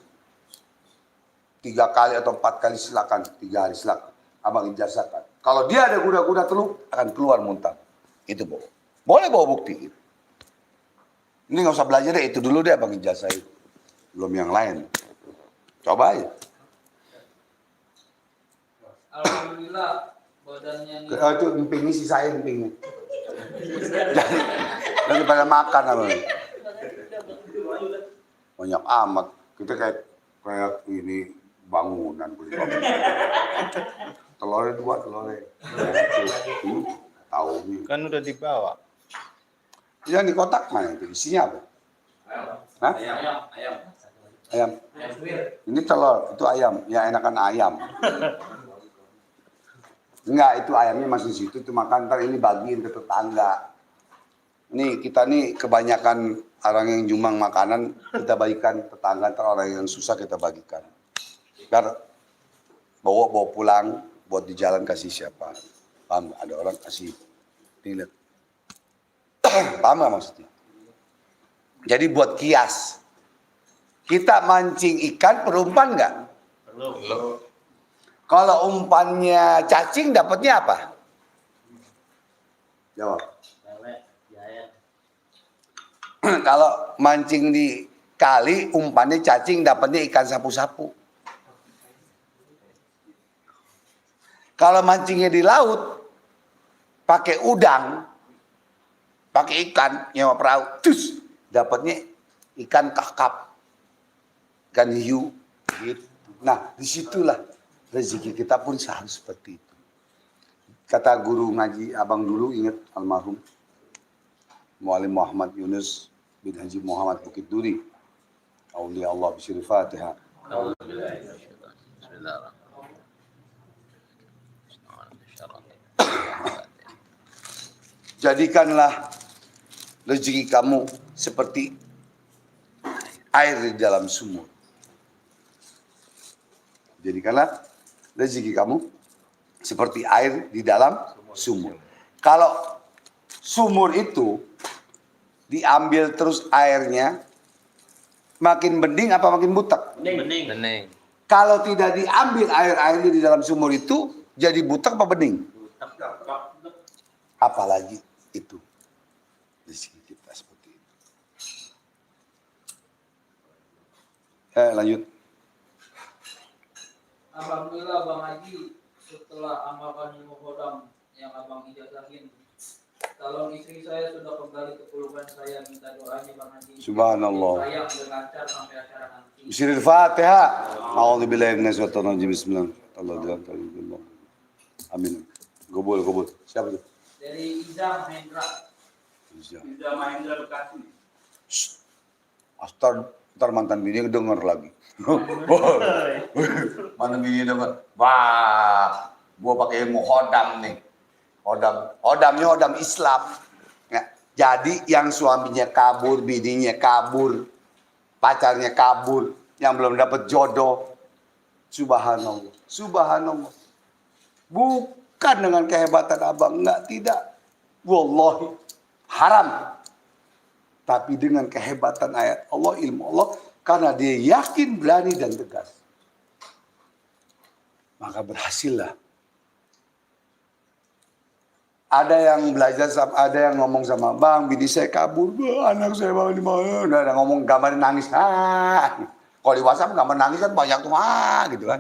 3 kali atau 4 kali silakan, 3 hari silakan. Abang ijazahkan. Kalau dia ada guna-guna teluh, akan keluar muntah. Itu bawa. Boleh bawa bukti. Ini nggak usah belajar deh, itu dulu deh abang ijazahin. Belum yang lain. Coba aja. Alhamdulillah badannya ini. Itu emping isi saya empingnya. Daripada makan apa? Banyak amat. Kita kayak ini bangunan. Telurnya 2 telurnya. Tahu nih. Kan udah dibawa. Yang di kotak mana itu? Isinya apa? Hah? Ayam. Ini telur, itu ayam. Ya enakan ayam. Enggak, itu ayamnya masih di situ. Itu makan, ntar ini bagiin ke tetangga. Nih, kita nih kebanyakan orang yang nyumbang makanan, kita bagikan tetangga. Ntar orang yang susah kita bagikan. Ntar bawa pulang, buat di jalan kasih siapa. Paham? Ada orang kasih. Nih, lihat. Paham gak maksudnya? Jadi buat kias. Kita mancing ikan perumpan nggak? Perlu. Kalau umpannya cacing dapatnya apa? Jawab. Kalau mancing di kali umpannya cacing dapatnya ikan sapu-sapu. Kalau mancingnya di laut pakai udang, pakai ikan nyewa perahu, terus dapatnya ikan kakap, ikan hiu. Gitu. Nah, disitulah rezeki kita pun harus seperti itu. Kata guru ngaji abang dulu, ingat almarhum Muallim Muhammad Yunus bin Haji Muhammad Bukit Duri. Aulia Allah bisyiril Fatihah. Jadikanlah rezeki kamu seperti air di dalam sumur. Jadikanlah rezeki kamu seperti air di dalam sumur. Kalau sumur itu diambil terus airnya, makin bening apa makin butek? Bening. Kalau tidak diambil air-airnya di dalam sumur itu, jadi butek apa bening? Apalagi itu rezeki kita. Lanjut. Alhamdulillah Bang Haji, setelah amalan ilmu hodam yang Abang ijazahin, calon istri saya sudah kembali ke puluhan saya, minta doanya Bang Haji. Subhanallah. Saya udah lancar sampai acara nanti. Bismillahirrahmanirrahim. Fatihah. A'udzubillahi minasyaitonir rajim. Bismillahirrahmanirrahim. Amin. Gobul. Siapa itu? Dari Iza Mahendra. Iza Mahendra Bekasi. Ntar mantan bini denger lagi. Mantan bini denger. Wah, gua pakai ilmu hodam nih. Hodamnya hodam Islam. Ya, jadi yang suaminya kabur, bininya kabur, pacarnya kabur, yang belum dapat jodoh. Subhanallah. Bukan dengan kehebatan abang, tidak. Wallahi, haram. Tapi dengan kehebatan ayat Allah, ilmu Allah, karena dia yakin, berani, dan tegas. Maka berhasillah. Ada yang belajar, ada yang ngomong sama bang, bini saya kabur, anak saya bang di mana? Ada ngomong gambar nangis, Kalau di WhatsApp gambar nangis kan banyak tuh, gitu kan.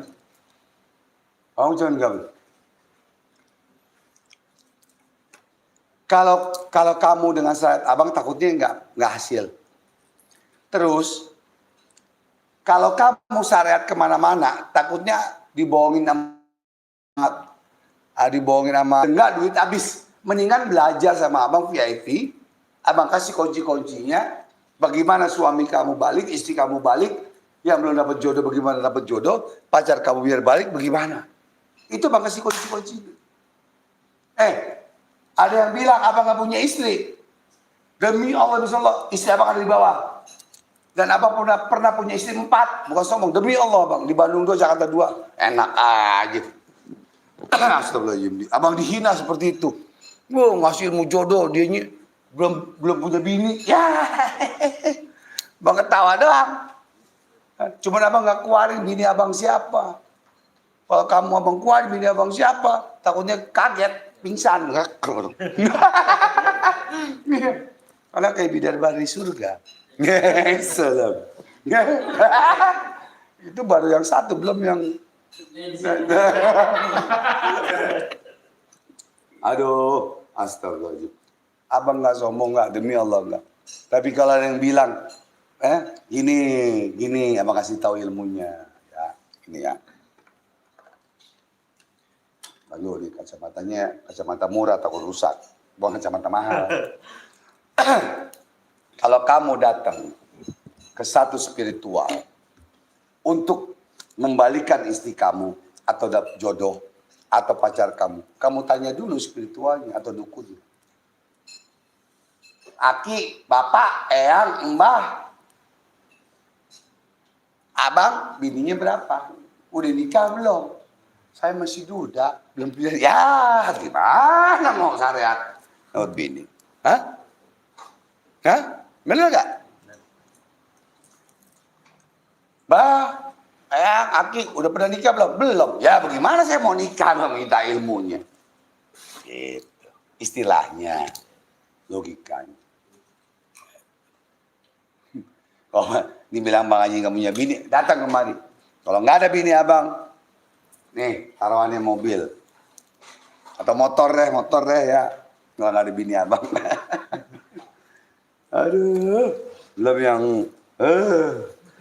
Kamu jangan gambar. Kalau kamu dengan syariat abang takutnya nggak hasil. Terus kalau kamu syariat kemana-mana takutnya dibohongin sama enggak, duit habis. Mendingan belajar sama abang VIP, abang kasih kunci-kuncinya. Bagaimana suami kamu balik, istri kamu balik, yang belum dapat jodoh bagaimana dapat jodoh, pacar kamu biar balik bagaimana. Itu abang kasih kunci-kuncinya. Ada yang bilang abang gak punya istri. Demi Allah, misalnya istri abang ada di bawah. Dan abang pernah punya istri 4. Bukan sombong. Demi Allah abang. Di Bandung 2, Jakarta 2. Enak aja. Astagfirullahaladzim. Abang dihina seperti itu. Ngasih ilmu jodoh. Dianya belum punya bini. Ya. Bang ketawa doang. Cuma abang gak keluarin bini abang siapa. Kalau kamu abang keluarin bini abang siapa. Takutnya kaget. Pingsan. Karena kayak bidadari surga. Salam. Itu baru yang satu, belum yang. Aduh, astagfirullahaladzim. Abang nggak sombong, nggak, demi Allah nggak. Tapi kalau ada yang bilang, gini, abang kasih tahu ilmunya, ya, ini ya. Lalu nih kacamata murah takut rusak, bukan kacamata mahal. Kalau kamu datang ke satu spiritual untuk membalikan istri kamu atau jodoh atau pacar kamu tanya dulu spiritualnya atau dukunnya. Aki, bapak, eyang, mbah, abang, bininya berapa? Udah nikah belum? Saya masih duda, belum punya. Ya, gimana mau syariat? Lewat bini. Hah? Bener gak? Bah, Aki, udah pernah nikah belum? Belum. Ya, bagaimana saya mau nikah minta ilmunya? Gitu. Istilahnya, logikanya. Oh, ini bilang Bang Haji nggak punya bini, datang kemari. Kalau nggak ada bini abang, nih taruhannya mobil atau motor deh ya. Kalau nggak ada bini abang. Aduh, belum yang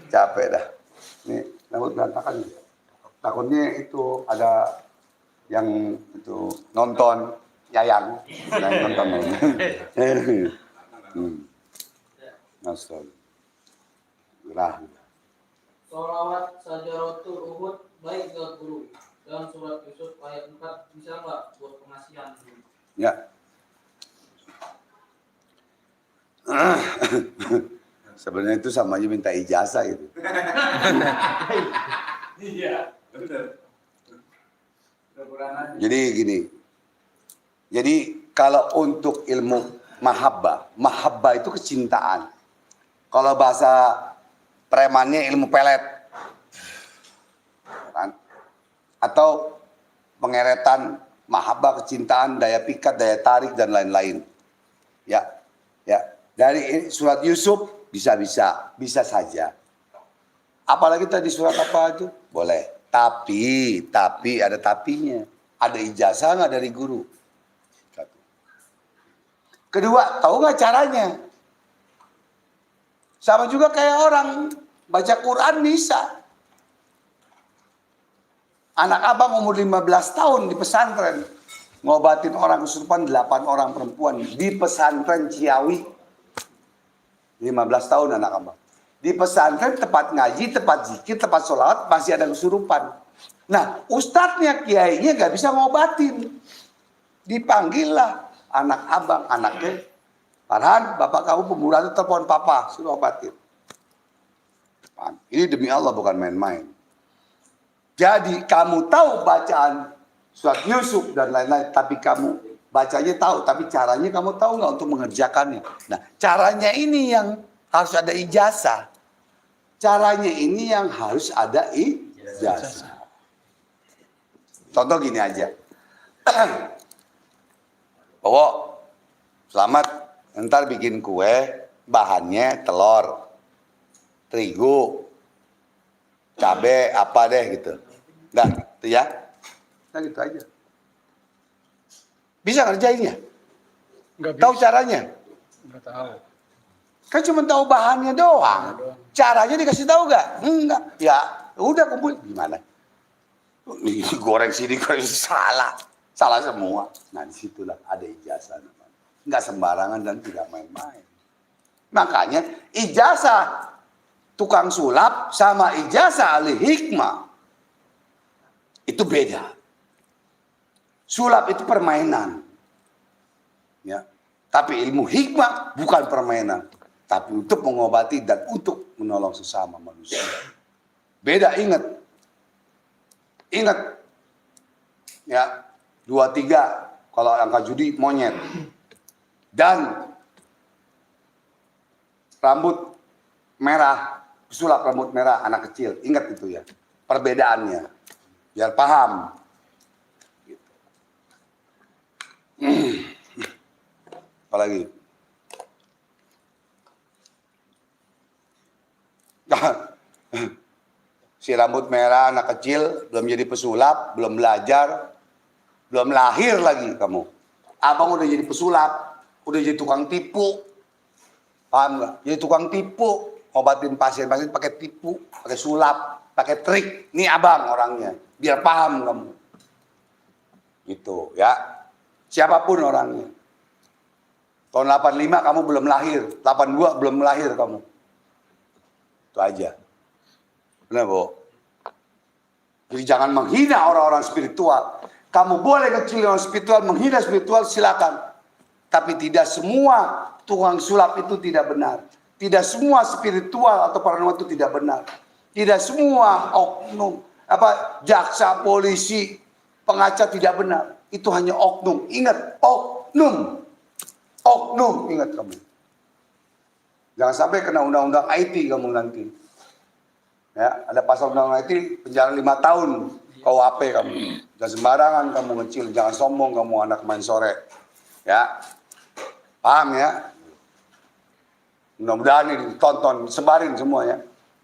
capek dah. Nih, rambut berantakan. Takutnya itu ada yang itu nonton Yayang, nonton. Astagfirullah. Gerah. Sholawat Sajaratul Uhud baik buat guru. Dalam surat Yusuf ayat 4 bisa nggak buat pengasihan? Ya. Sebenarnya itu sama aja minta ijazah gitu. Iya, benar. Jadi gini. Jadi kalau untuk ilmu mahabbah itu kecintaan. Kalau bahasa premannya ilmu pelet. Kan? Atau pengeretan, mahabbah, kecintaan, daya pikat, daya tarik dan lain-lain. Ya. Dari surat Yusuf bisa saja. Apalagi tadi surat apa itu? Boleh. Tapi ada tapinya. Ada ijazah nggak dari guru? Satu. Kedua, tahu nggak caranya? Sama juga kayak orang baca Quran bisa. Anak abang umur 15 tahun di pesantren. Ngobatin orang kesurupan 8 orang perempuan. Di pesantren Ciawi. 15 tahun anak abang. Di pesantren tempat ngaji, tempat zikir, tempat sholawat masih ada kesurupan. Nah, ustadznya, kiainya gak bisa ngobatin. Dipanggillah anak abang, anaknya. Farhan, bapak kamu pembunuh itu telepon papa, suruh obatin. Ini demi Allah bukan main-main. Jadi kamu tahu bacaan surat Yusuf dan lain-lain, tapi kamu bacanya tahu, tapi caranya kamu tahu nggak untuk mengerjakannya. Nah, caranya ini yang harus ada ijazah. Caranya ini yang harus ada ijazah. Contoh gini aja. Bawa, selamat, ntar bikin kue, bahannya telur, terigu, cabe, apa deh gitu. Nah, itu ya. Nah gitu aja. Bisa ngerjainnya? Tahu caranya? Nggak tahu. Kan cuma tahu bahannya doang. Caranya dikasih tahu nggak? Enggak. Ya udah kumpul. Gimana? Ini goreng sini, goreng salah. Salah semua. Nah disitulah ada ijazah. Nggak sembarangan dan tidak main-main. Makanya ijazah tukang sulap sama ijazah ahli hikmah itu beda. Sulap itu permainan. Ya. Tapi ilmu hikmah bukan permainan. Tapi untuk mengobati dan untuk menolong sesama manusia. Beda, ingat. Ingat. Ya, 2, 3 kalau angka judi monyet. Dan rambut merah, sulap rambut merah anak kecil. Ingat itu ya. Perbedaannya. Biar paham. Gitu. Apalagi? Si rambut merah anak kecil belum jadi pesulap, belum belajar, belum lahir lagi kamu. Abang udah jadi pesulap, udah jadi tukang tipu. Paham nggak? Jadi tukang tipu, ngobatin pasien-pasien pakai tipu, pakai sulap, pakai trik. Ini abang orangnya, biar paham kamu. Gitu ya. Siapapun orangnya. Tahun 85 kamu belum lahir, 82 belum lahir kamu. Itu aja. Benar, Bu? Jadi jangan menghina orang-orang spiritual. Kamu boleh kecil orang spiritual, menghina spiritual, silakan. Tapi tidak semua tukang sulap itu tidak benar. Tidak semua spiritual atau paranormal itu tidak benar. Tidak semua oknum, jaksa, polisi, pengacara tidak benar. Itu hanya oknum. Ingat, oknum. Oknum, ingat kamu. Jangan sampai kena undang-undang IT kamu nanti. Ya, ada pasal undang-undang IT penjara 5 tahun KUHP kamu. Jangan sembarangan kamu ngecil, jangan sombong kamu anak main sore. Ya. Paham ya? Mudah-mudahan ini ditonton, sebarin semua ya.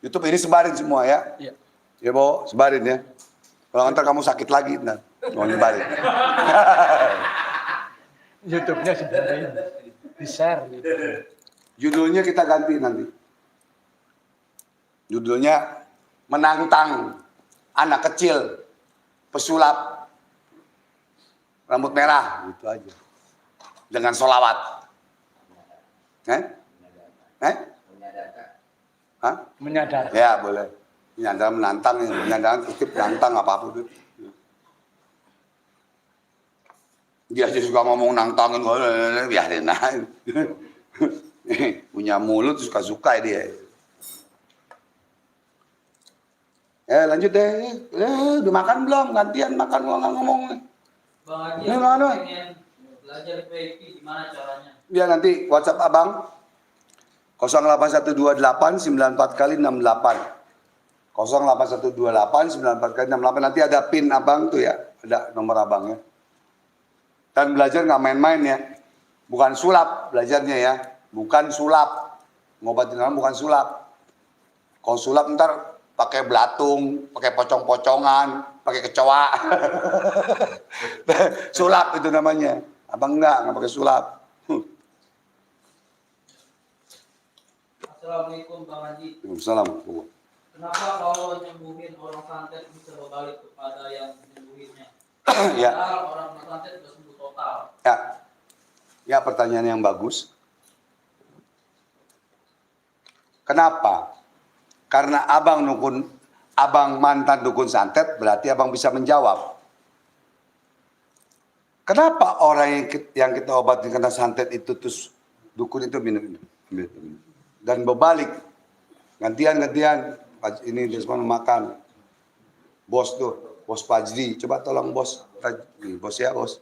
YouTube ini sebarin semua ya. Iya. Ya, Bo, sebarin ya. Kalau ntar kamu sakit lagi, nah, mau nyebarin. YouTube-nya sebarin. Di-share gitu. Judulnya kita ganti nanti. Judulnya menantang anak kecil pesulap rambut merah, gitu aja. Dengan sholawat. Hah? Menyadar. Ya boleh. Menyadar menantang, menyadar kutip menantang apapun itu. Dia aja suka ngomong nantangin, biarin aja. Punya mulut suka-suka dia. Lanjut deh. Udah makan belum? Gantian makan ngomong. Bang Haji, Ini mana? pengen belajar VIP gimana caranya? Ya nanti WhatsApp abang 08128 94 kali 68. 08128 94 kali 68. Nanti ada pin abang tuh ya, ada nomor abangnya. Dan belajar nggak main-main ya, bukan sulap belajarnya ya, bukan sulap. Ngobatin orang bukan sulap. Kalau sulap ntar pakai belatung, pakai pocong-pocongan, pakai kecoa. Sulap itu namanya. Abang enggak pakai sulap. Assalamualaikum Bang Haji. Waalaikumsalam. Kenapa kalau nyembuhin orang santet bisa berbalik kepada yang menyembuhinnya? Ya. Padahal orang santet sudah sembuh total. Ya, pertanyaan yang bagus. Kenapa? Karena abang mantan dukun santet, berarti abang bisa menjawab. Kenapa orang yang kita obatin kena santet itu terus dukun itu minum dan berbalik gantian ini Desmond makan bos tuh bos Fajri, coba tolong bos ya bos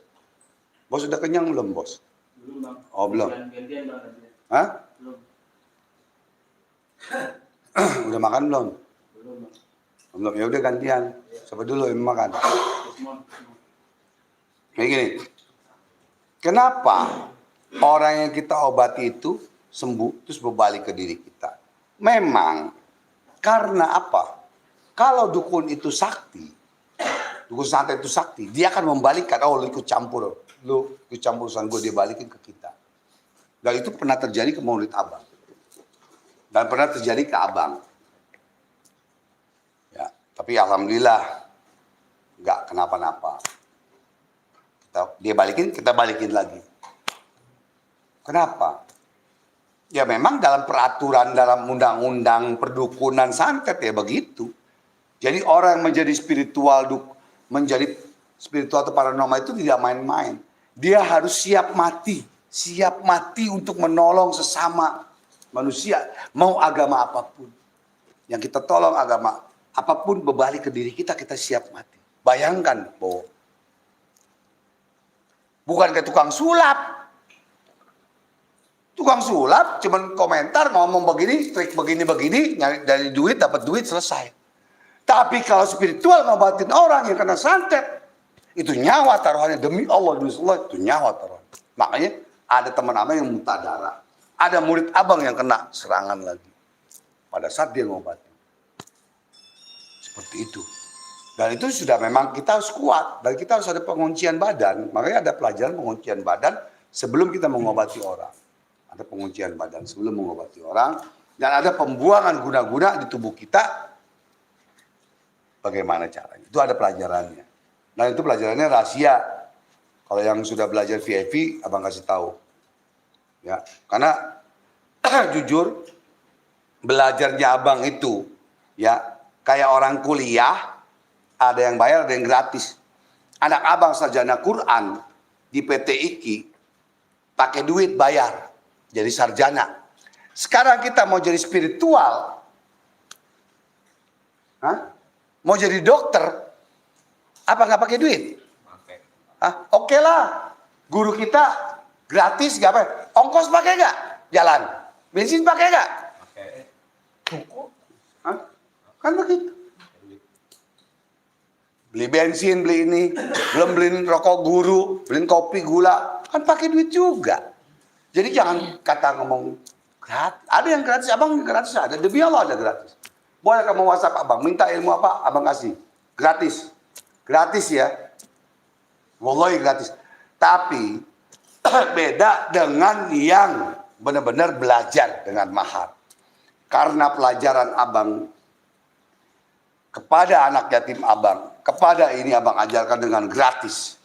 sudah kenyang belum bos? Belum Bang. Oh belum. Gantian Bang. Hah? Belum. Udah makan belum? Belum Bang. Belum, ya udah gantian. Siapa dulu yang makan? Kayak gini. Kenapa orang yang kita obati itu sembuh terus berbalik ke diri kita? Memang karena apa? Kalau dukun itu sakti, dukun santet itu sakti, dia akan membalikkan, oh lu ikut campur urusan gue, dia balikin ke kita. Dan itu pernah terjadi ke murid abang. Dan pernah terjadi ke abang. Ya, tapi alhamdulillah nggak kenapa-napa. Dia balikin, kita balikin lagi. Kenapa? Ya memang dalam peraturan dalam undang-undang perdukunan santet ya begitu. Jadi orang yang menjadi spiritual atau paranormal itu tidak main-main. Dia harus siap mati untuk menolong sesama manusia, mau agama apapun. Yang kita tolong agama apapun berbalik ke diri kita, kita siap mati. Bayangkan, Bo. Bukan kayak tukang sulap. Tukang sulap cuman komentar ngomong begini, trik begini, nyari dari duit, dapat duit, selesai. Tapi kalau spiritual ngobatin orang yang kena santet, itu nyawa taruhannya, demi Allah, itu nyawa taruhannya. Makanya ada teman abang yang muntah darah. Ada murid abang yang kena serangan lagi. Pada saat dia ngobatin. Seperti itu. Dan itu sudah memang kita harus kuat. Dan kita harus ada penguncian badan. Makanya ada pelajaran penguncian badan sebelum kita mengobati orang. Ada penguncian badan sebelum mengobati orang. Dan ada pembuangan guna-guna di tubuh kita. Bagaimana caranya. Itu ada pelajarannya. Dan itu pelajarannya rahasia. Kalau yang sudah belajar VIP, abang kasih tahu. Ya, karena jujur belajarnya abang itu ya kayak orang kuliah, ada yang bayar, ada yang gratis. Anak abang sarjana Quran di PT IKI pakai duit bayar, jadi sarjana. Sekarang kita mau jadi spiritual, mau jadi dokter, apa nggak pakai duit? Oke lah, guru kita gratis nggak apa? Ongkos pakai nggak? Jalan, bensin pakai nggak? Kan begitu. Beli bensin, beli ini, belum beliin rokok guru, beliin kopi, gula, kan pakai duit juga. Jadi jangan kata ngomong gratis. Ada yang gratis, abang gratis ada. Demi Allah ada gratis. Boleh kamu WhatsApp abang, minta ilmu apa, abang kasih. Gratis. Gratis ya. Wallahi gratis. Tapi beda dengan yang benar-benar belajar dengan mahar. Karena pelajaran abang kepada anak yatim abang, kepada ini abang ajarkan dengan gratis.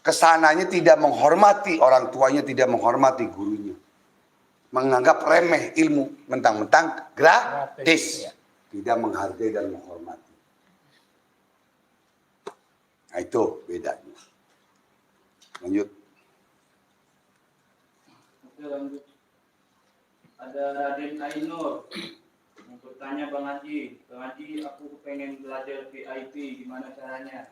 Kesananya tidak menghormati orang tuanya, tidak menghormati gurunya. Menganggap remeh ilmu, mentang-mentang gratis. Tidak menghargai dan menghormati. Nah itu bedanya. Lanjut. Oke, lanjut. Ada Raden Ainur yang bertanya Bang Haji. Bang Haji, aku pengen belajar VIP, gimana caranya?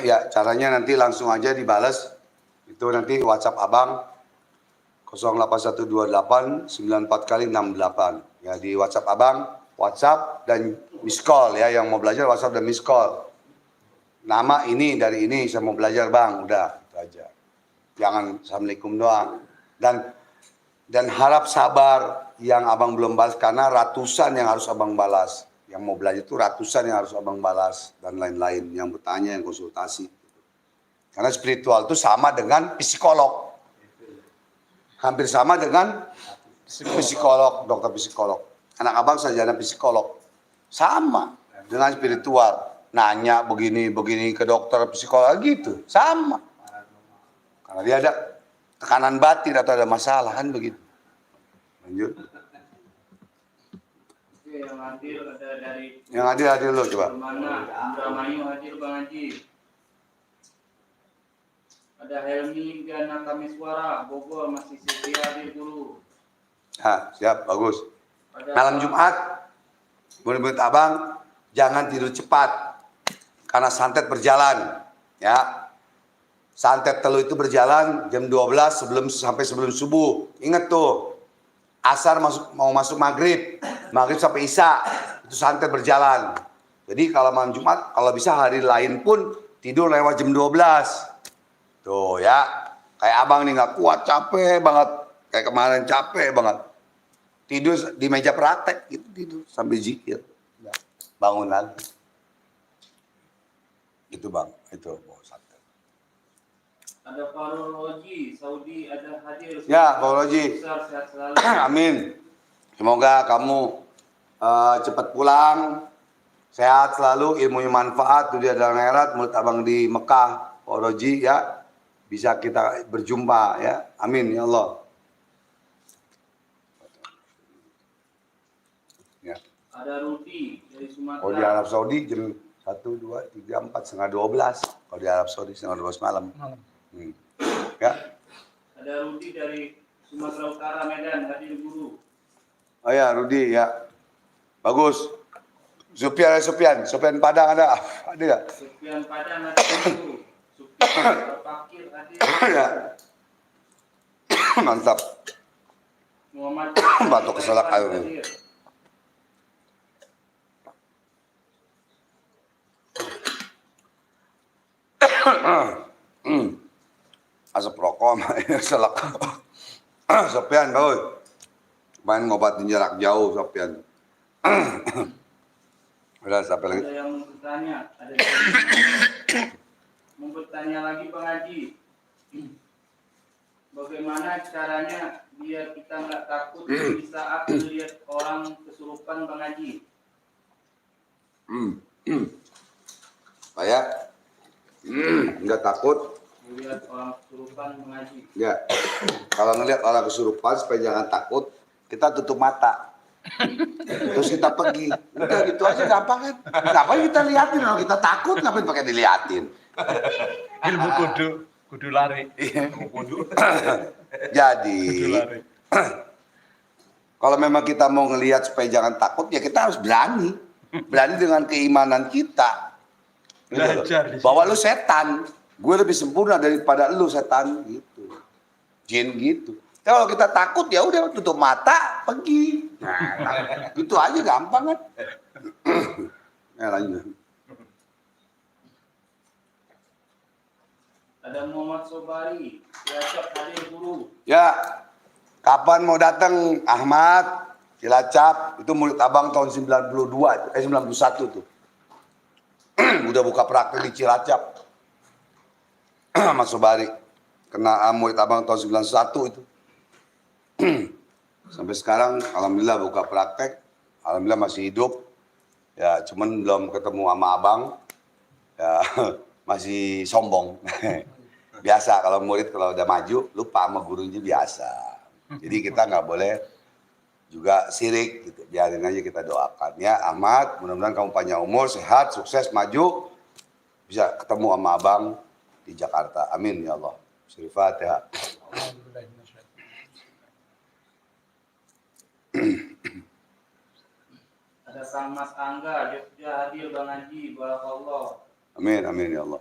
Ya, caranya nanti langsung aja dibalas. Itu nanti WhatsApp abang 08128 94 kali 68. Ya, di WhatsApp abang, WhatsApp dan miss call ya. Yang mau belajar WhatsApp dan miss call. Nama ini dari ini, saya mau belajar bang. Udah, itu aja. Jangan Assalamualaikum doang. Dan Dan harap sabar yang abang belum balas, karena ratusan yang harus abang balas. Yang mau belajar itu ratusan yang harus abang balas, dan lain-lain. Yang bertanya, yang konsultasi. Karena spiritual itu sama dengan psikolog. Hampir sama dengan psikolog, dokter psikolog. Anak abang sarjana psikolog. Sama dengan spiritual. Nanya begini ke dokter psikolog gitu. Sama. Karena dia ada tekanan batin atau ada masalah, kan begitu. Lanjut. Oke, yang hadir ada dari Yang hadir lo coba. mana? Indramayu hadir Bang Haji. Ada Helmi Gana Kamiswara, Bogor masih setia hadir guru. Siap, bagus. Ada Malam Jumat, menurut abang, jangan tidur cepat. Karena santet berjalan. Ya, santet telu itu berjalan jam 12 sampai sebelum subuh. Ingat tuh, asar mau masuk maghrib sampai isya, itu santet berjalan. Jadi kalau malam Jumat, kalau bisa hari lain pun tidur lewat jam 12. Tuh ya, kayak abang nih nggak kuat, capek banget. Kayak kemarin capek banget. Tidur di meja praktek, gitu tidur sambil zikir. Bangun lagi. Itu bang, itu santet. Ada Farul Roji, Saudi ada hadir. Ya, Farul Roji. Besar, sehat selalu. Amin. Semoga kamu cepat pulang, sehat selalu, ilmunya manfaat, dunia dan akhirat. Menurut abang di Mekah, Farul Roji ya, bisa kita berjumpa ya. Amin ya Allah. Ya. Ada Rudi dari Sumatera. Kalau di Arab Saudi jam 1, 2, 3, 4, setengah 12. Kalau di Arab Saudi setengah 12 malam. Ya. Ada Rudi dari Sumatera Utara, Medan, hadir guru. Oh ya, Rudi ya. Bagus. Supian Padang ada nggak? Supian Padang hadir guru. Supian Pakir hadir. Ya. Mantap. Muhammad Batuk keselak air. hadir. Asap rokok selak. Sopian bagus. Main ngobatin jarak jauh Sopian. Udah sampai lagi. Ada yang mau bertanya, mau bertanya lagi Bang Haji. Bagaimana caranya biar kita nggak takut di saat melihat orang kesurupan Bang Haji? Saya nggak takut. Melihat orang kesurupan Bang Haji. Ya, kalau ngelihat orang kesurupan supaya jangan takut, kita tutup mata. Terus kita pergi. Udah gitu aja gampang kan. Ngapain kita liatin? Kalau kita takut ngapain pakai diliatin? Ilmu kudu lari. Jadi, kalau memang kita mau ngelihat supaya jangan takut, ya kita harus berani. Berani dengan keimanan kita. Gitu. Bahwa lu setan. Gue lebih sempurna daripada lu setan gitu. Jin gitu. Tapi kalau kita takut ya udah tutup mata, pergi. Nah, gitu aja gampang kan. Ya lanjut. Ada Muhammad Sobari, Cilacap hadir guru. Ya, kapan mau datang Ahmad Cilacap? Itu murid abang tahun 91 tuh. Udah buka praktek di Cilacap. Mas Sobari kena murid abang tahun 91 itu. Sampai sekarang alhamdulillah buka praktek, alhamdulillah masih hidup. Ya, cuman belum ketemu sama abang. Ya, masih sombong. Biasa kalau murid kalau udah maju lupa sama gurunya biasa. Jadi kita nggak boleh juga sirik gitu. Biarin aja kita doakan ya. Ahmad, mudah-mudahan kamu panjang umur, sehat, sukses, maju. Bisa ketemu sama abang di Jakarta. Amin ya Allah. Al-Fatihah. Ada Sang Mas Angga, Jogja hadir Bang Haji, barakallah. Amin, amin ya Allah.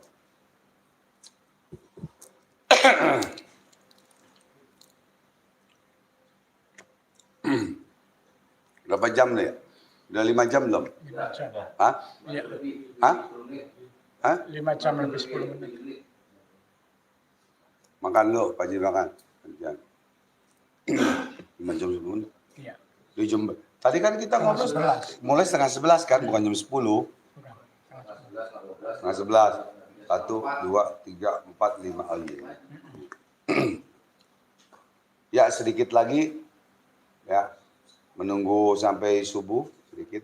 Berapa jam nih? Udah 5 jam belum? 5 jam. Hah? Iya. Hah? Hah? 5 jam lebih 10 menit. Makan lu, Pak Haji makan. Jangan. 5 jam sebelum. Iya. Di jam. Tadi kan kita ngobrol mulai setengah 11 kan, bukan jam 10. Setengah 11. 1, 2, 3, 4, 5 kali. Ya sedikit lagi, ya menunggu sampai subuh sedikit.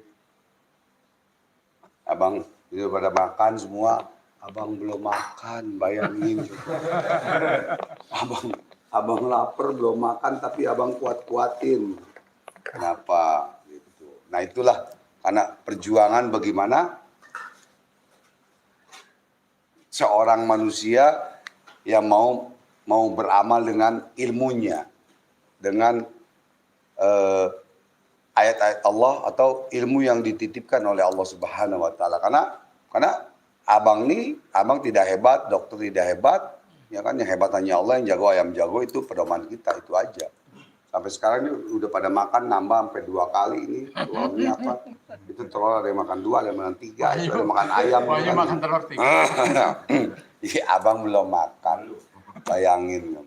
Abang ini pada makan semua, abang belum makan, bayangin. abang lapar belum makan, tapi abang kuat-kuatin. Kenapa? Gitu. Nah itulah karena perjuangan bagaimana seorang manusia yang mau beramal dengan ilmunya, dengan ayat-ayat Allah atau ilmu yang dititipkan oleh Allah Subhanahu wa taala. Karena abang tidak hebat, dokter tidak hebat, ya kan, yang hebat hanya Allah, yang jago ayam jago, itu pedoman kita, itu aja. Sampai sekarang ini udah pada makan nambah sampai 2 kali ini. Telurnya apa? Itu telur ada yang makan 2, ada yang makan 3, itu ada yang makan ayam. Pokoknya makan telur 3. Iya, abang belum makan. Bayangin,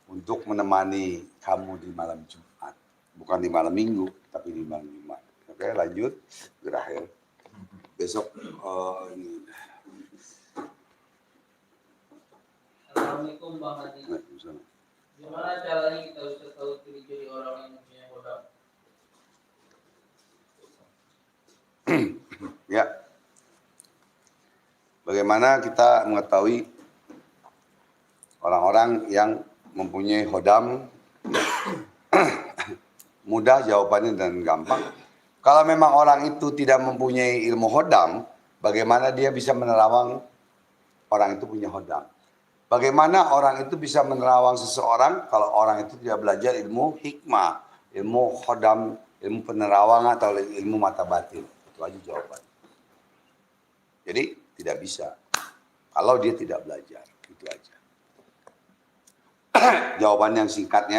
untuk menemani kamu di malam Jumat, bukan di malam Minggu, tapi di malam Jumat. Oke, lanjut, berakhir. Besok ini. Assalamualaikum Bang Haji. Gimana caranya kita bisa tahu ciri-ciri orang yang punya hodam? Ya. Bagaimana kita mengetahui orang-orang yang mempunyai hodam? Mudah jawabannya dan gampang. Kalau memang orang itu tidak mempunyai ilmu hodam, bagaimana dia bisa menerawang orang itu punya hodam? Bagaimana orang itu bisa menerawang seseorang kalau orang itu tidak belajar ilmu hikmah, ilmu hodam, ilmu penerawangan atau ilmu mata batin? Itu aja jawaban. Jadi tidak bisa kalau dia tidak belajar, itu aja. Jawaban yang singkat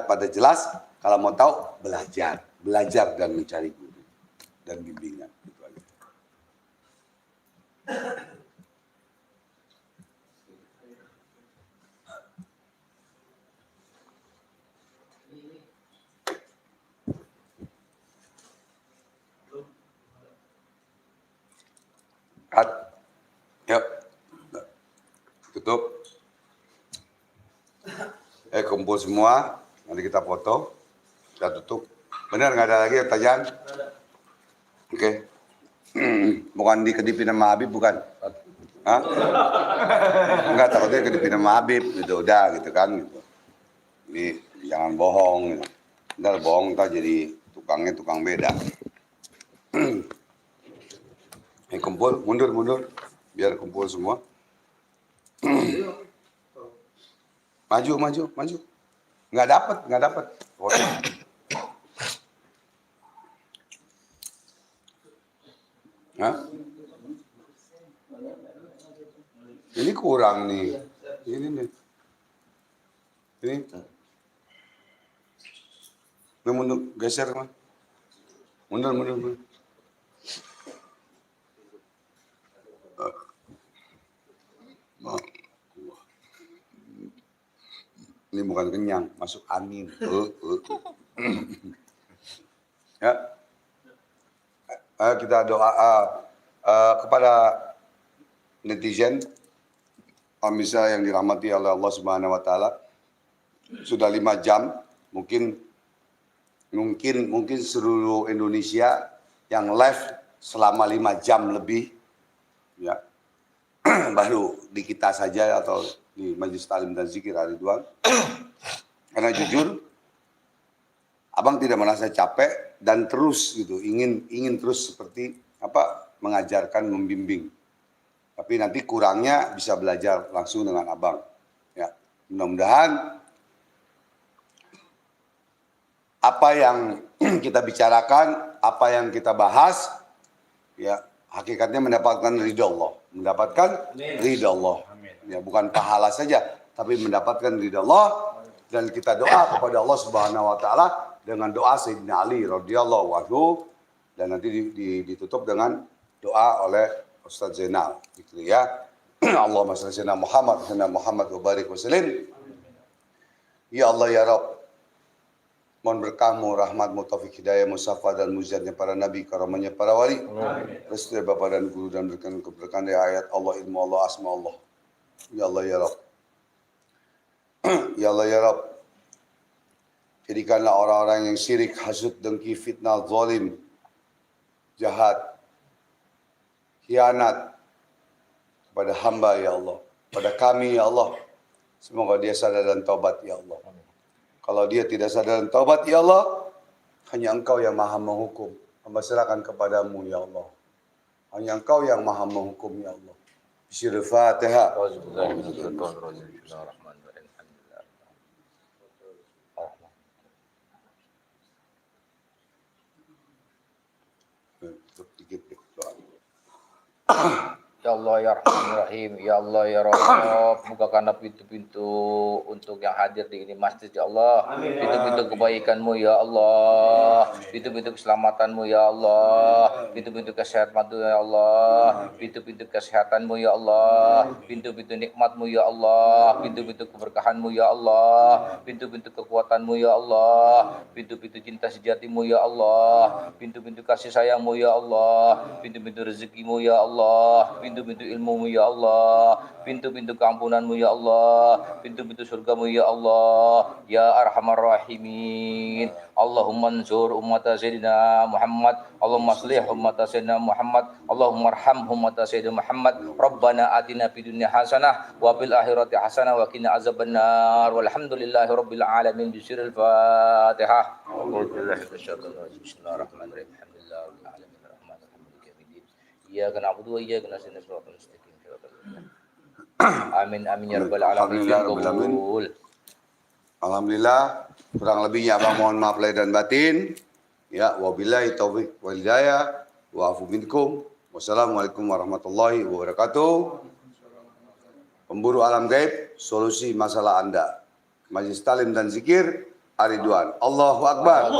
pada jelas. Kalau mau tahu, belajar dan mencari guru dan bimbingan. Itu aja. Cut. Yuk. Tutup. Kumpul semua. Nanti kita foto. Kita tutup. Benar nggak ada lagi pertanyaan? Oke. Bukan dikedipin sama Habib, bukan? Hah? Enggak, takutnya kedipin sama Habib. Gitu, udah gitu kan. Gitu. Ini jangan bohong. Gitu. Ntar bohong, ntar jadi tukangnya tukang beda. Kumpul, mundur, biar kumpul semua. Maju. Nggak dapat. Hah? Ini kurang nih. Ini nih. Ini. Mundur, geser mah. Mundur. Ini bukan kenyang, masuk angin. Ya. Kita doa kepada netizen, pemirsa yang dirahmati oleh Allah Subhanahu wa taala. Sudah 5 jam, mungkin seluruh Indonesia yang live selama 5 jam lebih, ya. Baru di kita saja atau di Majelis Taklim dan Zikir Ridwan. Karena jujur, abang tidak merasa capek dan terus gitu, ingin terus seperti apa, mengajarkan, membimbing. Tapi nanti kurangnya bisa belajar langsung dengan abang. Ya, mudah-mudahan apa yang kita bicarakan, apa yang kita bahas, ya hakikatnya mendapatkan ridha Allah, ridha Allah. Ya, bukan pahala saja, tapi mendapatkan ridha Allah. Dan kita doa kepada Allah Subhanahu wa taala dengan doa Sayyidina Ali radhiyallahu anhu, dan nanti ditutup dengan doa oleh Ustaz Zainal gitu ya. Allahumma shalli ala Muhammad wa barik wa sallim. Ya Allah ya Rabb, Mohon berkahmu, rahmatmu, taufik hidayah, musafah dan mujizatnya para nabi, karamanya para wali. Restu dari Bapak dan Guru dan berikan keberkahan dari ayat Allah, ilmu Allah, asma Allah. Ya Allah ya Rabb. Ya Allah ya Rabb. Jadikanlah orang-orang yang syirik, hasud, dengki, fitnah, zalim, jahat, khianat kepada hamba ya Allah, pada kami ya Allah. Semoga dia sadar dan taubat ya Allah. Kalau dia tidak sadar dan taubat ya Allah, hanya Engkau yang maha menghukum. Hamba serahkan kepadamu ya Allah. Hanya Engkau yang maha menghukum ya Allah. Bismillahirrahmanirrahim. Ya Allah ya Rahman Rahim, ya Allah ya Rabb, bukakanlah pintu-pintu untuk yang hadir di ini masjid ya Allah. Pintu-pintu kebaikan-Mu ya Allah, pintu-pintu keselamatan-Mu ya Allah, pintu-pintu kesehatan-Mu ya Allah, pintu-pintu kesehatan-Mu ya Allah, pintu-pintu nikmat-Mu ya Allah, pintu-pintu keberkahan-Mu ya Allah, pintu-pintu kekuatan-Mu ya Allah, pintu-pintu cinta sejati-Mu ya Allah, pintu-pintu kasih sayang-Mu ya Allah, pintu-pintu rezeki-Mu ya Allah, pintu-pintu ilmu-Mu ya Allah, pintu-pintu keampunan-Mu ya Allah, pintu-pintu surga-Mu ya Allah, ya Arhamar Rahimin. Allahumma ansur ummata Sayyidina Muhammad, Allahumma aslih ummata Sayyidina Muhammad, Allahumma arham ummata Sayyidina Muhammad. Rabbana atina fid dunya hasanah wa fil akhirati hasanah wa qina azabannar. Walhamdulillahi rabbil alamin. Bismillahil Fatihah. Bismillahirrahmanirrahim. Alhamdulillahil alamin. Iyyaka na'budu wa iyyaka nasta'in. Amin amin ya rabbal alamin. Alhamdulillah, kurang lebihnya abang mohon maaf lahir dan batin. Ya, wabillahi taufik wal hidayah wa afu minkum. Wassalamualaikum warahmatullahi wabarakatuh. Pemburu alam gaib, solusi masalah Anda. Majelis Talim dan Zikir, Ar-Ridwan. Allahu Akbar.